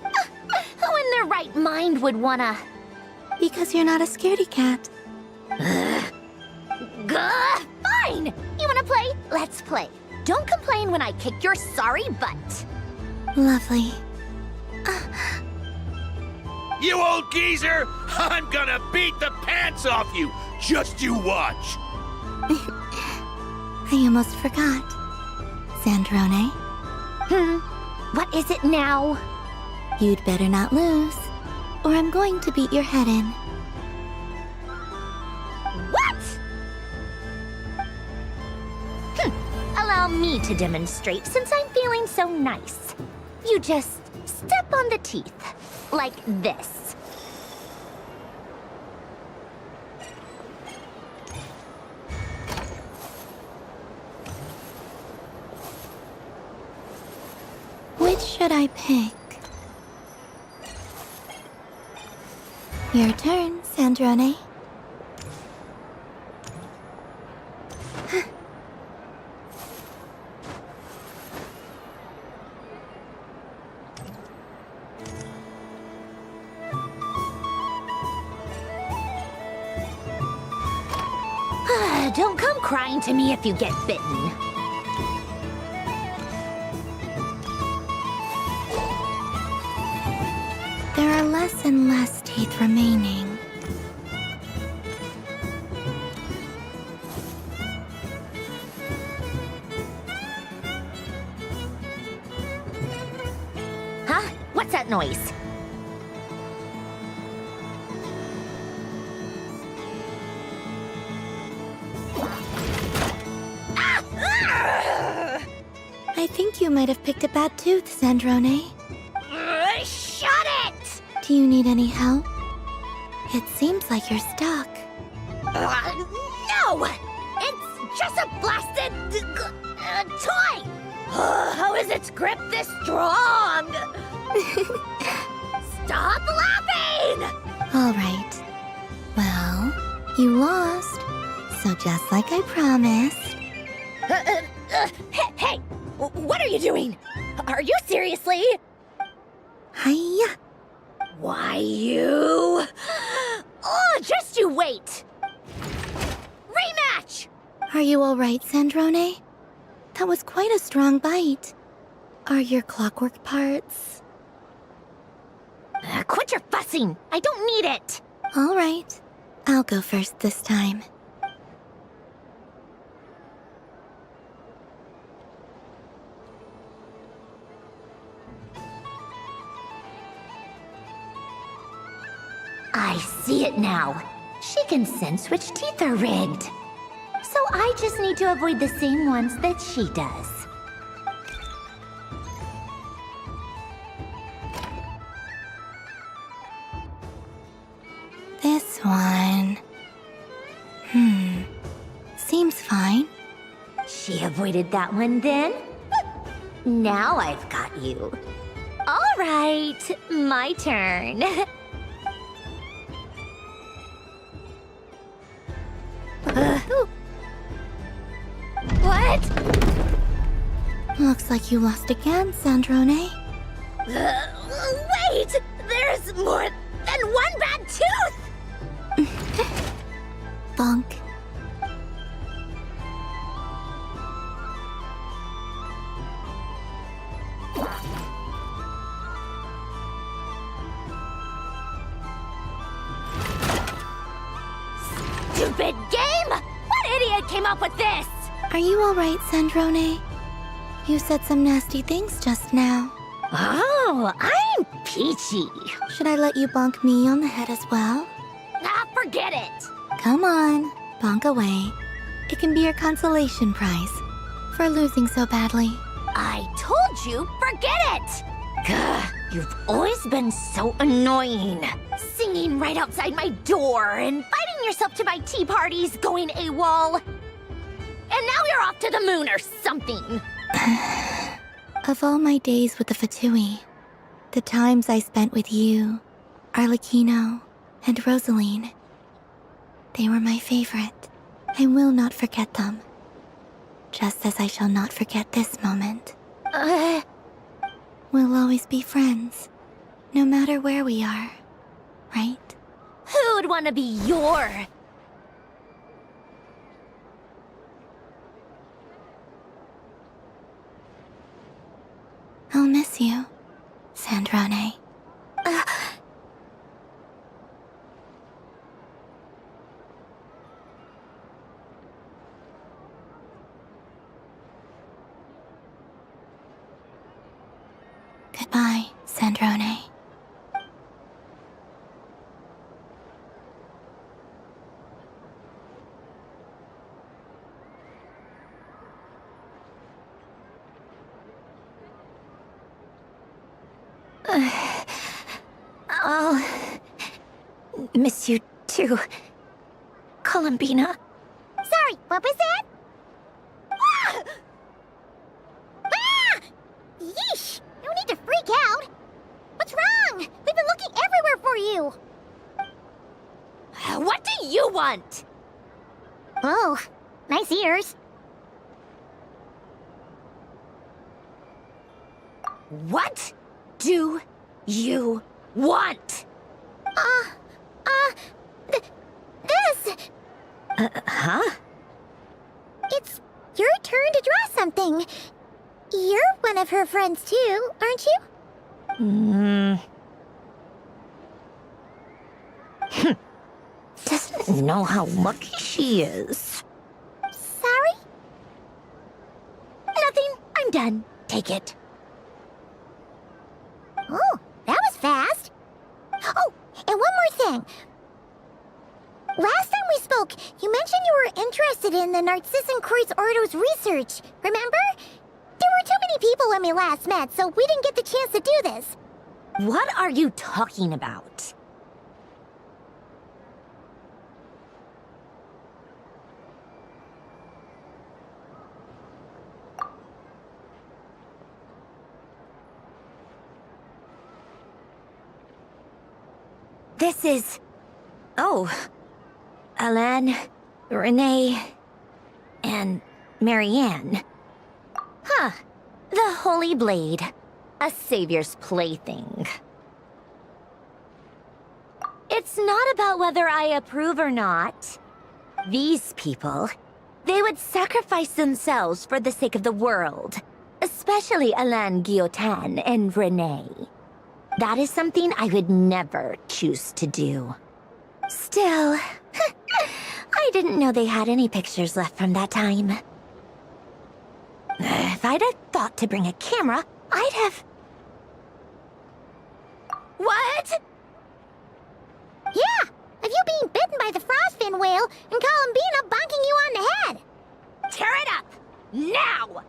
Who in their right mind would wanna... Because you're not a scaredy cat. Fine! You wanna play? Let's play. don't complain when I kick your sorry butt. Lovely. You old geezer! I'm gonna beat the pants off you! Just you watch! I almost forgot. Sandrone? What is it now? You'd better not lose, or I'm going to beat your head in. What? Allow me to demonstrate since I'm feeling so nice. You just step on the teeth, like this. Which should I pick? Your turn, Sandrone. Don't come crying to me if you get bitten. There are less and less teeth remaining. Huh? What's that noise? I think you might have picked a bad tooth, Sandrone. Shut it! Do you need any help? It seems like you're stuck. No! It's just a blasted toy! How is its grip this strong? Stop laughing! All right. Well, you lost. So just like I promised. Hey! What are you doing? Are you seriously? Hiya! Why, you... Oh, just you wait! Rematch! Are you all right, Sandrone? That was quite a strong bite. Are your clockwork parts? Quit your fussing! I don't need it! All right. I'll go first this time. I see it now. She can sense which teeth are rigged. So I just need to avoid the same ones that she does. This one... Seems fine. She avoided that one then? Now I've got you. All right, my turn. What? Looks like you lost again, Sandrone. Wait! There's more than one bad tooth! Bonk. Stupid game! What idiot came up with this? Are you alright, Sandrone? You said some nasty things just now. Oh, I'm peachy. Should I let you bonk me on the head as well? Ah, forget it. Come on, bonk away. It can be your consolation prize for losing so badly. I told you, forget it! Gah, you've always been so annoying. Singing right outside my door, inviting yourself to my tea parties, going AWOL. And now you're off to the moon or something. Of all my days with the Fatui, the times I spent with you, Arlecchino, and Rosaline, they were my favorite. I will not forget them. Just as I shall not forget this moment. We'll always be friends, no matter where we are, right? Who'd want to be your... miss you, Sandrone. Goodbye, Sandrone. I'll miss you too, Columbina. Sorry, what was that? Ah! Ah! Yeesh! No need to freak out. What's wrong? We've been looking everywhere for you. What do you want? Oh, nice ears. What do you want? This. Huh? It's your turn to draw something. You're one of her friends too, aren't you? Doesn't know how lucky she is. Sorry? Nothing. I'm done. Take it. Oh, that was fast. Oh, and one more thing. Last time we spoke, you mentioned you were interested in the Narcissan Kreuz Ordo's research, remember? There were too many people when we last met, so we didn't get the chance to do this. What are you talking about? This is... Oh. Alain, Renee, and Marianne. Huh. The Holy Blade. A savior's plaything. It's not about whether I approve or not. These people, they would sacrifice themselves for the sake of the world. Especially Alain Guillotin and Renee. That is something I would never choose to do. Still, I didn't know they had any pictures left from that time. If I'd have thought to bring a camera, I'd have... What? Yeah, of you being bitten by the frostfin whale and Columbina bonking you on the head. Tear it up! Now!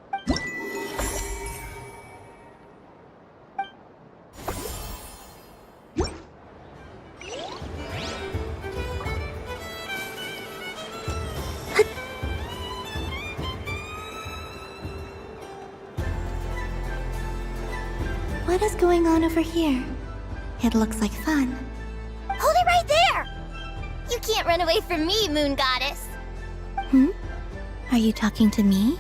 What is going on over here? It looks like fun. Hold it right there! You can't run away from me, Moon Goddess. Are you talking to me?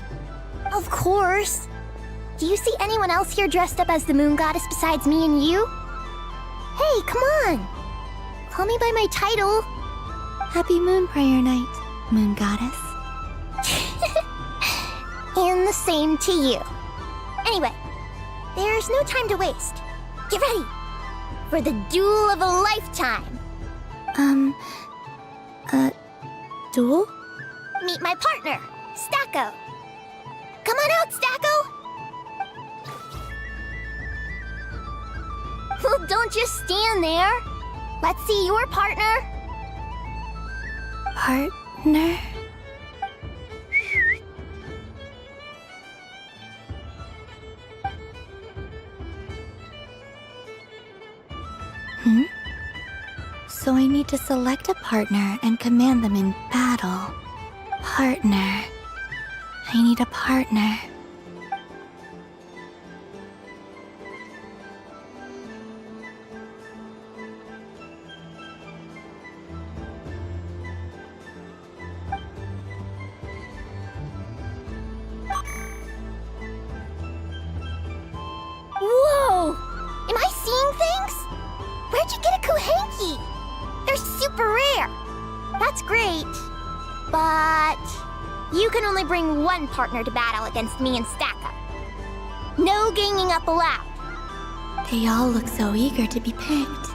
Of course. Do you see anyone else here dressed up as the Moon Goddess besides me and you? Hey, come on! Call me by my title. Happy Moon Prayer Night, Moon Goddess. And the same to you. Anyway, there's no time to waste. Get ready for the duel of a lifetime. Duel? Meet my partner, Stacko. Come on out, Stacko. Well, don't just stand there. Let's see your partner. Partner? So I need to select a partner and command them in battle. Partner. I need a partner. Whoa! Am I seeing things? Where'd you get a Kuhenki? They're super rare. That's great. But you can only bring one partner to battle against me and Stacko. No ganging up allowed. They all look so eager to be picked.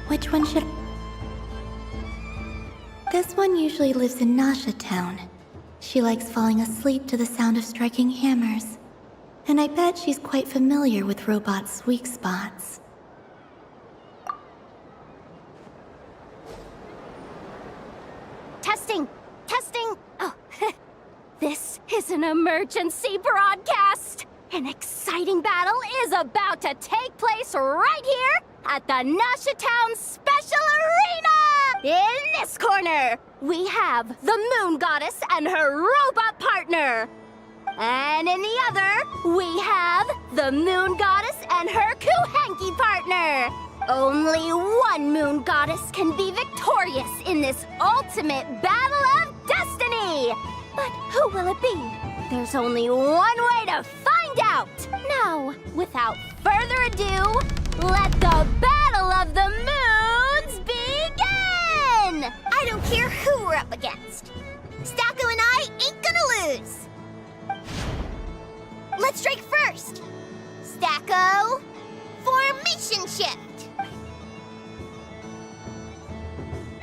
Which one should... This one usually lives in Nasha Town. She likes falling asleep to the sound of striking hammers. And I bet she's quite familiar with robots' weak spots. Testing! Testing! Oh, this is an emergency broadcast! An exciting battle is about to take place right here at the Nasha Town Special Arena! In this corner, we have the Moon Goddess and her robot partner. And in the other, we have the Moon Goddess and her Kuhenki partner. Only one Moon Goddess can be victorious in this ultimate battle of destiny! But who will it be? There's only one way to find out! Now, without further ado, let the Battle of the Moons begin! I don't care who we're up against. Stacko and I ain't gonna lose. Let's strike first. Stacko, formation shift.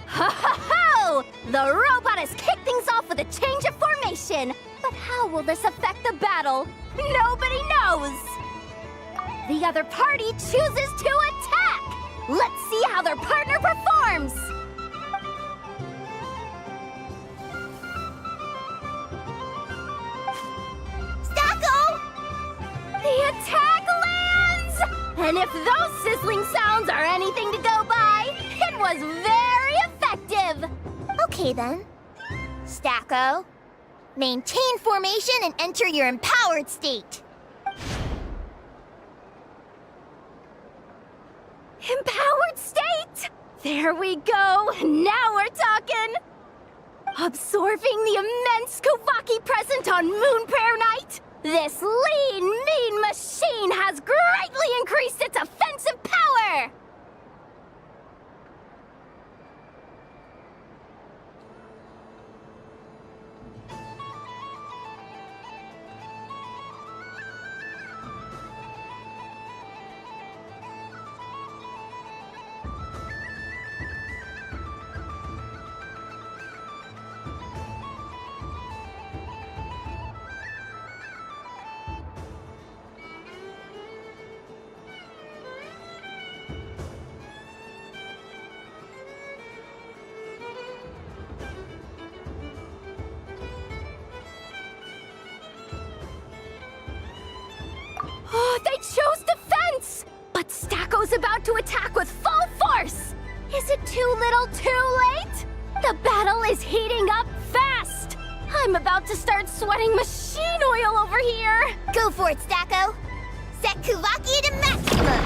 Ho ho ho! The robot has kicked things off with a change of formation. But how will this affect the battle? Nobody knows! The other party chooses to attack! Let's see how their partner performs! Stacko! The attack lands! And if those sizzling sounds are anything to go by, it was very effective! Okay then. Stacko, maintain formation and enter your empowered state. Empowered state! There we go! Now we're talking! Absorbing the immense Kuvaki present on Moon Prayer Night, this lean, mean machine has greatly increased its offensive power! Oh, they chose defense! But Stacko's about to attack with full force! Is it too little too late? The battle is heating up fast! I'm about to start sweating machine oil over here! Go for it, Stacko! Set Kuvaki to maximum!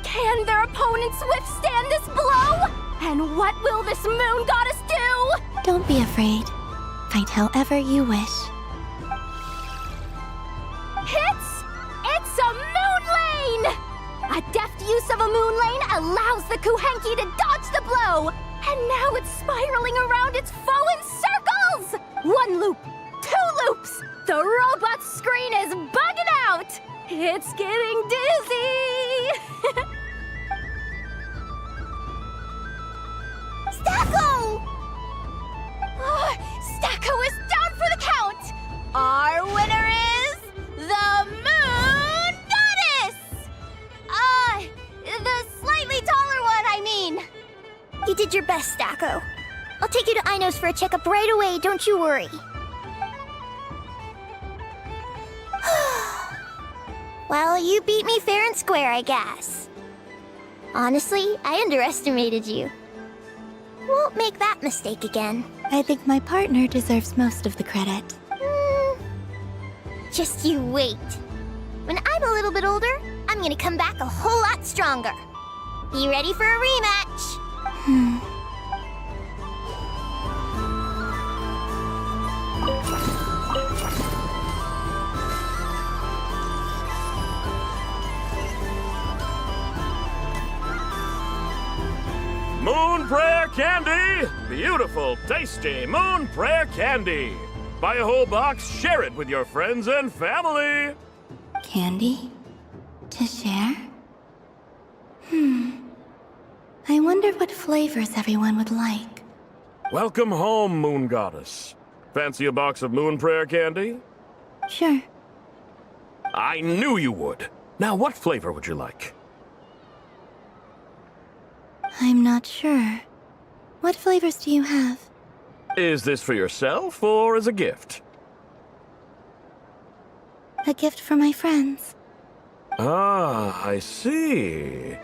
Can their opponents withstand this blow? And what will this Moon Goddess do? Don't be afraid. Fight however you wish. It's a moon lane! A deft use of a moon lane allows the Kuhenki to dodge the blow! And now it's spiraling around its foe in circles! One loop, two loops! The robot's screen is bugging out! It's getting dizzy! Stacko! Oh, Stacko is down for the count! Our winner is the Moon Goddess! The slightly taller one, I mean. You did your best, Stacko. I'll take you to Ainos for a checkup right away, don't you worry. Well, you beat me fair and square, I guess. Honestly, I underestimated you. Won't make that mistake again. I think my partner deserves most of the credit. Just you wait. When I'm a little bit older, I'm gonna come back a whole lot stronger. Be ready for a rematch. Moon Prayer Candy! Beautiful, tasty Moon Prayer Candy! Buy a whole box, share it with your friends and family! Candy? To share? I wonder what flavors everyone would like. Welcome home, Moon Goddess. Fancy a box of moon prayer candy? Sure. I knew you would. Now, what flavor would you like? I'm not sure. What flavors do you have? Is this for yourself or as a gift? A gift for my friends. Ah, I see.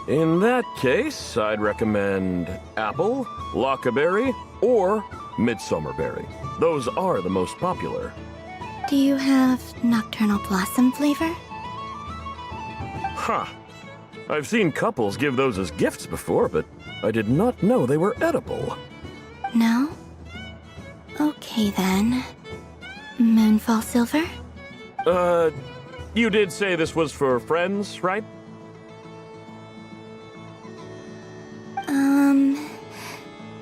In that case, I'd recommend apple, lockaberry, or midsummerberry. Those are the most popular. Do you have nocturnal blossom flavor? Huh. I've seen couples give those as gifts before, but I did not know they were edible. No? Okay then. Moonfall silver? You did say this was for friends, right?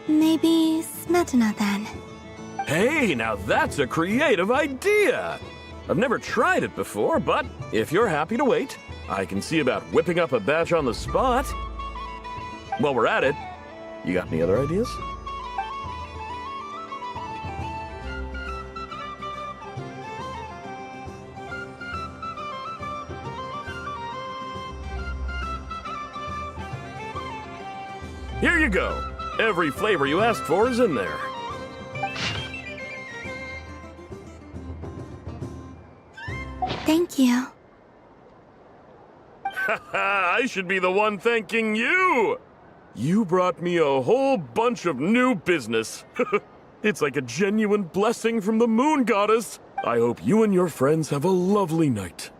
Maybe smetana then. Hey, now that's a creative idea! I've never tried it before, but if you're happy to wait, I can see about whipping up a batch on the spot. While we're at it, you got any other ideas? Here you go. Every flavor you asked for is in there. Thank you. I should be the one thanking you! You brought me a whole bunch of new business. It's like a genuine blessing from the Moon Goddess. I hope you and your friends have a lovely night.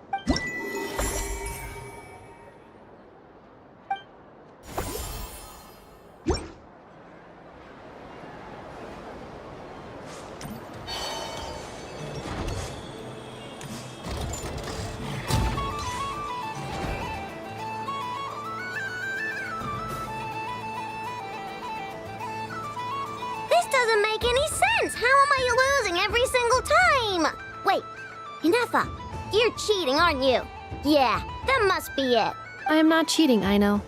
This doesn't make any sense! How am I losing every single time? Wait, Inefa, you're cheating, aren't you? Yeah, that must be it. I am not cheating, Aino.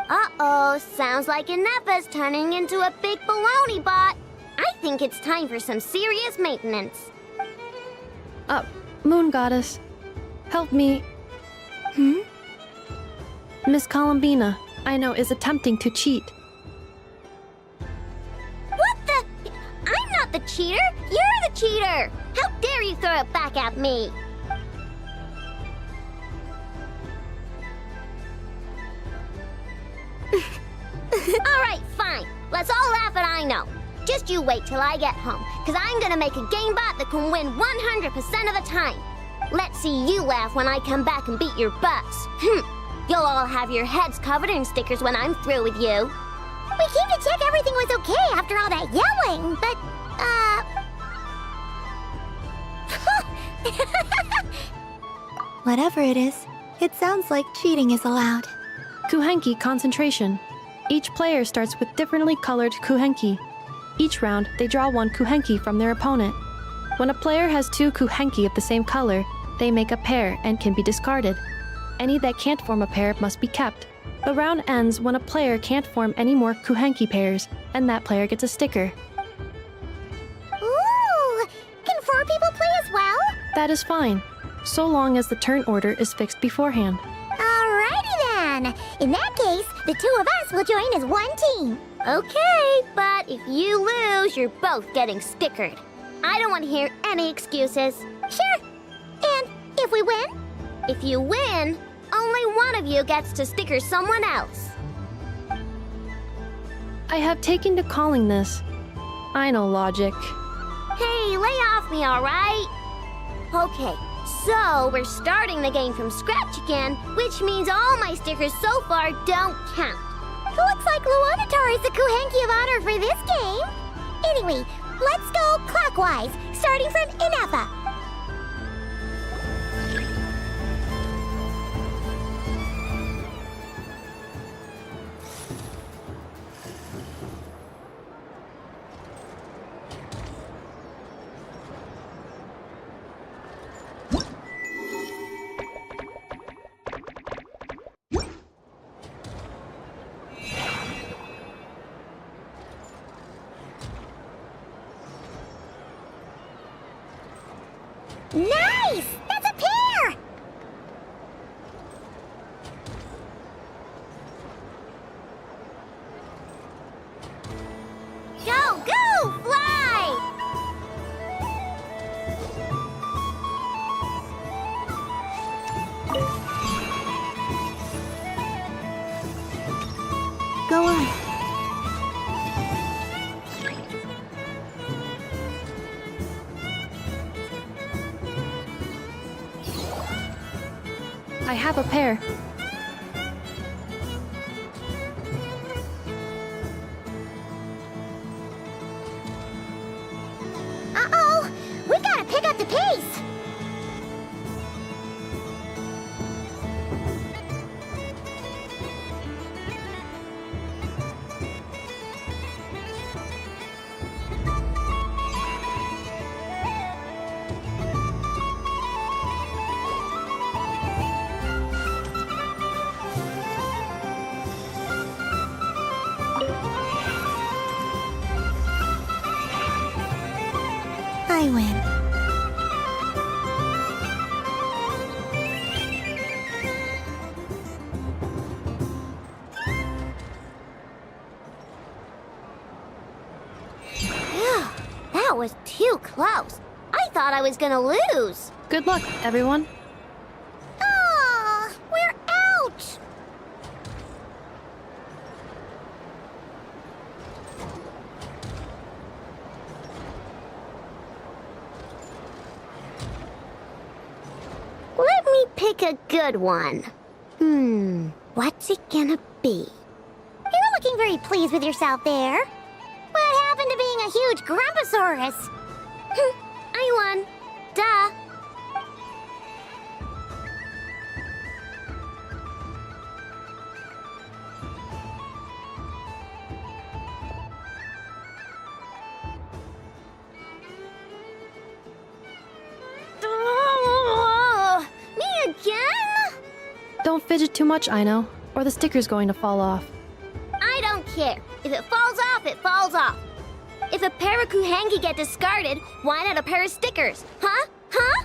Uh-oh, sounds like Inefa's turning into a big baloney bot. I think it's time for some serious maintenance. Moon Goddess, help me. Miss Columbina, Aino is attempting to cheat. What the? I'm not the cheater! You're the cheater! How dare you throw it back at me? Alright, fine. Let's all laugh at Aino. Just you wait till I get home, because I'm gonna make a game bot that can win 100% of the time. Let's see you laugh when I come back and beat your butts. You'll all have your heads covered in stickers when I'm through with you. We came to check everything was okay after all that yelling, but, Whatever it is, it sounds like cheating is allowed. Kuhenki concentration. Each player starts with differently colored Kuhenki. Each round, they draw one Kuhenki from their opponent. When a player has two Kuhenki of the same color, they make a pair and can be discarded. Any that can't form a pair must be kept. The round ends when a player can't form any more Kuhenki pairs, and that player gets a sticker. ooh, can 4 people play as well? That is fine, so long as the turn order is fixed beforehand. Alrighty then. In that case, the 2 of us will join as one team. Okay, but if you lose, you're both getting stickered. I don't want to hear any excuses. Sure. And if we win? If you win, only one of you gets to sticker someone else. I have taken to calling this. I know logic. Hey, lay off me, alright? Okay, so we're starting the game from scratch again, which means all my stickers so far don't count. Looks like Luonatar is the Kuhenki of honor for this game. Anyway, let's go clockwise, starting from Inefa. Nice! That's a pair! Go, go, fly! Go on. I have a pair. Uh-oh! We gotta pick up the pace! I win. Phew, that was too close. I thought I was gonna lose. Good luck, everyone. Aw, we're out! Let me pick a good one. What's it gonna be? You're looking very pleased with yourself there. What happened to being a huge Grumposaurus? I won. Duh. Oh, me again? Don't fidget too much, Aino, or the sticker's going to fall off. I don't care. If it falls off, it falls off. If a pair of Kuhengi get discarded, why not a pair of stickers? Huh? Huh?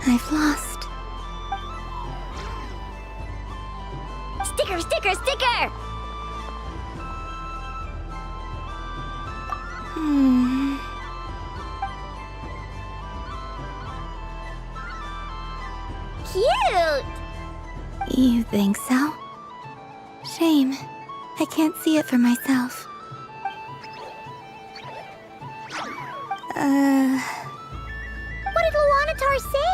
I've lost. Sticker, sticker, sticker! Cute! You think so? Shame. I can't see it for myself. What did Luanatar say?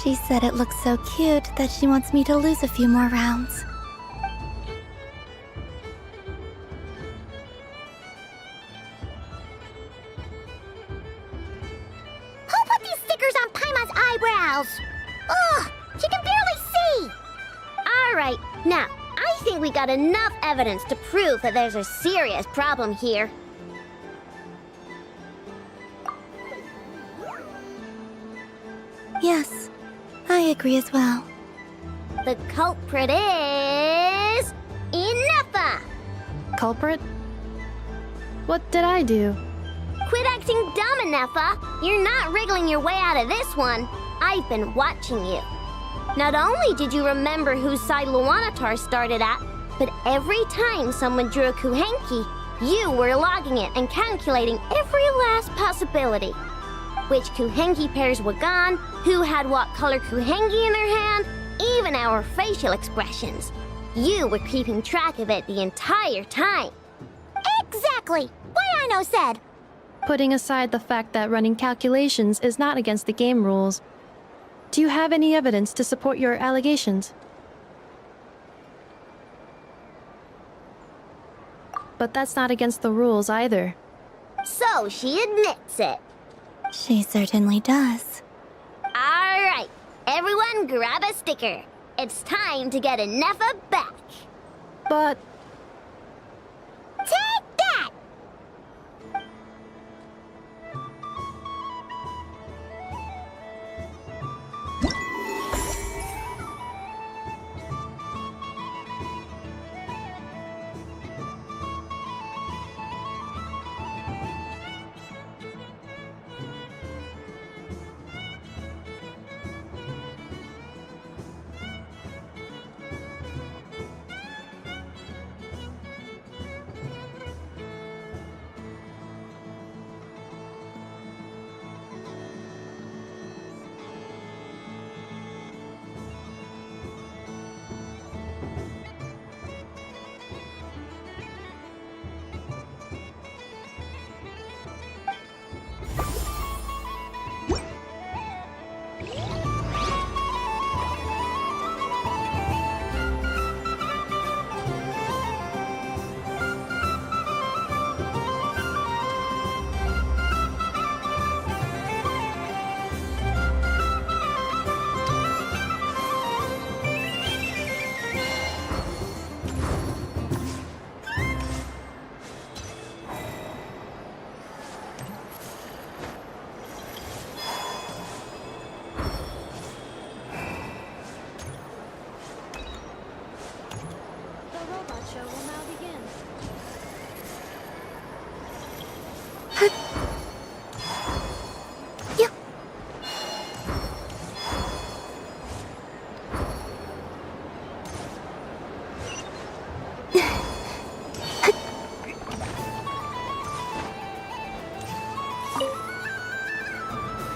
She said it looks so cute that she wants me to lose a few more rounds. Who put these stickers on Paima's eyebrows? Ugh, she can barely see! Alright, now, I think we got enough evidence to prove that there's a serious problem here. Yes, I agree as well. The culprit is... Ineffa! Culprit? What did I do? Quit acting dumb, Ineffa! You're not wriggling your way out of this one. I've been watching you. Not only did you remember whose side Luanatar started at, but every time someone drew a Kuhenki, you were logging it and calculating every last possibility. Which Kuhenki pairs were gone, who had what color Kuhenki in their hand, even our facial expressions. You were keeping track of it the entire time. Exactly! What Aino said! Putting aside the fact that running calculations is not against the game rules, do you have any evidence to support your allegations? But that's not against the rules either. So she admits it. She certainly does. Alright, everyone grab a sticker. It's time to get Ineffa back. But... Take that!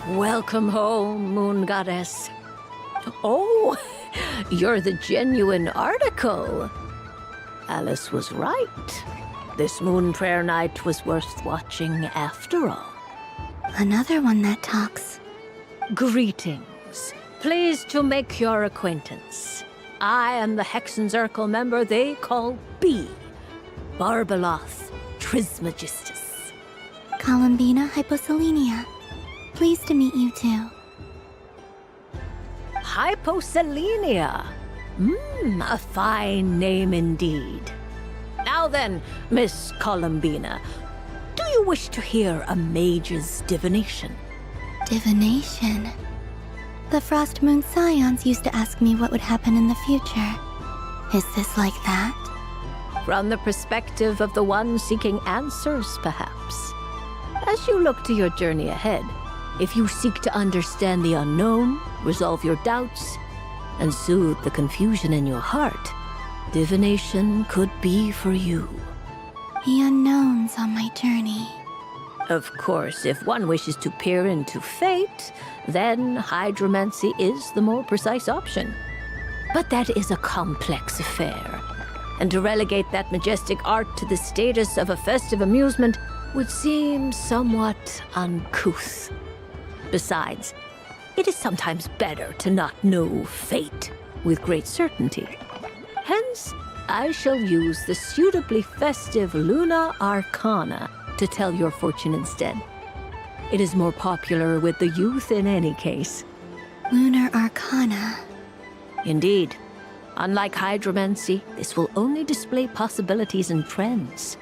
Welcome home, Moon Goddess. Oh, you're the genuine article. Alice was right. This Moon Prayer Night was worth watching after all. Another one that talks. Greetings. Pleased to make your acquaintance. I am the Hexenzirkel member they call B. Barbeloth Trismegistus. Columbina Hyposelenia. Pleased to meet you too. Hyposelenia. A fine name indeed. Now then, Miss Columbina, do you wish to hear a mage's divination? Divination? The Frost Moon Scions used to ask me what would happen in the future. Is this like that? From the perspective of the one seeking answers, perhaps. As you look to your journey ahead, if you seek to understand the unknown, resolve your doubts, and soothe the confusion in your heart, divination could be for you. The unknowns on my journey. Of course, if one wishes to peer into fate, then hydromancy is the more precise option. But that is a complex affair, and to relegate that majestic art to the status of a festive amusement would seem somewhat uncouth. Besides, it is sometimes better to not know fate with great certainty. Hence, I shall use the suitably festive Luna Arcana to tell your fortune instead. It is more popular with the youth in any case. Lunar Arcana. Indeed. Unlike hydromancy, this will only display possibilities and trends.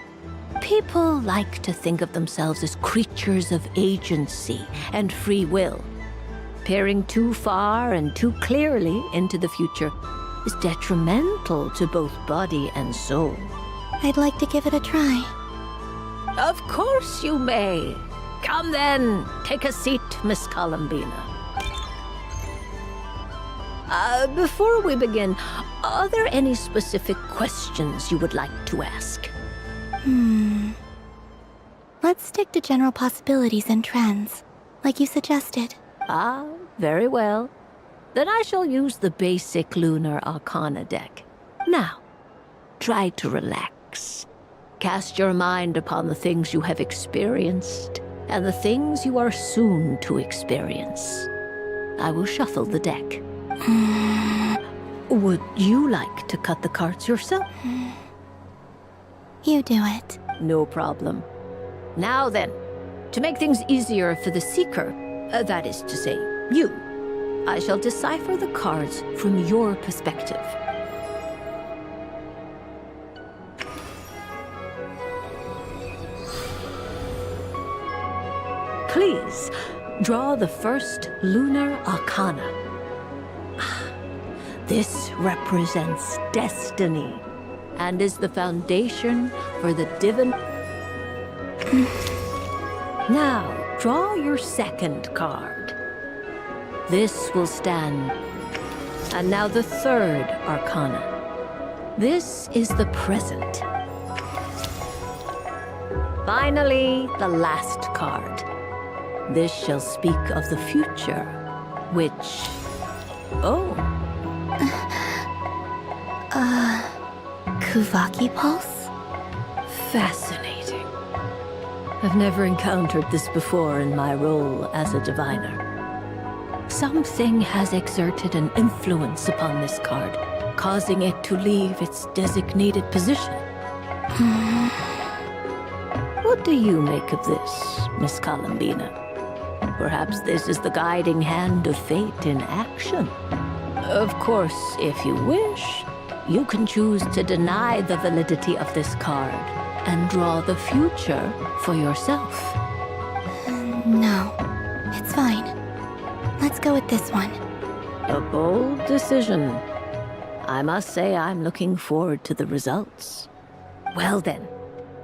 People like to think of themselves as creatures of agency and free will. Peering too far and too clearly into the future is detrimental to both body and soul. I'd like to give it a try. Of course you may. Come then, take a seat, Miss Columbina. Before we begin, are there any specific questions you would like to ask? Let's stick to general possibilities and trends, like you suggested. Ah, very well. Then I shall use the basic Lunar Arcana deck. Now, try to relax. Cast your mind upon the things you have experienced and the things you are soon to experience. I will shuffle the deck. Would you like to cut the cards yourself? You do it. No problem. Now then, to make things easier for the seeker, that is to say, you, I shall decipher the cards from your perspective. Please, draw the first Lunar Arcana. This represents destiny and is the foundation for the divine... Now, draw your second card. This will stand. And now the third Arcana. This is the present. Finally, the last card. This shall speak of the future, which... Oh. Kuvaki Pulse? Fascinating. I've never encountered this before in my role as a diviner. Something has exerted an influence upon this card, causing it to leave its designated position. What do you make of this, Miss Columbina? Perhaps this is the guiding hand of fate in action. Of course, if you wish, you can choose to deny the validity of this card and draw the future for yourself. No, it's fine. Let's go with this one. A bold decision. I must say I'm looking forward to the results. Well then,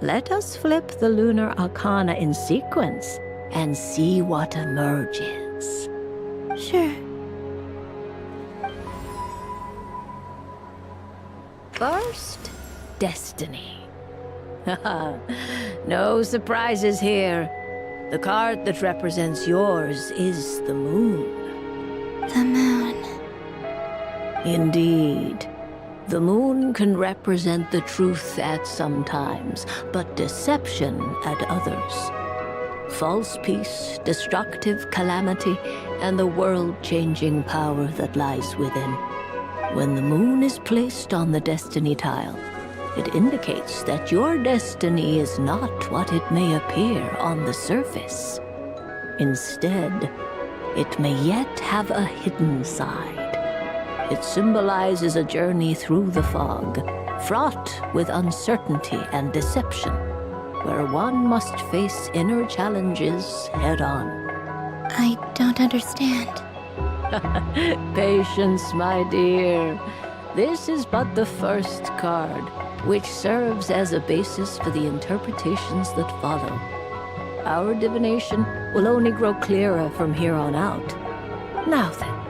Let us flip the lunar arcana in sequence and see what emerges. Sure. First, destiny. No surprises here. The card that represents yours is the moon. The moon. Indeed. The moon can represent the truth at some times, but deception at others. False peace, destructive calamity, and the world-changing power that lies within. When the moon is placed on the destiny tile, it indicates that your destiny is not what it may appear on the surface. Instead, it may yet have a hidden side. It symbolizes a journey through the fog, fraught with uncertainty and deception, where one must face inner challenges head-on. I don't understand. Patience, my dear. This is but the first card, which serves as a basis for the interpretations that follow. Our divination will only grow clearer from here on out. Now then,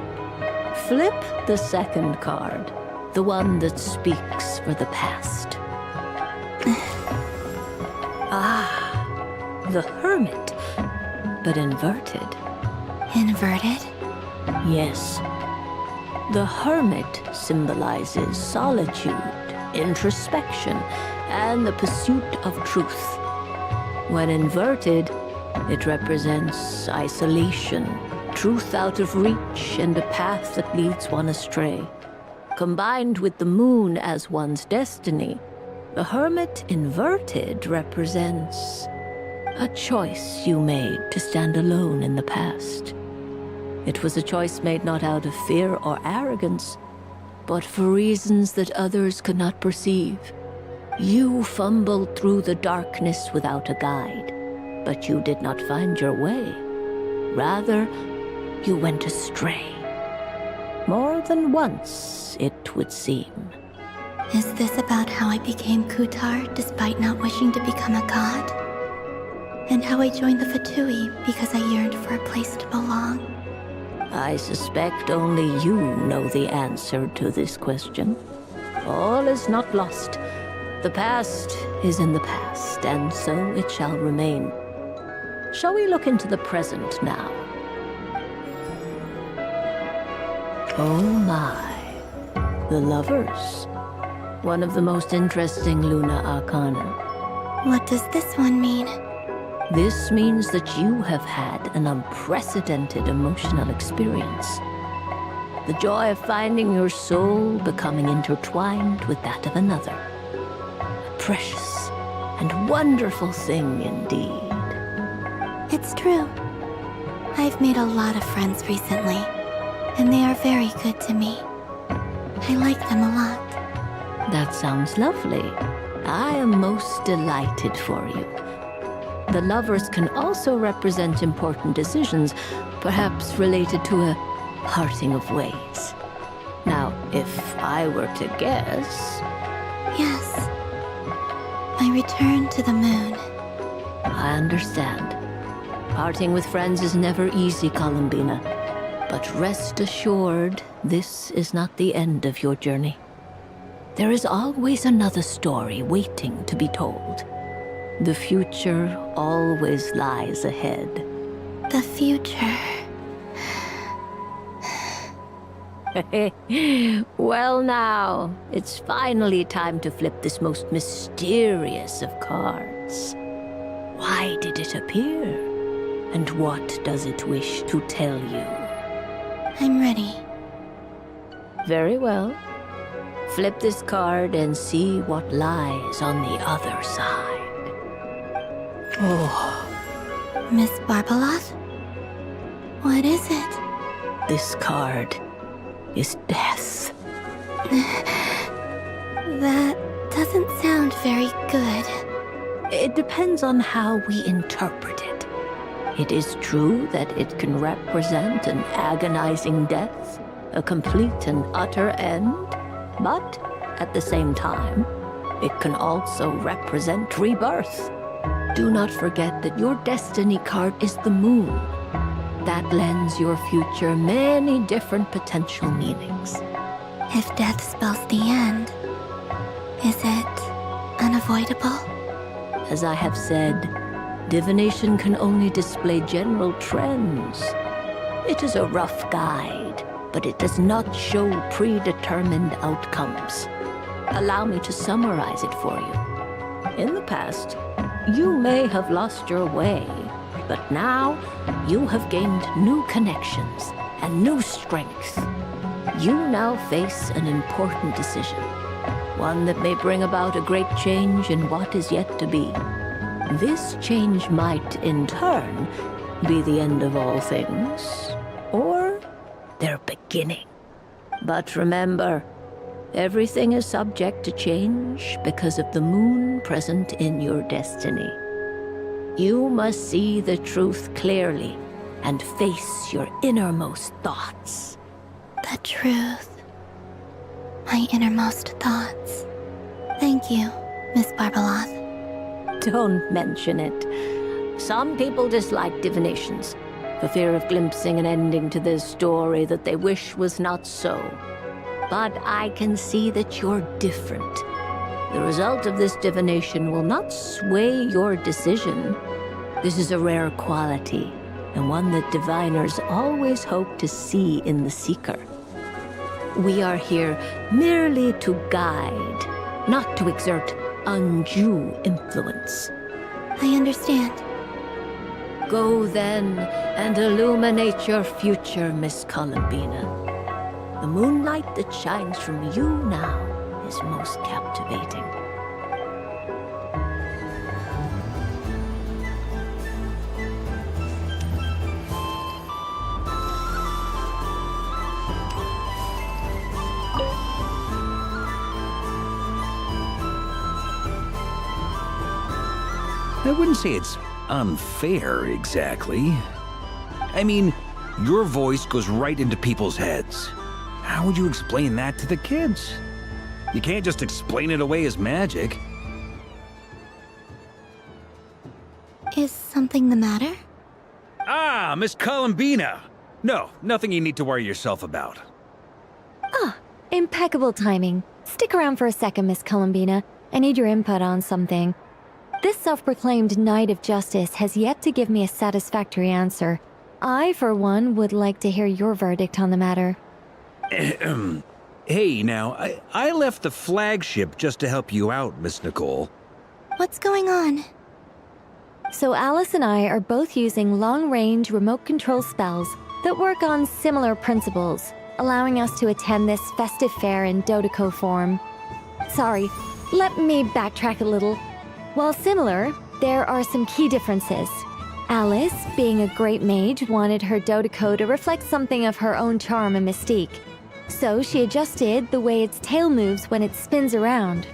flip the second card, the one that speaks for the past. The Hermit, but inverted. Inverted? Yes. The Hermit symbolizes solitude, introspection, and the pursuit of truth. When inverted, it represents isolation, truth out of reach, and a path that leads one astray. Combined with the moon as one's destiny, the Hermit inverted represents a choice you made to stand alone in the past. It was a choice made not out of fear or arrogance, but for reasons that others could not perceive. You fumbled through the darkness without a guide, but you did not find your way. Rather, you went astray. More than once, it would seem. Is this about how I became Kutar despite not wishing to become a god? And how I joined the Fatui because I yearned for a place to belong? I suspect only you know the answer to this question. All is not lost. The past is in the past, and so it shall remain. Shall we look into the present now? Oh my. The Lovers. One of the most interesting Luna Arcana. What does this one mean? This means that you have had an unprecedented emotional experience. The joy of finding your soul becoming intertwined with that of another. A precious and wonderful thing indeed. It's true. I've made a lot of friends recently, and they are very good to me. I like them a lot. That sounds lovely. I am most delighted for you. The Lovers can also represent important decisions, perhaps related to a parting of ways. Now, if I were to guess... Yes. My return to the moon. I understand. Parting with friends is never easy, Columbina. But rest assured, this is not the end of your journey. There is always another story waiting to be told. The future always lies ahead. The future. Well now, it's finally time to flip this most mysterious of cards. Why did it appear? And what does it wish to tell you? I'm ready. Very well. Flip this card and see what lies on the other side. Oh. Miss Barbaloth? What is it? This card is death. That doesn't sound very good. It depends on how we interpret it. It is true that it can represent an agonizing death, a complete and utter end, but at the same time, it can also represent rebirth. Do not forget that your destiny card is the moon. That lends your future many different potential meanings. If death spells the end, is it unavoidable? As I have said, divination can only display general trends. It is a rough guide, but it does not show predetermined outcomes. Allow me to summarize it for you. In the past, you may have lost your way, but now you have gained new connections and new strength. You now face an important decision, one that may bring about a great change in what is yet to be. This change might, in turn, be the end of all things, or their beginning. But remember, everything is subject to change because of the moon present in your destiny. You must see the truth clearly and face your innermost thoughts. The truth. My innermost thoughts. Thank you, Miss Barbaloth. Don't mention it. Some people dislike divinations, for fear of glimpsing an ending to their story that they wish was not so. But I can see that you're different. The result of this divination will not sway your decision. This is a rare quality, and one that diviners always hope to see in the seeker. We are here merely to guide, not to exert undue influence. I understand. Go then and illuminate your future, Miss Columbina. The moonlight that shines from you now is most captivating. I wouldn't say it's unfair, exactly. I mean, your voice goes right into people's heads. How would you explain that to the kids? You can't just explain it away as magic. Is something the matter? Ah, Miss Columbina! No, nothing you need to worry yourself about. Ah, impeccable timing. Stick around for a second, Miss Columbina. I need your input on something. This self-proclaimed Knight of Justice has yet to give me a satisfactory answer. I, for one, would like to hear your verdict on the matter. Hey, now, I left the flagship just to help you out, Miss Nicole. What's going on? So Alice and I are both using long-range remote control spells that work on similar principles, allowing us to attend this festive fair in Dodeco form. Sorry, let me backtrack a little. While similar, there are some key differences. Alice, being a great mage, wanted her Dodeco to reflect something of her own charm and mystique. So she adjusted the way its tail moves when it spins around.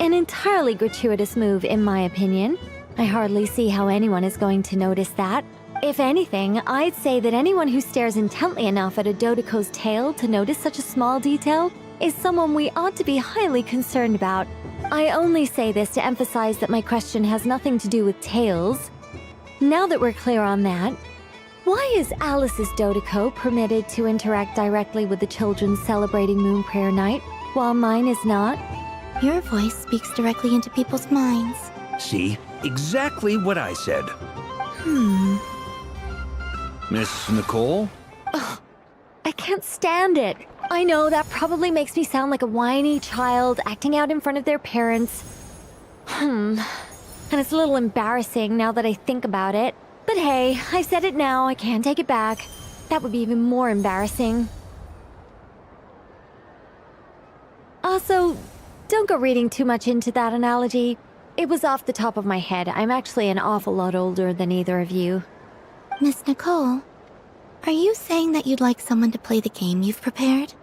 An entirely gratuitous move, in my opinion. I hardly see how anyone is going to notice that. If anything, I'd say that anyone who stares intently enough at a Dodeco's tail to notice such a small detail is someone we ought to be highly concerned about. I only say this to emphasize that my question has nothing to do with tails. Now that we're clear on that, why is Alice's Dodeco permitted to interact directly with the children celebrating Moon Prayer Night, while mine is not? Your voice speaks directly into people's minds. See? Exactly what I said. Miss Nicole? Ugh, I can't stand it. I know that probably makes me sound like a whiny child acting out in front of their parents. And it's a little embarrassing now that I think about it. But hey, I've said it now, I can't take it back. That would be even more embarrassing. Also, don't go reading too much into that analogy. It was off the top of my head. I'm actually an awful lot older than either of you. Miss Nicole, are you saying that you'd like someone to play the game you've prepared?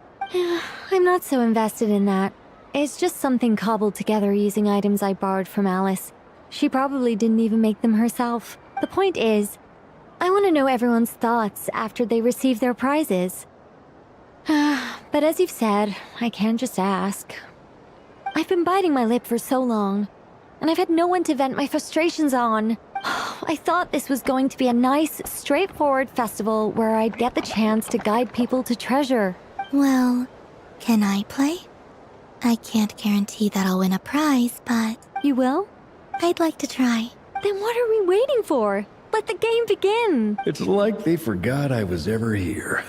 I'm not so invested in that. It's just something cobbled together using items I borrowed from Alice. She probably didn't even make them herself. The point is, I want to know everyone's thoughts after they receive their prizes. But as you've said, I can't just ask. I've been biting my lip for so long, and I've had no one to vent my frustrations on. I thought this was going to be a nice, straightforward festival where I'd get the chance to guide people to treasure. Well, can I play? I can't guarantee that I'll win a prize, but... You will? I'd like to try. Then what are we waiting for? Let the game begin! It's like they forgot I was ever here.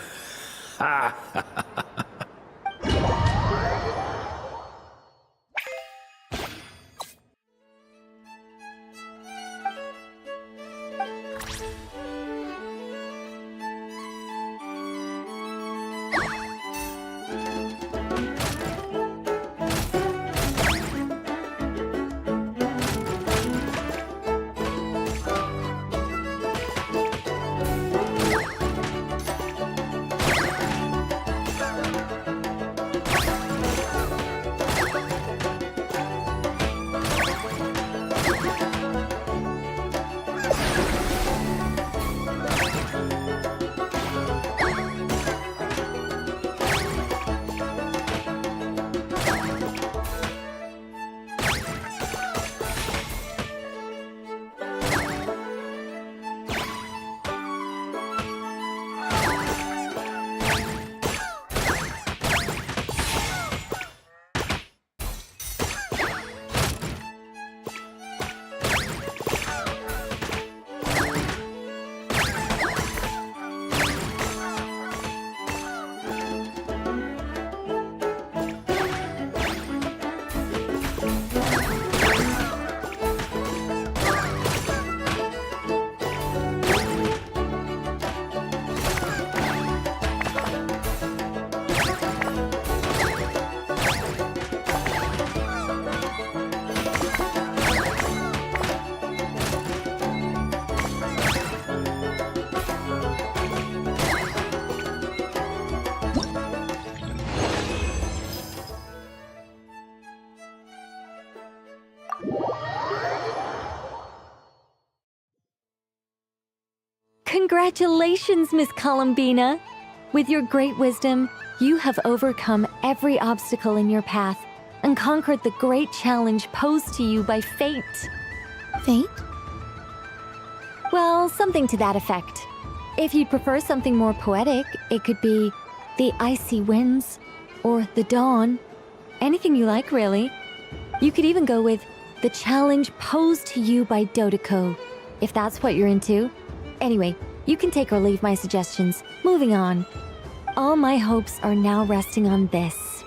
Ha! Congratulations, Miss Columbina! With your great wisdom, you have overcome every obstacle in your path and conquered the great challenge posed to you by fate. Fate? Well, something to that effect. If you'd prefer something more poetic, it could be the icy winds or the dawn. Anything you like, really. You could even go with the challenge posed to you by Dodoco, if that's what you're into. Anyway, you can take or leave my suggestions. Moving on. All my hopes are now resting on this.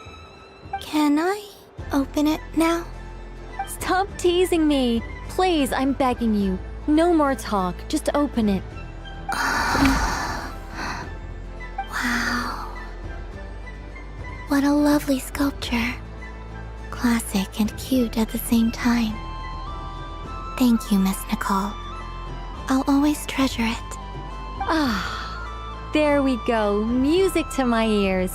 Can I open it now? Stop teasing me! Please, I'm begging you. No more talk. Just open it. Wow. What a lovely sculpture. Classic and cute at the same time. Thank you, Miss Nicole. I'll always treasure it. Ah, there we go. Music to my ears.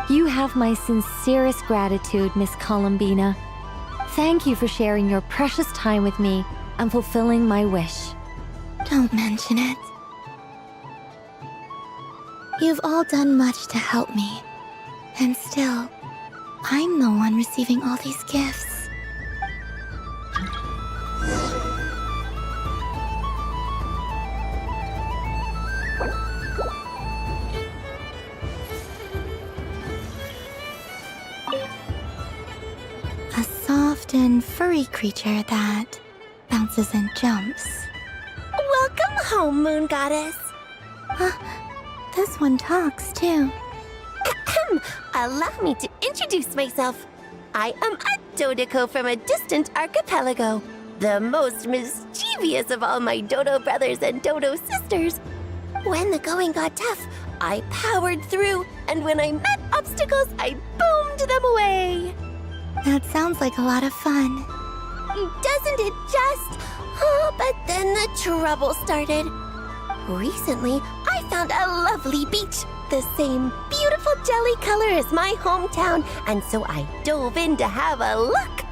You have my sincerest gratitude, Miss Columbina. Thank you for sharing your precious time with me and fulfilling my wish. Don't mention it. You've all done much to help me. And still, I'm the one receiving all these gifts. A soft and furry creature that bounces and jumps. Welcome home, Moon Goddess. This one talks too. Allow me to introduce myself. I am a Dodoco from a distant archipelago, the most mischievous of all my Dodo brothers and Dodo sisters. When the going got tough, I powered through, and when I met obstacles, I boomed them away. That sounds like a lot of fun. Doesn't it just? Oh, but then the trouble started. Recently, I found a lovely beach, the same beautiful jelly color as my hometown, and so I dove in to have a look,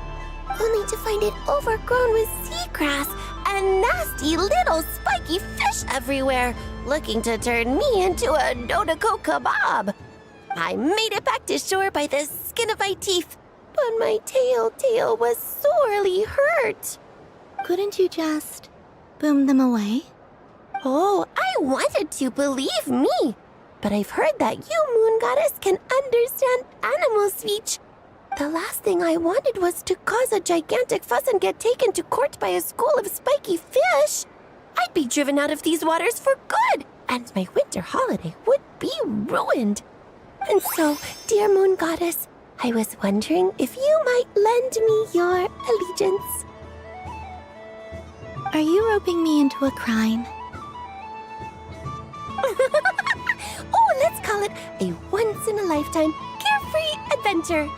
only to find it overgrown with seagrass and nasty little spiky fish everywhere, looking to turn me into a Dodoco kebab. I made it back to shore by the skin of my teeth, on my tail was sorely hurt. Couldn't you just boom them away? Oh, I wanted to, believe me. But I've heard that you, Moon Goddess, can understand animal speech. The last thing I wanted was to cause a gigantic fuss and get taken to court by a school of spiky fish. I'd be driven out of these waters for good, and my winter holiday would be ruined. And so, dear Moon Goddess, I was wondering if you might lend me your allegiance. Are you roping me into a crime? Oh, let's call it a once-in-a-lifetime carefree adventure.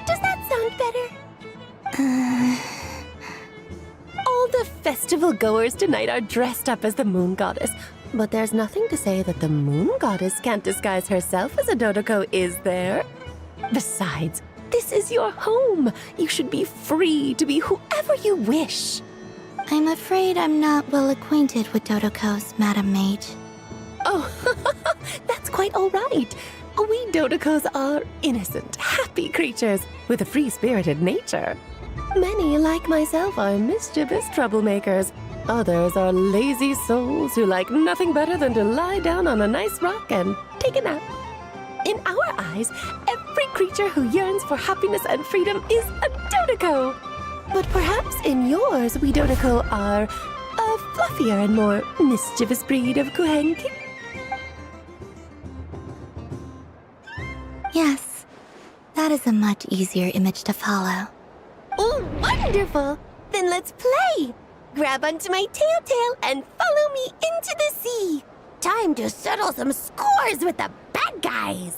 Does that sound better? All the festival goers tonight are dressed up as the Moon Goddess, but there's nothing to say that the Moon Goddess can't disguise herself as a Dodoko, is there? Besides, this is your home. You should be free to be whoever you wish. I'm afraid I'm not well acquainted with Dodokos, Madam Mage. Oh, that's quite all right. We Dodokos are innocent, happy creatures with a free-spirited nature. Many, like myself, are mischievous troublemakers. Others are lazy souls who like nothing better than to lie down on a nice rock and take a nap. In our eyes, every creature who yearns for happiness and freedom is a Dodoko. But perhaps in yours, we Dodoko are a fluffier and more mischievous breed of Kuhenki. Yes, that is a much easier image to follow. Oh, wonderful! Then let's play! Grab onto my tail and follow me into the sea! Time to settle some scores with the bad guys!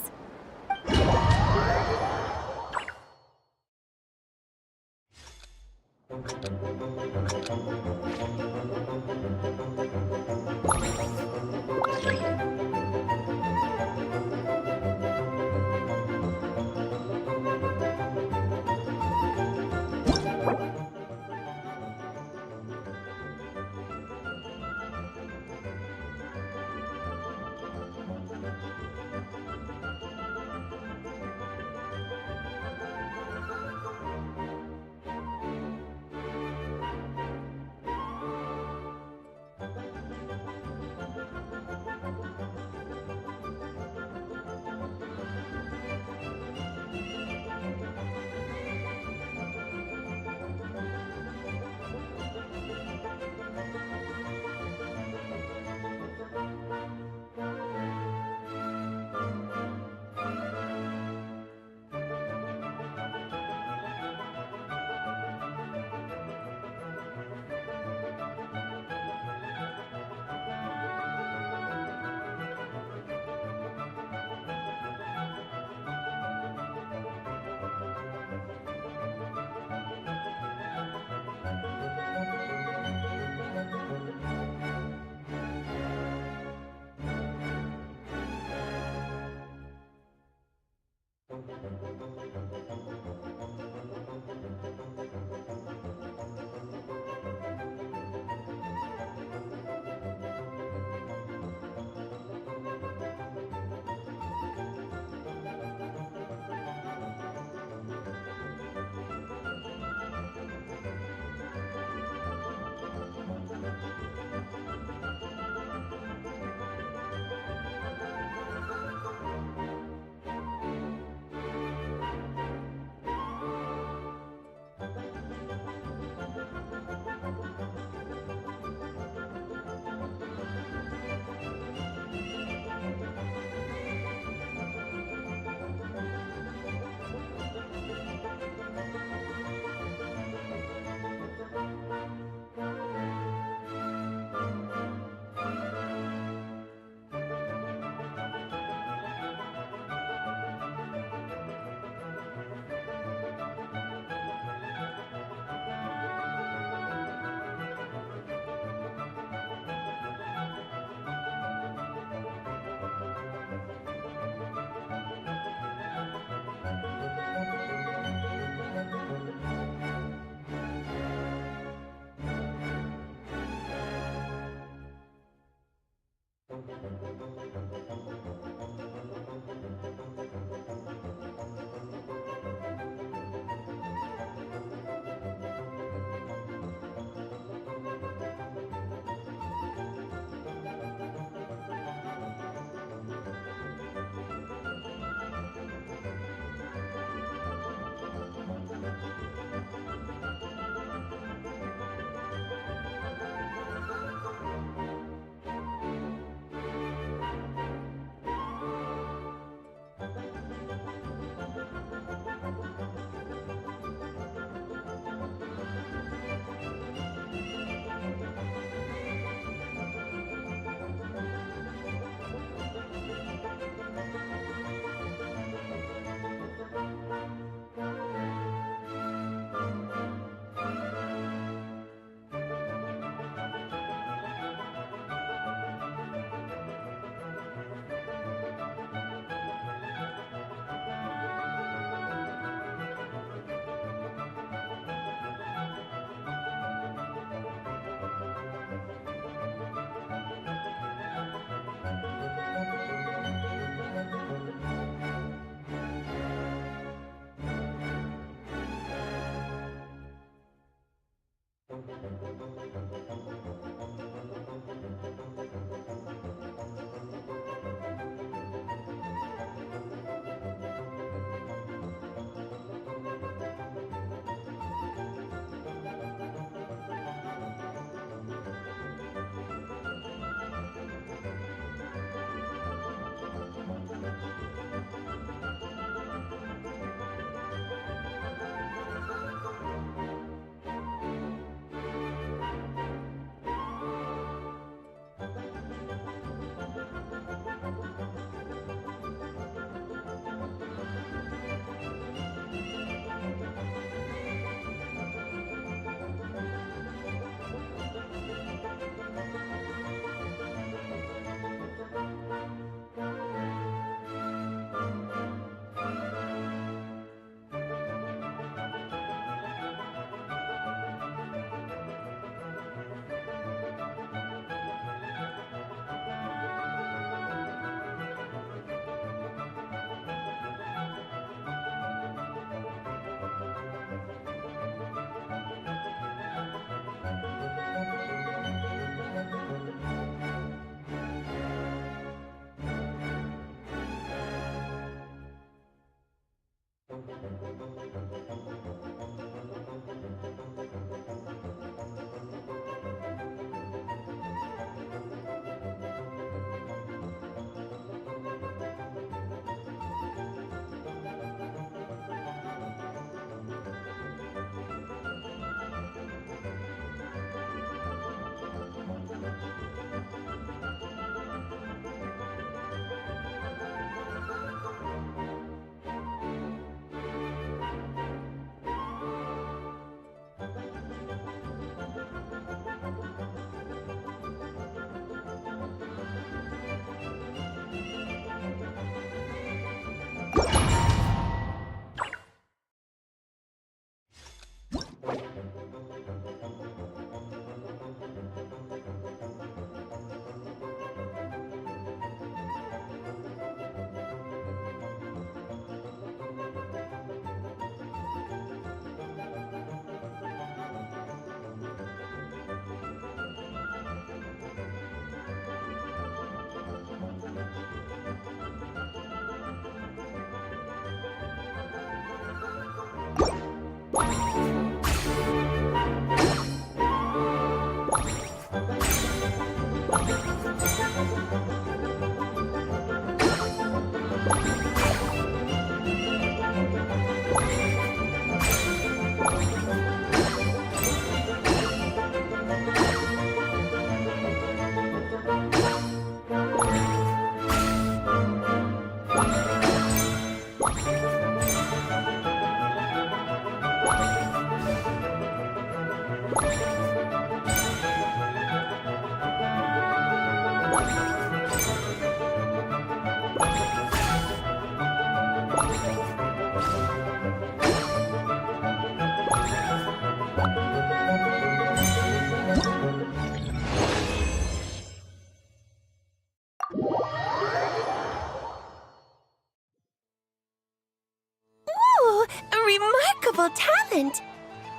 wonderful talent.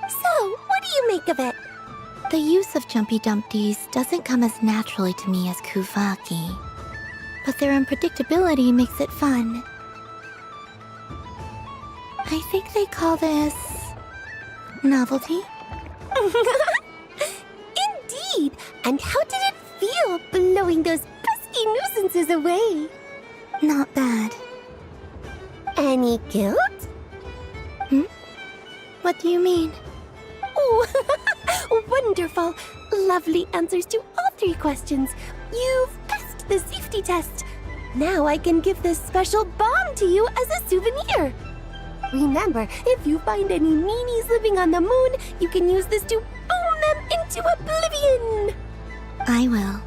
So, what do you make of it? The use of Jumpy Dumpties doesn't come as naturally to me as Kuvaki, but their unpredictability makes it fun. I think they call this novelty. Indeed! And how did it feel blowing those pesky nuisances away? Not bad. Any guilt? What do you mean? Oh, wonderful! Lovely answers to all 3 questions. You've passed the safety test. Now I can give this special bomb to you as a souvenir. Remember, if you find any meanies living on the moon, you can use this to boom them into oblivion. I will.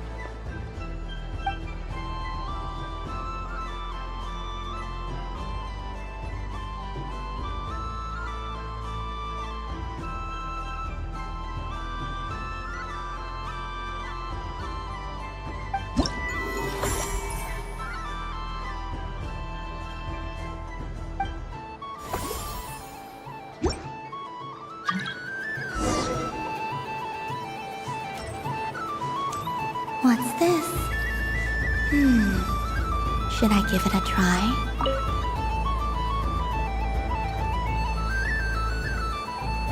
What's this? Should I give it a try?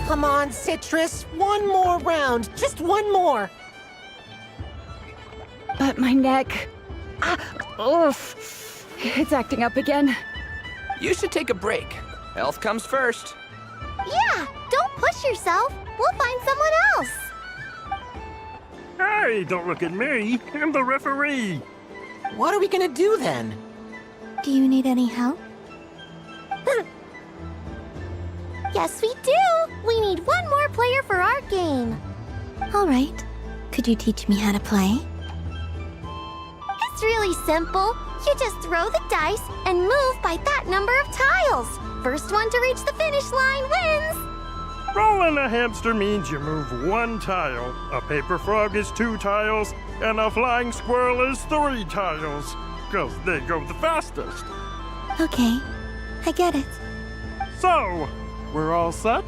Come on, Citrus. One more round. Just one more. But my neck. Oof. It's acting up again. You should take a break. Health comes first. Yeah, don't push yourself. We'll find someone else. Hey, don't look at me. I'm the referee. What are we gonna do then? Do you need any help? Yes, we do. We need one more player for our game. All right. Could you teach me how to play? It's really simple. You just throw the dice and move by that number of tiles. First one to reach the finish line wins. Rolling a hamster means you move 1 tile. A paper frog is 2 tiles, and a flying squirrel is 3 tiles. 'Cause they go the fastest. Okay, I get it. So, we're all set?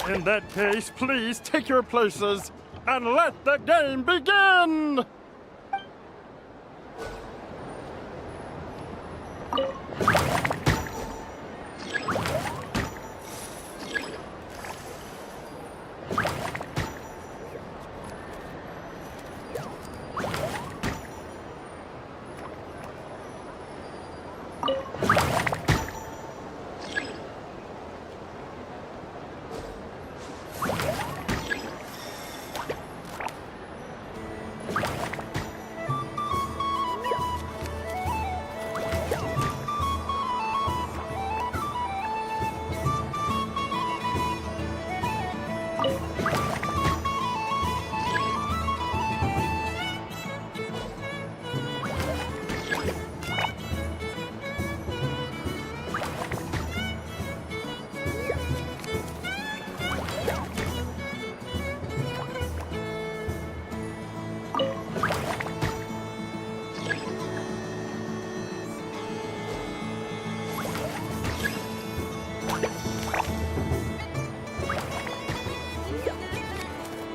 In that case, please take your places and let the game begin!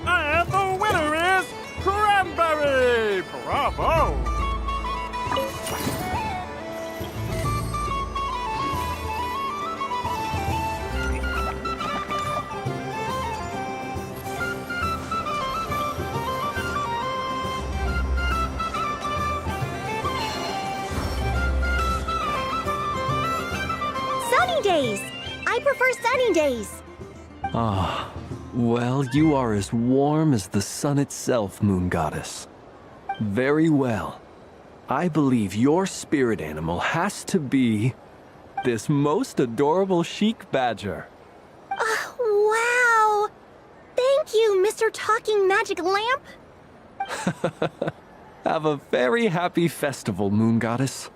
And the winner is Cranberry! Bravo! Sunny days. I prefer sunny days. Ah, well, you are as warm as the sun itself, Moon Goddess. Very well. I believe your spirit animal has to be this most adorable chic badger. Wow! Thank you, Mr. Talking Magic Lamp. Have a very happy festival, Moon Goddess.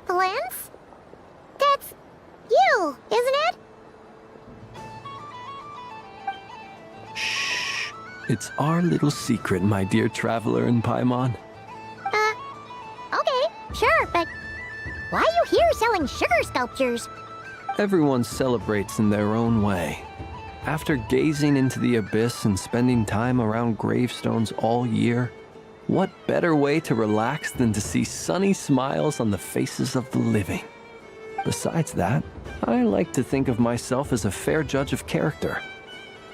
Valence? That's you, isn't it? It's our little secret, my dear traveler in Paimon. Okay, sure, but Why are you here selling sugar sculptures? Everyone celebrates in their own way. After gazing into the abyss and spending time around gravestones all year, what better way to relax than to see sunny smiles on the faces of the living? Besides that, I like to think of myself as a fair judge of character.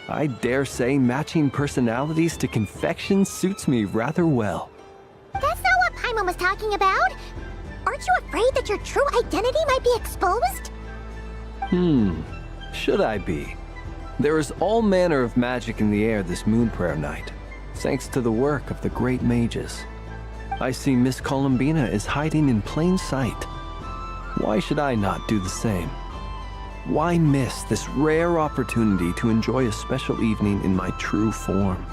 I dare say matching personalities to confection suits me rather well. That's not what Paimon was talking about. Aren't you afraid that your true identity might be exposed? Should I be? There is all manner of magic in the air this moon prayer night, thanks to the work of the great mages. I see Miss Columbina is hiding in plain sight. Why should I not do the same? Why miss this rare opportunity to enjoy a special evening in my true form?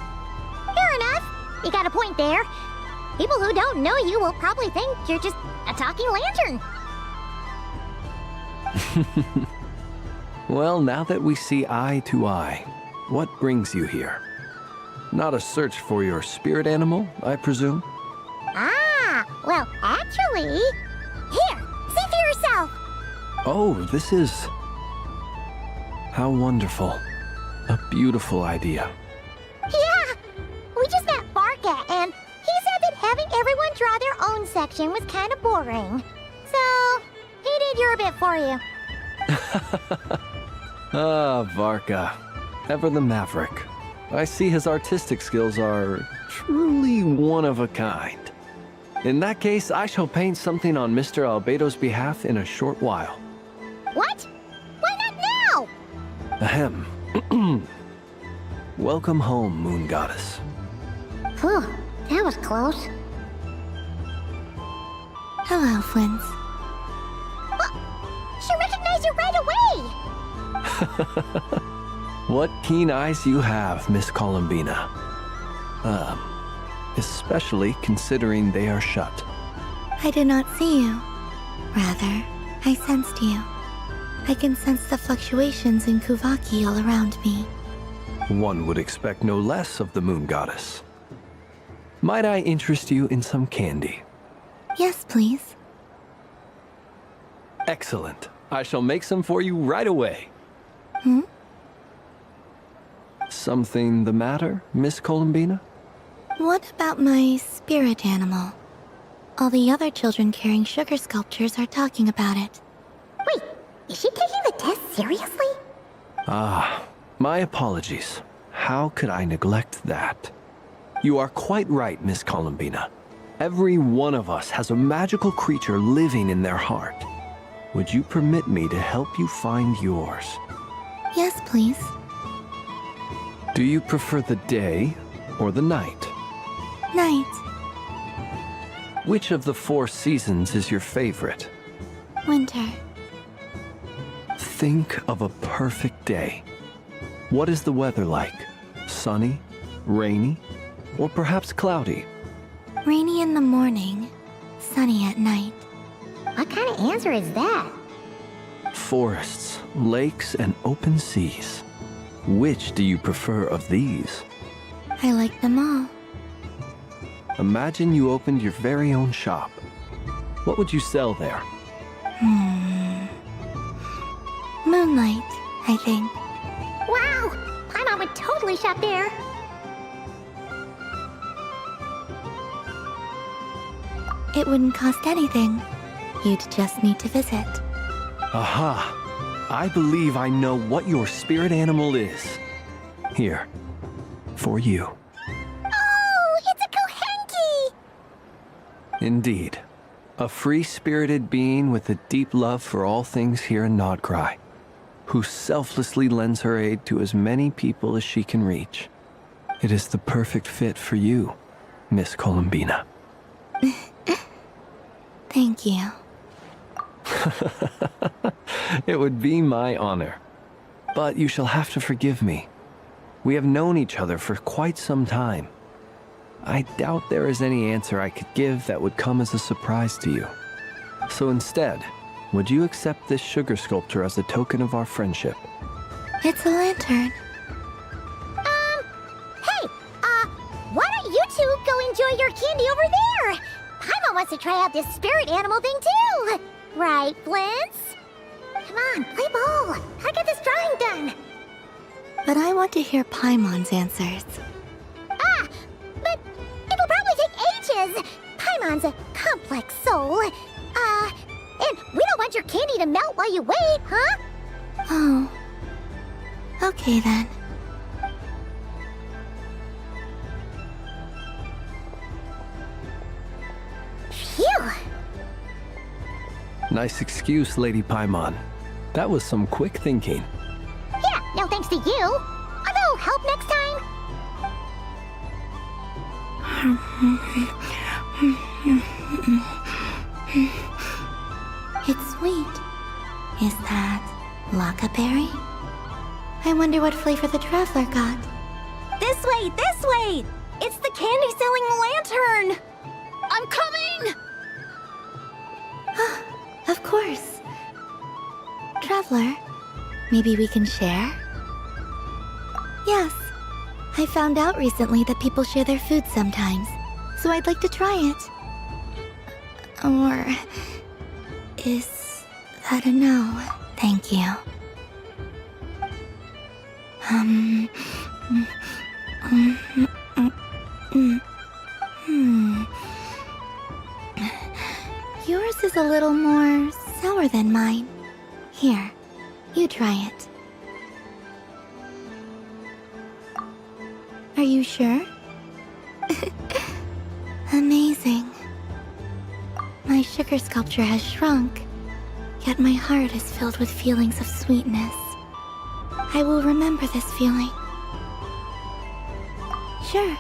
Fair enough. You got a point there. People who don't know you will probably think you're just a talking lantern. Well, now that we see eye to eye, what brings you here? Not a search for your spirit animal, I presume? Ah, well, actually... Here, see for yourself. Oh, this is... How wonderful. A beautiful idea. Yeah, we just met Barca, and he said that having everyone draw their own section was kind of boring. So, he did your bit for you. Ah, Varka. Ever the maverick. I see his artistic skills are truly one of a kind. In that case, I shall paint something on Mr. Albedo's behalf in a short while. What? Why not now? Ahem. Welcome home, Moon Goddess. Phew, that was close. Hello, Flint. She recognized you right away! What keen eyes you have, Miss Columbina. Especially considering they are shut. I did not see you. Rather, I sensed you. I can sense the fluctuations in Kuvaki all around me. One would expect no less of the Moon Goddess. Might I interest you in some candy? Yes, please. Excellent. I shall make some for you right away. Something the matter, Miss Columbina? What about my spirit animal? All the other children carrying sugar sculptures are talking about it. Wait, is she taking the test seriously? Ah, my apologies. How could I neglect that? You are quite right, Miss Columbina. Every one of us has a magical creature living in their heart. Would you permit me to help you find yours? Yes, please. Do you prefer the day or the night? Night. Which of the 4 seasons is your favorite? Winter. Think of a perfect day. What is the weather like? Sunny, rainy, or perhaps cloudy? Rainy in the morning, sunny at night. What kind of answer is that? Forests, lakes, and open seas. Which do you prefer of these? I like them all. Imagine you opened your very own shop. What would you sell there? Moonlight, I think. Wow! Paimon would totally shop there. It wouldn't cost anything. You'd just need to visit. Aha! I believe I know what your spirit animal is. Here, for you. Oh, it's a Kohenki! Indeed. A free-spirited being with a deep love for all things here in Nodcry, who selflessly lends her aid to as many people as she can reach. It is the perfect fit for you, Miss Columbina. Thank you. It would be my honor. But you shall have to forgive me. We have known each other for quite some time. I doubt there is any answer I could give that would come as a surprise to you. So instead, would you accept this sugar sculpture as a token of our friendship? It's a lantern. Hey, why don't you two go enjoy your candy over there? Paimon wants to try out this spirit animal thing too. Right, Flint's? Come on, play ball. I get this drawing done. But I want to hear Paimon's answers. Ah, but it'll probably take ages. Paimon's a complex soul. And we don't want your candy to melt while you wait, huh? Oh. Okay then. Phew. Nice excuse, Lady Paimon. That was some quick thinking. Yeah, no thanks to you. A little help next time? It's sweet. Is that Lockaberry? I wonder what flavor the traveler got. This way, this way! It's the candy-selling lantern! I'm coming! Of course. Traveler, maybe we can share? Yes. I found out recently that people share their food sometimes, so I'd like to try it. Or is that a no? Thank you. Yours is a little more sour than mine. Here, you try it. Are you sure? Amazing. My sugar sculpture has shrunk, yet my heart is filled with feelings of sweetness. I will remember this feeling. Sure.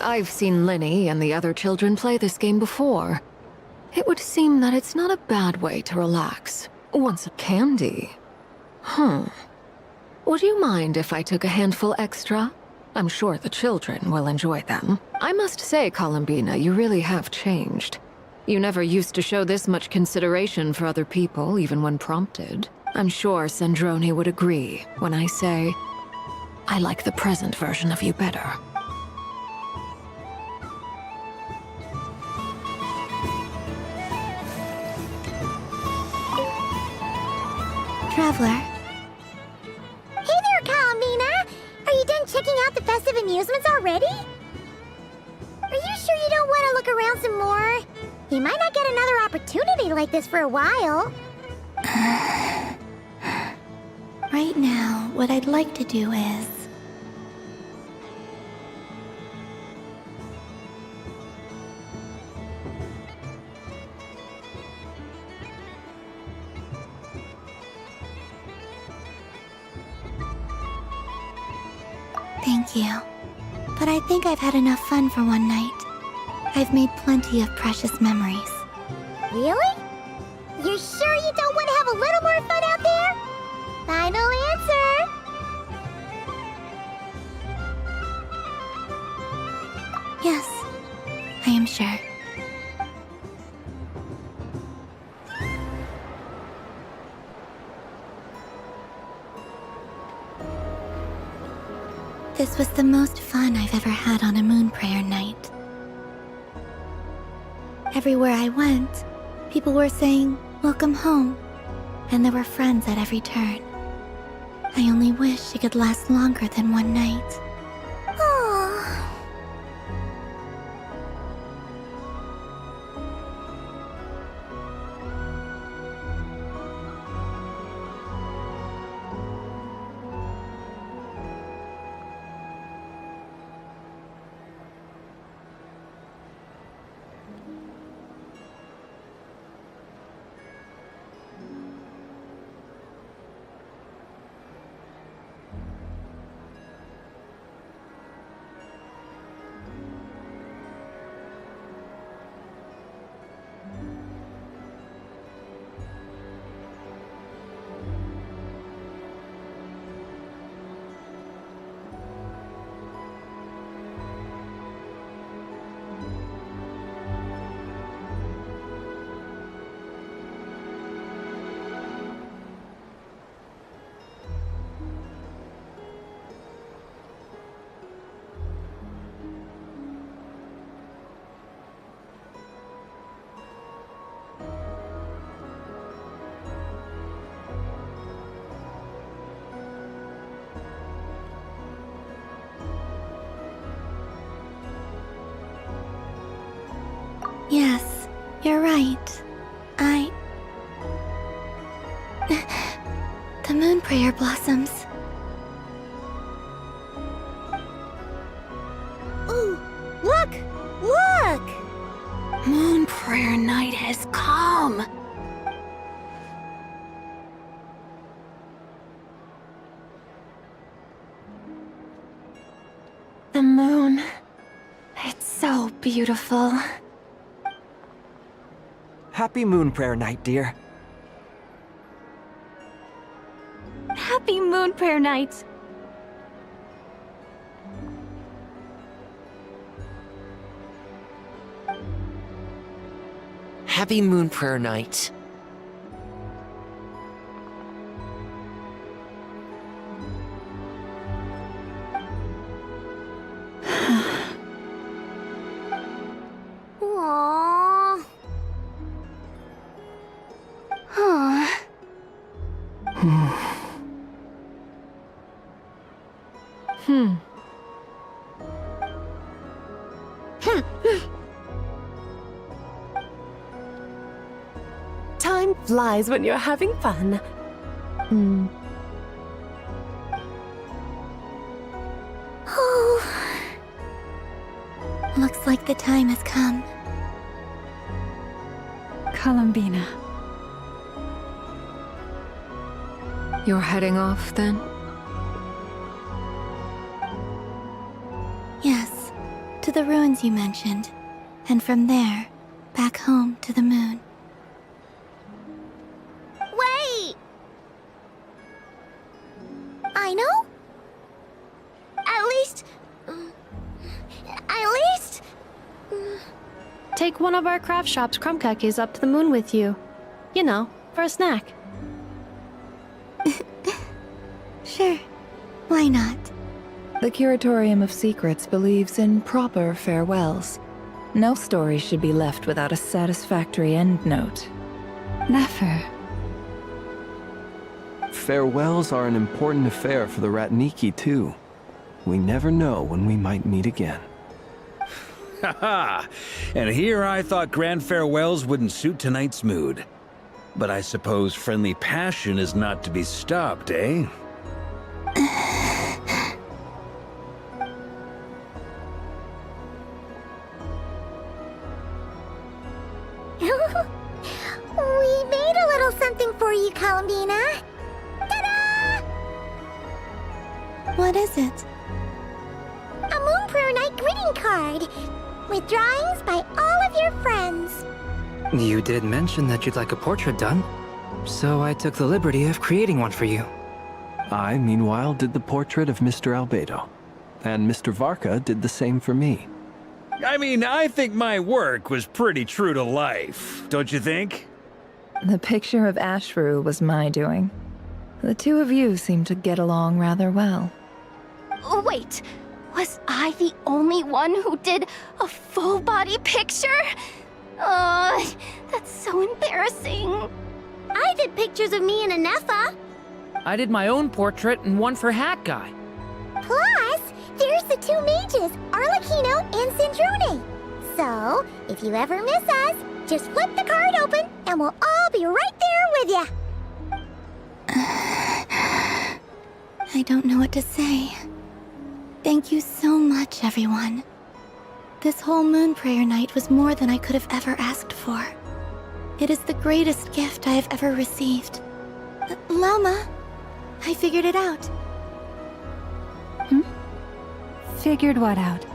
I've seen Linny and the other children play this game before. It would seem that it's not a bad way to relax. Once a candy. Would you mind if I took a handful extra? I'm sure the children will enjoy them. I must say, Columbina, you really have changed. You never used to show this much consideration for other people, even when prompted. I'm sure Sandrone would agree when I say, I like the present version of you better. Traveler. Hey there, Columbina! Are you done checking out the festive amusements already? Are you sure you don't want to look around some more? You might not get another opportunity like this for a while. Right now, what I'd like to do is... Thank you. But I think I've had enough fun for one night. I've made plenty of precious memories. Really? You're sure you don't want to have a little more fun out there? Final answer! Yes, I am sure. This was the most fun I've ever had on a moon prayer night. Everywhere I went, people were saying, "Welcome home," and there were friends at every turn. I only wish it could last longer than one night. Aww. right. The moon prayer blossoms. Ooh, look! Look! Moon prayer night has come. The moon. It's so beautiful. Happy Moon Prayer Night, dear. Happy Moon Prayer Night! Happy Moon Prayer Night. Aww. Huh. Time flies when you're having fun. Oh. Looks like the time has come. Columbina. You're heading off then? Yes, to the ruins you mentioned. And from there, back home to the moon. Wait! I know? At least... Take one of our craft shop's crumb cookies up to the moon with you. You know, for a snack. Sure. Why not? The Curatorium of Secrets believes in proper farewells. No story should be left without a satisfactory endnote. Never. Farewells are an important affair for the Ratniki, too. We never know when we might meet again. Haha! And here I thought grand farewells wouldn't suit tonight's mood. But I suppose friendly passion is not to be stopped, eh? We made a little something for you, Columbina. Ta-da! What is it? A Moon Prayer Night greeting card with drawings by all of your friends. You did mention that you'd like a portrait done, so I took the liberty of creating one for you. I, meanwhile, did the portrait of Mr. Albedo. And Mr. Varka did the same for me. I mean, I think my work was pretty true to life, don't you think? The picture of Ashru was my doing. The two of you seem to get along rather well. Wait, was I the only one who did a full body picture? That's so embarrassing. I did pictures of me and Anefa. I did my own portrait and one for Hat Guy. Plus, there's the two mages, Arlecchino and Sandrone. So, if you ever miss us, just flip the card open and we'll all be right there with you. I don't know what to say. Thank you so much, everyone. This whole Moon Prayer Night was more than I could have ever asked for. It is the greatest gift I have ever received. Lama, I figured it out. Figured what out?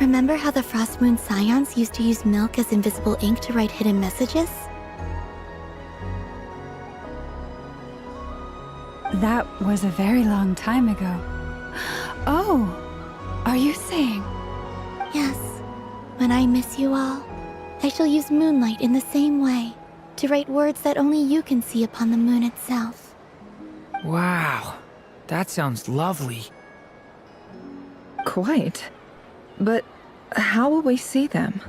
Remember how the Frost Moon Scions used to use milk as invisible ink to write hidden messages? That was a very long time ago. Oh, are you saying? Yes. When I miss you all, I shall use moonlight in the same way, to write words that only you can see upon the moon itself. Wow, that sounds lovely. Quite. But how will we see them?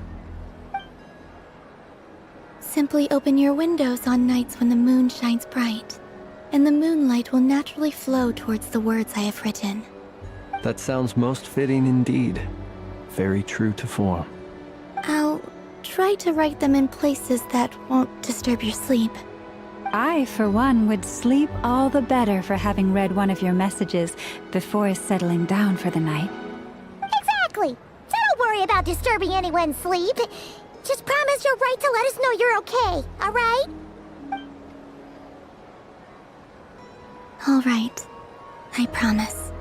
Simply open your windows on nights when the moon shines bright, and the moonlight will naturally flow towards the words I have written. That sounds most fitting indeed. Very true to form. I'll try to write them in places that won't disturb your sleep. I, for one, would sleep all the better for having read one of your messages before settling down for the night. Exactly! So don't worry about disturbing anyone's sleep. Just promise you'll write to let us know you're okay, alright? All right. I promise.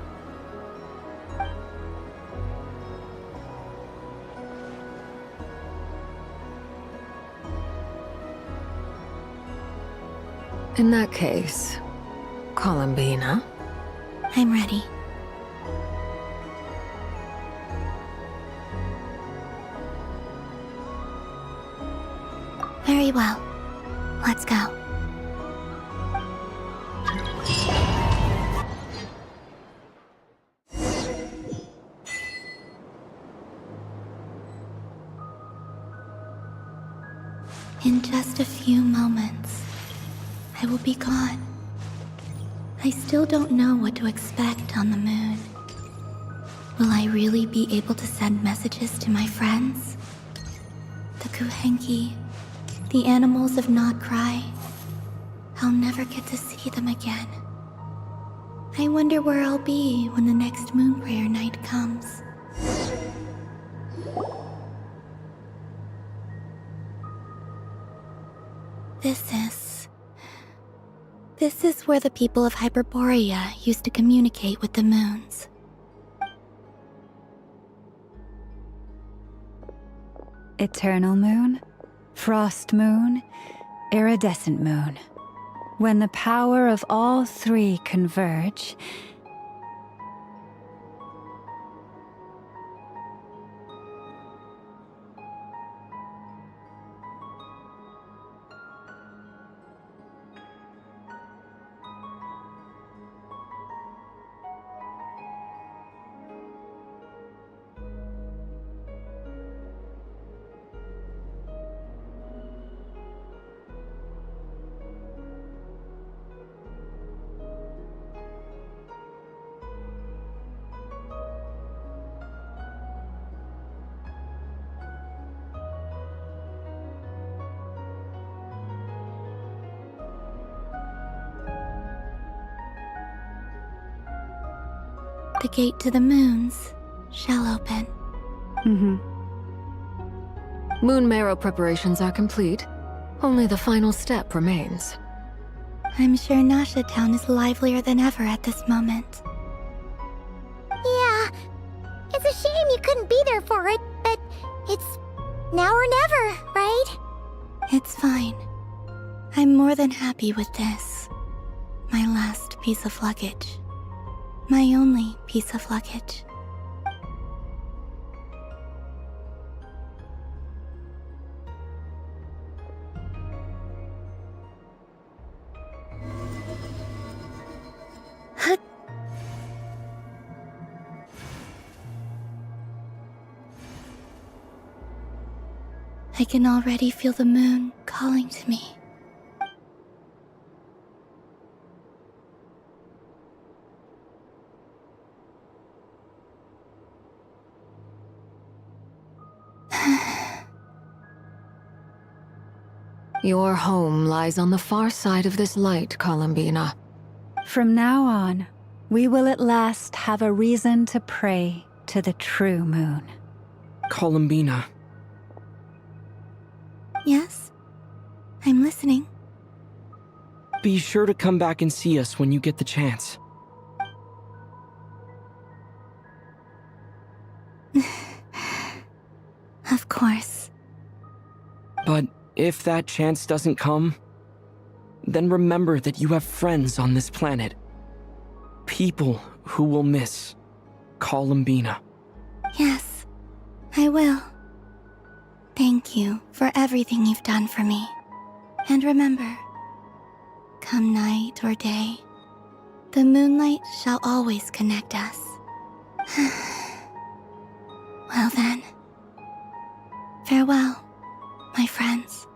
In that case, Columbina? I'm ready. Very well. Let's go. In just a few moments, I will be gone. I still don't know what to expect on the moon. Will I really be able to send messages to my friends? The Kuhenki, the animals of Not Cry. I'll never get to see them again. I wonder where I'll be when the next Moon Prayer night comes. This is where the people of Hyperborea used to communicate with the moons. Eternal moon, frost moon, iridescent moon. When the power of all three converge, the gate to the moons shall open. Moon marrow preparations are complete. Only the final step remains. I'm sure Nasha Town is livelier than ever at this moment. Yeah, it's a shame you couldn't be there for it, but it's now or never, right? It's fine. I'm more than happy with this. My last piece of luggage. My only piece of luggage. I can already feel the moon calling to me. Your home lies on the far side of this light, Columbina. from now on, we will at last have a reason to pray to the true moon. Columbina. Yes? I'm listening. Be sure to come back and see us when you get the chance. Of course. But if that chance doesn't come, then remember that you have friends on this planet. People who will miss Columbina. Yes, I will. Thank you for everything you've done for me. And remember, come night or day, the moonlight shall always connect us. Well then, farewell, my friends.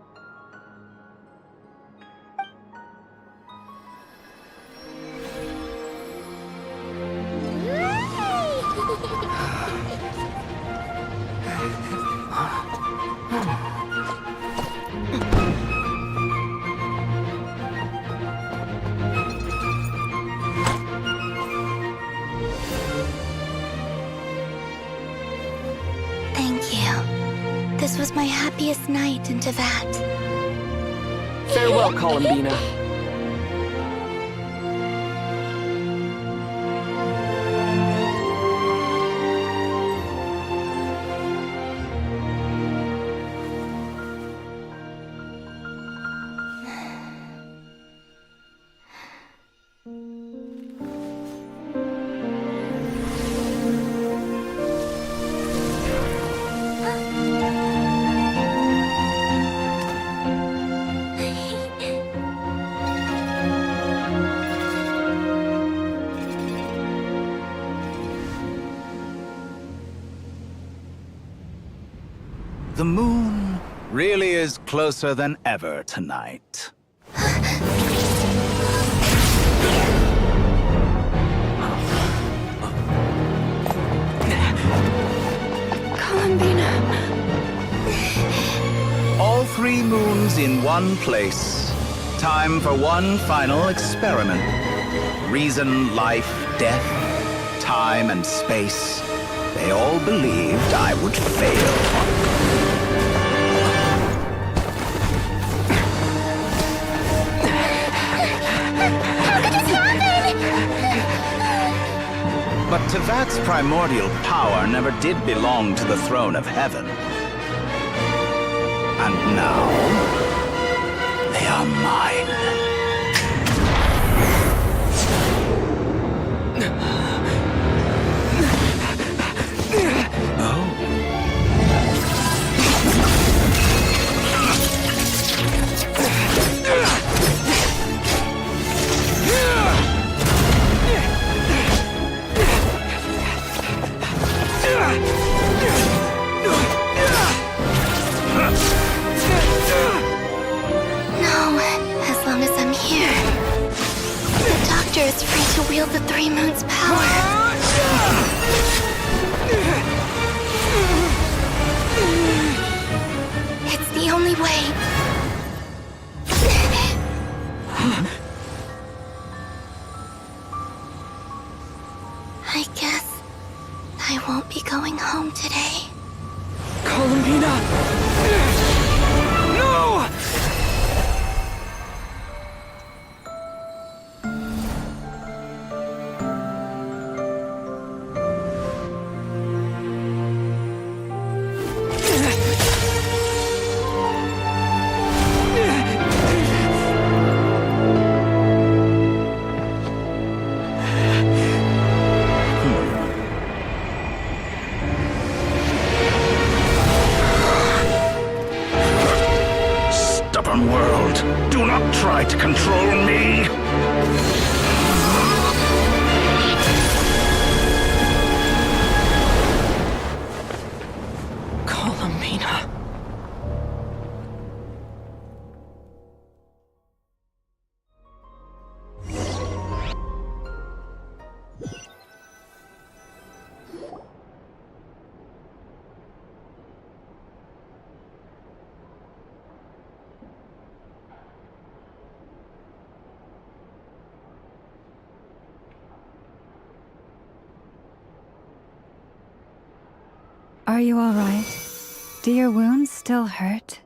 This was my happiest night in Tevat. Farewell, Columbina. The moon really is closer than ever tonight. Columbina. All 3 moons in one place. Time for one final experiment. Reason, life, death, time and space. They all believed I would fail. But Tevat's primordial power never did belong to the throne of heaven. And now, they are mine. As long as I'm here, the Doctor is free to wield the 3 moons' power. It's the only way. I guess I won't be going home today. Columbina! No! Stubborn world, do not try to control me! Columbina. Are you all right? Do your wounds still hurt?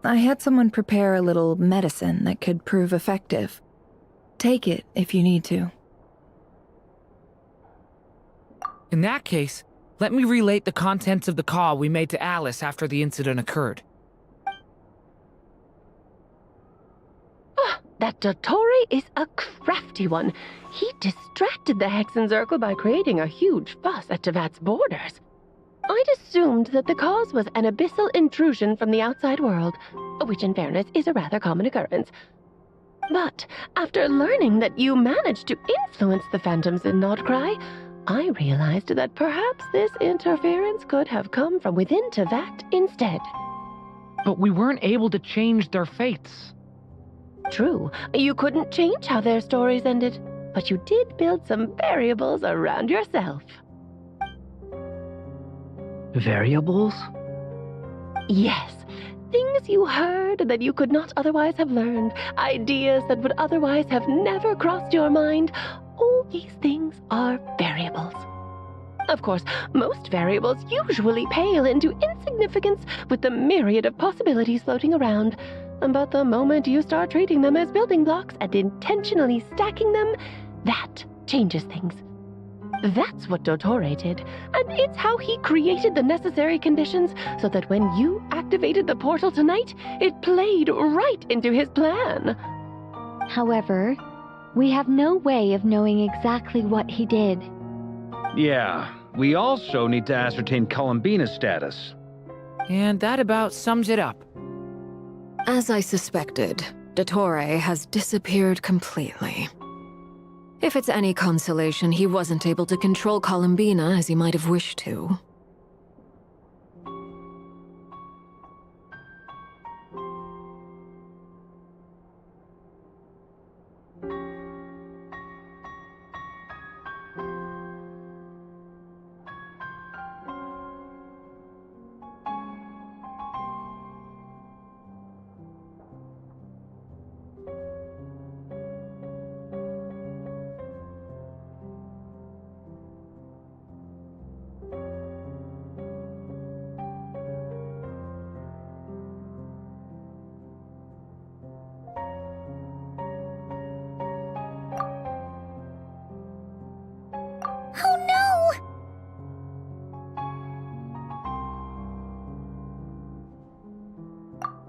I had someone prepare a little medicine that could prove effective. Take it if you need to. In that case, let me relate the contents of the call we made to Alice after the incident occurred. That Dottore is a crafty one. He distracted the Hexenzirkel by creating a huge fuss at Tevat's borders. I'd assumed that the cause was an abyssal intrusion from the outside world, which in fairness is a rather common occurrence. But after learning that you managed to influence the phantoms in Nordcry, I realized that perhaps this interference could have come from within Tevat instead. But we weren't able to change their fates. True, you couldn't change how their stories ended, but you did build some variables around yourself. Variables? Yes, things you heard that you could not otherwise have learned, ideas that would otherwise have never crossed your mind. All these things are variables. Of course, most variables usually pale into insignificance with the myriad of possibilities floating around. But the moment you start treating them as building blocks and intentionally stacking them, that changes things. That's what Dottore did, and it's how he created the necessary conditions so that when you activated the portal tonight, it played right into his plan. However, we have no way of knowing exactly what he did. Yeah, we also need to ascertain Columbina's status. And that about sums it up. As I suspected, Dottore has disappeared completely. If it's any consolation, he wasn't able to control Columbina as he might have wished to.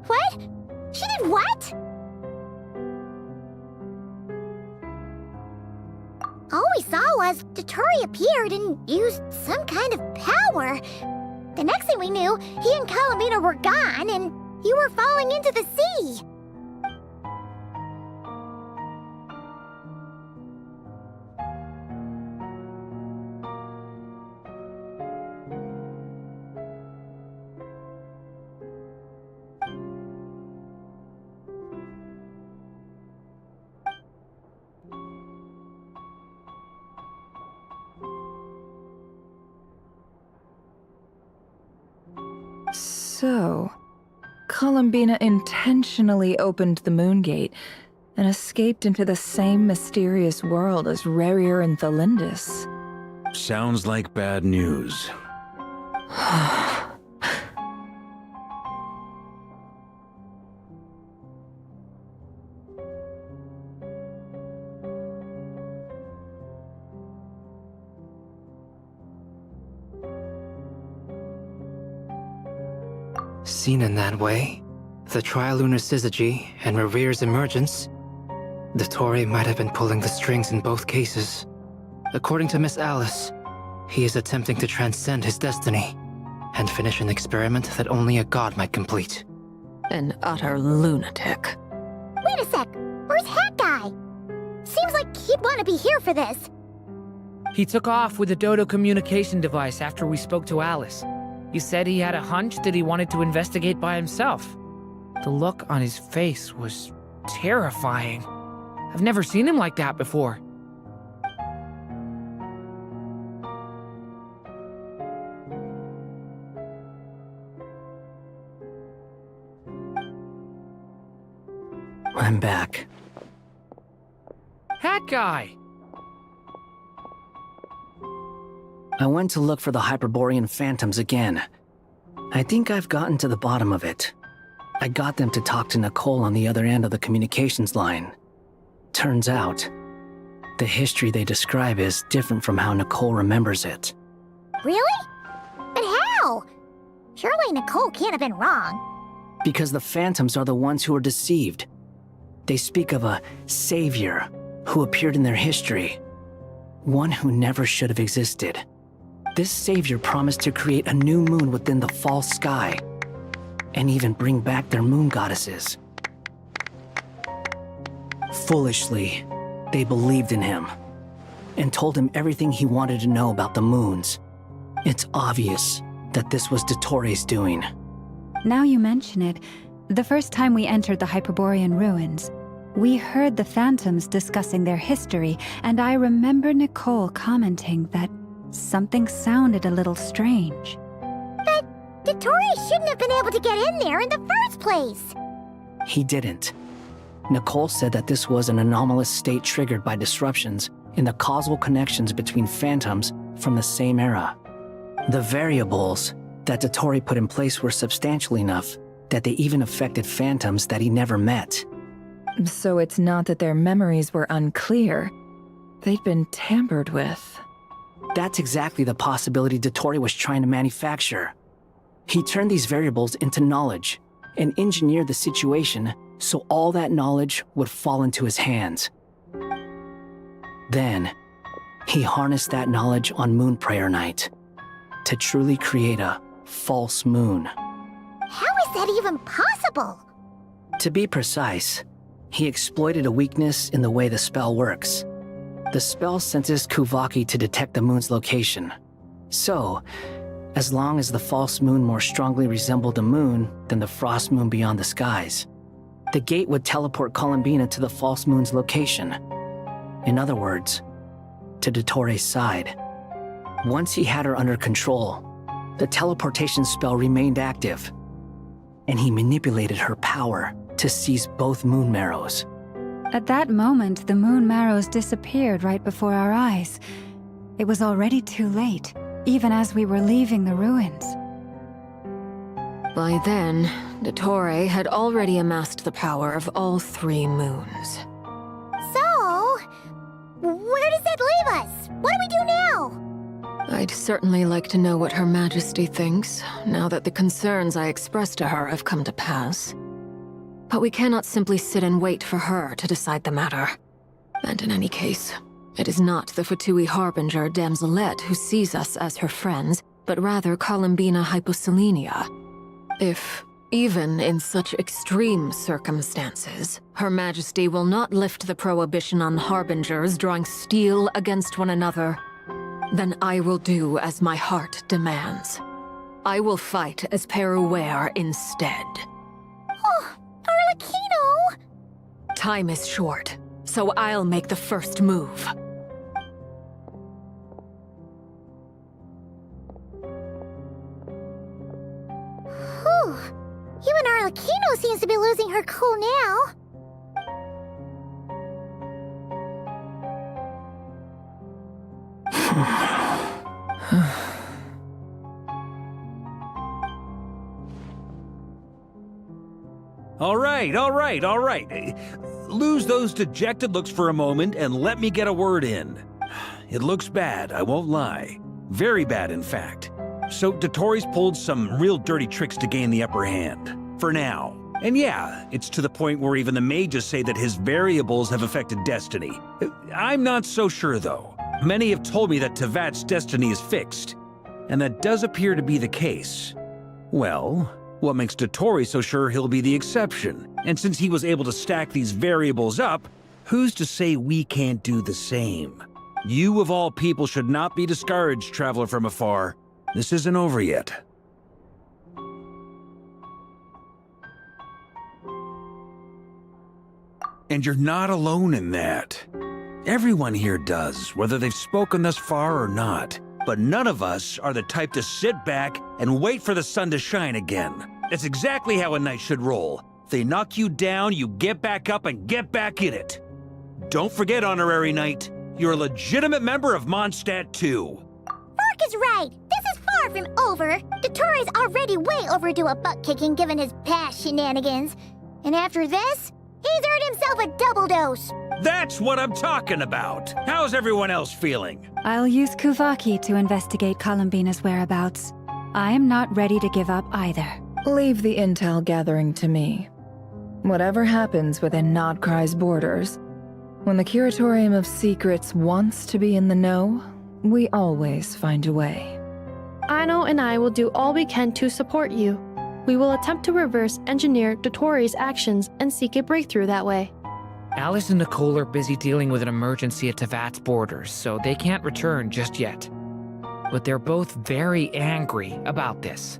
What? She did what? All we saw was Dottore appeared and used some kind of power. The next thing we knew, he and Columbina were gone and you were falling into the sea. So, Columbina intentionally opened the Moongate and escaped into the same mysterious world as Rerir and Thalindis. Sounds like bad news. Seen in that way, the Trilunar Syzygy and Rerir's emergence, Dottore might have been pulling the strings in both cases. According to Miss Alice, he is attempting to transcend his destiny and finish an experiment that only a god might complete. An utter lunatic. Wait a sec, where's Hat Guy? Seems like he'd want to be here for this. He took off with a Dodo communication device after we spoke to Alice. He said he had a hunch that he wanted to investigate by himself. The look on his face was terrifying. I've never seen him like that before. I'm back. Hat Guy! I went to look for the Hyperborean phantoms again. I think I've gotten to the bottom of it. I got them to talk to Nicole on the other end of the communications line. Turns out, the history they describe is different from how Nicole remembers it. Really? But how? Surely Nicole can't have been wrong. Because the phantoms are the ones who are deceived. They speak of a savior who appeared in their history. One who never should have existed. This savior promised to create a new moon within the false sky, and even bring back their moon goddesses. Foolishly, they believed in him, and told him everything he wanted to know about the moons. It's obvious that this was Dottore's doing. Now you mention it, the first time we entered the Hyperborean ruins, we heard the phantoms discussing their history, and I remember Nicole commenting that something sounded a little strange. But Dottore shouldn't have been able to get in there in the first place. He didn't. Nicole said that this was an anomalous state triggered by disruptions in the causal connections between phantoms from the same era. The variables that Dottore put in place were substantial enough that they even affected phantoms that he never met. So it's not that their memories were unclear. They'd been tampered with. That's exactly the possibility Dottore was trying to manufacture. He turned these variables into knowledge and engineered the situation so all that knowledge would fall into his hands. Then, he harnessed that knowledge on Moon Prayer Night to truly create a false moon. How is that even possible? To be precise, he exploited a weakness in the way the spell works. The spell senses Kuvaki to detect the moon's location. So, as long as the false moon more strongly resembled a moon than the frost moon beyond the skies, the gate would teleport Columbina to the false moon's location. In other words, to Dottore's side. Once he had her under control, the teleportation spell remained active, and he manipulated her power to seize both moon marrows. At that moment, the moon marrows disappeared right before our eyes. It was already too late, even as we were leaving the ruins. By then, Dottore had already amassed the power of all 3 moons. So, where does that leave us? What do we do now? I'd certainly like to know what Her Majesty thinks, now that the concerns I expressed to her have come to pass. But we cannot simply sit and wait for her to decide the matter. And in any case, it is not the Fatui Harbinger Damselette who sees us as her friends, but rather Columbina Hyposelenia. If, even in such extreme circumstances, Her Majesty will not lift the prohibition on Harbingers drawing steel against one another, then I will do as my heart demands. I will fight as Peruware instead. Oh, Arlecchino! Time is short, so I'll make the first move. Whew. Even Arlecchino seems to be losing her cool now. All right. Lose those dejected looks for a moment and let me get a word in. It looks bad, I won't lie. Very bad, in fact. So Dottore's pulled some real dirty tricks to gain the upper hand. For now. And yeah, it's to the point where even the mages say that his variables have affected destiny. I'm not so sure, though. Many have told me that Tevat's destiny is fixed. And that does appear to be the case. Well, what makes Dottore so sure he'll be the exception? And since he was able to stack these variables up, who's to say we can't do the same? You of all people should not be discouraged, traveler from afar. This isn't over yet. And you're not alone in that. Everyone here does, whether they've spoken thus far or not. But none of us are the type to sit back and wait for the sun to shine again. That's exactly how a knight should roll. If they knock you down, you get back up and get back in it. Don't forget, Honorary Knight, you're a legitimate member of Mondstadt too. Mark is right. This is far from over. Dottore's already way overdue a butt-kicking given his past shenanigans. And after this, he's earned himself a double dose. That's what I'm talking about. How's everyone else feeling? I'll use Kuvaki to investigate Columbina's whereabouts. I am not ready to give up either. Leave the intel gathering to me. Whatever happens within Nodcry's borders, when the Curatorium of Secrets wants to be in the know, we always find a way. Aino and I will do all we can to support you. We will attempt to reverse engineer Dottore's actions and seek a breakthrough that way. Alice and Nicole are busy dealing with an emergency at Tevat's borders, so they can't return just yet. But they're both very angry about this.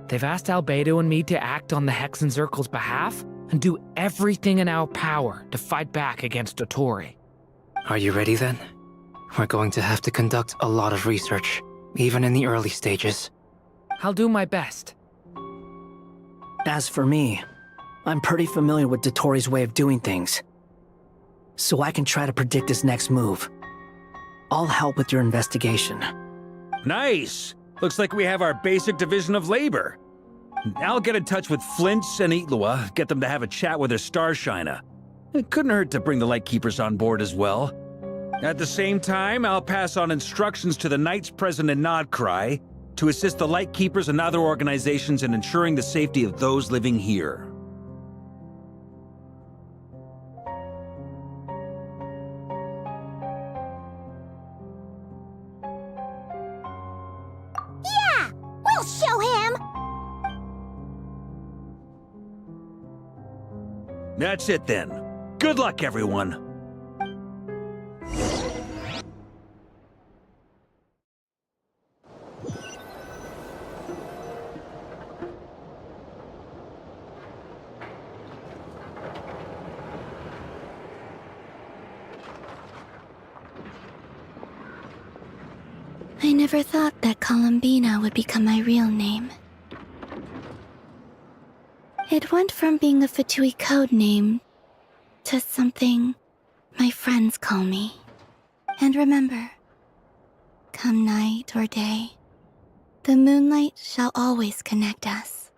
They've asked Albedo and me to act on the Hexenzirkel's behalf and do everything in our power to fight back against Dottore. Are you ready then? We're going to have to conduct a lot of research, even in the early stages. I'll do my best. As for me, I'm pretty familiar with Dottore's way of doing things, so I can try to predict his next move. I'll help with your investigation. Nice! Looks like we have our basic division of labor. I'll get in touch with Flints and Eatlua, get them to have a chat with their Starshiner. It couldn't hurt to bring the Lightkeepers on board as well. At the same time, I'll pass on instructions to the Knights present in Nodcry to assist the Lightkeepers and other organizations in ensuring the safety of those living here. Yeah! We'll show him! That's it then. Good luck, everyone. I never thought that Columbina would become my real name. It went from being a Fatui code name to something my friends call me. And remember, come night or day, the moonlight shall always connect us.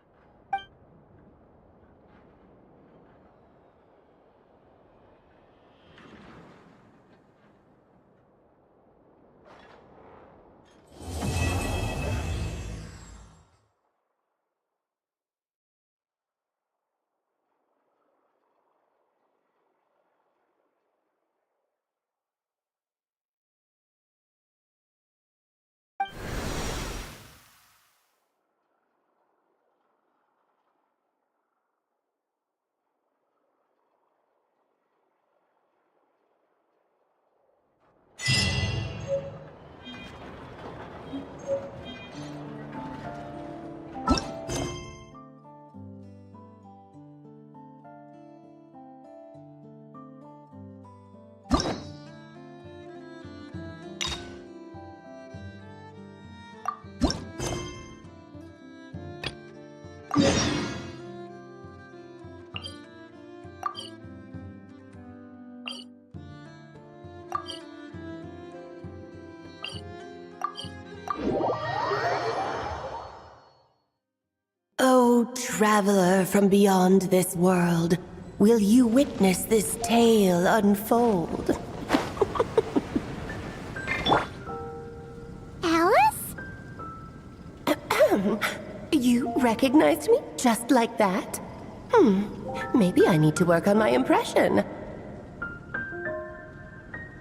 O traveler from beyond this world, will you witness this tale unfold? Alice? You recognized me just like that? Maybe I need to work on my impression.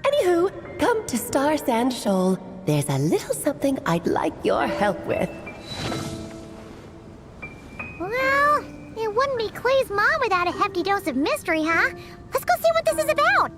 Anywho, come to Star Sand Shoal. There's a little something I'd like your help with. Well, it wouldn't be Clay's mom without a hefty dose of mystery, huh? Let's go see what this is about!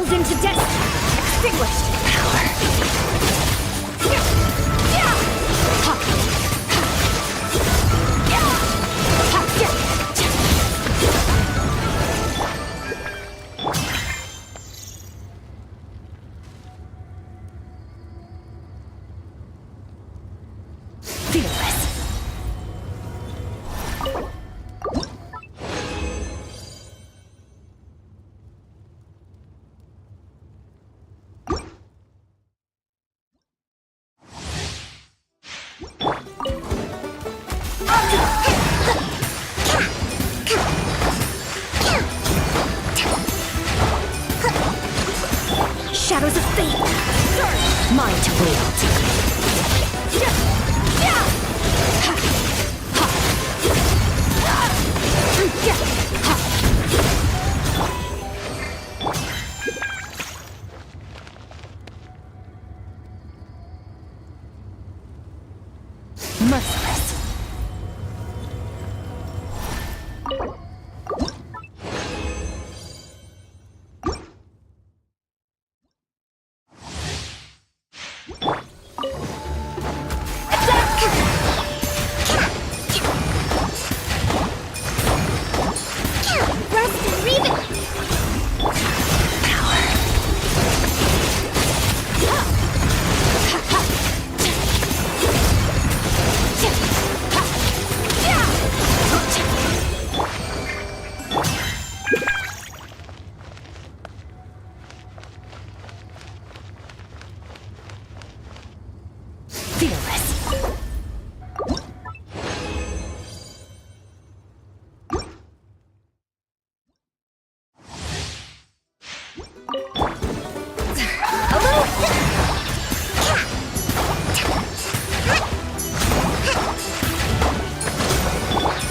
Ground into death! Extinguished! Power! Shadows of fate! Mine to wield! Merciless!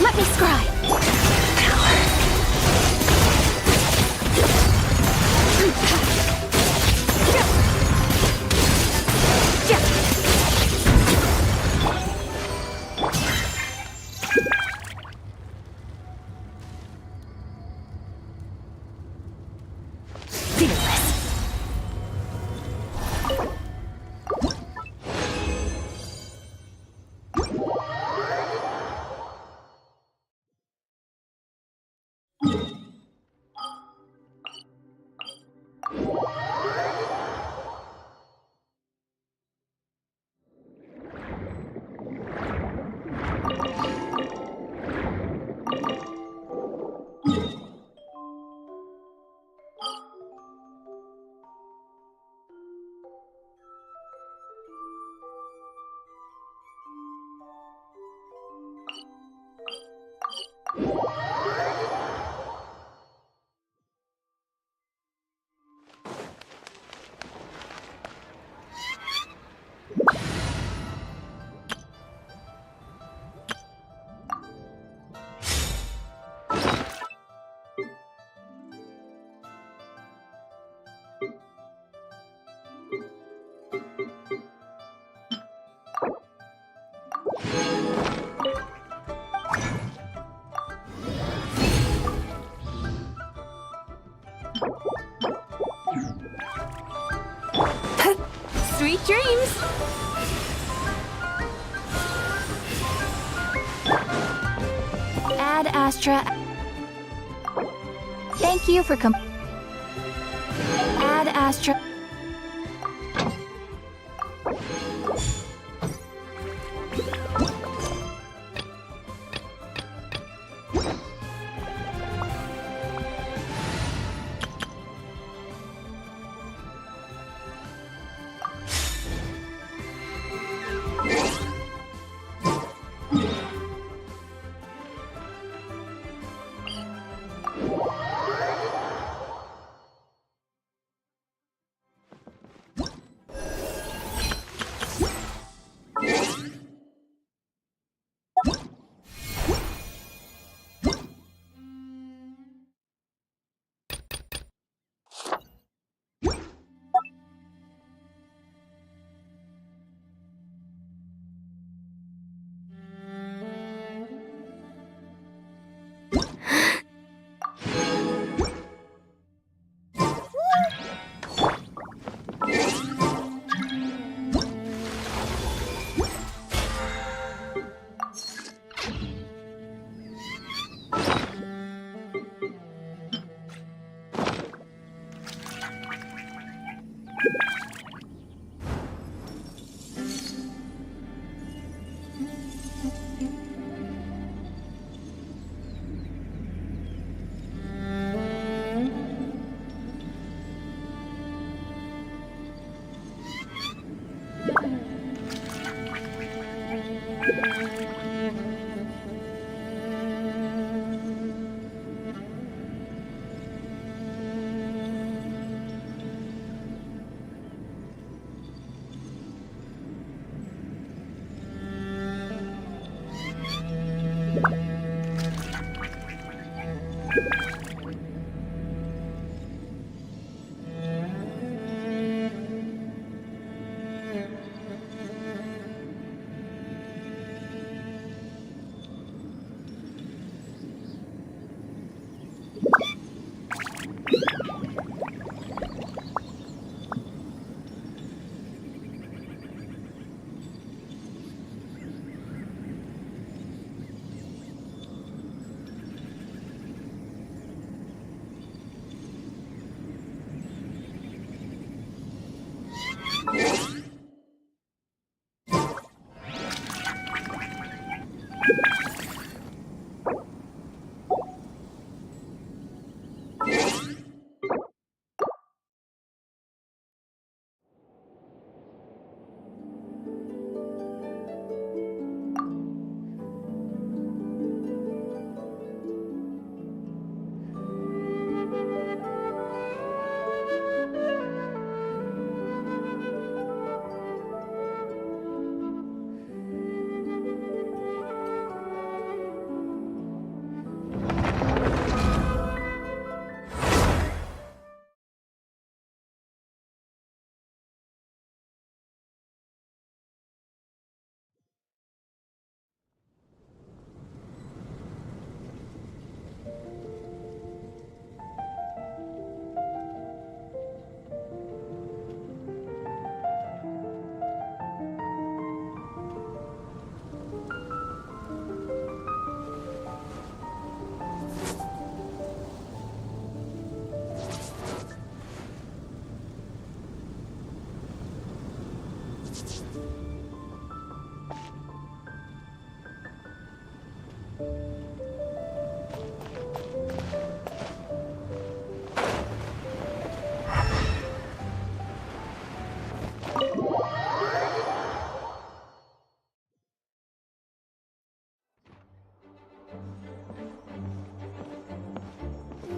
Let me scry! Sweet dreams! Ad Astra. Thank you for Ad Astra.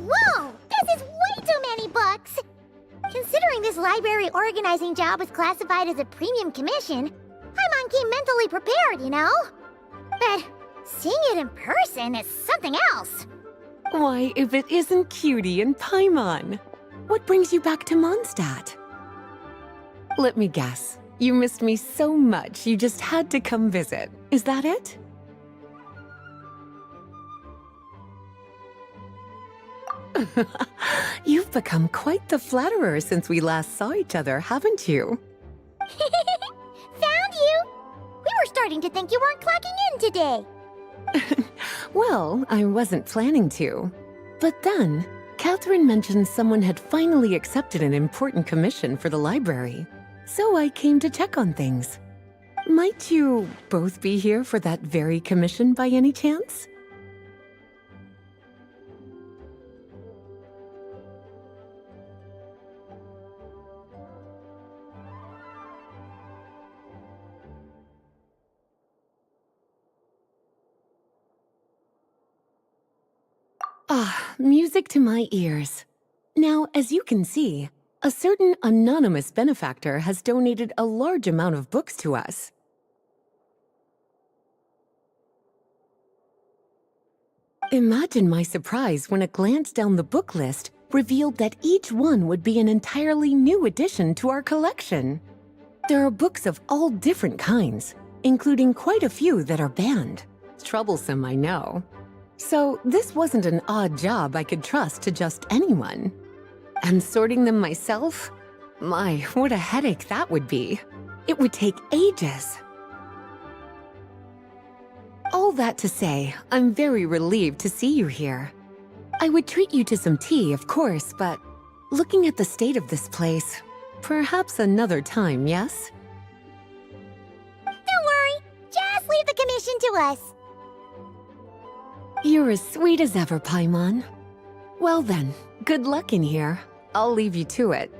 Whoa! This is way too many books! Considering this library organizing job was classified as a premium commission, Paimon came mentally prepared, you know? But seeing it in person is something else. Why, if it isn't Cutie and Paimon? What brings you back to Mondstadt? Let me guess. You missed me so much, you just had to come visit. Is that it? You've become quite the flatterer since we last saw each other, haven't you? Found you! We were starting to think you weren't clocking in today. Well, I wasn't planning to. But then, Catherine mentioned someone had finally accepted an important commission for the library. So I came to check on things. Might you both be here for that very commission by any chance? Ah, music to my ears. Now, as you can see, a certain anonymous benefactor has donated a large amount of books to us. Imagine my surprise when a glance down the book list revealed that each one would be an entirely new addition to our collection. There are books of all different kinds, including quite a few that are banned. Troublesome, I know. So this wasn't an odd job I could trust to just anyone. And sorting them myself? My, what a headache that would be. It would take ages. All that to say, I'm very relieved to see you here. I would treat you to some tea, of course, but looking at the state of this place, Perhaps another time, yes? Don't worry, just leave the commission to us. You're as sweet as ever, Paimon. Well then, good luck in here. I'll leave you to it.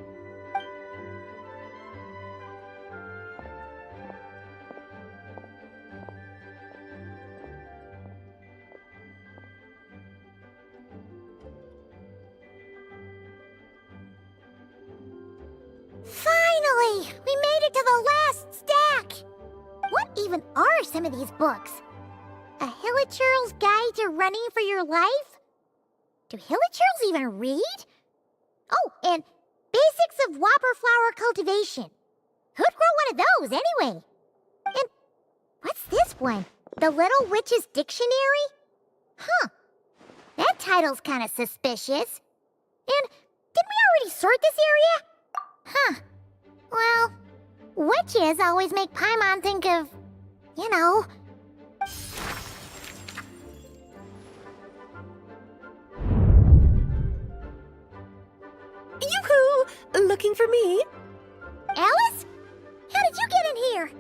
Finally! We made it to the last stack! What even are some of these books? A Hilichurl's Guide to Running for Your Life? Do Hilichurls even read? Oh, and Basics of Whopper Flower Cultivation. Who'd grow one of those, anyway? And what's this one? The Little Witch's Dictionary? Huh. That title's kind of suspicious. And didn't we already sort this area? Huh. Well, witches always make Paimon think of, you know. Yoo-hoo! Looking for me? Alice? How did you get in here?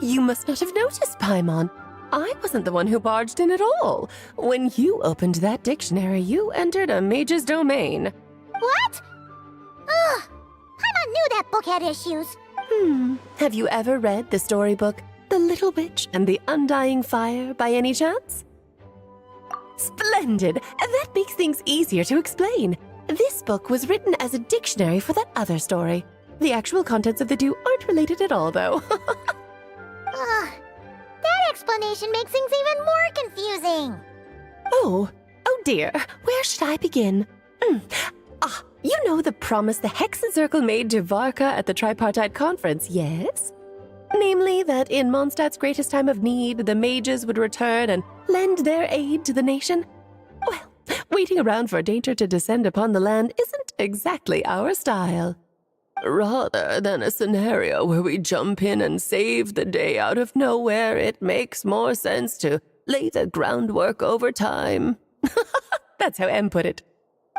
You must not have noticed, Paimon. I wasn't the one who barged in at all. When you opened that dictionary, you entered a mage's domain. What? Ugh. Paimon knew that book had issues. Have you ever read the storybook, The Little Witch and the Undying Fire, by any chance? Splendid! That makes things easier to explain. This book was written as a dictionary for that other story. The actual contents of the two aren't related at all, though. That explanation makes things even more confusing. Oh dear. Where should I begin? You know the promise the Hexencircle made to Varka at the Tripartite Conference, yes? Namely, that in Mondstadt's greatest time of need, the mages would return and lend their aid to the nation? Well, waiting around for danger to descend upon the land isn't exactly our style. Rather than a scenario where we jump in and save the day out of nowhere, it makes more sense to lay the groundwork over time. That's how Em put it.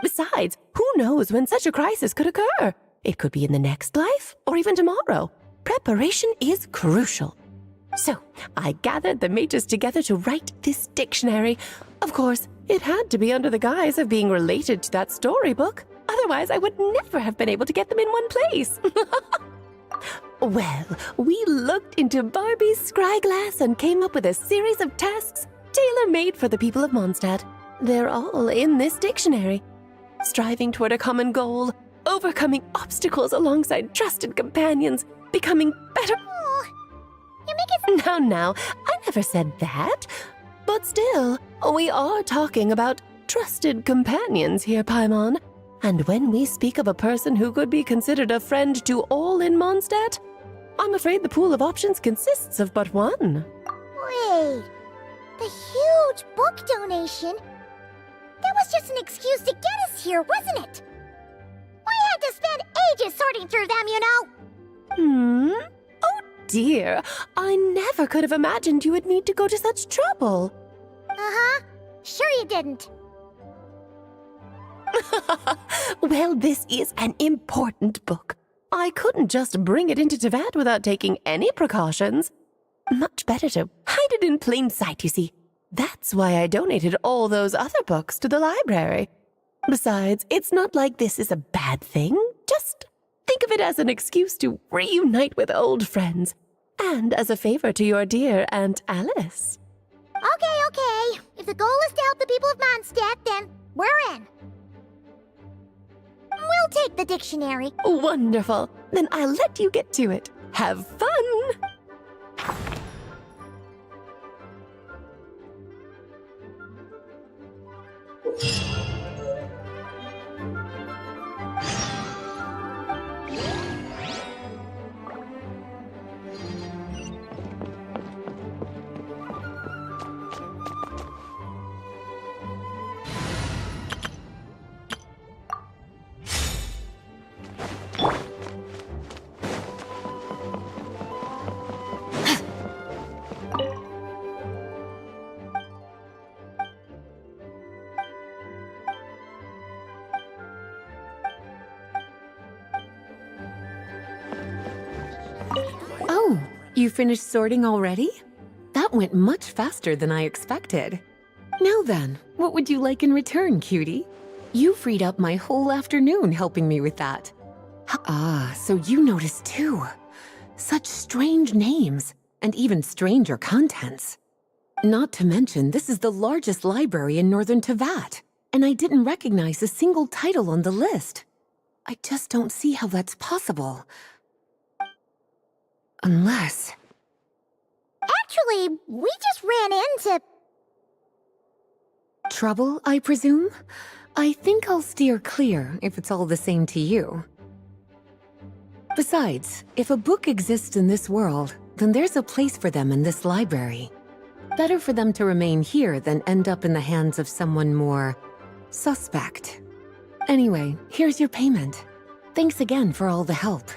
Besides, who knows when such a crisis could occur? It could be in the next life, or even tomorrow. Preparation is crucial. So, I gathered the mages together to write this dictionary. Of course, it had to be under the guise of being related to that storybook. Otherwise, I would never have been able to get them in one place. Well, we looked into Barbie's scryglass and came up with a series of tasks tailor-made for the people of Mondstadt. They're all in this dictionary. Striving toward a common goal, overcoming obstacles alongside trusted companions, becoming better. You make it. Now, I never said that. But still, we are talking about trusted companions here, Paimon. And when we speak of a person who could be considered a friend to all in Mondstadt, I'm afraid the pool of options consists of but one. Wait. The huge book donation? That was just an excuse to get us here, wasn't it? We had to spend ages sorting through them, you know. Oh dear, I never could have imagined you would need to go to such trouble. Sure you didn't. Well, this is an important book. I couldn't just bring it into Teyvat without taking any precautions. Much better to hide it in plain sight, you see. That's why I donated all those other books to the library. Besides, it's not like this is a bad thing. Just think of it as an excuse to reunite with old friends. And as a favor to your dear Aunt Alice. Okay. If the goal is to help the people of Mondstadt, then we're in. We'll take the dictionary. Wonderful. Then I'll let you get to it. Have fun! You finished sorting already? That went much faster than I expected. Now then, what would you like in return, cutie? You freed up my whole afternoon helping me with that. Ah, so you noticed too. Such strange names, and even stranger contents. Not to mention, this is the largest library in Northern Teyvat, and I didn't recognize a single title on the list. I just don't see how that's possible. Unless... Actually, we just ran into... Trouble, I presume? I think I'll steer clear if it's all the same to you. Besides, if a book exists in this world, then there's a place for them in this library. Better for them to remain here than end up in the hands of someone more... suspect. Anyway, here's your payment. Thanks again for all the help.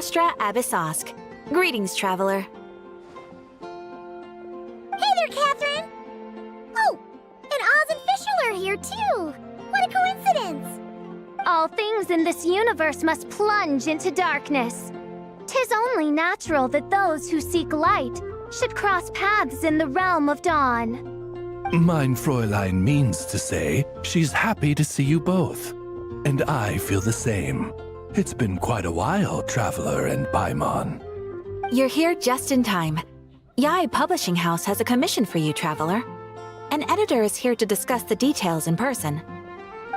Astra Abyssosque. Greetings, traveler. Hey there, Catherine! Oh, and Oz and Fischl are here too! What a coincidence! All things in this universe must plunge into darkness. 'Tis only natural that those who seek light should cross paths in the realm of dawn. Mein Fräulein means to say she's happy to see you both. And I feel the same. It's been quite a while, Traveler and Paimon. You're here just in time. Yae Publishing House has a commission for you, traveler. An editor is here to discuss the details in person.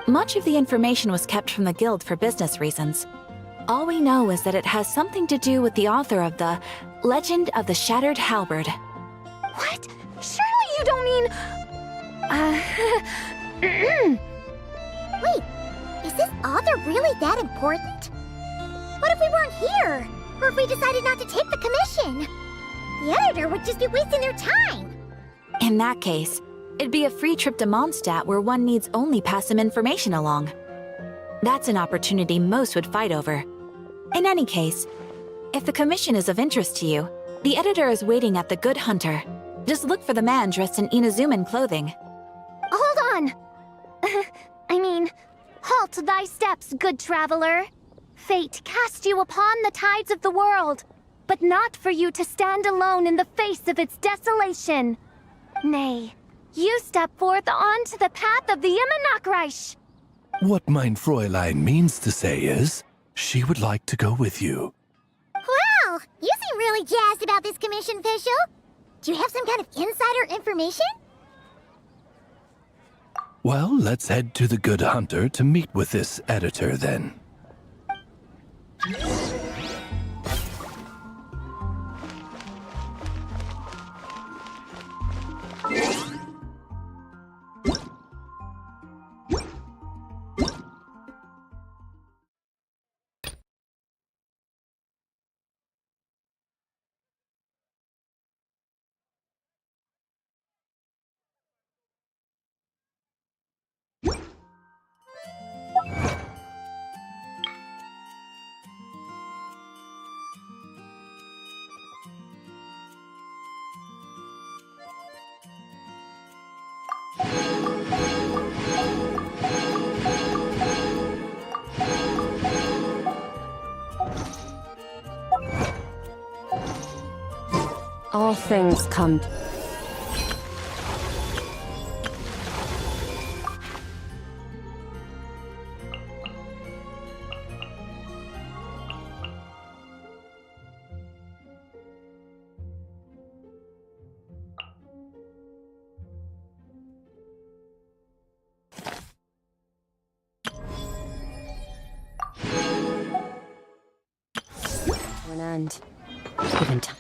Much of the information was kept from the Guild for business reasons. All we know is that it has something to do with the author of the Legend of the Shattered Halberd. What? Surely you don't mean... Wait, is this author really that important? What if we weren't here? Or if we decided not to take the commission? The editor would just be wasting their time. In that case, it'd be a free trip to Mondstadt where one needs only pass some information along. That's an opportunity most would fight over. In any case, if the commission is of interest to you, the editor is waiting at the Good Hunter. Just look for the man dressed in Inazuman clothing. Hold on! Halt thy steps, good traveler. Fate cast you upon the tides of the world, but not for you to stand alone in the face of its desolation. Nay, you step forth onto the path of the Immernachtreich. What mein Fräulein means to say is, she would like to go with you. Wow, you seem really jazzed about this commission, Fischl. Do you have some kind of insider information? Well, let's head to the Good Hunter to meet with this editor then. All things come. An end. Given time.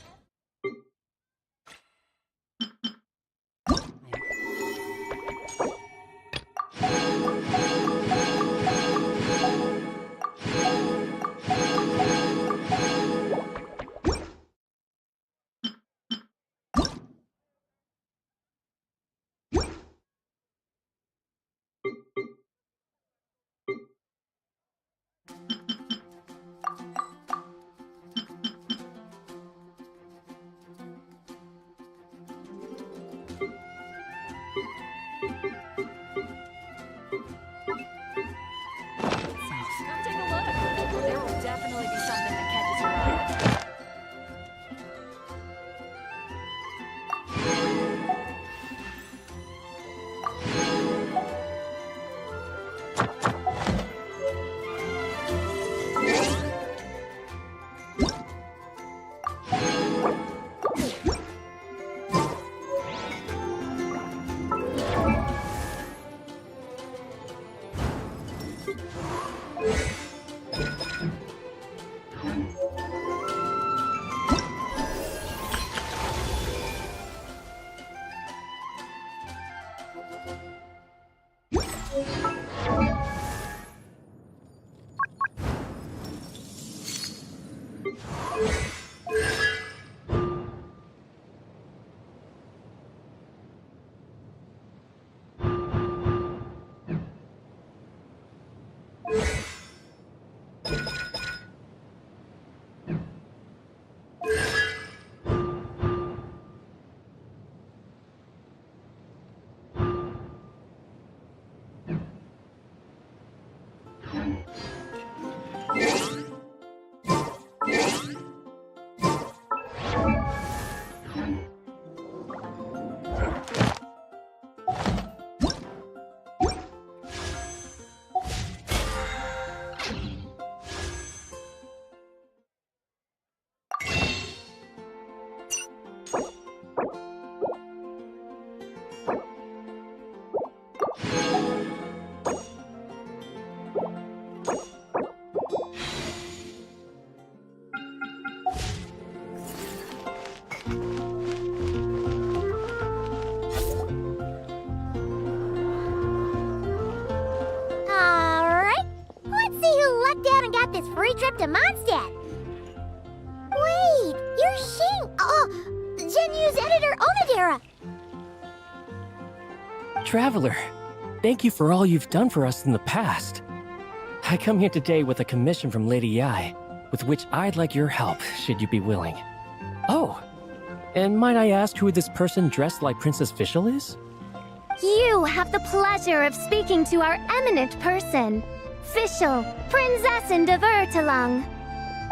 this free trip to Mondstadt. Wait, you're Shing. Genu's editor Onodera. Traveler, thank you for all you've done for us in the past. I come here today with a commission from Lady Yai, with which I'd like your help, should you be willing. Oh, and might I ask who this person dressed like Princess Fischl is? You have the pleasure of speaking to our eminent person, Fischl, Prinzessin de Vertalang.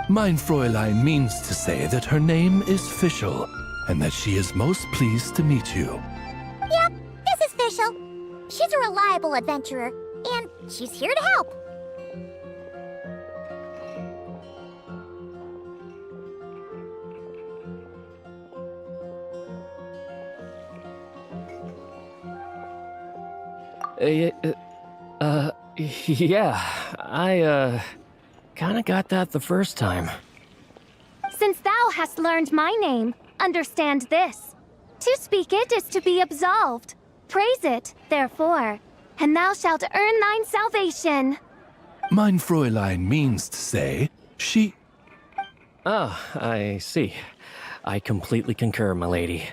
Mein Fräulein means to say that her name is Fischl, and that she is most pleased to meet you. Yep, this is Fischl. She's a reliable adventurer, and she's here to help. Yeah, I, kinda got that the first time. Since thou hast learned my name, understand this. To speak it is to be absolved. Praise it, therefore, and thou shalt earn thine salvation. Mein Fräulein means to say she... Ah, I see. I completely concur, my lady.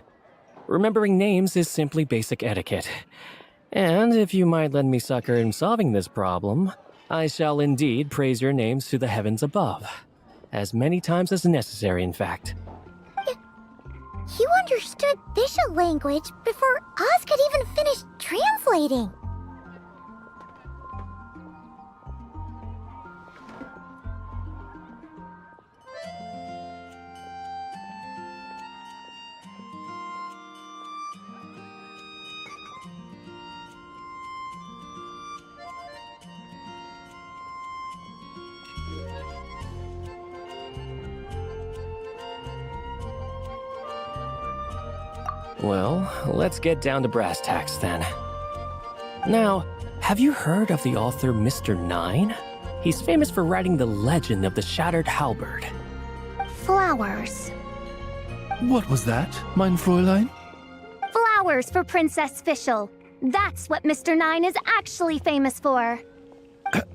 Remembering names is simply basic etiquette. And if you might lend me succor in solving this problem, I shall indeed praise your names to the heavens above. As many times as necessary, in fact. You understood Fischl language before Oz could even finish translating. Well, let's get down to brass tacks then. Now, have you heard of the author Mr. Nine? He's famous for writing the legend of the Shattered Halberd. Flowers. What was that, mein Fräulein? Flowers for Princess Fischl. That's what Mr. Nine is actually famous for.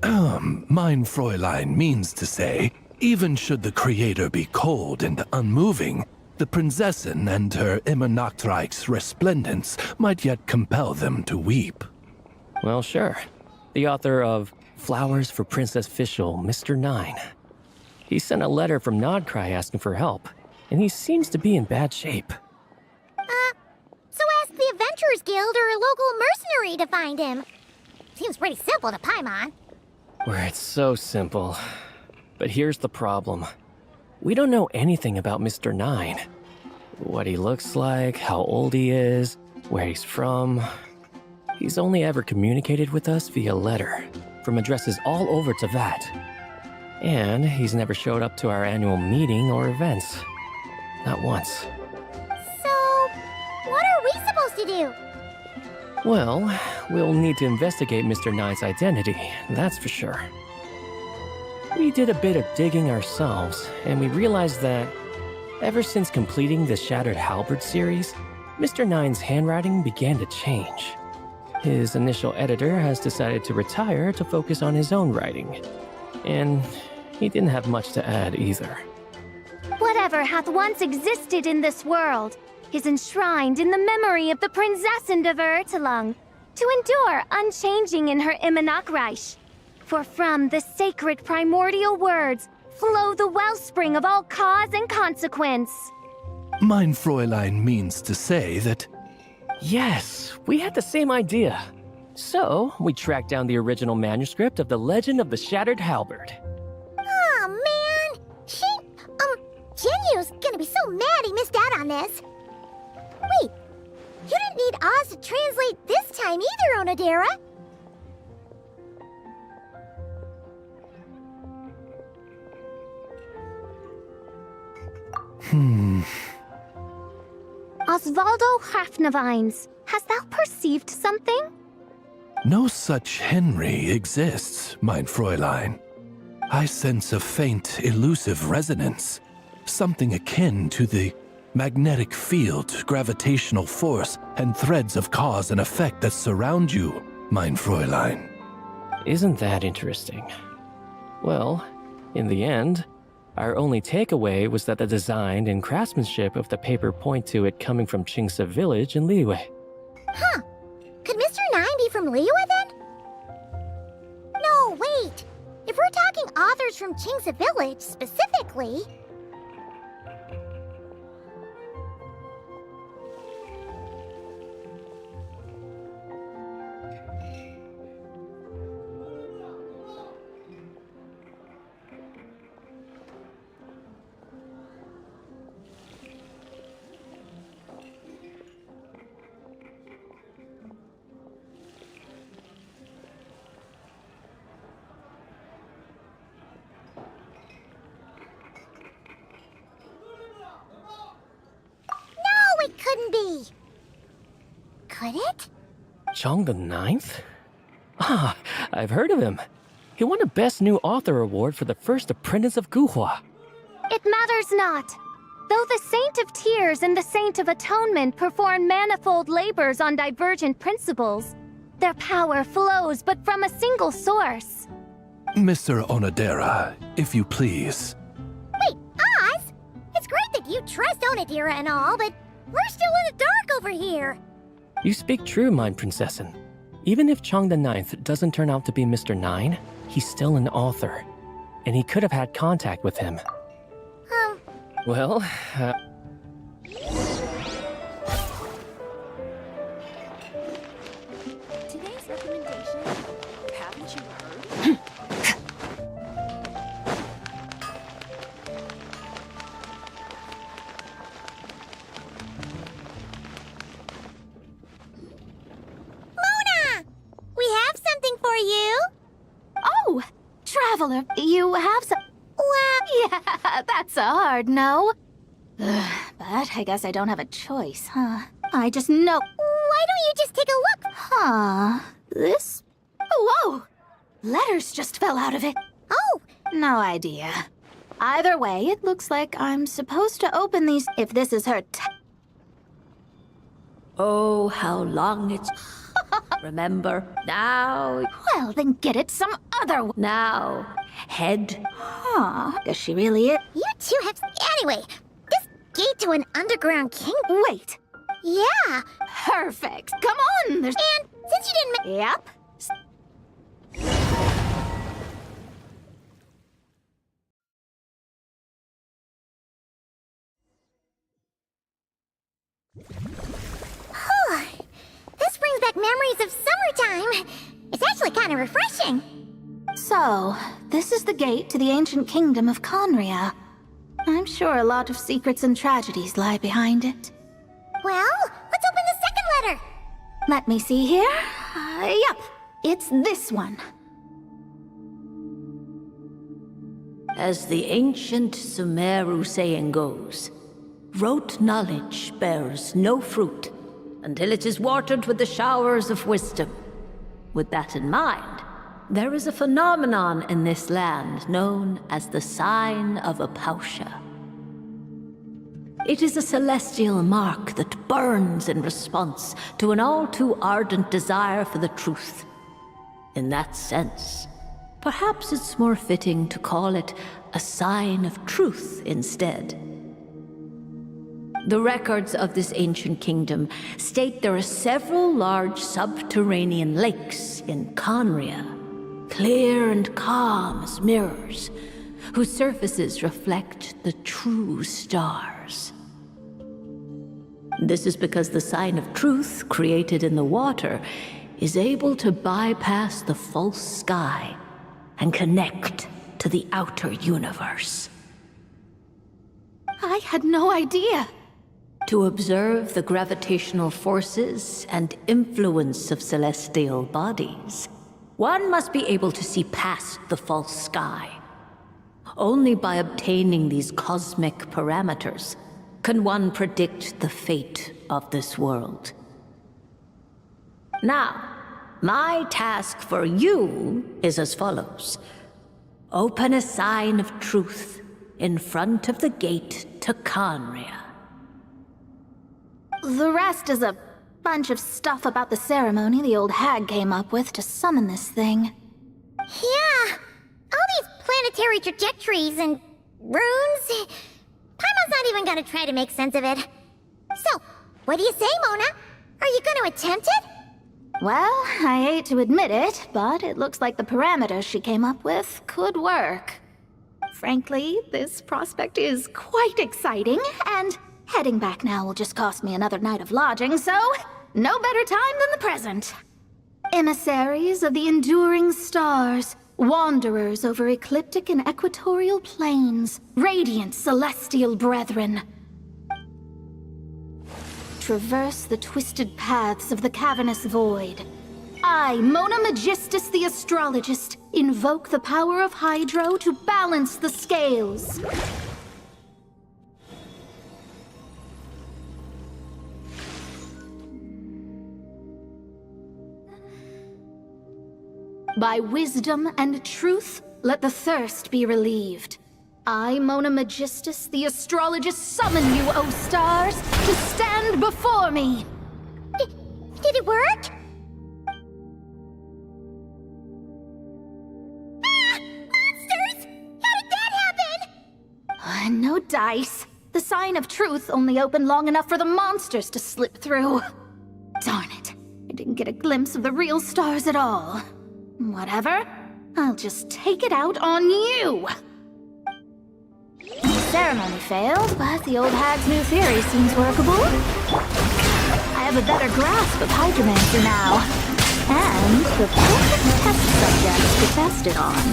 Mein Fräulein means to say, even should the creator be cold and unmoving, the Prinzessin and her immer Nachtreich's resplendence might yet compel them to weep. Well, sure. The author of Flowers for Princess Fischl, Mr. Nine. He sent a letter from Nodcry asking for help, and he seems to be in bad shape. So ask the Adventurers Guild or a local mercenary to find him. Seems pretty simple to Paimon. Where it's so simple. But here's the problem. We don't know anything about Mr. Nine. What he looks like, how old he is, where he's from. He's only ever communicated with us via letter, from addresses all over Teyvat. And he's never showed up to our annual meeting or events. Not once. So, what are we supposed to do? Well, we'll need to investigate Mr. Nine's identity, that's for sure. We did a bit of digging ourselves, and we realized that ever since completing the Shattered Halberd series, Mr. Nine's handwriting began to change. His initial editor has decided to retire to focus on his own writing, and he didn't have much to add either. Whatever hath once existed in this world is enshrined in the memory of the Prinzessin de Vertelung, to endure unchanging in her Immanakreich. For from the sacred primordial words flow the wellspring of all cause and consequence. Mein Fräulein means to say that... Yes, we had the same idea. So, we tracked down the original manuscript of The Legend of the Shattered Halberd. Aw, man! Jinyu's gonna be so mad he missed out on this. Wait, you didn't need Oz to translate this time either, Onodera. Osvaldo Hafnavines, hast thou perceived something? No such Henry exists, mein Fräulein. I sense a faint, elusive resonance. Something akin to the magnetic field, gravitational force, and threads of cause and effect that surround you, mein Fräulein. Isn't that interesting? Well, in the end, our only takeaway was that the design and craftsmanship of the paper point to it coming from Qingce village in Liyue. Huh. Could Mr. Nine be from Liyue then? No, wait. If we're talking authors from Qingce village specifically... couldn't be. Could it? Chong the Ninth? Ah, I've heard of him. He won a Best New Author award for the first apprentice of Guhua. It matters not. Though the Saint of Tears and the Saint of Atonement perform manifold labors on divergent principles, their power flows but from a single source. Mr. Onodera, if you please. Wait, Oz? It's great that you trust Onodera and all, but we're still in the dark over here. You speak true, mein Prinzessin. Even if Chong the Ninth doesn't turn out to be Mr. Nine, he's still an author. And he could have had contact with him. Well, Today's recommendation, haven't you heard? Mona! We have something for you. Oh, Traveler, you have some... Well, yeah, that's a hard no. But I guess I don't have a choice, huh? I just know. Why don't you just take a look? Huh. This? Whoa! Letters just fell out of it. Oh! No idea. Either way, it looks like I'm supposed to open these if this is her Oh, how long it's... Remember, now... Well, then get it some other way. Now, head. Huh. Does she really it? You two have... Anyway, this gate to an underground kingdom... Wait. Yeah. Perfect. Come on. There's... And since you didn't... Yep. This brings back memories of summertime. It's actually kind of refreshing. So, this is the gate to the ancient kingdom of Conria. I'm sure a lot of secrets and tragedies lie behind it. Well, let's open the second letter. Let me see here. Yep, it's this one. As the ancient Sumeru saying goes, rote knowledge bears no fruit until it is watered with the showers of wisdom. With that in mind, there is a phenomenon in this land known as the Sign of Apausha. It is a celestial mark that burns in response to an all too ardent desire for the truth. In that sense, perhaps it's more fitting to call it a sign of truth instead. The records of this ancient kingdom state there are several large subterranean lakes in Conria, clear and calm as mirrors, whose surfaces reflect the true stars. This is because the sign of truth created in the water is able to bypass the false sky and connect to the outer universe. I had no idea. To observe the gravitational forces and influence of celestial bodies, one must be able to see past the false sky. Only by obtaining these cosmic parameters can one predict the fate of this world. Now, my task for you is as follows. Open a sign of truth in front of the gate to Conria. The rest is a bunch of stuff about the ceremony the old hag came up with to summon this thing. Yeah. All these planetary trajectories and runes. Paimon's not even gonna try to make sense of it. So, what do you say, Mona? Are you gonna attempt it? Well, I hate to admit it, but it looks like the parameters she came up with could work. Frankly, this prospect is quite exciting, and heading back now will just cost me another night of lodging, so no better time than the present. Emissaries of the enduring stars, wanderers over ecliptic and equatorial planes, radiant celestial brethren. Traverse the twisted paths of the cavernous void. I, Mona Magistus the Astrologist, invoke the power of Hydro to balance the scales. By wisdom and truth, let the thirst be relieved. I, Mona Magistus, the Astrologist, summon you, O stars, to stand before me! Did it work? Ah! Monsters! How did that happen? No dice. The sign of truth only opened long enough for the monsters to slip through. Darn it. I didn't get a glimpse of the real stars at all. Whatever. I'll just take it out on you! The ceremony failed, but the old hag's new theory seems workable. I have a better grasp of hydromancy now. And the perfect test subjects to test it on.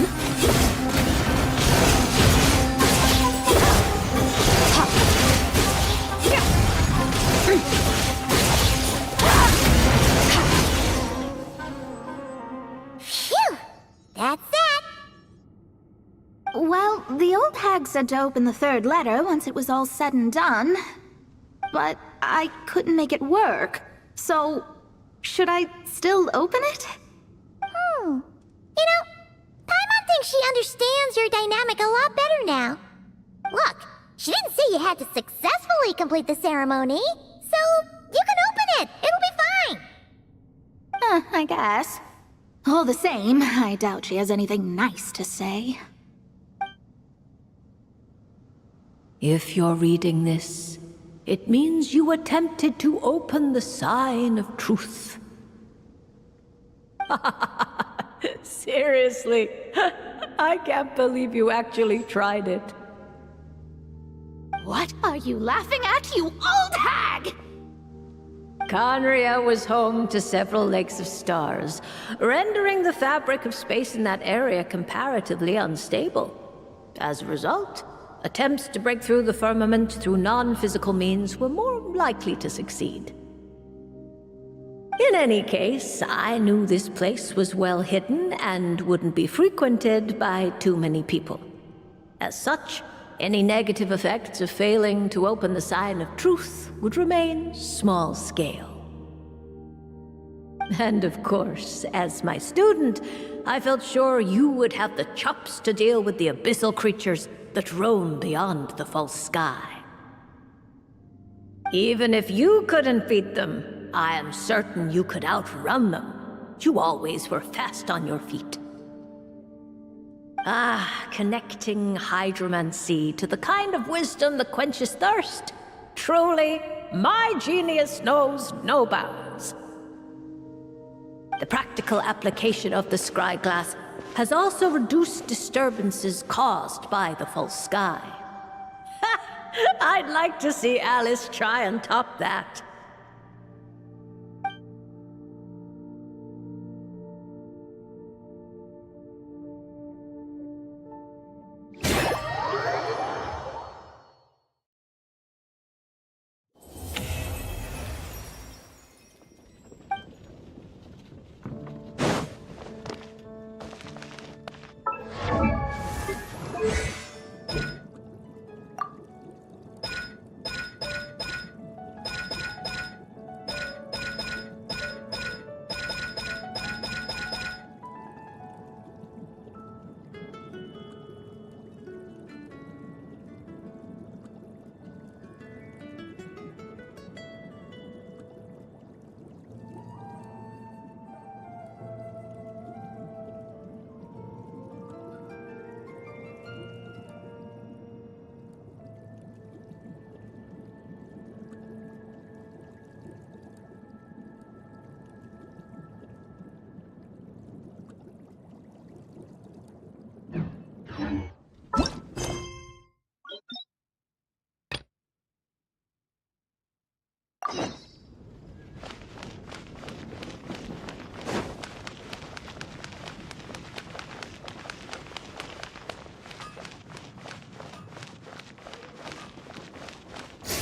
Phew! That's that! Well, the old hag said to open the third letter once it was all said and done. But I couldn't make it work. So, should I still open it? You know, Paimon thinks she understands your dynamic a lot better now. Look, she didn't say you had to successfully complete the ceremony, so you can open it. It'll be fine. I guess. All the same, I doubt she has anything nice to say. If you're reading this, it means you attempted to open the sign of truth. Seriously, I can't believe you actually tried it. What are you laughing at, you old hag? Khaenri'ah was home to several lakes of stars, rendering the fabric of space in that area comparatively unstable. As a result, attempts to break through the firmament through non-physical means were more likely to succeed. In any case, I knew this place was well hidden and wouldn't be frequented by too many people. As such, any negative effects of failing to open the sign of truth would remain small scale. And of course, as my student, I felt sure you would have the chops to deal with the abyssal creatures that roam beyond the false sky. Even if you couldn't beat them, I am certain you could outrun them. You always were fast on your feet. Connecting hydromancy to the kind of wisdom that quenches thirst. Truly, my genius knows no bounds. The practical application of the scryglass has also reduced disturbances caused by the false sky. I'd like to see Alice try and top that.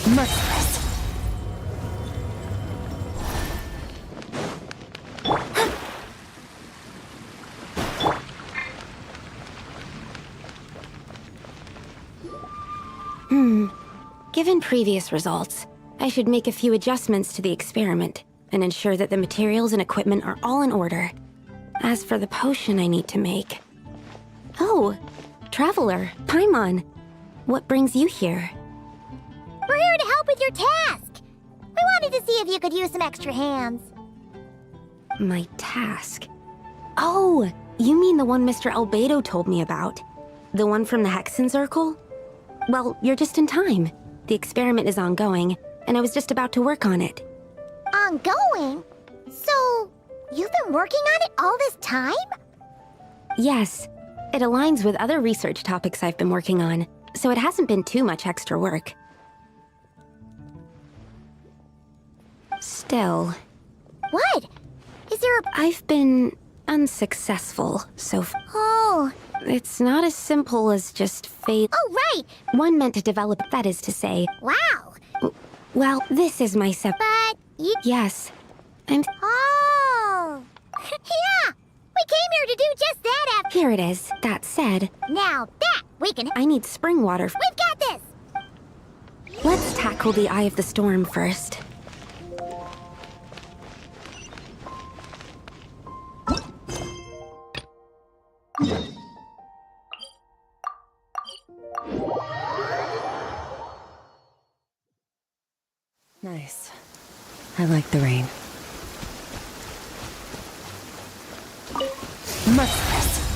Merciless. Given previous results, I should make a few adjustments to the experiment and ensure that the materials and equipment are all in order. As for the potion I need to make... Oh, Traveler, Paimon, what brings you here? We're here to help with your task. We wanted to see if you could use some extra hands. My task? Oh, you mean the one Mr. Albedo told me about? The one from the Hexenzirkel? Well, you're just in time. The experiment is ongoing, and I was just about to work on it. Ongoing? So, you've been working on it all this time? Yes. It aligns with other research topics I've been working on, so it hasn't been too much extra work. Still... What? Is there a... I've been unsuccessful so far. Oh... It's not as simple as just fate. Oh, right! One meant to develop, that is to say. Wow! Well, this is my But you... Yes. I'm... Oh! Yeah! We came here to do just that after... Here it is. That said... Now that we can... I need spring water. We've got this! Let's tackle the Eye of the Storm first. Nice. I like the rain. Merciless.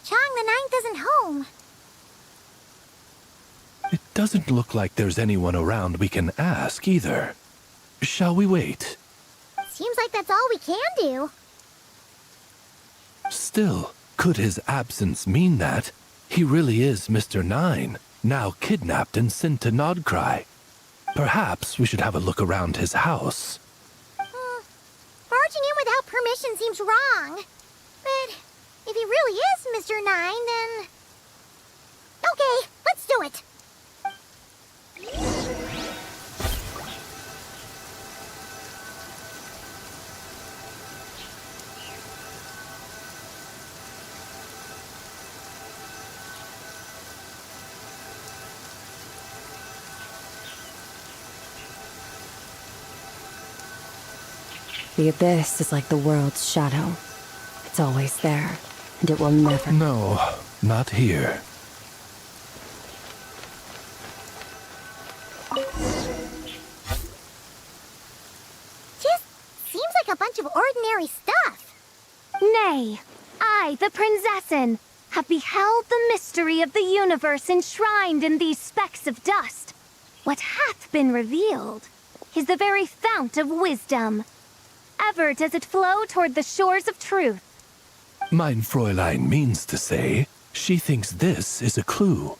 Chang the Ninth isn't home. It doesn't look like there's anyone around we can ask either. Shall we wait? Seems like that's all we can do. Still, could his absence mean that he really is Mr. Nine, now kidnapped and sent to Nodcry? Perhaps we should have a look around his house. Barging in without permission seems wrong. But if he really is Mr. Nine, then... Okay, let's do it. The abyss is like the world's shadow. It's always there, and it will never... No, not here. Just seems like a bunch of ordinary stuff. Nay, I, the Prinzessin, have beheld the mystery of the universe enshrined in these specks of dust. What hath been revealed is the very fount of wisdom. Ever does it flow toward the shores of truth. Mein Fräulein means to say, she thinks this is a clue.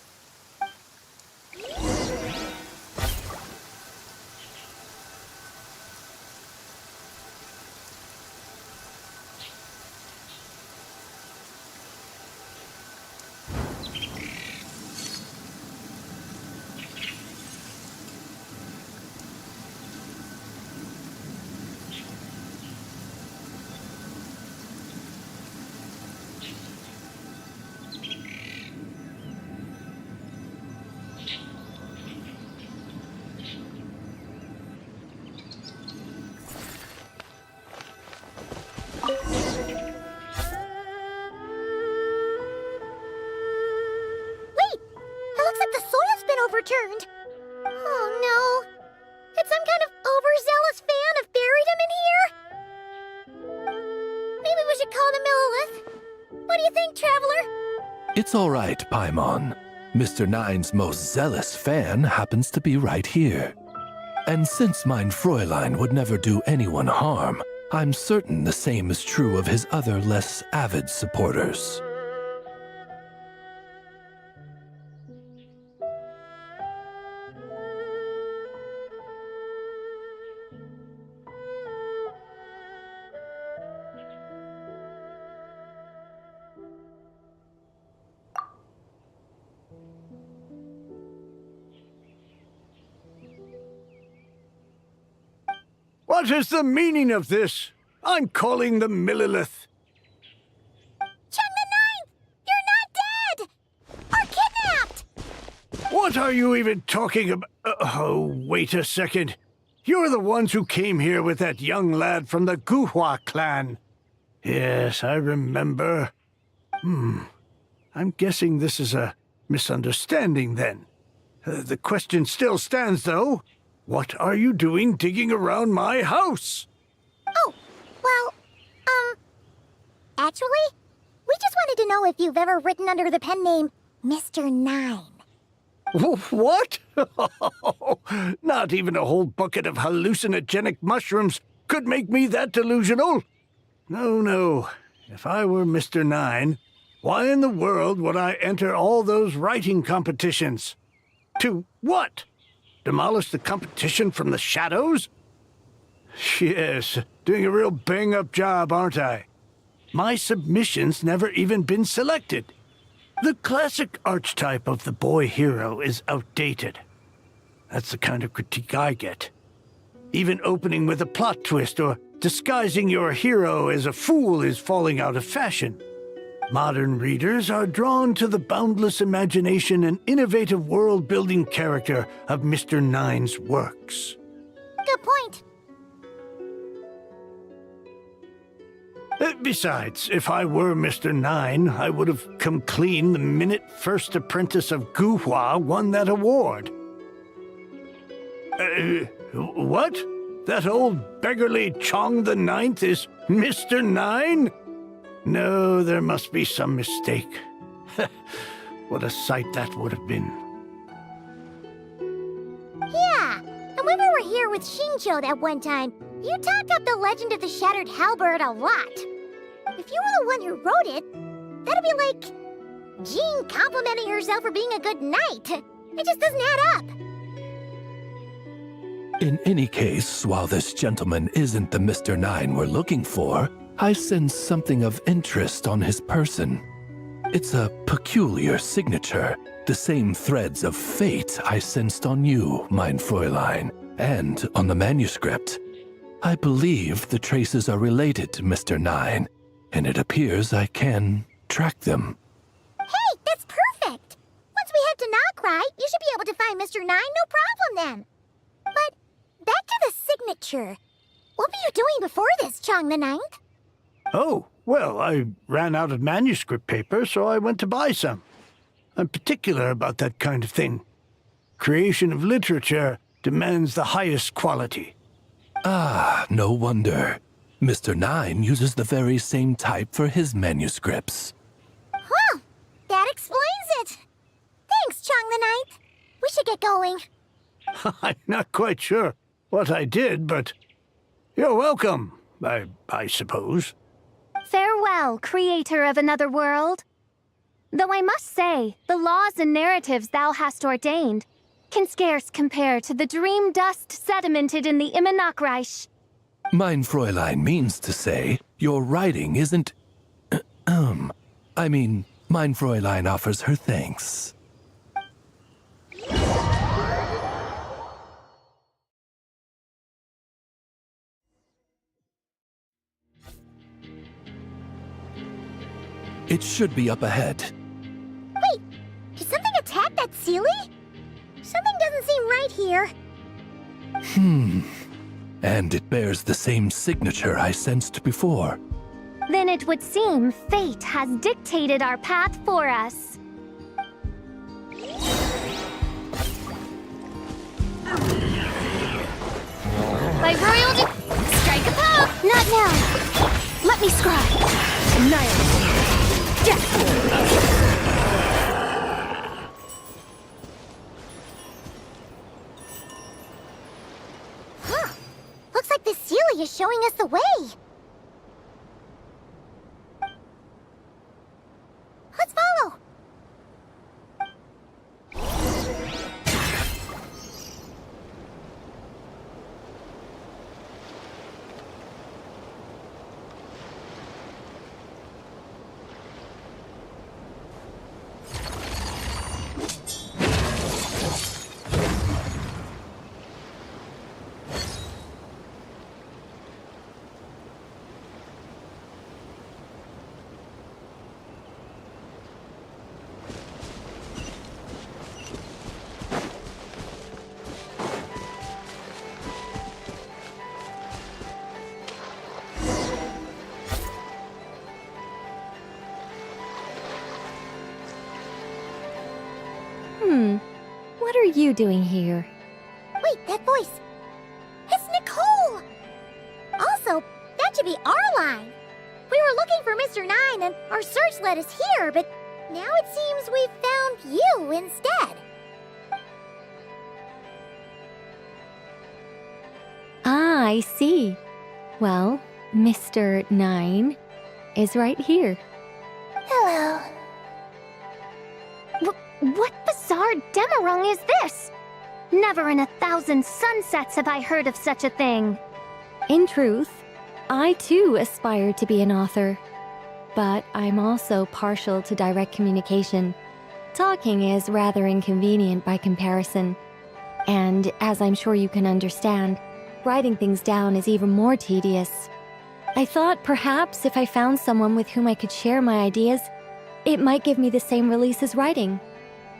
like the soil's been overturned. Oh no. Did some kind of overzealous fan have buried him in here? Maybe we should call him Millilith. What do you think, Traveler? It's all right, Paimon. Mr. Nine's most zealous fan happens to be right here. And since mein Fräulein would never do anyone harm, I'm certain the same is true of his other less avid supporters. What is the meaning of this? I'm calling the Millilith. Chung the Ninth! You're not dead! Or kidnapped! What are you even talking about? Oh, wait a second. You're the ones who came here with that young lad from the Guhua clan. Yes, I remember. I'm guessing this is a misunderstanding then. The question still stands, though. What are you doing digging around my house? Oh, well, actually, we just wanted to know if you've ever written under the pen name Mr. Nine. What? Not even a whole bucket of hallucinogenic mushrooms could make me that delusional. No. If I were Mr. Nine, why in the world would I enter all those writing competitions? To what? Demolish the competition from the shadows? Yes, doing a real bang-up job, aren't I? My submission's never even been selected. The classic archetype of the boy hero is outdated. That's the kind of critique I get. Even opening with a plot twist or disguising your hero as a fool is falling out of fashion. Modern readers are drawn to the boundless imagination and innovative world-building character of Mr. Nine's works. Good point. Besides, if I were Mr. Nine, I would have come clean the minute First Apprentice of Guhua won that award. What? That old beggarly Chong the Ninth is Mr. Nine? No, there must be some mistake. What a sight that would have been. Yeah, and when we were here with Xingqiu that one time, you talked up the legend of the Shattered Halberd a lot. If you were the one who wrote it, that'd be like Jean complimenting herself for being a good knight. It just doesn't add up. In any case, while this gentleman isn't the Mr. Nine we're looking for, I sense something of interest on his person. It's a peculiar signature, the same threads of fate I sensed on you, mein Fräulein, and on the manuscript. I believe the traces are related to Mr. Nine, and it appears I can track them. Hey, that's perfect! Once we head to Nokrai, you should be able to find Mr. Nine, no problem then. But back to the signature. What were you doing before this, Chong the Ninth? Oh, well, I ran out of manuscript paper, so I went to buy some. I'm particular about that kind of thing. Creation of literature demands the highest quality. Ah, no wonder. Mr. Nine uses the very same type for his manuscripts. Huh, that explains it. Thanks, Chong the Ninth. We should get going. I'm not quite sure what I did, but you're welcome, I suppose. Farewell, creator of another world. Though I must say, the laws and narratives thou hast ordained can scarce compare to the dream dust sedimented in the Immernachtreich. Mein Fräulein means to say, your writing isn't... mein Fräulein offers her thanks. It should be up ahead. Wait, did something attack that Seelie? Something doesn't seem right here. And it bears the same signature I sensed before. Then it would seem fate has dictated our path for us. by royal strike a pose! Not now! Let me scribe! Annihilate! Death! Huh. Looks like the Seelie is showing us the way. Let's follow. What are you doing here? Wait, that voice. It's Nicole! Also, that should be our line. We were looking for Mr. 9 and our search led us here, but now it seems we found you instead. Ah, I see. Well, Mr. 9 is right here. Hello. What bizarre Demerung is this? Never in 1,000 sunsets have I heard of such a thing. In truth, I too aspire to be an author. But I'm also partial to direct communication. Talking is rather inconvenient by comparison. And as I'm sure you can understand, writing things down is even more tedious. I thought perhaps if I found someone with whom I could share my ideas, it might give me the same release as writing.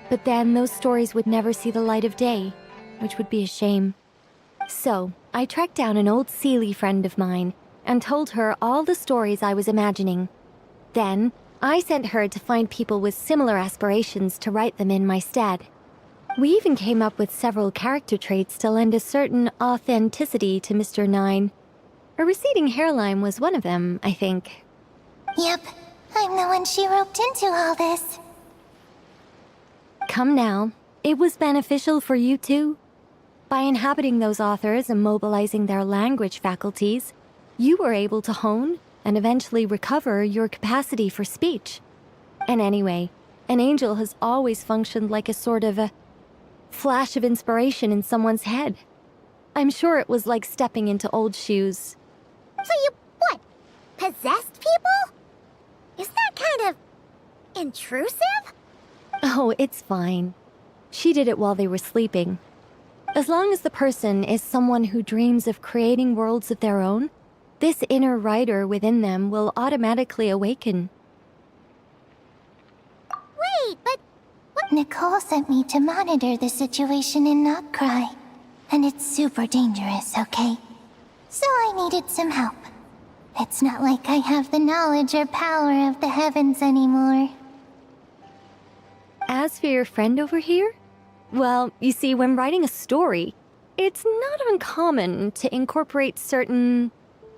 But then those stories would never see the light of day, which would be a shame. So, I tracked down an old Seelie friend of mine and told her all the stories I was imagining. Then, I sent her to find people with similar aspirations to write them in my stead. We even came up with several character traits to lend a certain authenticity to Mr. 9. A receding hairline was one of them, I think. Yep, I'm the one she roped into all this. Come now, it was beneficial for you too. By inhabiting those authors and mobilizing their language faculties, you were able to hone and eventually recover your capacity for speech. And anyway, an angel has always functioned like a sort of a flash of inspiration in someone's head. I'm sure it was like stepping into old shoes. So you, what, possessed people? Isn't that kind of intrusive? Oh, it's fine. She did it while they were sleeping. As long as the person is someone who dreams of creating worlds of their own, this inner writer within them will automatically awaken. Wait, but what? Nicole sent me to monitor the situation in Notcry. And it's super dangerous, okay? So I needed some help. It's not like I have the knowledge or power of the heavens anymore. As for your friend over here? Well, you see, when writing a story, it's not uncommon to incorporate certain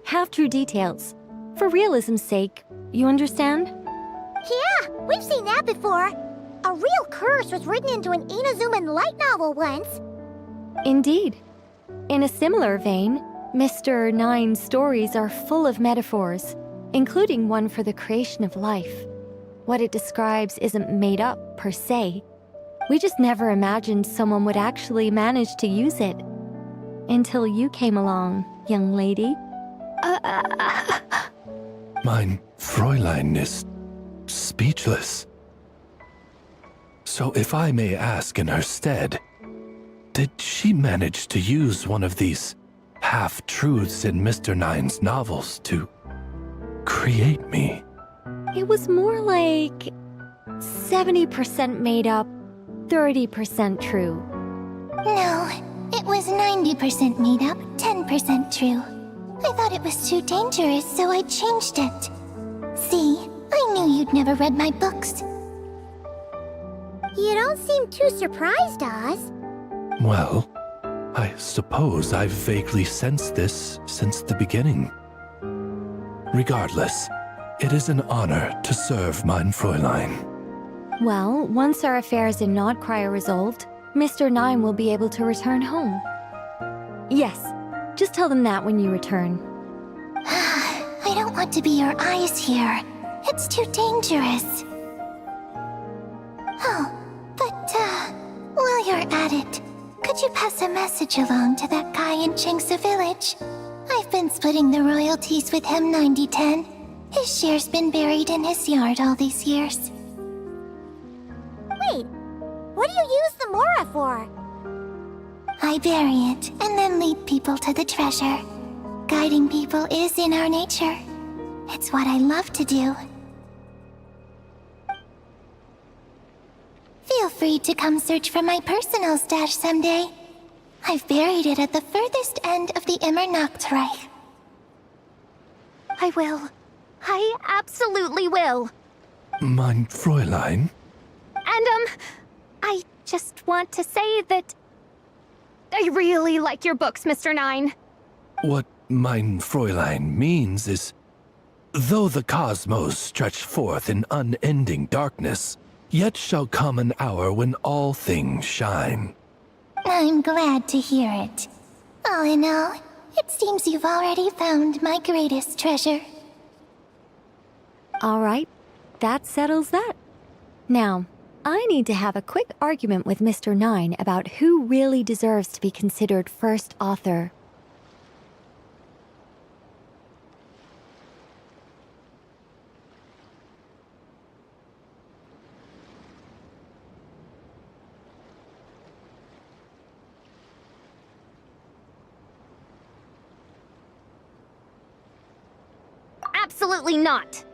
half-true details. For realism's sake, you understand? Yeah, we've seen that before. A real curse was written into an Inazuman light novel once. Indeed. In a similar vein, Mr. 9's stories are full of metaphors, including one for the creation of life. What it describes isn't made up, per se. We just never imagined someone would actually manage to use it. Until you came along, young lady. Mein Fräulein is speechless. So if I may ask in her stead, did she manage to use one of these half-truths in Mr. 9's novels to create me? It was more like 70% made up, 30% true. No, it was 90% made up, 10% true. I thought it was too dangerous, so I changed it. See, I knew you'd never read my books. You don't seem too surprised, Oz. Well, I suppose I've vaguely sensed this since the beginning. Regardless, it is an honor to serve mein Fräulein. Well, once our affairs in Nordcry are resolved, Mr. Nine will be able to return home. Yes, just tell them that when you return. I don't want to be your eyes here. It's too dangerous. Oh, but, while you're at it, could you pass a message along to that guy in Chingsa Village? I've been splitting the royalties with him 90-10. His share's been buried in his yard all these years. Wait, what do you use the Mora for? I bury it, and then lead people to the treasure. Guiding people is in our nature. It's what I love to do. Feel free to come search for my personal stash someday. I've buried it at the furthest end of the Immernachtreich. I will. I absolutely will. Mein Fräulein? And, I just want to say that I really like your books, Mr. Nine. What mein Fräulein means is, though the cosmos stretch forth in unending darkness, yet shall come an hour when all things shine. I'm glad to hear it. All in all, it seems you've already found my greatest treasure. All right, that settles that. Now, I need to have a quick argument with Mr. Nine about who really deserves to be considered first author. Absolutely not.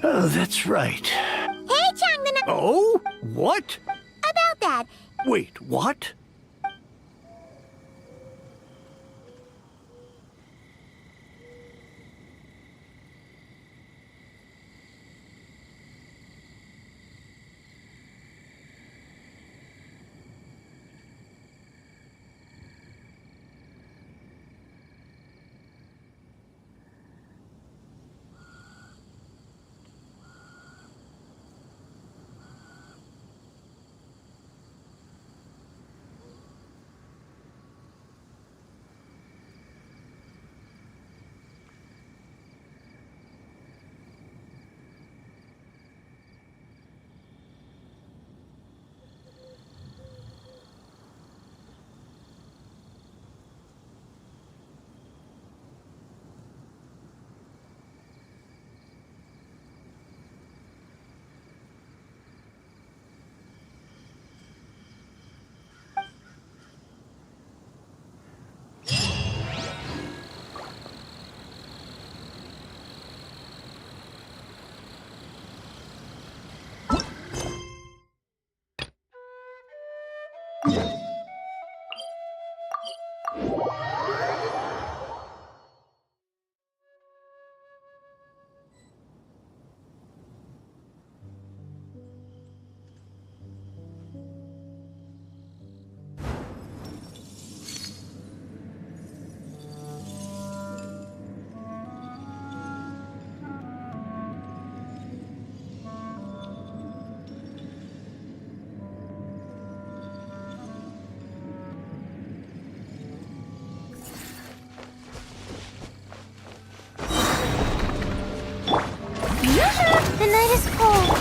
Oh, that's right. Hey, Changdana! Oh? What? About that, Wait, what? The night is cold.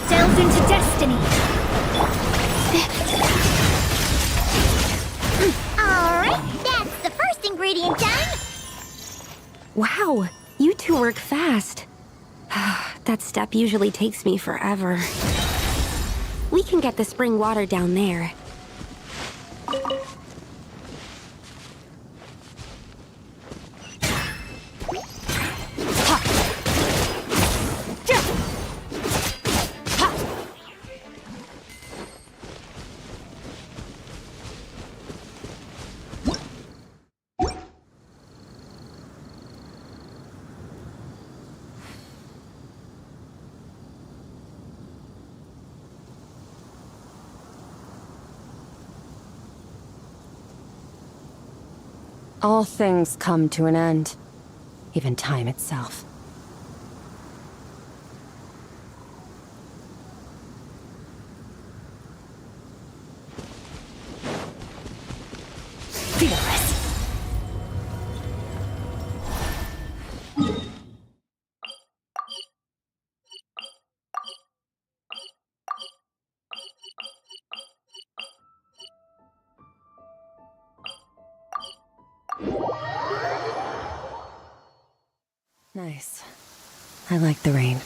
Delve into destiny. Alright, that's the first ingredient done. Wow, you two work fast. That step usually takes me forever. We can get the spring water down there. All things come to an end, even time itself. Fearless. Nice. I like the rain.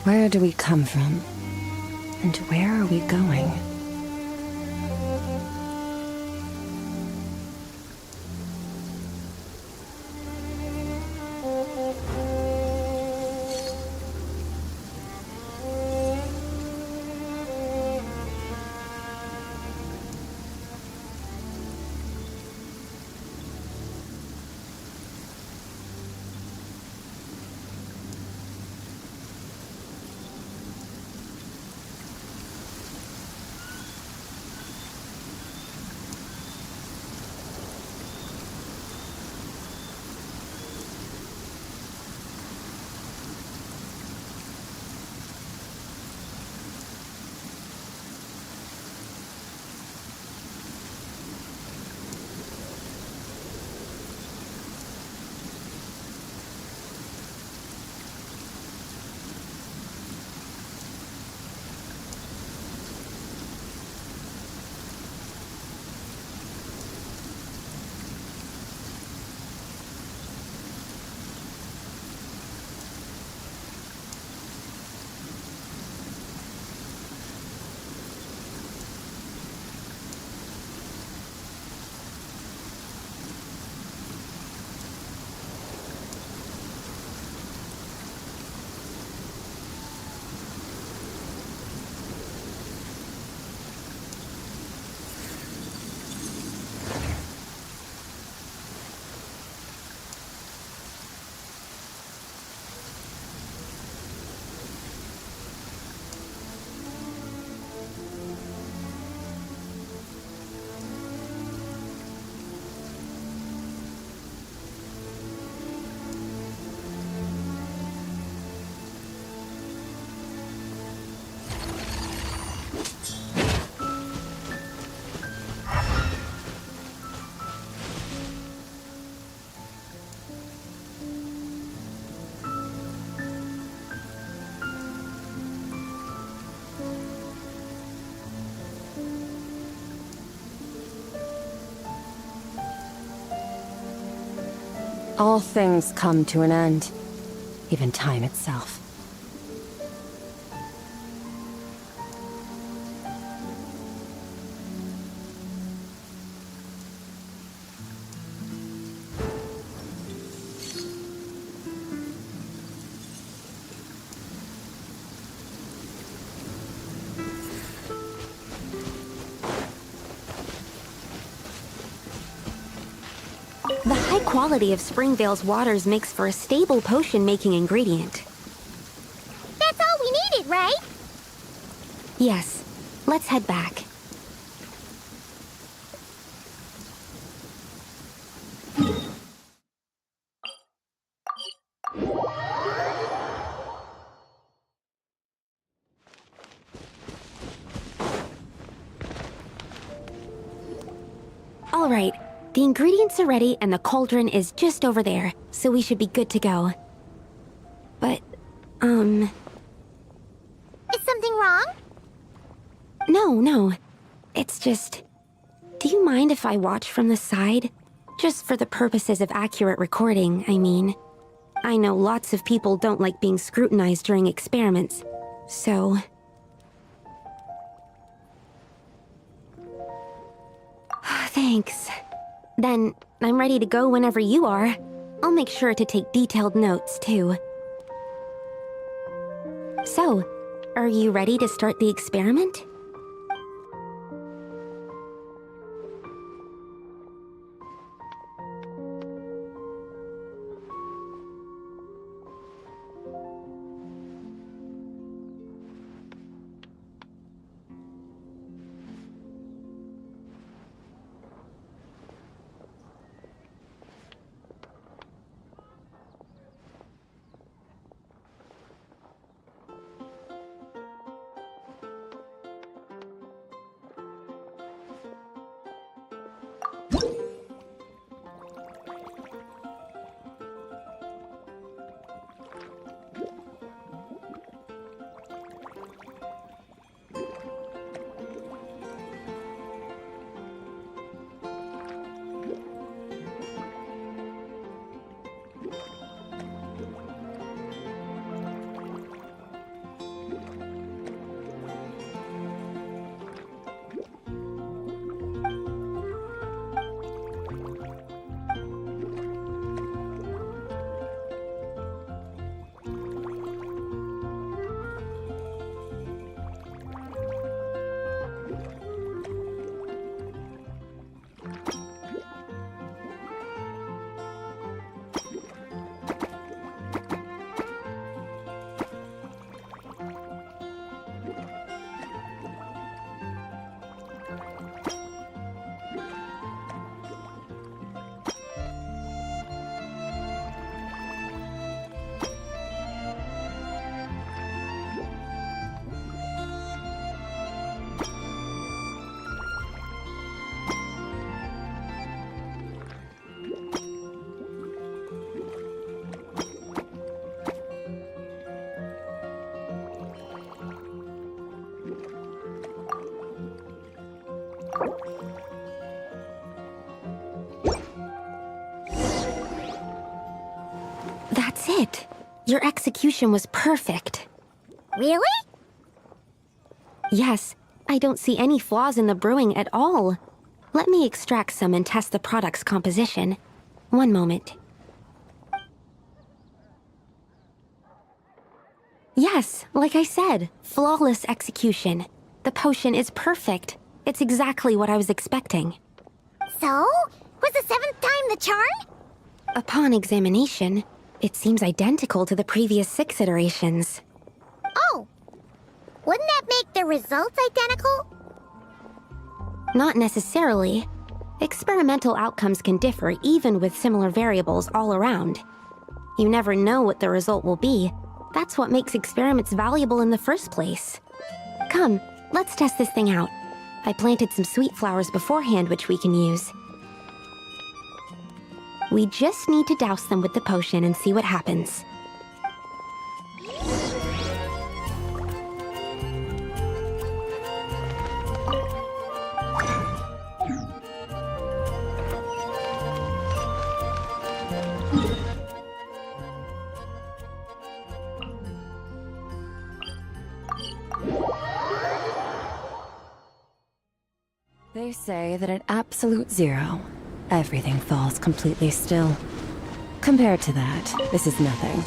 Where do we come from? And where are we going? All things come to an end, even time itself. quality of Springvale's waters makes for a stable potion-making ingredient. That's all we needed, right? Yes. Let's head back. All right. The ingredients are ready and the cauldron is just over there, so we should be good to go. But, Is something wrong? No. It's just... Do you mind if I watch from the side? Just for the purposes of accurate recording, I mean. I know lots of people don't like being scrutinized during experiments, so... Thanks. Then, I'm ready to go whenever you are. I'll make sure to take detailed notes, too. So, are you ready to start the experiment? That's it. Your execution was perfect. Really? Yes, I don't see any flaws in the brewing at all. Let me extract some and test the product's composition. One moment. Yes, like I said, flawless execution. The potion is perfect. It's exactly what I was expecting. So? Was the 7th time the charm? Upon examination, it seems identical to the previous 6 iterations. Oh! Wouldn't that make the results identical? Not necessarily. Experimental outcomes can differ even with similar variables all around. You never know what the result will be. That's what makes experiments valuable in the first place. Come, let's test this thing out. I planted some sweet flowers beforehand which we can use. We just need to douse them with the potion and see what happens. They say that at absolute zero, everything falls completely still. Compared to that, this is nothing.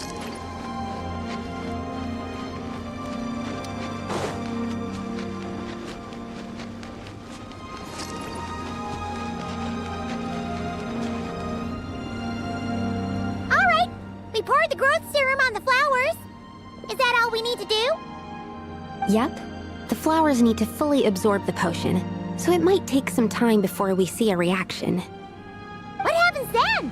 poured the growth serum on the flowers. Is that all we need to do? Yep. The flowers need to fully absorb the potion, so it might take some time before we see a reaction. What happens then?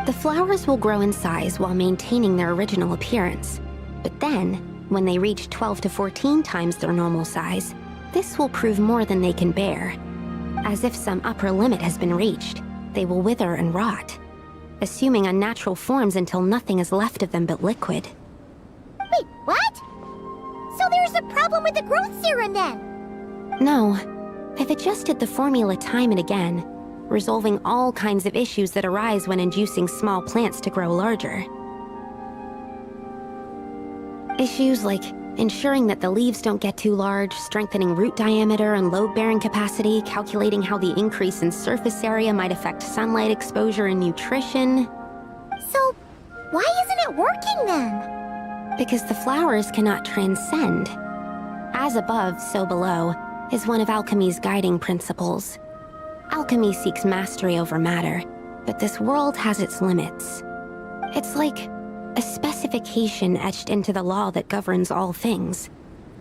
The flowers will grow in size while maintaining their original appearance. But then, when they reach 12 to 14 times their normal size, this will prove more than they can bear. As if some upper limit has been reached, they will wither and rot, assuming unnatural forms until nothing is left of them but liquid. Wait, what? So there's a problem with the growth serum then? No, I've adjusted the formula time and again, resolving all kinds of issues that arise when inducing small plants to grow larger. Issues like ensuring that the leaves don't get too large, strengthening root diameter and load-bearing capacity, calculating how the increase in surface area might affect sunlight exposure and nutrition. So, why isn't it working then? Because the flowers cannot transcend. As above, so below, is one of alchemy's guiding principles. Alchemy seeks mastery over matter, but this world has its limits. It's like a specification etched into the law that governs all things.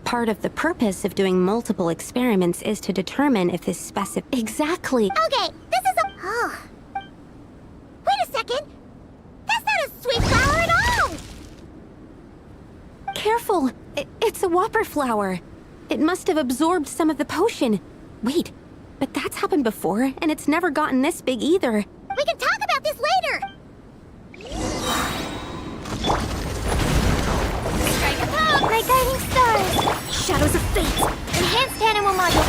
Part of the purpose of doing multiple experiments is to determine if this Exactly! Okay, this is a... Oh. Wait a second! That's not a sweet flower at all! Careful! It's a whopper flower. It must have absorbed some of the potion. Wait, but that's happened before, and it's never gotten this big either. We can talk about this later! Strike a pop! Great guiding stars! Shadows of fate! Enhanced animal module!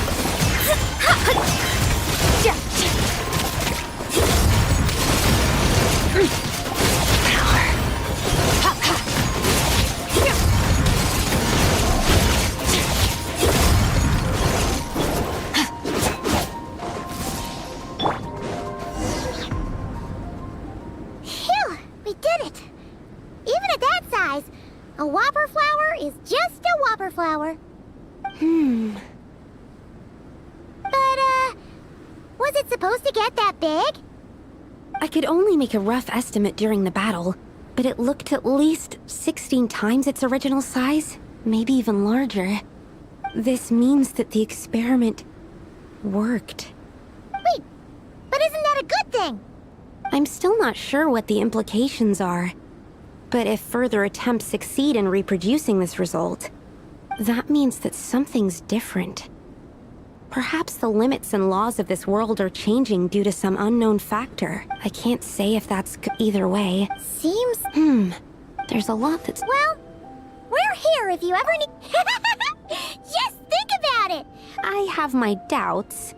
Phew! We did it! Even at that size, a whopper flower is just a whopper flower. But, was it supposed to get that big? I could only make a rough estimate during the battle, but it looked at least 16 times its original size, maybe even larger. This means that the experiment worked. Wait, but isn't that a good thing? I'm still not sure what the implications are, but if further attempts succeed in reproducing this result, that means that something's different. Perhaps the limits and laws of this world are changing due to some unknown factor. I can't say if that's either way. Seems... There's a lot that's... Well, we're here if you ever need... Just think about it! I have my doubts.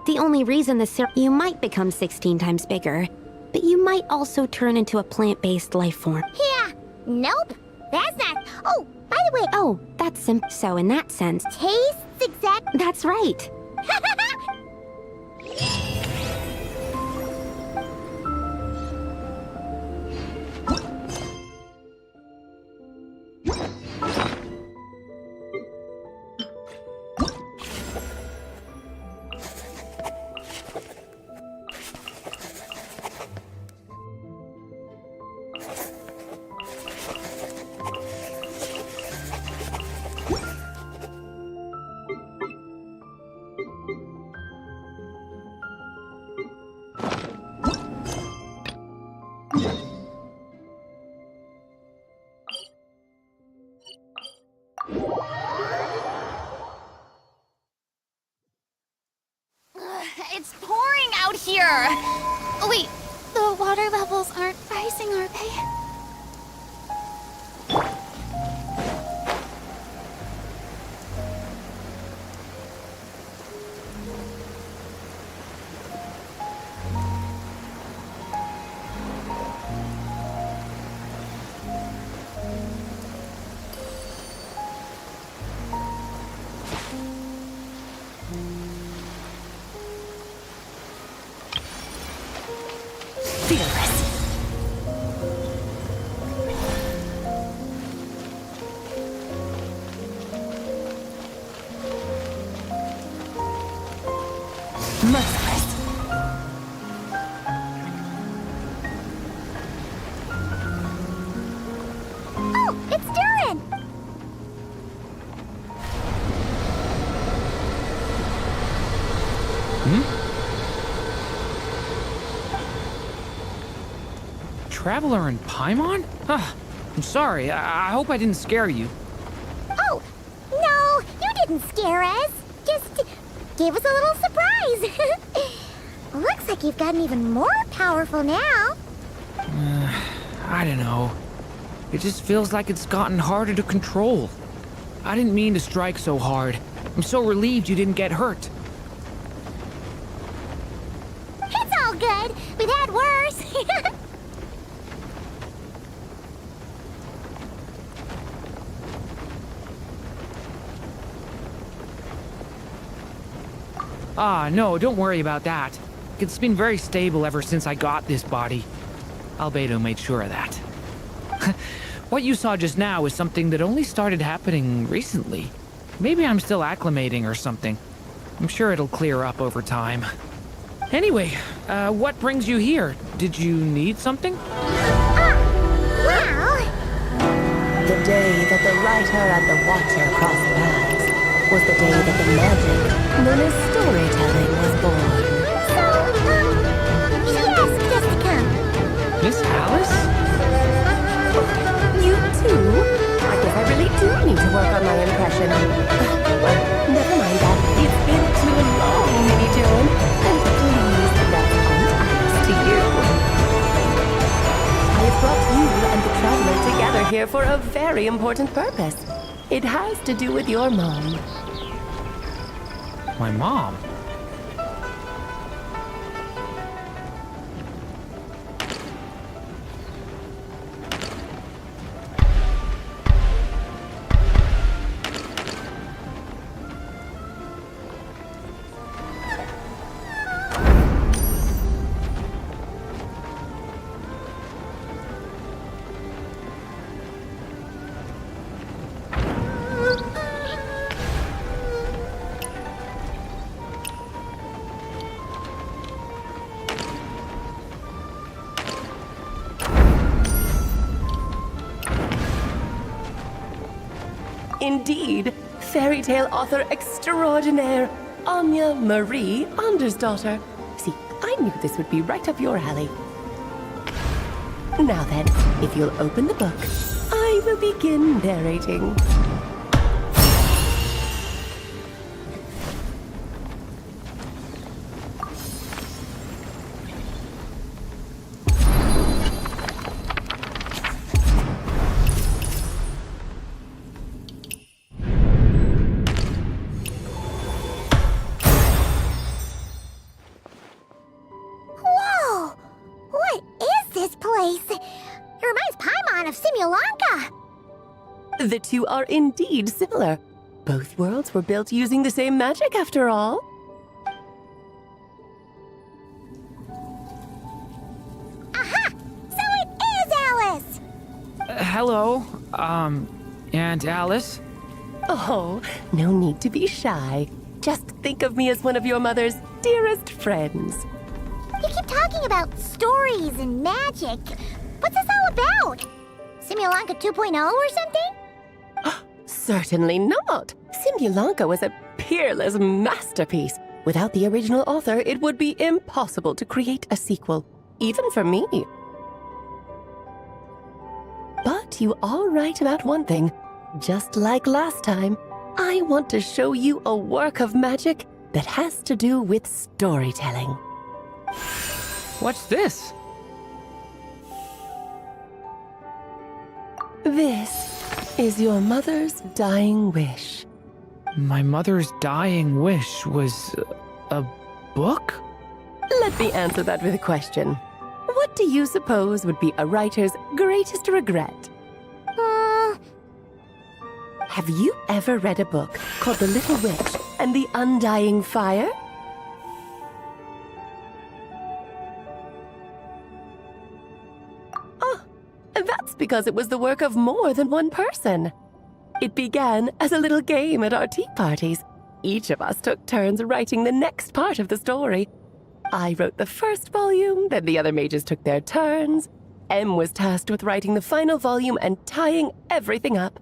The only reason you might become 16 times bigger, but you might also turn into a plant-based life form. Yeah, nope. That's not... Oh, by the way... Oh, that's so in that sense... Tastes exact... That's right. It's pouring out here! Wait, the water levels aren't rising, are they? Traveler and Paimon? I'm sorry. I hope I didn't scare you. Oh, no, you didn't scare us. Just gave us a little surprise. Looks like you've gotten even more powerful now. I don't know. It just feels like it's gotten harder to control. I didn't mean to strike so hard. I'm so relieved you didn't get hurt. It's all good. We've had worse. No, don't worry about that. It's been very stable ever since I got this body. Albedo made sure of that. What you saw just now is something that only started happening recently. Maybe I'm still acclimating or something. I'm sure it'll clear up over time. Anyway, what brings you here? Did you need something? Well... The day that the writer and the watcher crossed paths was the day that the magic known as storytelling was born. She asked us to come. Miss Alice? You too? I guess I really do need to work on my impression. Well, never mind that. It's been too long, Minnie Joan. And please, that's Aunt Alice to you. I have brought you and the Traveler together here for a very important purpose. It has to do with your mom. My mom? Indeed, fairy tale author extraordinaire, Anya Marie Andersdotter. See, I knew this would be right up your alley. Now then, if you'll open the book, I will begin narrating. Whoa! What is this place? It reminds Paimon of Simulanka. The two are indeed similar. Both worlds were built using the same magic, after all. Aha! So it is Alice! Hello, Aunt Alice? Oh, no need to be shy. Just think of me as one of your mother's dearest friends. You keep talking about stories and magic. What's this all about? Simulanka 2.0 or something? Certainly not. Simulanka was a peerless masterpiece. Without the original author, it would be impossible to create a sequel, even for me. But you are right about one thing. Just like last time, I want to show you a work of magic that has to do with storytelling. What's this? This is your mother's dying wish. My mother's dying wish was a book? Let me answer that with a question. What do you suppose would be a writer's greatest regret? Have you ever read a book called The Little Witch and the Undying Fire? Oh, that's because it was the work of more than one person. It began as a little game at our tea parties. Each of us took turns writing the next part of the story. I wrote the first volume, then the other mages took their turns. Em was tasked with writing the final volume and tying everything up.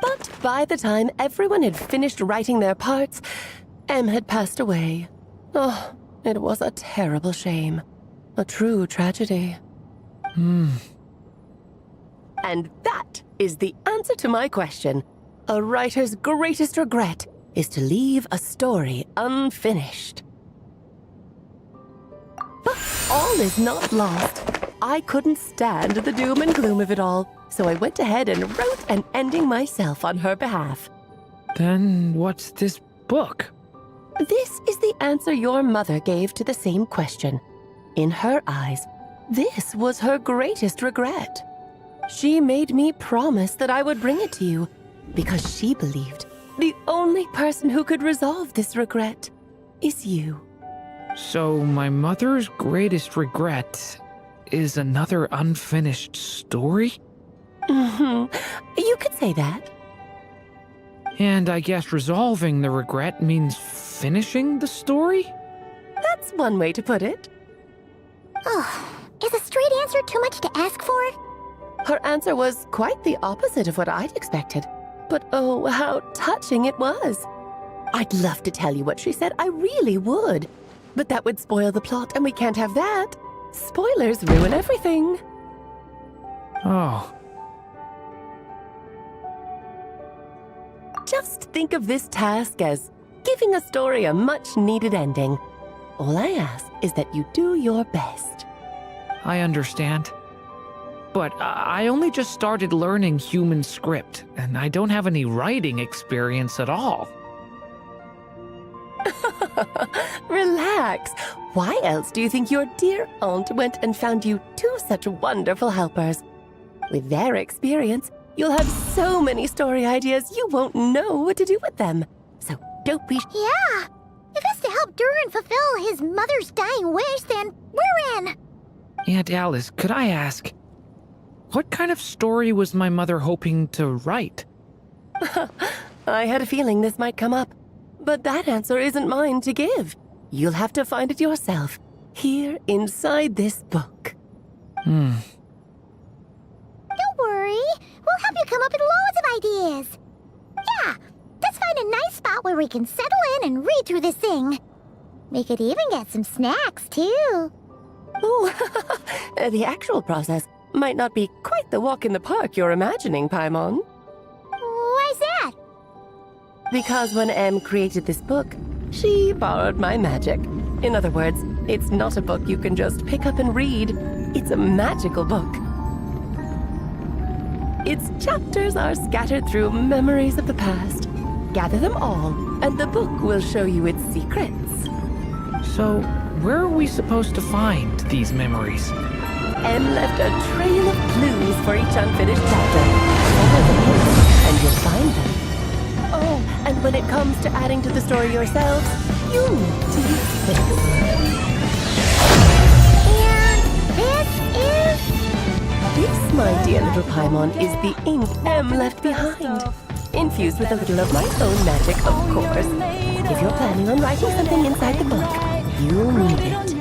But by the time everyone had finished writing their parts, Em had passed away. Oh, it was a terrible shame. A true tragedy. And that is the answer to my question. A writer's greatest regret is to leave a story unfinished. But all is not lost. I couldn't stand the doom and gloom of it all, so I went ahead and wrote an ending myself on her behalf. Then what's this book? This is the answer your mother gave to the same question. In her eyes, this was her greatest regret. She made me promise that I would bring it to you because she believed the only person who could resolve this regret is you. So my mother's greatest regret is another unfinished story? You could say that. And I guess resolving the regret means finishing the story? That's one way to put it. Oh, is a straight answer too much to ask for? Her answer was quite the opposite of what I'd expected. But oh, how touching it was. I'd love to tell you what she said, I really would. But that would spoil the plot, and we can't have that. Spoilers ruin everything. Oh. Just think of this task as giving a story a much-needed ending. All I ask is that you do your best. I understand. But I only just started learning human script, and I don't have any writing experience at all. Relax. Why else do you think your dear aunt went and found you two such wonderful helpers? With their experience, you'll have so many story ideas you won't know what to do with them. So don't be... Yeah! If it's to help Durin fulfill his mother's dying wish, then we're in! Aunt Alice, could I ask, what kind of story was my mother hoping to write? I had a feeling this might come up, but that answer isn't mine to give. You'll have to find it yourself, here inside this book. Don't worry, we'll help you come up with loads of ideas. Yeah, let's find a nice spot where we can settle in and read through this thing. We could even get some snacks, too. Oh, the actual process might not be quite the walk in the park you're imagining, Paimon. Why's that? Because when Em created this book, she borrowed my magic. In other words, it's not a book you can just pick up and read. It's a magical book. Its chapters are scattered through memories of the past. Gather them all, and the book will show you its secrets. So, where are we supposed to find these memories? Em left a trail of clues for each unfinished chapter. Follow the clues, and you'll find them. Oh, and when it comes to adding to the story yourselves, you need to use this. And this is... This, my dear little Paimon, is the ink Em left behind. Infused with a little of my own magic, of course. If you're planning on writing something inside the book, you'll need it.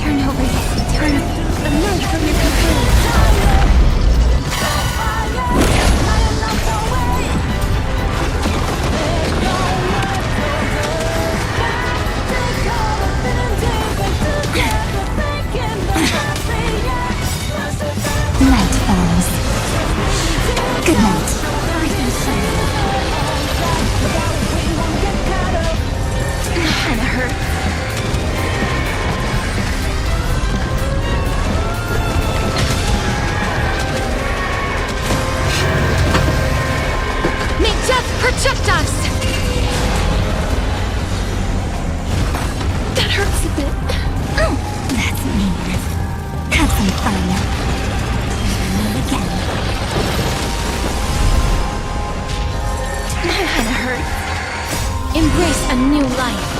Turn over. Embrace a new life.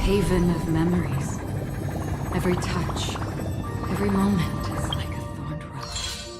Haven of memories. Every touch, every moment is like a thorned rose.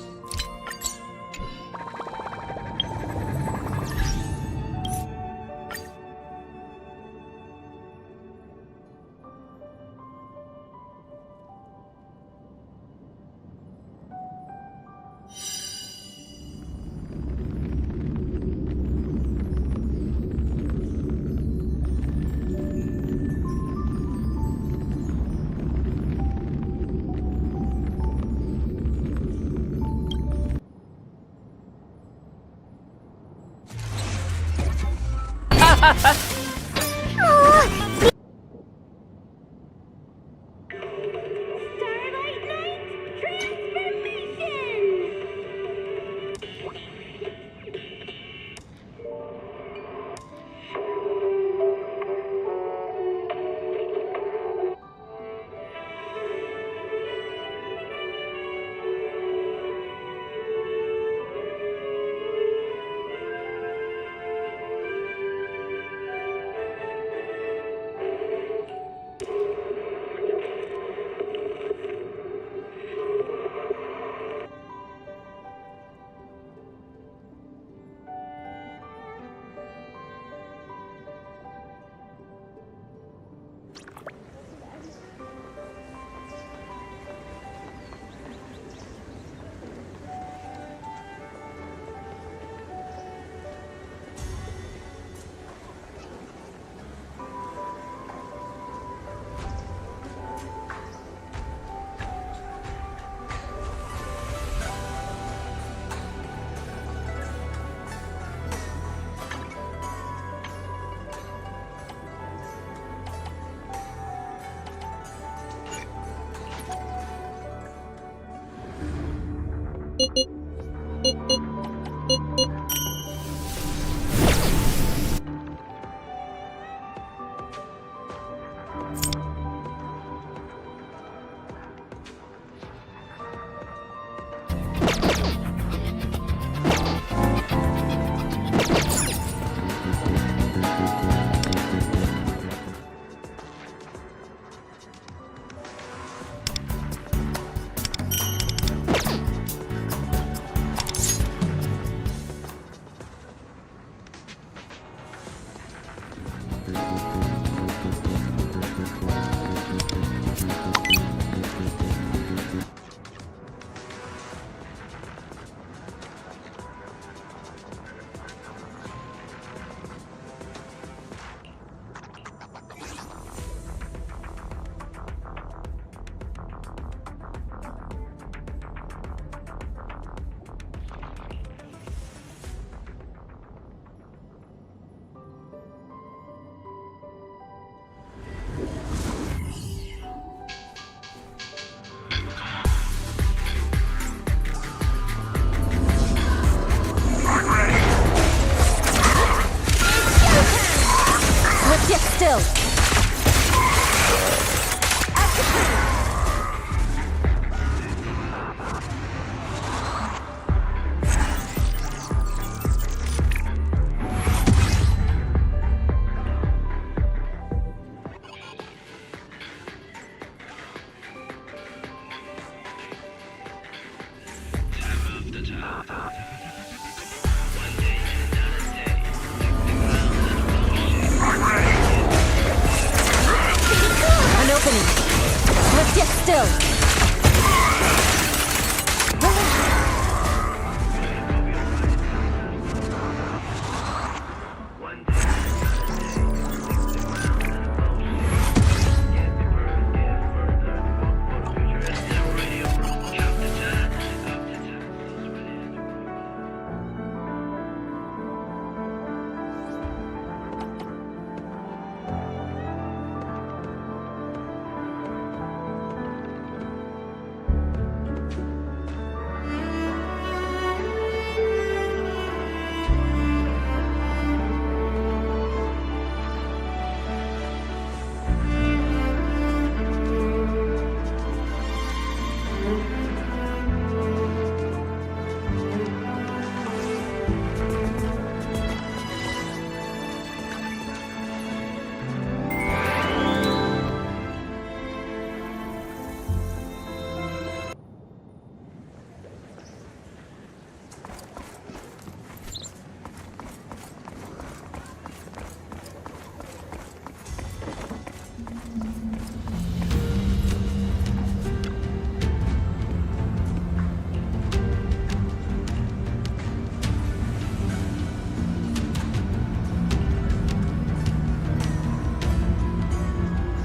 An opening. Let's get still.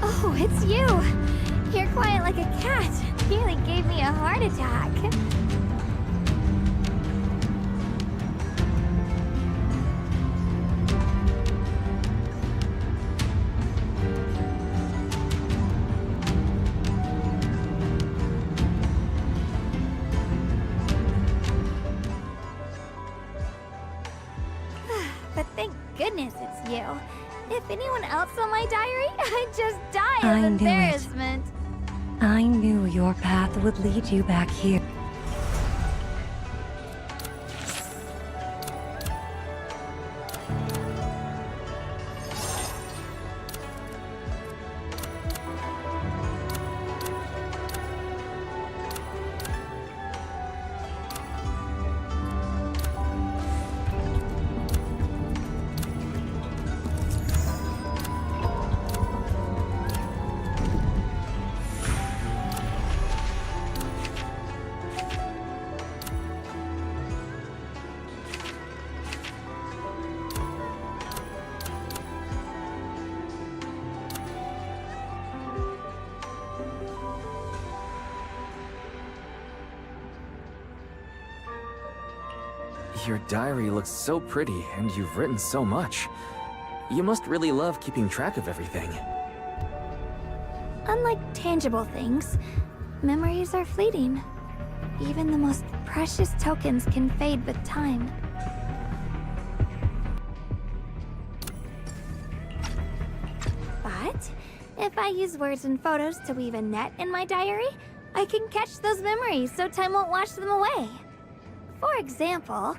Oh, it's you! You're quiet like a cat. Nearly gave me a heart attack. But thank goodness it's you. If anyone else saw my diary, I'd just die I of knew it. embarrassment. I knew your path would lead you back here. Your diary looks so pretty, and you've written so much. You must really love keeping track of everything. Unlike tangible things, memories are fleeting. Even the most precious tokens can fade with time. But if I use words and photos to weave a net in my diary, I can catch those memories so time won't wash them away. For example,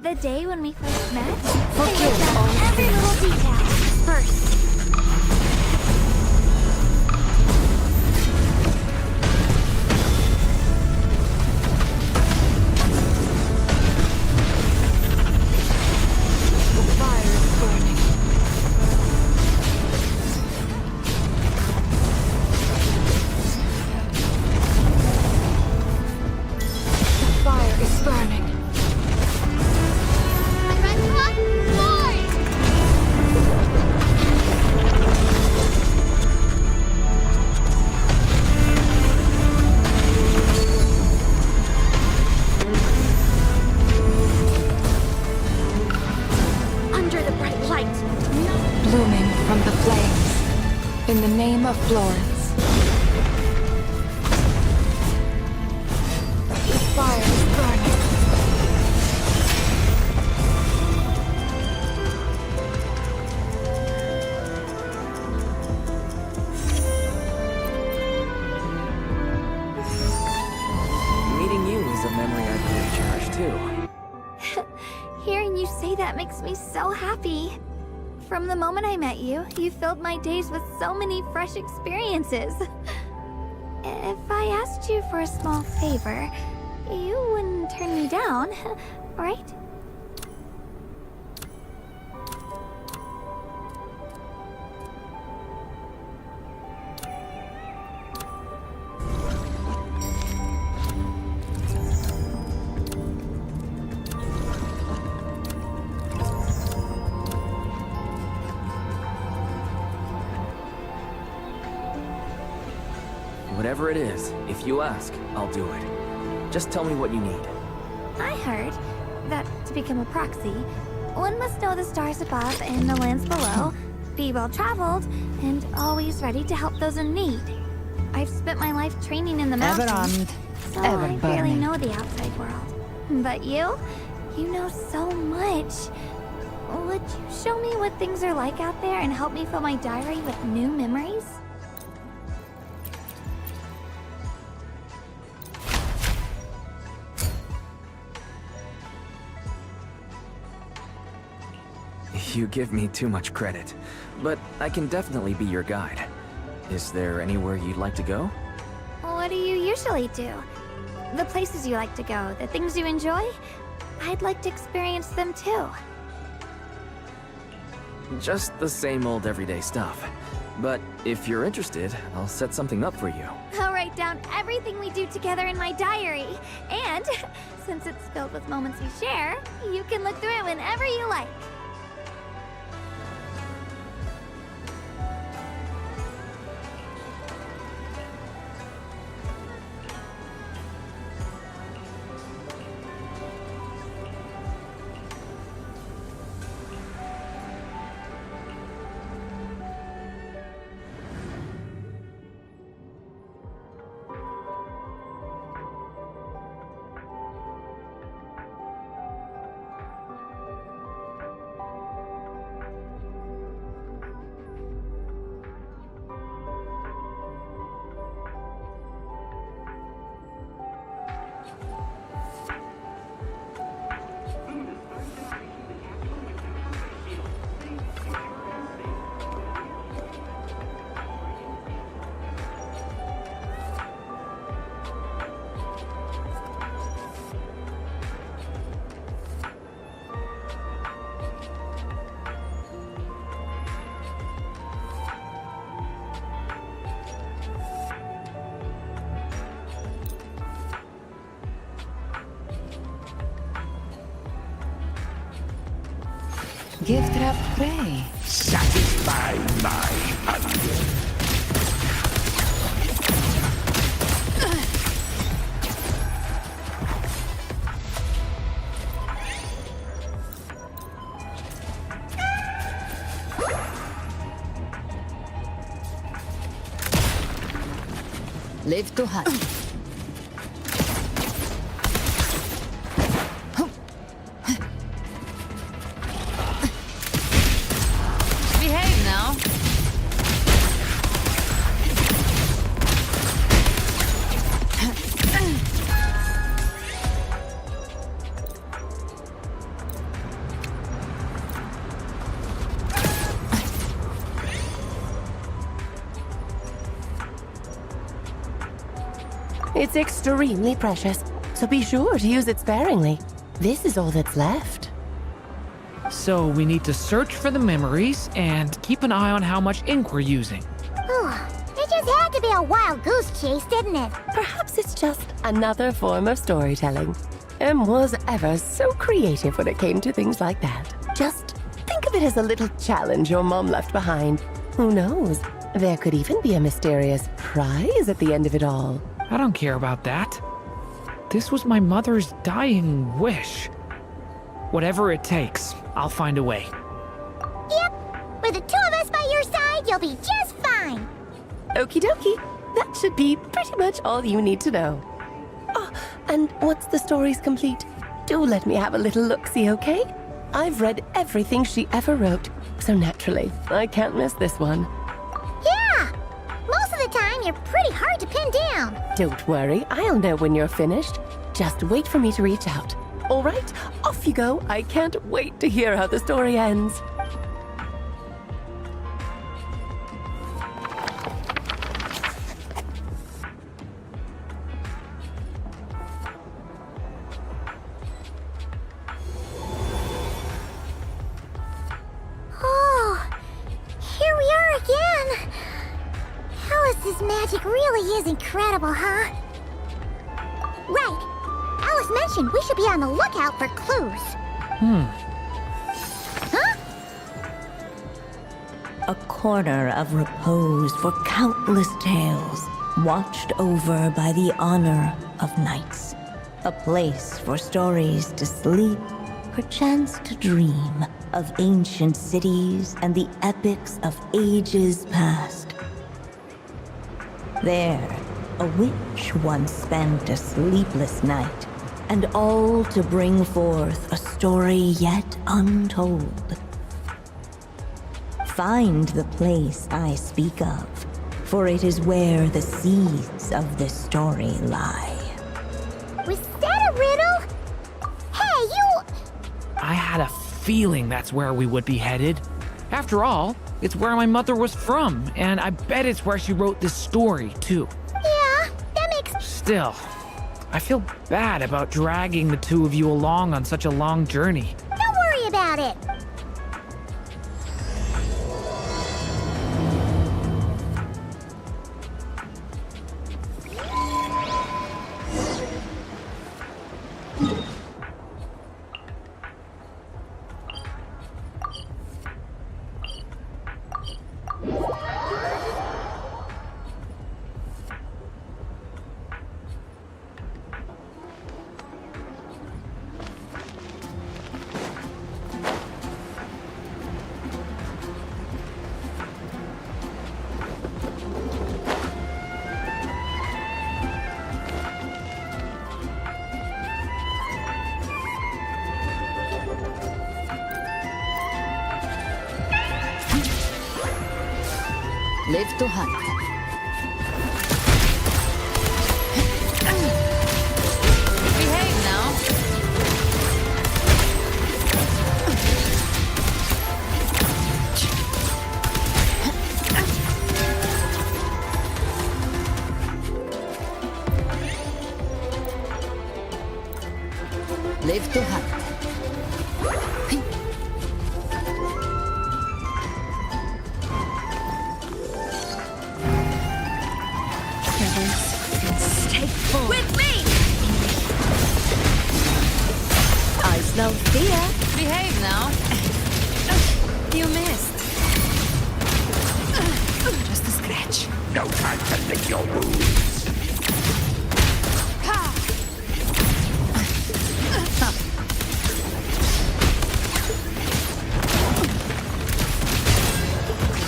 the day when we first met, I wrote down every little detail. First, The fire is burning. The fire is burning. under the bright light. Blooming from the flames. In the name of Florence. The fire is burning. Meeting you is a memory I really cherish too. Hearing you say that makes me so happy. From the moment I met you, you filled my days with so many fresh experiences. If I asked you for a small favor, you wouldn't wouldn't turn me down, right? Whatever it is, if you ask, I'll do it. Just tell me what you need. I heard that to become a proxy, one must know the stars above and the lands below, be well-traveled, and always ready to help those in need. I've spent my life training in the mountains, so I barely know the outside world. But you know so much. Would you show me what things are like out there and help me fill my diary with new memories? You give me too much credit, but I can definitely be your guide. Is there anywhere you'd like to go? What do you usually do? The places you like to go, the things you enjoy? I'd like to experience them too. Just the same old everyday stuff. But if you're interested, I'll set something up for you. I'll write down everything we do together in my diary. And, since it's filled with moments we share, you can look through it whenever you like. Gift wrap prey. Satisfy my hunger. Live to hunt. Behave now. It's extremely precious, so be sure to use it sparingly. This is all that's left. So we need to search for the memories and keep an eye on how much ink we're using. It just had to be a wild goose chase, didn't it? Perhaps it's just another form of storytelling. Em was ever so creative when it came to things like that. Just think of it as a little challenge your mom left behind. Who knows? There could even be a mysterious prize at the end of it all. I don't care about that. This was my mother's dying wish. Whatever it takes, I'll find a way. Yep. With the two of us by your side, you'll be just fine. Okie dokie. That should be pretty much all you need to know. Oh, and once the story's complete, do let me have a little look-see, okay? I've read everything she ever wrote, so naturally, I can't miss this one. Yeah! Most of the time, you're pretty hard to pin down. Don't worry, I'll know when you're finished. Just wait for me to reach out. All right, off you go. I can't wait to hear how the story ends. Alice's magic really is incredible, huh? Right. Alice mentioned we should be on the lookout for clues. Huh? A corner of repose for countless tales, watched over by the honor of knights. A place for stories to sleep, perchance to dream of ancient cities and the epics of ages past. There, a witch once spent a sleepless night, and all to bring forth a story yet untold. Find the place I speak of, for it is where the seeds of this story lie. Was that a riddle? Hey, you... I had a feeling that's where we would be headed. After all, it's where my mother was from, and I bet it's where she wrote this story, too. Yeah, that makes... Still, I feel bad about dragging the two of you along on such a long journey. Don't worry about it. Live to hunt. Behave now. Live to hunt. With me! Eyes no fear. Behave now. You missed. Just a scratch. No time to lick your wounds.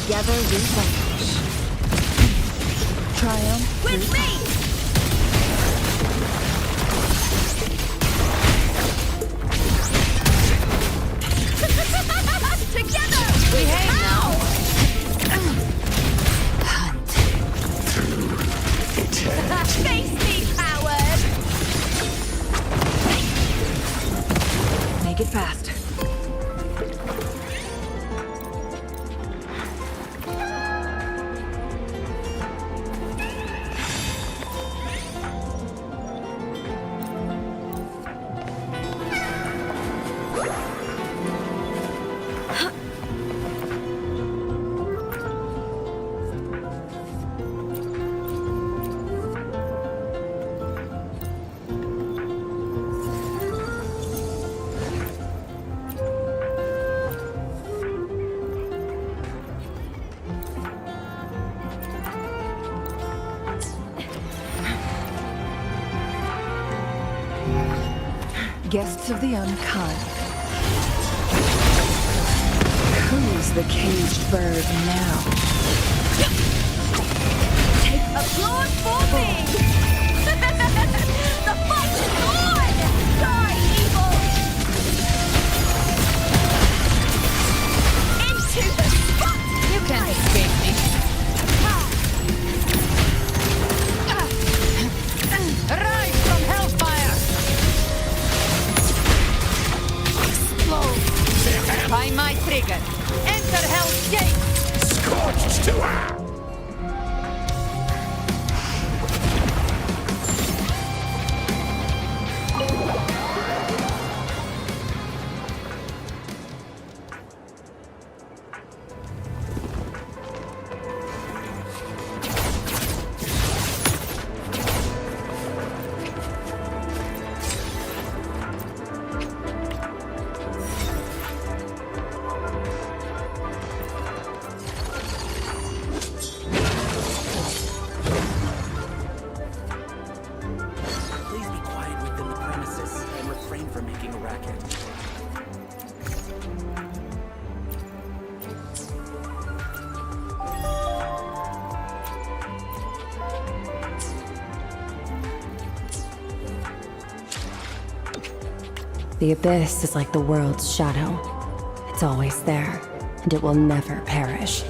Together we vanquish. Triumph with me! Together! Behave now! Hunt. Face me, coward! Make it fast. Guests of the unkind. Who's the caged bird now? Take applause for me! The fight is on! Die, evil! Into the spot! You can't escape me. Rise from hellfire! Explode! By my trigger! Enter Hell's Gate! Scorched to her! The abyss is like the world's shadow. It's always there, and it will never perish.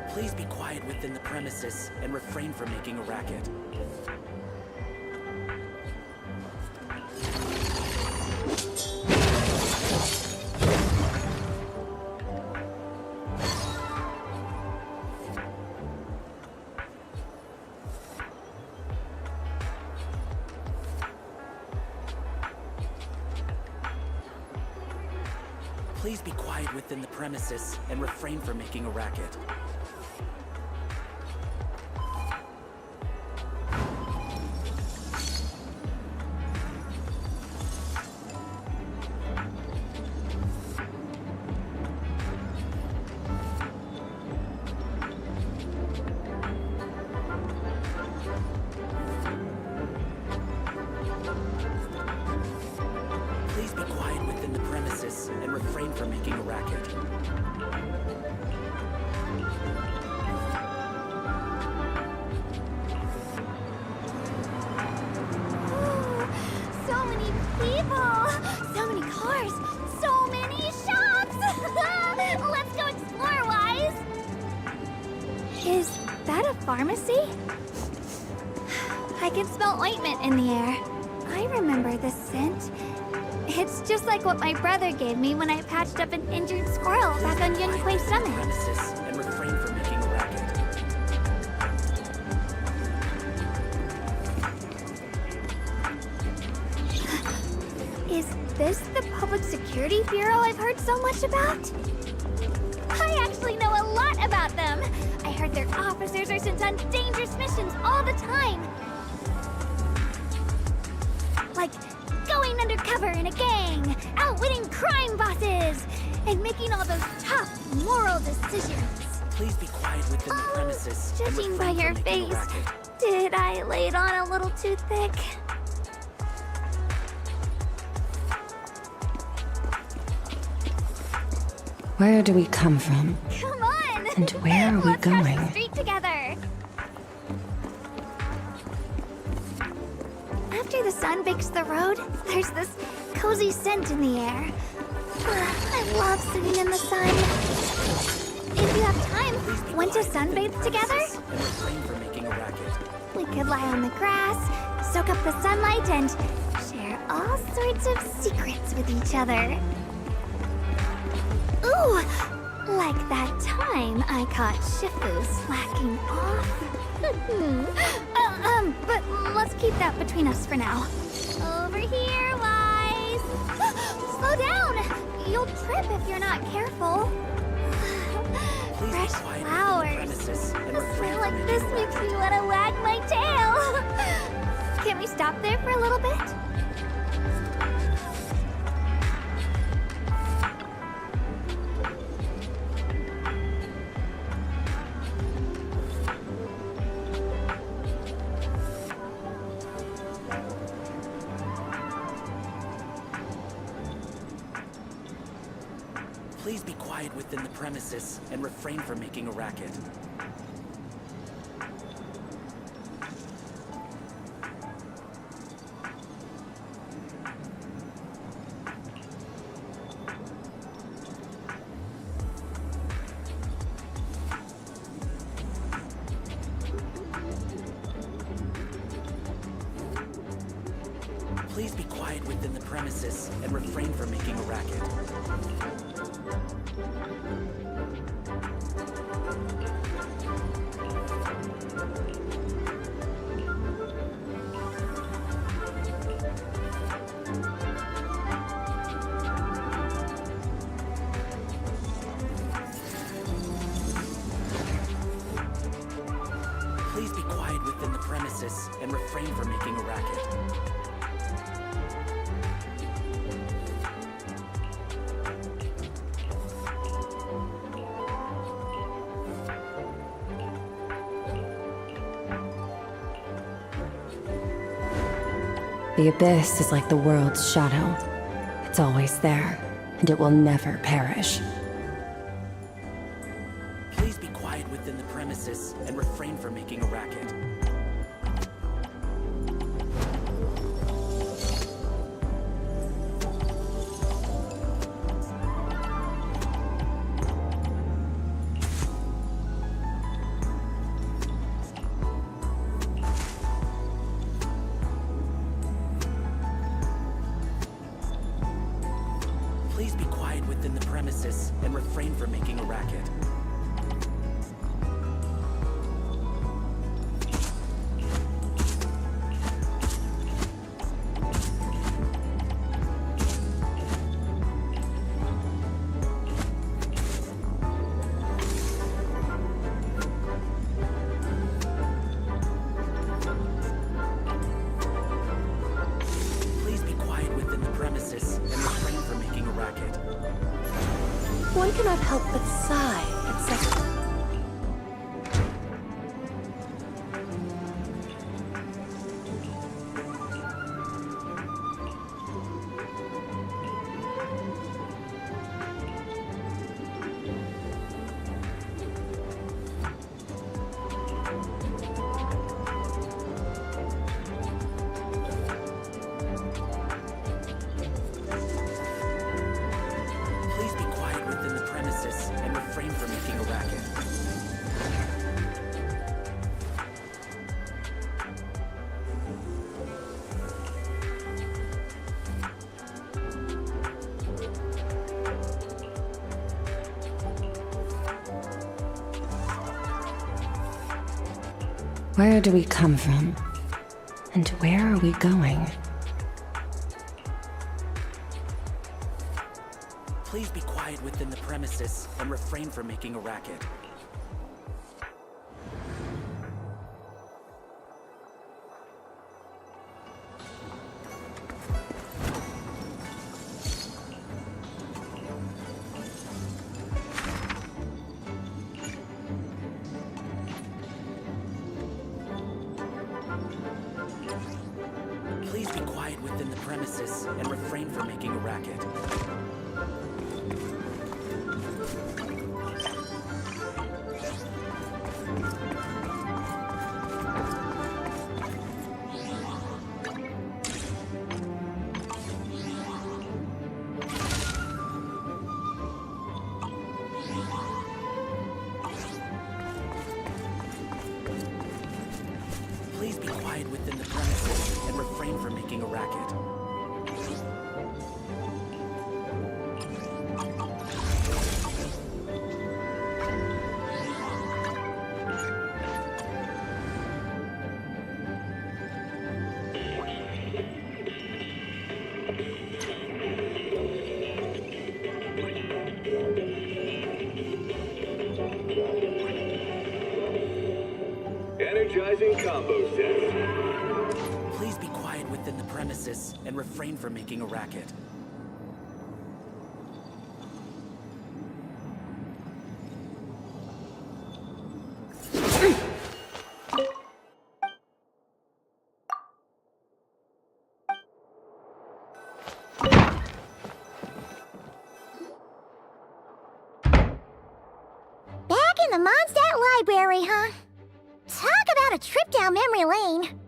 Please be quiet within the premises and refrain from making a racket. Please be quiet within the premises and refrain from making a racket. Please be quiet within the premises and refrain from making a racket. So many people! So many cars! So many shops! Let's go explore, Wise! Is that a pharmacy? I can smell ointment in the air. I remember this scent. It's just like what my brother gave me when I patched up an injured squirrel back on Yun Quay Summit. Premises and refrain from making a racket. Is this the Public Security Bureau I've heard so much about? I actually know a lot about them. I heard their officers are sent on dangerous missions all the time. Like going undercover in a gang, outwitting crime bosses, and making all those tough moral decisions. Please be quiet within the premises. and Judging by refrain your from making a face, racket. did I lay it on a little too thick? Where do we come from? Come on! And where are we Let's cross going? the street together. After the sun bakes the road, there's this cozy scent in the air. I love sitting in the sun. If you have time, want to sunbathe together? And refrain from making a racket. We could lie on the grass, soak up the sunlight, and share all sorts of secrets with each other. Ooh! Like that time I caught Shifu slacking off. But let's keep that between us for now. Over here, Wise! Slow down! You'll trip if you're not careful. Fresh flowers. A smell like this makes me want to wag my tail. Can we stop there for a little bit? Please be quiet within the premises and refrain from making a racket. Please be quiet within the premises and refrain from making a racket. Please be quiet within the premises and refrain from making a racket. The abyss is like the world's shadow. It's always there, and it will never perish. quiet within the premises and refrain from making a racket. Please be quiet within the premises and refrain from making a racket. Please be quiet within the premises and refrain from making a racket. One cannot help but sigh at such... Please be quiet within the premises and refrain from making a racket. Where do we come from? And where are we going? Please be quiet within the premises and refrain from making a racket. Please be quiet within the premises and refrain from making a racket. Please be quiet within the premises and refrain from making a racket. Energizing combo set. Please be quiet within the premises and refrain from making a racket. Back in the Mondstadt Library, huh? Talk about a trip down memory lane.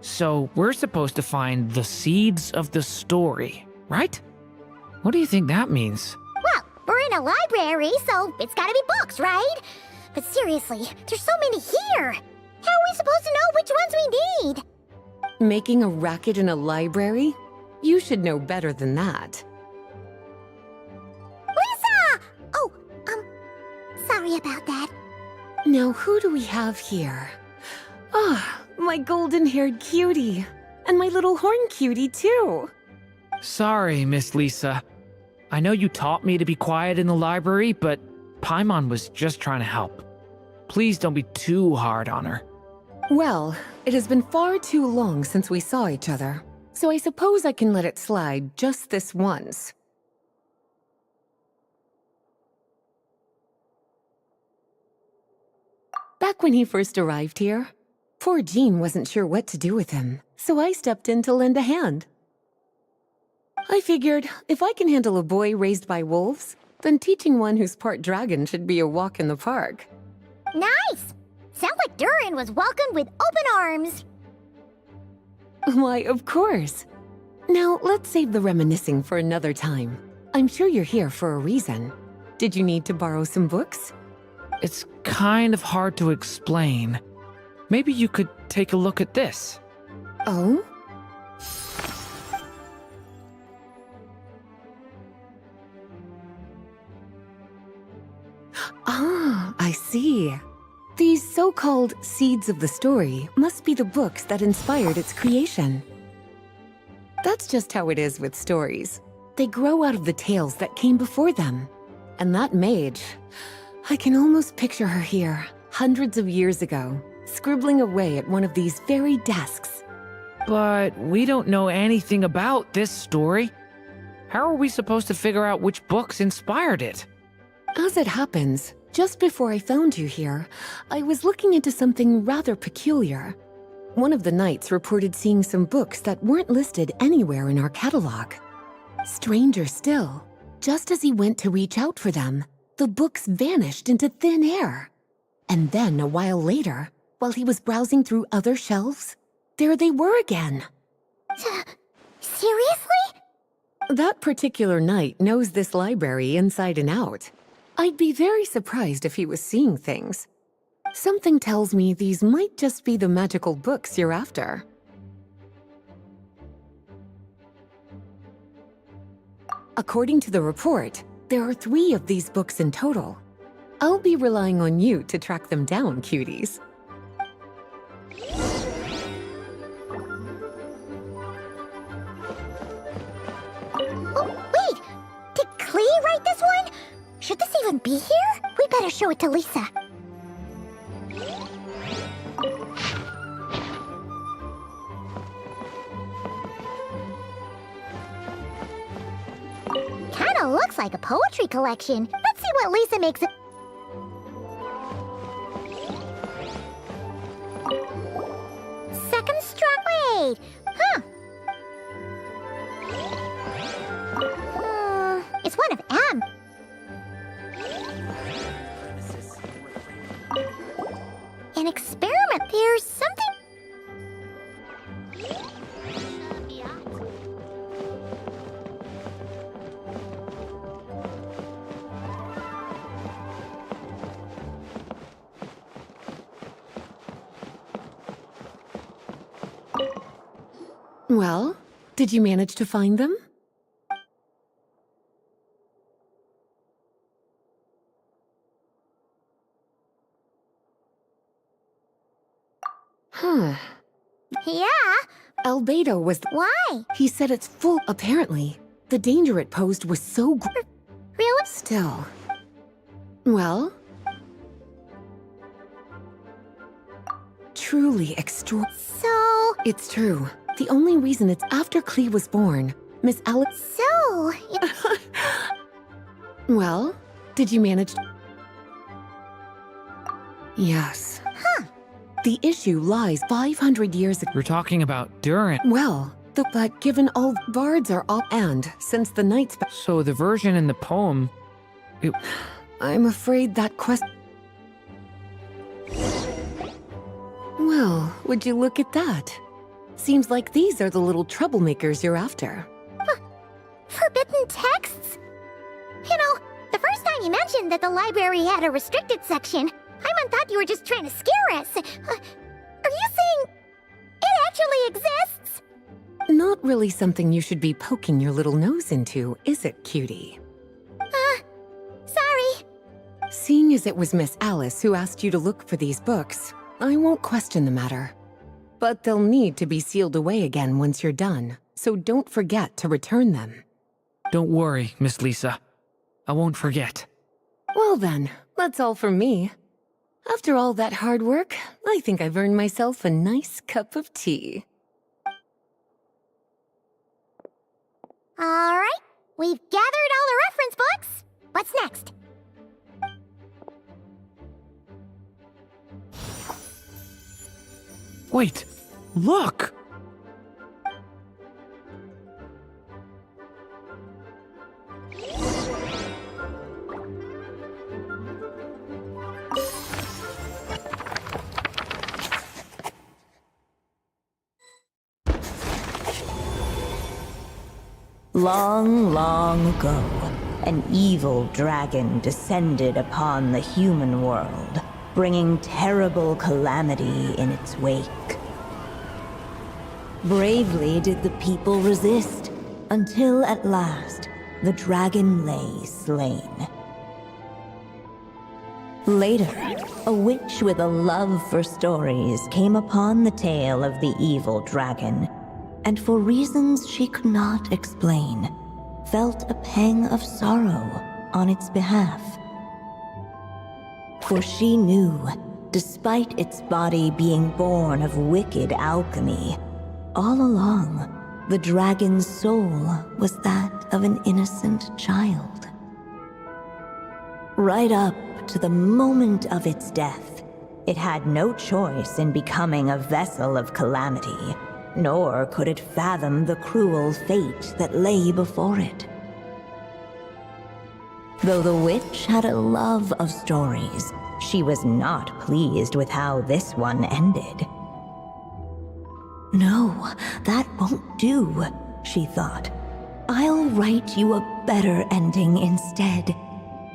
So we're supposed to find the seeds of the story, right? What do you think that means? Well, we're in a library, so it's gotta be books, right? But seriously, there's so many here. How are we supposed to know which ones we need? Making a racket in a library? You should know better than that. Lisa! Oh, sorry about that. Now, who do we have here? Ah, my golden-haired cutie. And my little horn cutie, too. Sorry, Miss Lisa. I know you taught me to be quiet in the library, but Paimon was just trying to help. Please don't be too hard on her. Well, it has been far too long since we saw each other, so I suppose I can let it slide just this once. Back when he first arrived here, poor Jean wasn't sure what to do with him, so I stepped in to lend a hand. I figured if I can handle a boy raised by wolves, then teaching one who's part dragon should be a walk in the park. Nice! Sounds like Durin was welcomed with open arms. Why, of course. Now, let's save the reminiscing for another time. I'm sure you're here for a reason. Did you need to borrow some books? It's kind of hard to explain. Maybe you could take a look at this. Oh? Ah, I see. These so-called seeds of the story must be the books that inspired its creation. That's just how it is with stories. They grow out of the tales that came before them. And that mage, I can almost picture her here, hundreds of years ago, scribbling away at one of these very desks. But we don't know anything about this story. How are we supposed to figure out which books inspired it? As it happens, just before I found you here, I was looking into something rather peculiar. One of the knights reported seeing some books that weren't listed anywhere in our catalog. Stranger still, just as he went to reach out for them, the books vanished into thin air. And then a while later, while he was browsing through other shelves, there they were again. Seriously? That particular knight knows this library inside and out. I'd be very surprised if he was seeing things. Something tells me these might just be the magical books you're after. According to the report, there are 3 of these books in total. I'll be relying on you to track them down, cuties. Oh, wait! Did Klee write this one? Should this even be here? We better show it to Lisa. Kinda looks like a poetry collection. Let's see what Lisa makes it. Second strong. Wait, huh? It's one of M. An experiment. There's something. Well, did you manage to find them? Huh. Yeah? Albedo was... Why? He said it's full, apparently. The danger it posed was so Really? Still. Well? Truly extra... So... It's true. The only reason it's after Klee was born, Miss Alex... So... Well, did you manage to... Yes. Huh. The issue lies 500 years ago. We're talking about Durin. Well, but given all bards are all... And since the knights... So the version in the poem... I'm afraid that question... Well, would you look at that? Seems like these are the little troublemakers you're after. Forbidden texts? You know, the first time you mentioned that the library had a restricted section, I thought you were just trying to scare us. Are you saying it actually exists? Not really something you should be poking your little nose into, is it, cutie? Sorry. Seeing as it was Miss Alice who asked you to look for these books, I won't question the matter. But they'll need to be sealed away again once you're done, so don't forget to return them. Don't worry, Miss Lisa. I won't forget. Well then, that's all from me. After all that hard work, I think I've earned myself a nice cup of tea. All right, we've gathered all the reference books. What's next? Wait, look! Long, long ago, an evil dragon descended upon the human world, bringing terrible calamity in its wake. Bravely did the people resist, until at last, the dragon lay slain. Later, a witch with a love for stories came upon the tale of the evil dragon, and for reasons she could not explain, felt a pang of sorrow on its behalf. For she knew, despite its body being born of wicked alchemy, all along, the dragon's soul was that of an innocent child. Right up to the moment of its death, it had no choice in becoming a vessel of calamity, nor could it fathom the cruel fate that lay before it. Though the witch had a love of stories, she was not pleased with how this one ended. No, that won't do, she thought. I'll write you a better ending instead.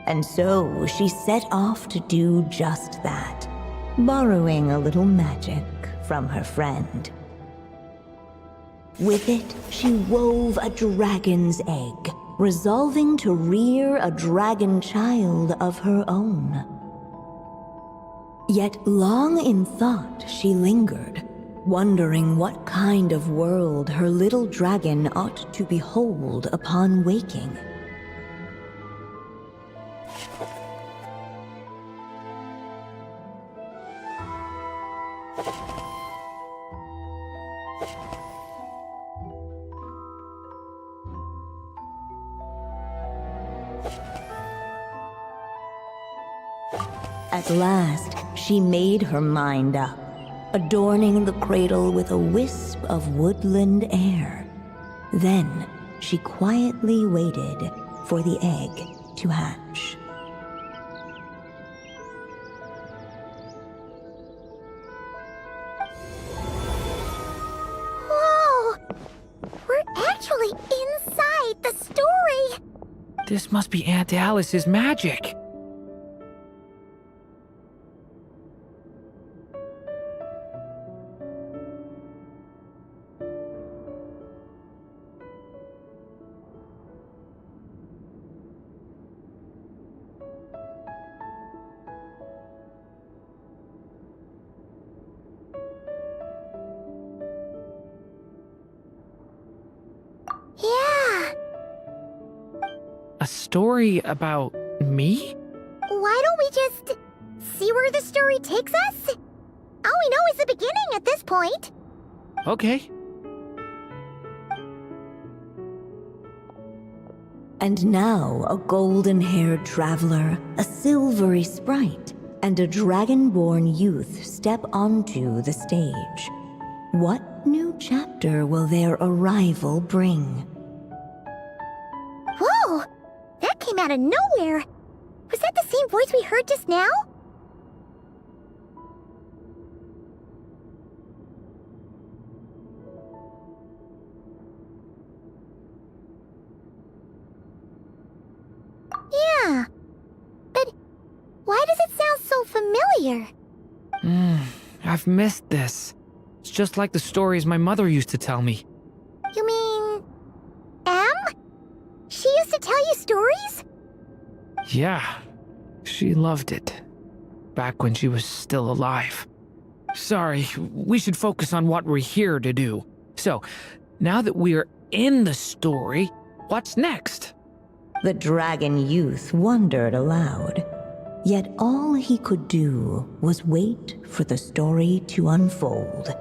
And so she set off to do just that, borrowing a little magic from her friend. With it, she wove a dragon's egg, resolving to rear a dragon child of her own. Yet long in thought she lingered, wondering what kind of world her little dragon ought to behold upon waking. At last, she made her mind up, adorning the cradle with a wisp of woodland air. Then, she quietly waited for the egg to hatch. Whoa! We're actually inside the story! This must be Aunt Alice's magic. Yeah! A story about me? Why don't we just see where the story takes us? All we know is the beginning at this point. Okay. And now a golden-haired traveler, a silvery sprite, and a dragon-born youth step onto the stage. What new chapter will their arrival bring? Whoa! That came out of nowhere! Was that the same voice we heard just now? Yeah. But why does it sound so familiar? I've missed this. It's just like the stories my mother used to tell me. You mean... Em? She used to tell you stories? Yeah, she loved it. Back when she was still alive. Sorry, we should focus on what we're here to do. So, now that we're in the story, what's next? The dragon youth wondered aloud. Yet all he could do was wait for the story to unfold.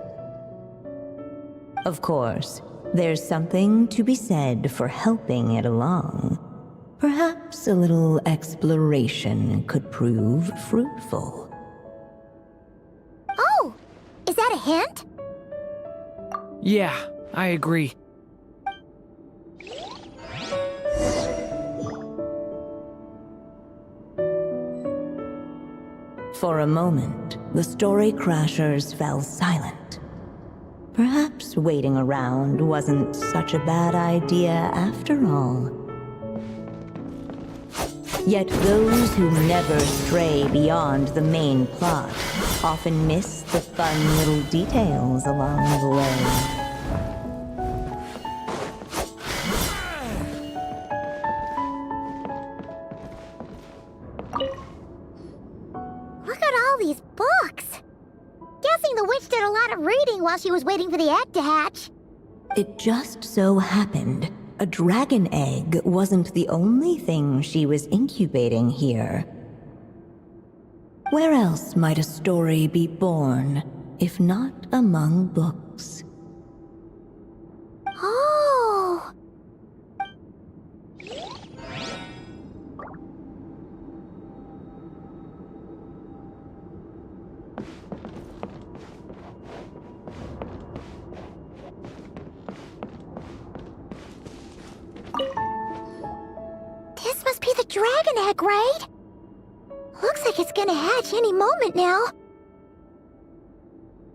Of course, there's something to be said for helping it along. Perhaps a little exploration could prove fruitful. Oh! Is that a hint? Yeah, I agree. For a moment, the Story Crashers fell silent. Perhaps waiting around wasn't such a bad idea after all. Yet those who never stray beyond the main plot often miss the fun little details along the way. Look at all these books! Guessing the witch did a lot of reading while she was waiting for the egg to hatch. It just so happened a dragon egg wasn't the only thing she was incubating here. Where else might a story be born, if not among books? Oh! This must be the dragon egg, right? Looks like it's gonna hatch any moment now.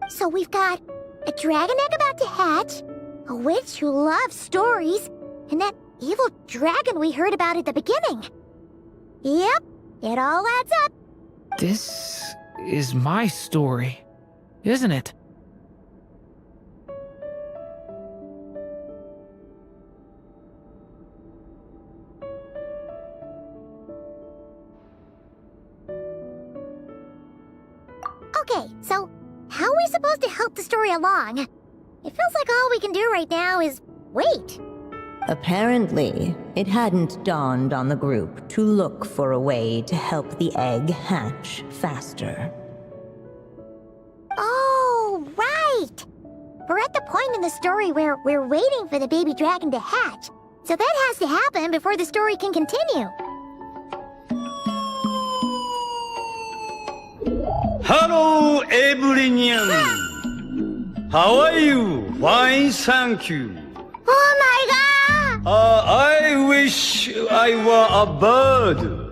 So we've got a dragon egg about to hatch, a witch who loves stories, and that evil dragon we heard about at the beginning. Yep, it all adds up. This is my story, isn't it? Okay, so how are we supposed to help the story along? It feels like all we can do right now is wait. Apparently, it hadn't dawned on the group to look for a way to help the egg hatch faster. Oh, right! We're at the point in the story where we're waiting for the baby dragon to hatch. So that has to happen before the story can continue. Hello, everyone. How are you? Fine, thank you. Oh my god! I wish I were a bird.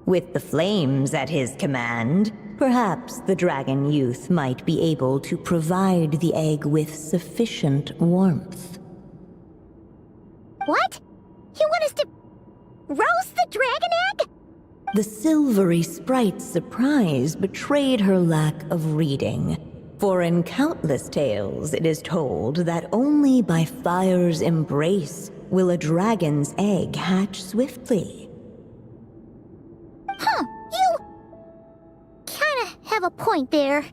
With the flames at his command, perhaps the dragon youth might be able to provide the egg with sufficient warmth. What? You want us to roast the dragon egg? The silvery sprite's surprise betrayed her lack of reading. For in countless tales it is told that only by fire's embrace will a dragon's egg hatch swiftly. Huh, you kinda have a point there.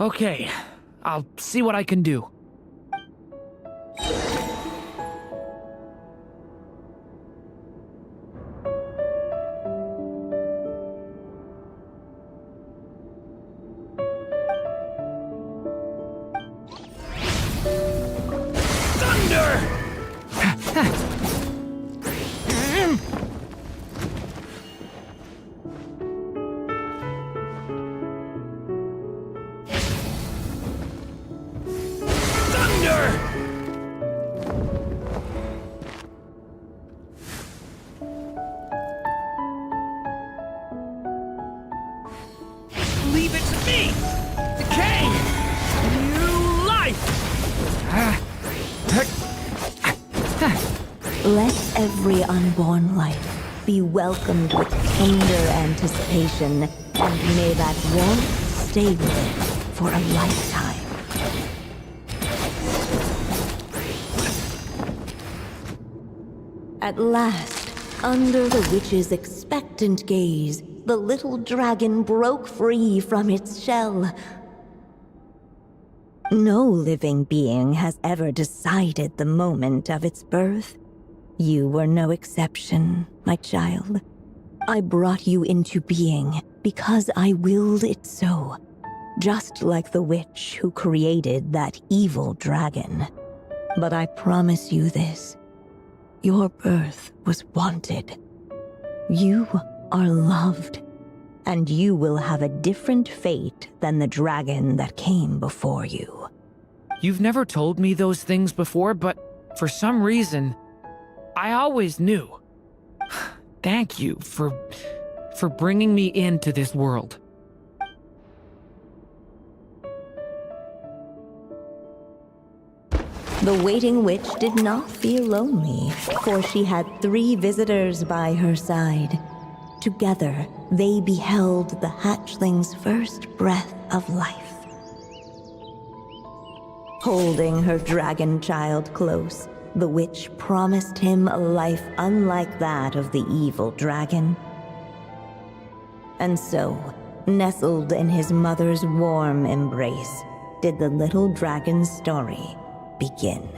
Okay, I'll see what I can do. Leave it to me! Decay! New life! Let every unborn life be welcomed with tender anticipation, and may that warmth stay with it for a lifetime. At last, under the witch's expectant gaze, the little dragon broke free from its shell. No living being has ever decided the moment of its birth. You were no exception, my child. I brought you into being because I willed it so, just like the witch who created that evil dragon. But I promise you this. Your birth was wanted. You are loved, and you will have a different fate than the dragon that came before you. You've never told me those things before, but for some reason, I always knew. Thank you for bringing me into this world. The waiting witch did not feel lonely, for she had 3 visitors by her side. Together, they beheld the hatchling's first breath of life. Holding her dragon child close, the witch promised him a life unlike that of the evil dragon. And so, nestled in his mother's warm embrace, did the little dragon's story begin.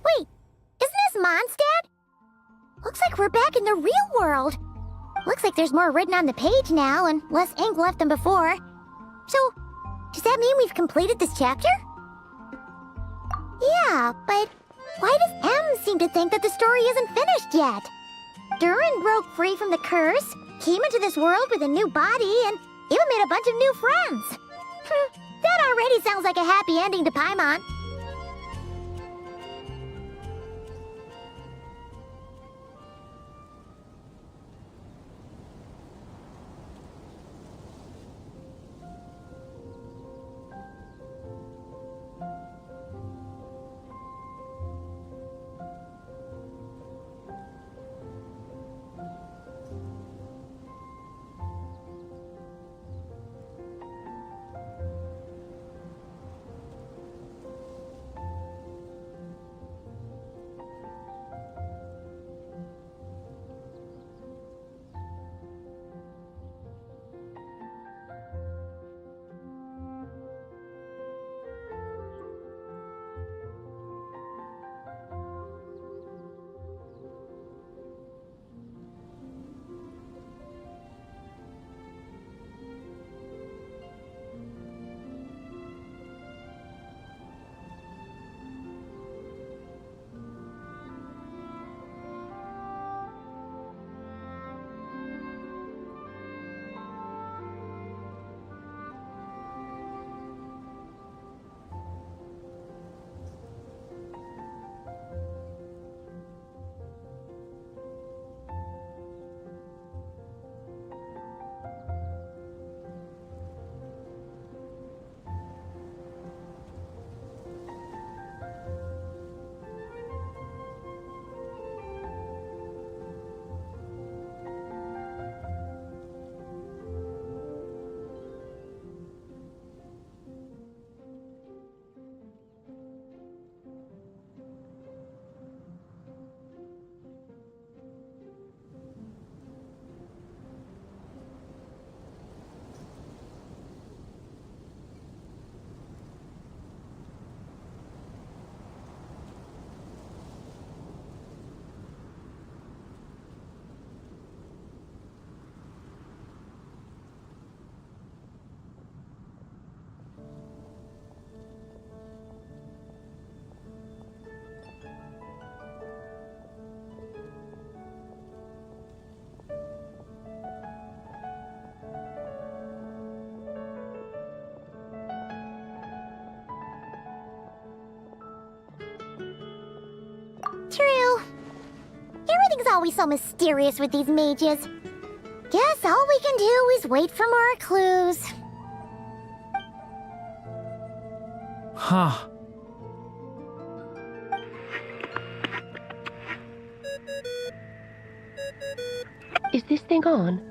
Wait, isn't this Mondstadt? Looks like we're back in the real world. Looks like there's more written on the page now and less ink left than before. So, does that mean we've completed this chapter? Yeah, but why does M seem to think that the story isn't finished yet? Durin broke free from the curse, came into this world with a new body, and even made a bunch of new friends. That already sounds like a happy ending to Paimon. Everything's always so mysterious with these mages. Guess all we can do is wait for more clues. Huh. Is this thing on?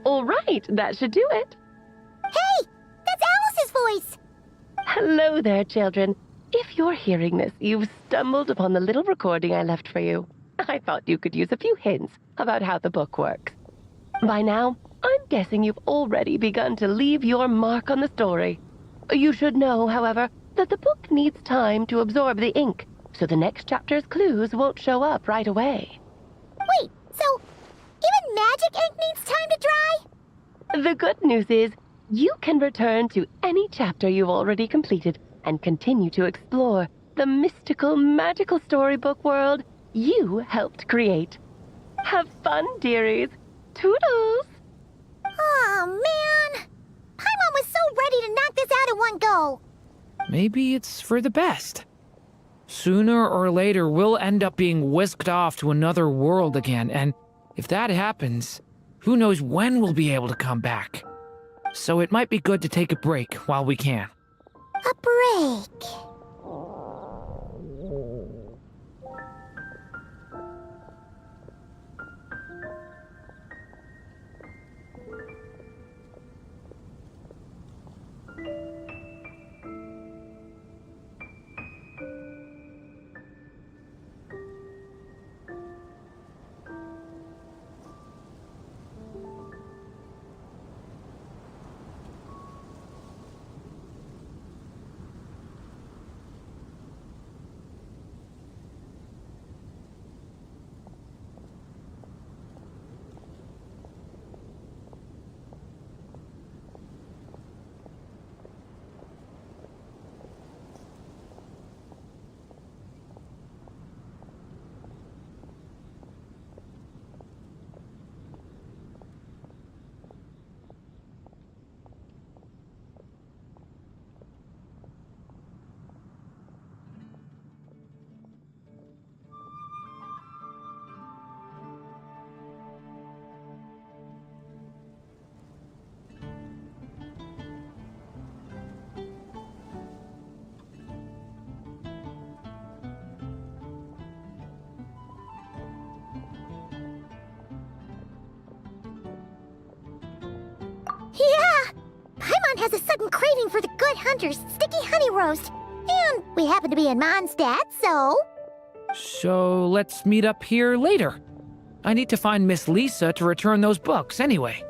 All right, that should do it. Hey! That's Alice's voice! Hello there, children. If you're hearing this, you've stumbled upon the little recording I left for you. I thought you could use a few hints about how the book works. By now, I'm guessing you've already begun to leave your mark on the story. You should know, however, that the book needs time to absorb the ink, so the next chapter's clues won't show up right away. Wait, so even magic ink needs time to dry? The good news is, you can return to any chapter you've already completed and continue to explore the mystical, magical storybook world you helped create. Have fun, dearies. Toodles! Oh, man! Paimon was so ready to knock this out in one go! Maybe it's for the best. Sooner or later, we'll end up being whisked off to another world again, and if that happens, who knows when we'll be able to come back. So it might be good to take a break while we can. A break. Yeah! Paimon has a sudden craving for the Good Hunter's sticky honey roast. And we happen to be in Mondstadt, so... So let's meet up here later. I need to find Miss Lisa to return those books anyway.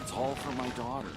It's all for my daughter.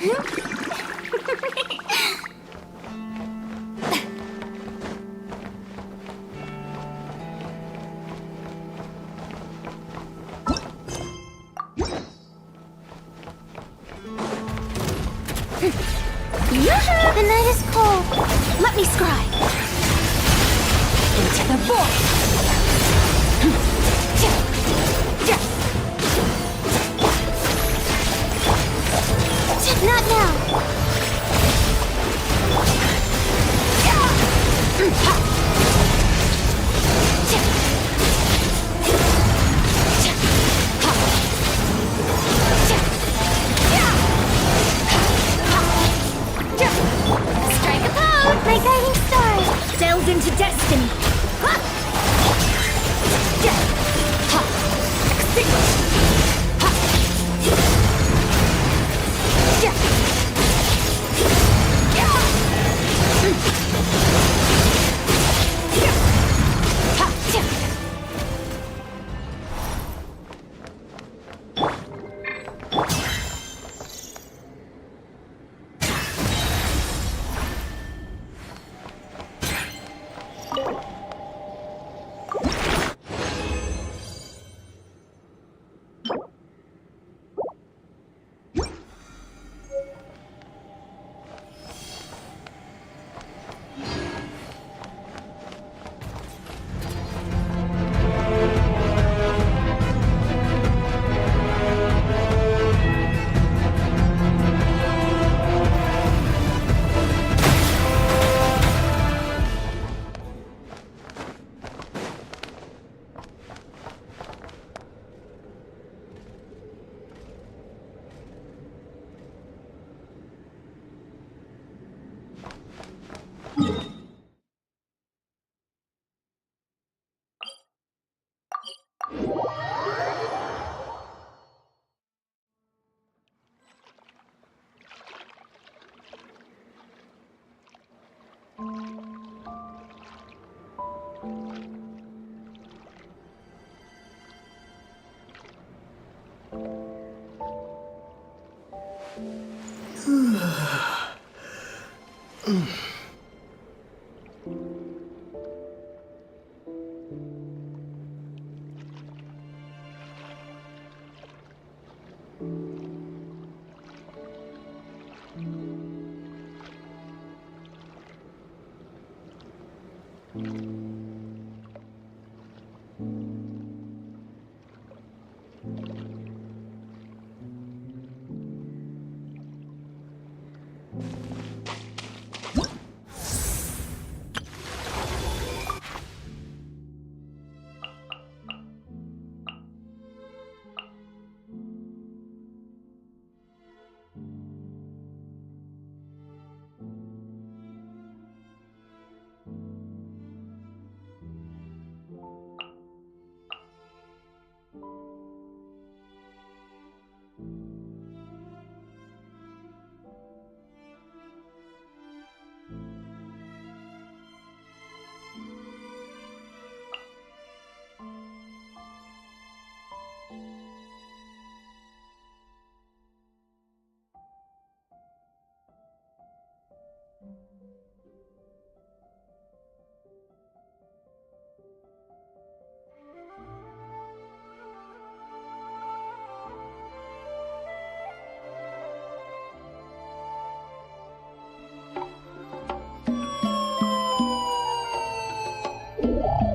The night is cold. Let me scry. Into the void. Not now. Strike a pose! My guiding star. Delve into destiny! Extinguish.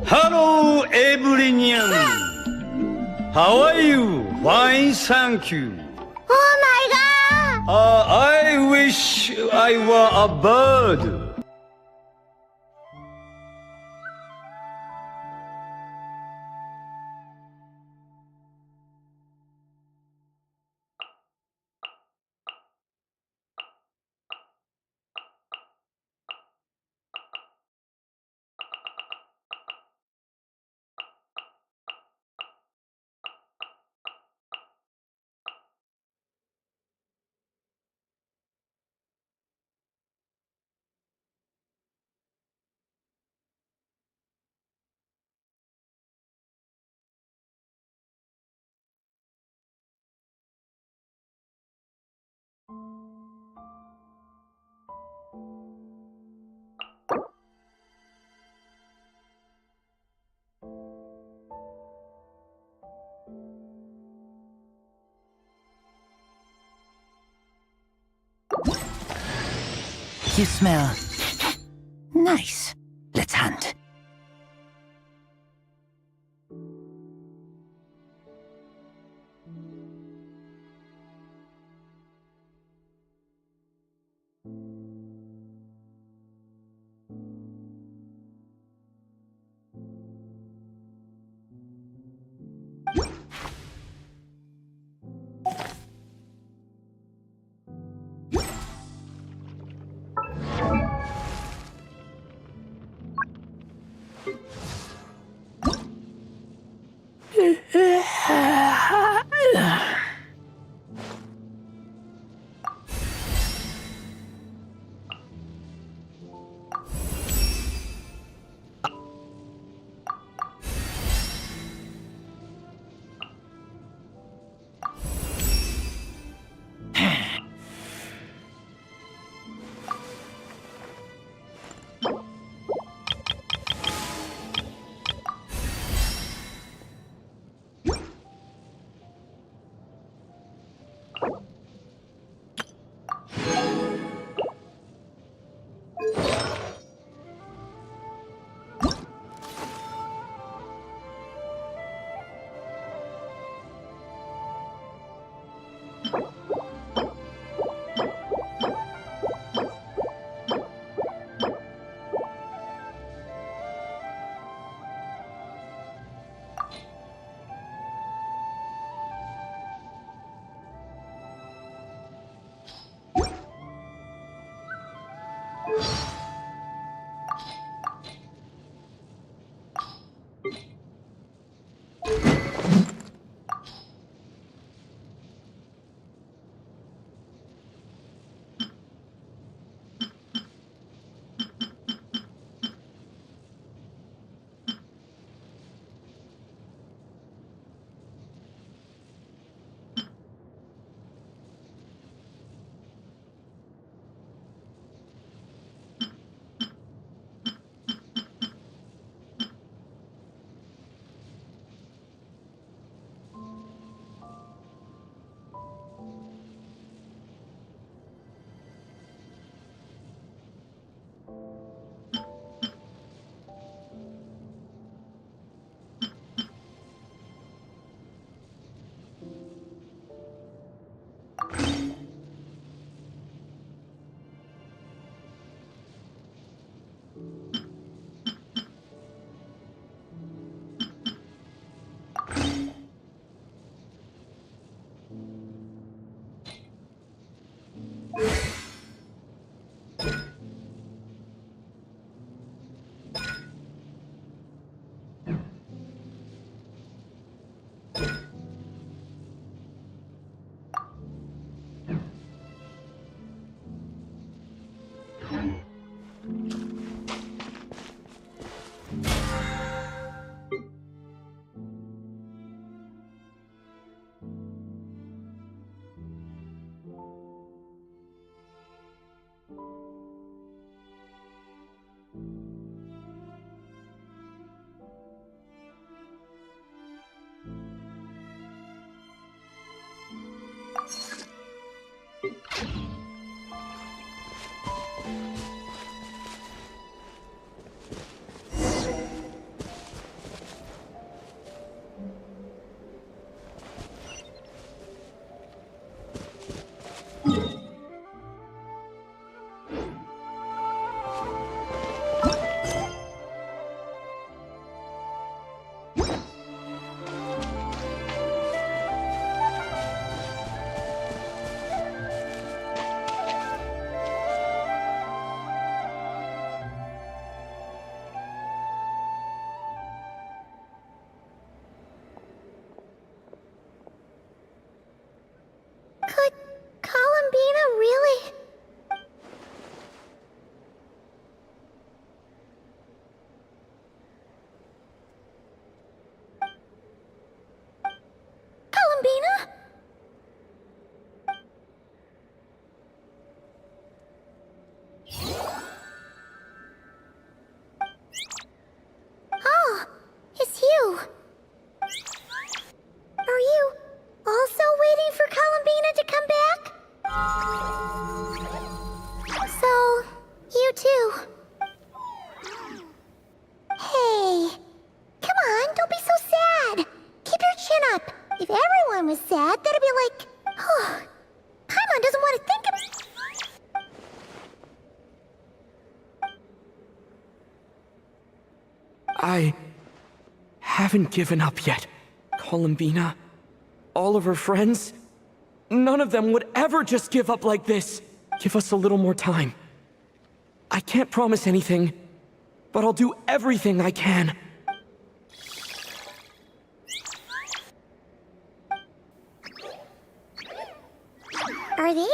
Hello, everyone. How are you? Fine, thank you. Oh my god! I wish I were a bird. You smell nice. Let's hunt. gotta be like, oh, Paimon doesn't want to think of... I haven't given up yet. Columbina, all of her friends, none of them would ever just give up like this. Give us a little more time. I can't promise anything, but I'll do everything I can. Are they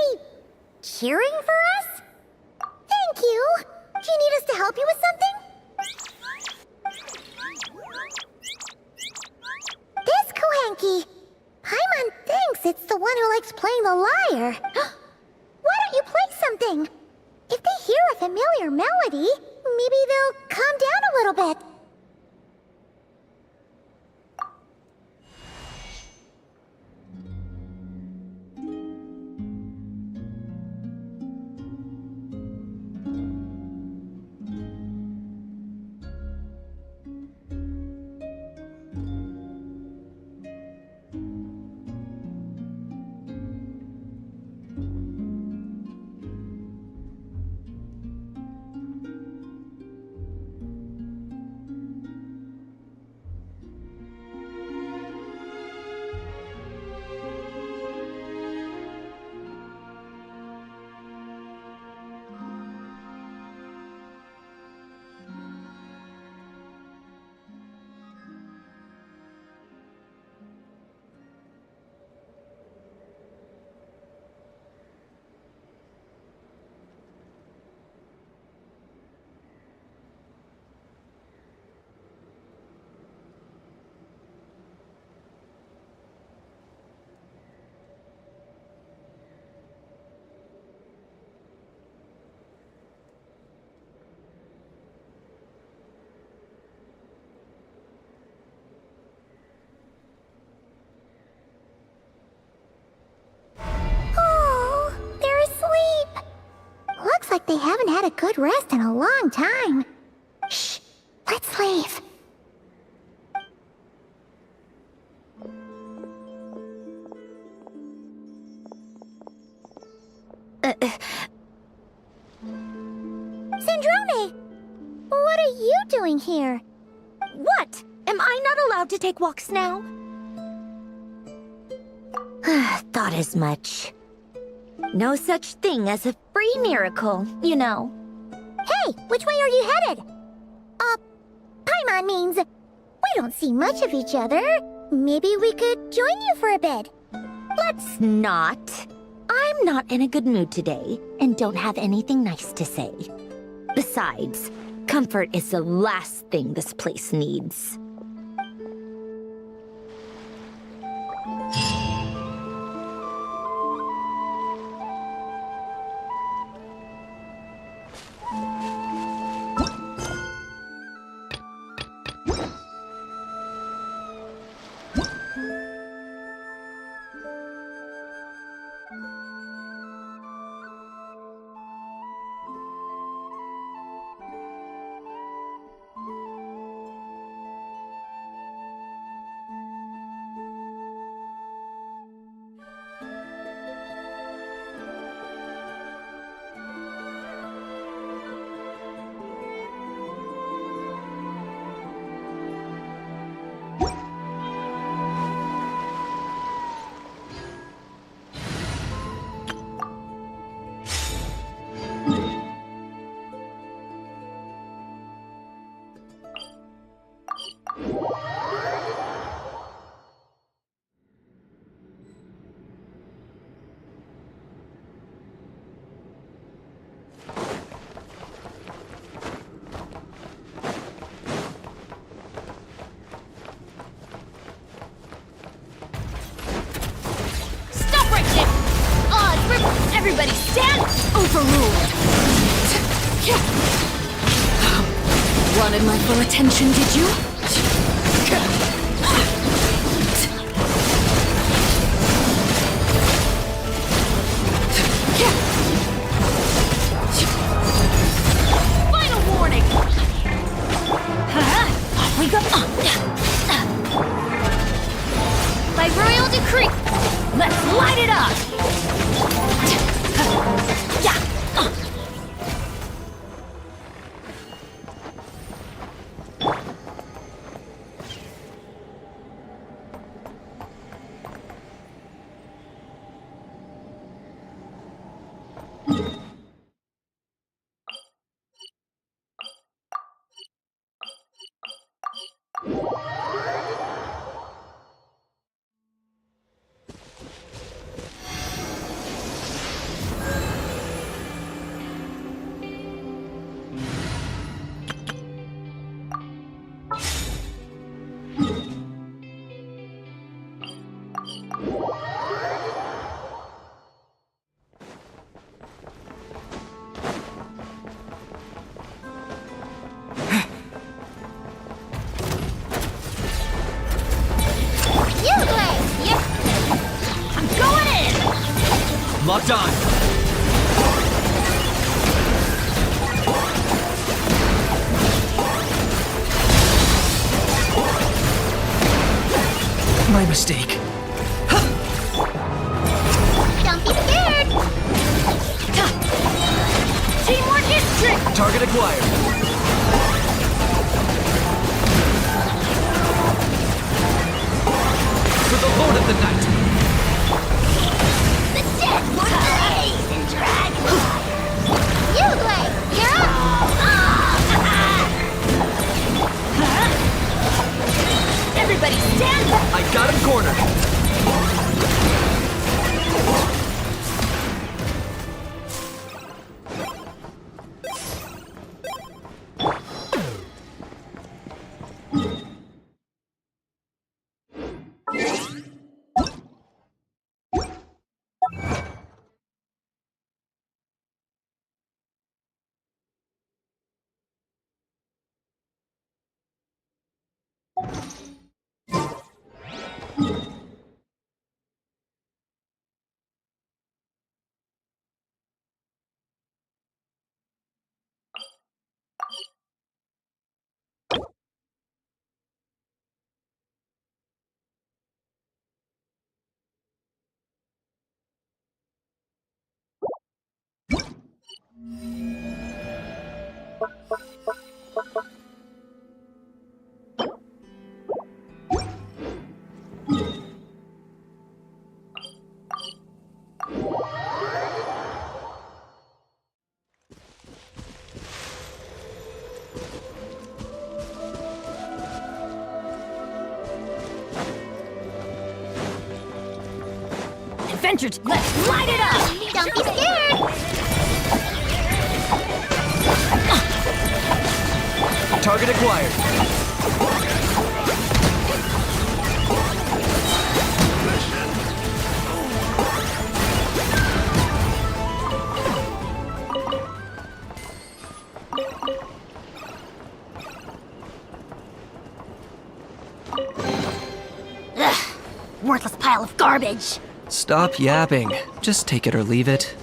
cheering for us? Thank you. Do you need us to help you with something? This Kohenki. Paimon thinks it's the one who likes playing the lyre. Why don't you play something? If they hear a familiar melody, maybe they'll calm down a little bit. Like they haven't had a good rest in a long time. Shh, let's leave. Sandrone! What are you doing here? What? Am I not allowed to take walks now? Thought as much. No such thing as a free miracle, you know. Hey, which way are you headed? Paimon means we don't see much of each other. Maybe we could join you for a bit. Let's not. I'm not in a good mood today, and don't have anything nice to say. Besides, comfort is the last thing this place needs. Everybody stand! Overruled! Wanted my full attention, did you? Final warning! Off we go! By royal decree, let's light it up! Yeah! Locked on! My mistake. Don't be scared! Teamwork is trick! Target acquired. For the Lord of the Night! The dead will blaze and drag Yuglei, you're up! Everybody stand up! I got him cornered! Adventure, let's light it up! Don't be scared! Target acquired. Ugh, worthless pile of garbage! Stop yapping. Just take it or leave it.